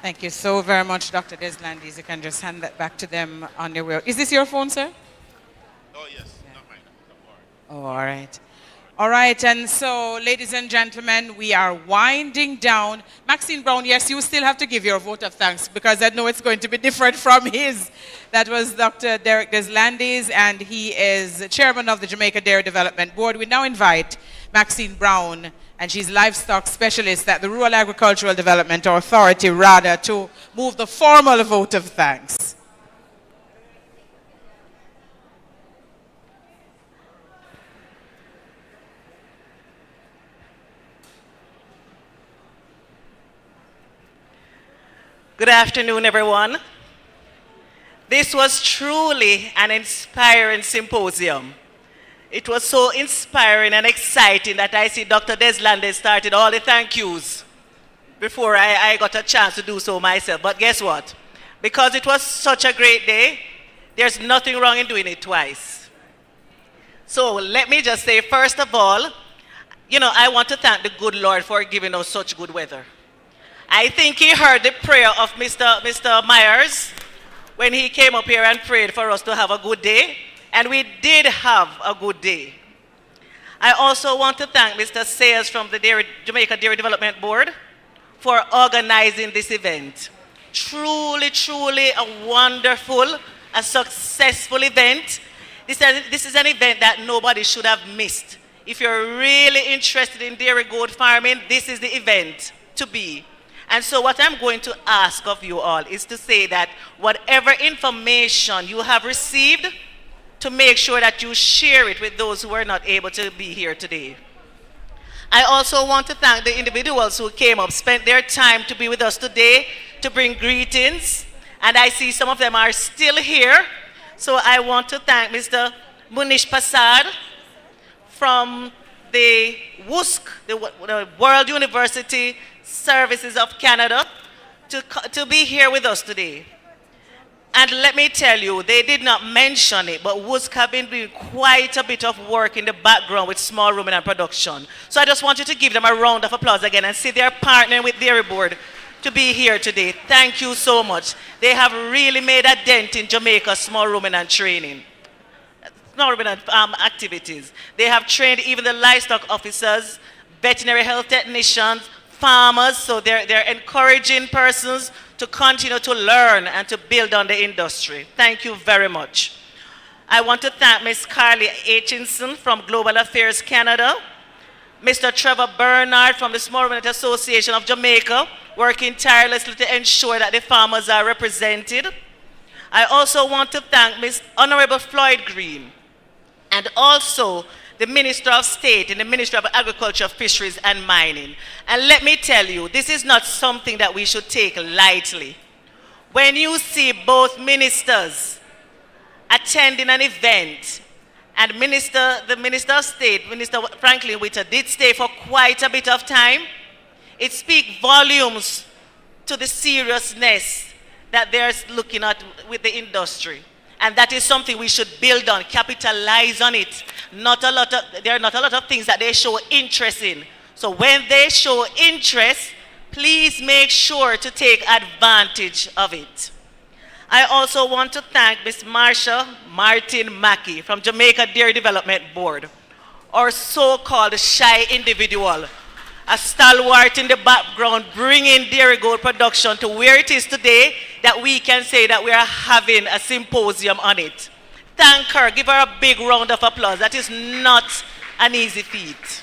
Thank you so very much, Dr. Deslandis. You can just hand that back to them on your way. Is this your phone, sir? Oh, yes. Not mine. Oh, all right. All right, and so, ladies and gentlemen, we are winding down. Maxine Brown, yes, you still have to give your vote of thanks because I know it's going to be different from his. That was Dr. Derek Deslandis, and he is chairman of the Jamaica Dairy Development Board. We now invite Maxine Brown, and she's livestock specialist at the Rural Agricultural Development Authority, RADA, to move the formal vote of thanks. Good afternoon, everyone. This was truly an inspiring symposium. It was so inspiring and exciting that I see Dr. Deslandis started all the thank yous before I got a chance to do so myself. But guess what? Because it was such a great day, there's nothing wrong in doing it twice. So let me just say, first of all, I want to thank the good Lord for giving us such good weather. I think he heard the prayer of Mr. Myers when he came up here and prayed for us to have a good day, and we did have a good day. I also want to thank Mr. Sayers from the Jamaica Dairy Development Board for organizing this event. Truly, truly a wonderful, a successful event. This is an event that nobody should have missed. If you're really interested in dairy goat farming, this is the event to be. And so what I'm going to ask of you all is to say that whatever information you have received, to make sure that you share it with those who are not able to be here today. I also want to thank the individuals who came up, spent their time to be with us today, to bring greetings. And I see some of them are still here. So I want to thank Mr. Munish Pasad from the WUSC, the World University Services of Canada, to be here with us today. And let me tell you, they did not mention it, but WUSC have been doing quite a bit of work in the background with small ruminant production. So I just want you to give them a round of applause again and see they're partnering with Dairy Board to be here today. Thank you so much. They have really made a dent in Jamaica's small ruminant training. Small ruminant activities. They have trained even the livestock officers, veterinary health technicians, farmers, so they're encouraging persons to continue to learn and to build on the industry. Thank you very much. I want to thank Ms. Carly Aitchinson from Global Affairs Canada, Mr. Trevor Bernard from the Small Ruminant Association of Jamaica, working tirelessly to ensure that the farmers are represented. I also want to thank Ms. Honorable Floyd Green, and also the Minister of State in the Ministry of Agriculture, Fisheries and Mining. And let me tell you, this is not something that we should take lightly. When you see both ministers attending an event, and the Minister of State, Minister Franklin Witter, did stay for quite a bit of time, it speaks volumes to the seriousness that they're looking at with the industry. And that is something we should build on, capitalize on it. There are not a lot of things that they show interest in. So when they show interest, please make sure to take advantage of it. I also want to thank Ms. Marsha Martin Mackey from Jamaica Dairy Development Board, our so-called shy individual, a stalwart in the background, bringing dairy goat production to where it is today, that we can say that we are having a symposium on it. Thank her. Give her a big round of applause. That is not an easy feat.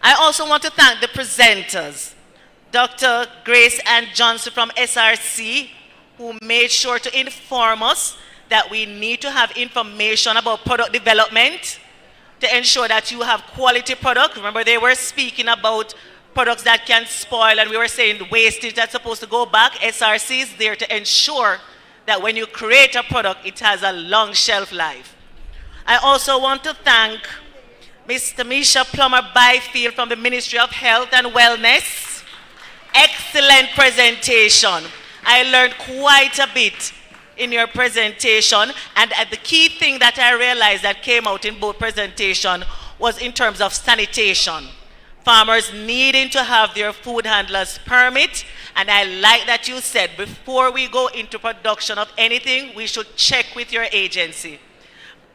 I also want to thank the presenters, Dr. Grace Ann Johnson from SRC, who made sure to inform us that we need to have information about product development to ensure that you have quality product. Remember, they were speaking about products that can spoil, and we were saying the wastage that's supposed to go back. SRC is there to ensure that when you create a product, it has a long shelf life. I also want to thank Mr. Misha Plummer-Byfield from the Ministry of Health and Wellness. Excellent presentation. I learned quite a bit in your presentation, and the key thing that I realized that came out in both presentations was in terms of sanitation. Farmers needing to have their food handlers permit, and I like that you said before we go into production of anything, we should check with your agency.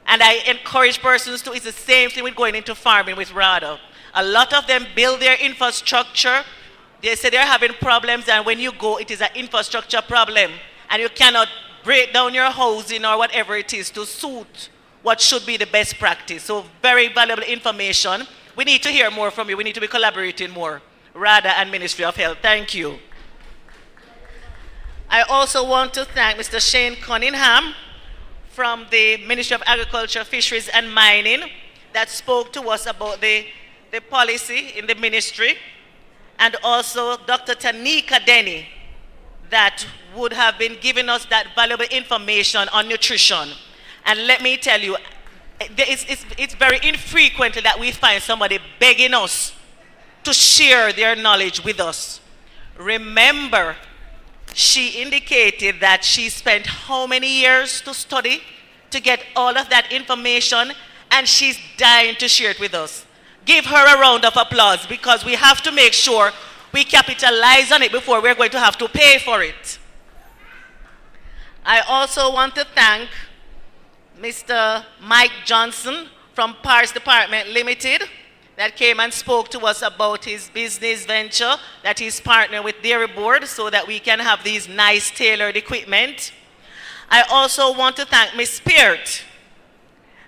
And I encourage persons to, it's the same thing with going into farming with RADA. A lot of them build their infrastructure. They say they're having problems, and when you go, it is an infrastructure problem. And you cannot break down your housing or whatever it is to suit what should be the best practice. So very valuable information. We need to hear more from you. We need to be collaborating more, RADA and Ministry of Health. Thank you. I also want to thank Mr. Shane Cunningham from the Ministry of Agriculture, Fisheries and Mining that spoke to us about the policy in the ministry, and also Dr. Tanika Denny that would have been giving us that valuable information on nutrition. And let me tell you, it's very infrequently that we find somebody begging us to share their knowledge with us. Remember, she indicated that she spent how many years to study to get all of that information, and she's dying to share it with us. Give her a round of applause, because we have to make sure we capitalize on it before we're going to have to pay for it. I also want to thank Mr. Mike Johnson from Paris Department Limited that came and spoke to us about his business venture that he's partnering with Dairy Board so that we can have these nice tailored equipment. I also want to thank Ms. Speart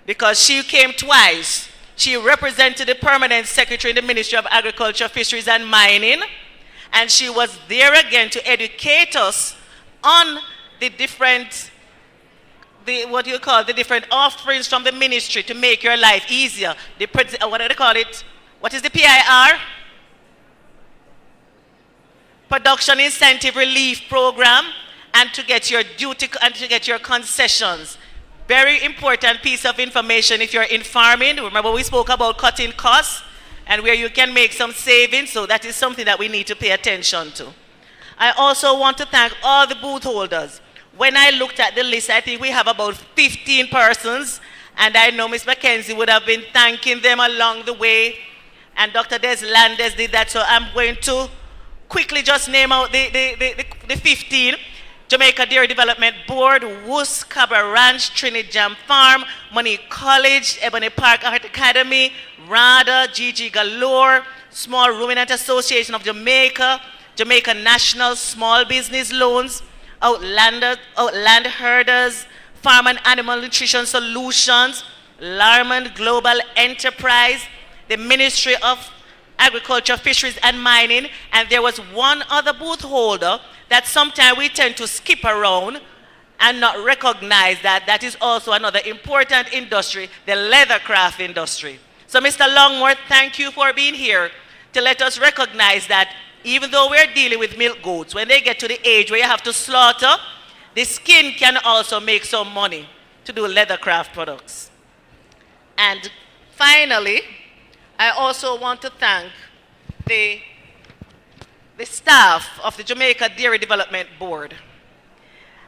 because she came twice. She represented the permanent secretary in the Ministry of Agriculture, Fisheries and Mining, and she was there again to educate us on the different the different offerings from the ministry to make your life easier. What do they call it? What is the PIR? Production Incentive Relief Program, and to get your duty and to get your concessions. Very important piece of information if you're in farming. Remember we spoke about cutting costs and where you can make some savings, so that is something that we need to pay attention to. I also want to thank all the booth holders. When I looked at the list, I think we have about 15 persons, and I know Ms. Mackenzie would have been thanking them along the way, and Dr. Des Landes did that, so I'm going to quickly just name out the 15. Jamaica Dairy Development Board, WUSC, Cabra Ranch, Trinidad Farm, Money College, Ebony Park Art Academy, RADA, GG Galore, Small Ruminant Association of Jamaica, Jamaica National Small Business Loans, Outland Herders, Farm and Animal Nutrition Solutions, Larman Global Enterprise, the Ministry of Agriculture, Fisheries and Mining, and there was one other booth holder that sometimes we tend to skip around and not recognize that is also another important industry, the leathercraft industry. So Mr. Longworth, thank you for being here to let us recognize that even though we're dealing with milk goats, when they get to the age where you have to slaughter, the skin can also make some money to do leathercraft products. And finally, I also want to thank the staff of the Jamaica Dairy Development Board.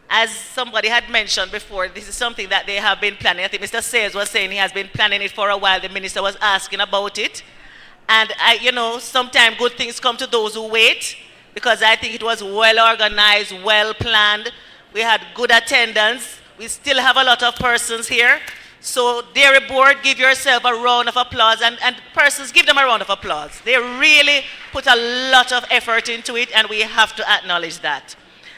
As somebody had mentioned before, this is something that they have been planning. I think Mr. Sayers was saying he has been planning it for a while. The minister was asking about it. And sometimes good things come to those who wait, because I think it was well organized, well planned. We had good attendance. We still have a lot of persons here. So Dairy Board, give yourself a round of applause, and persons, give them a round of applause. They really put a lot of effort into it, and we have to acknowledge that.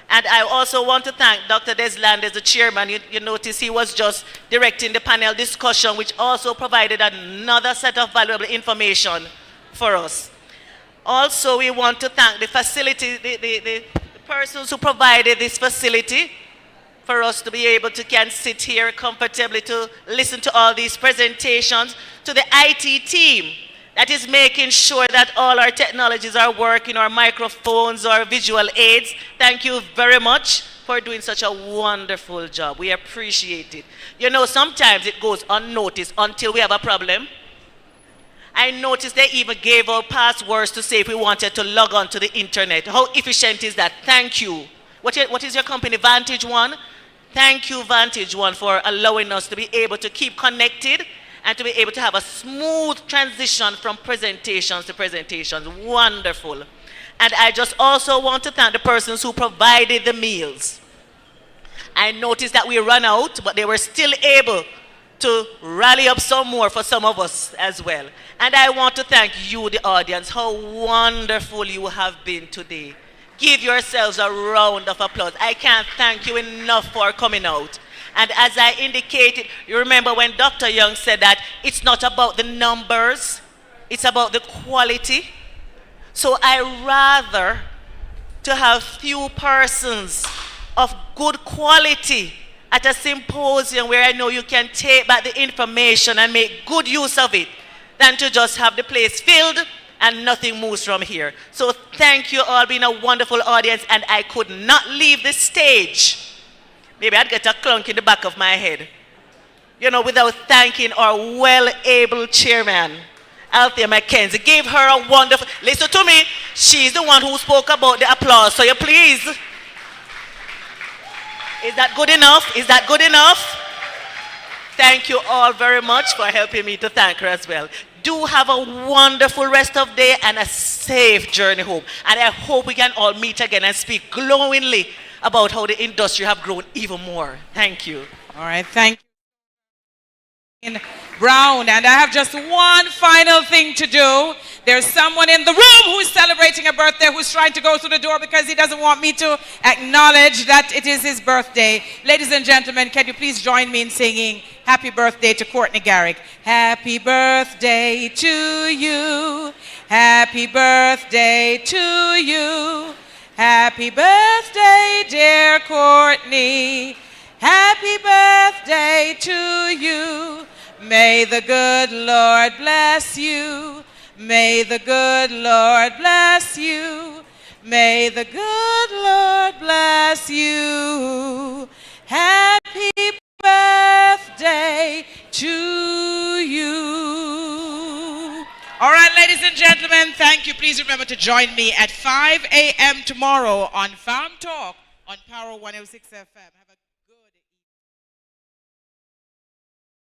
And I also want to thank Dr. Desland as the chairman. You notice he was just directing the panel discussion, which also provided another set of valuable information for us. Also, we want to thank the facility, the persons who provided this facility for us to be able to can sit here comfortably to listen to all these presentations, to the IT team that is making sure that all our technologies are working, our microphones, our visual aids. Thank you very much for doing such a wonderful job. We appreciate it. You know, sometimes it goes unnoticed until we have a problem. I noticed they even gave out passwords to say if we wanted to log on to the internet. How efficient is that? Thank you. What is your company, Vantage One? Thank you, Vantage One, for allowing us to be able to keep connected and to be able to have a smooth transition from presentations to presentations. Wonderful. And I just also want to thank the persons who provided the meals. I noticed that we ran out, but they were still able to rally up some more for some of us as well. And I want to thank you, the audience, how wonderful you have been today. Give yourselves a round of applause. I can't thank you enough for coming out. And as I indicated, you remember when Dr. Young said that it's not about the numbers, it's about the quality. So I rather to have few persons of good quality at a symposium where I know you can take back the information and make good use of it than to just have the place filled and nothing moves from here. So thank you all, being a wonderful audience, and I could not leave the stage. Maybe I'd get a clunk in the back of my head, you know, without thanking our well-able chairman, Althea Mackenzie. Give her a wonderful, listen to me, she's the one who spoke about the applause, so you please. Is that good enough? Is that good enough? Thank you all very much for helping me to thank her as well. Do have a wonderful rest of the day and a safe journey home. And I hope we can all meet again and speak glowingly about how the industry have grown even more. Thank you. All right, thank you, Brown. And I have just one final thing to do. There's someone in the room who's celebrating a birthday who's trying to go through the door because he doesn't want me to acknowledge that it is his birthday. Ladies and gentlemen, can you please join me in singing happy birthday to Courtney Garrick? Happy birthday to you. Happy birthday to you. Happy birthday, dear Courtney. Happy birthday to you. May the good Lord bless you. May the good Lord bless you. May the good Lord bless you. Happy birthday to you. All right, ladies and gentlemen, thank you. Please remember to join me at 5 a.m. tomorrow on Farm Talk on Power 106 FM.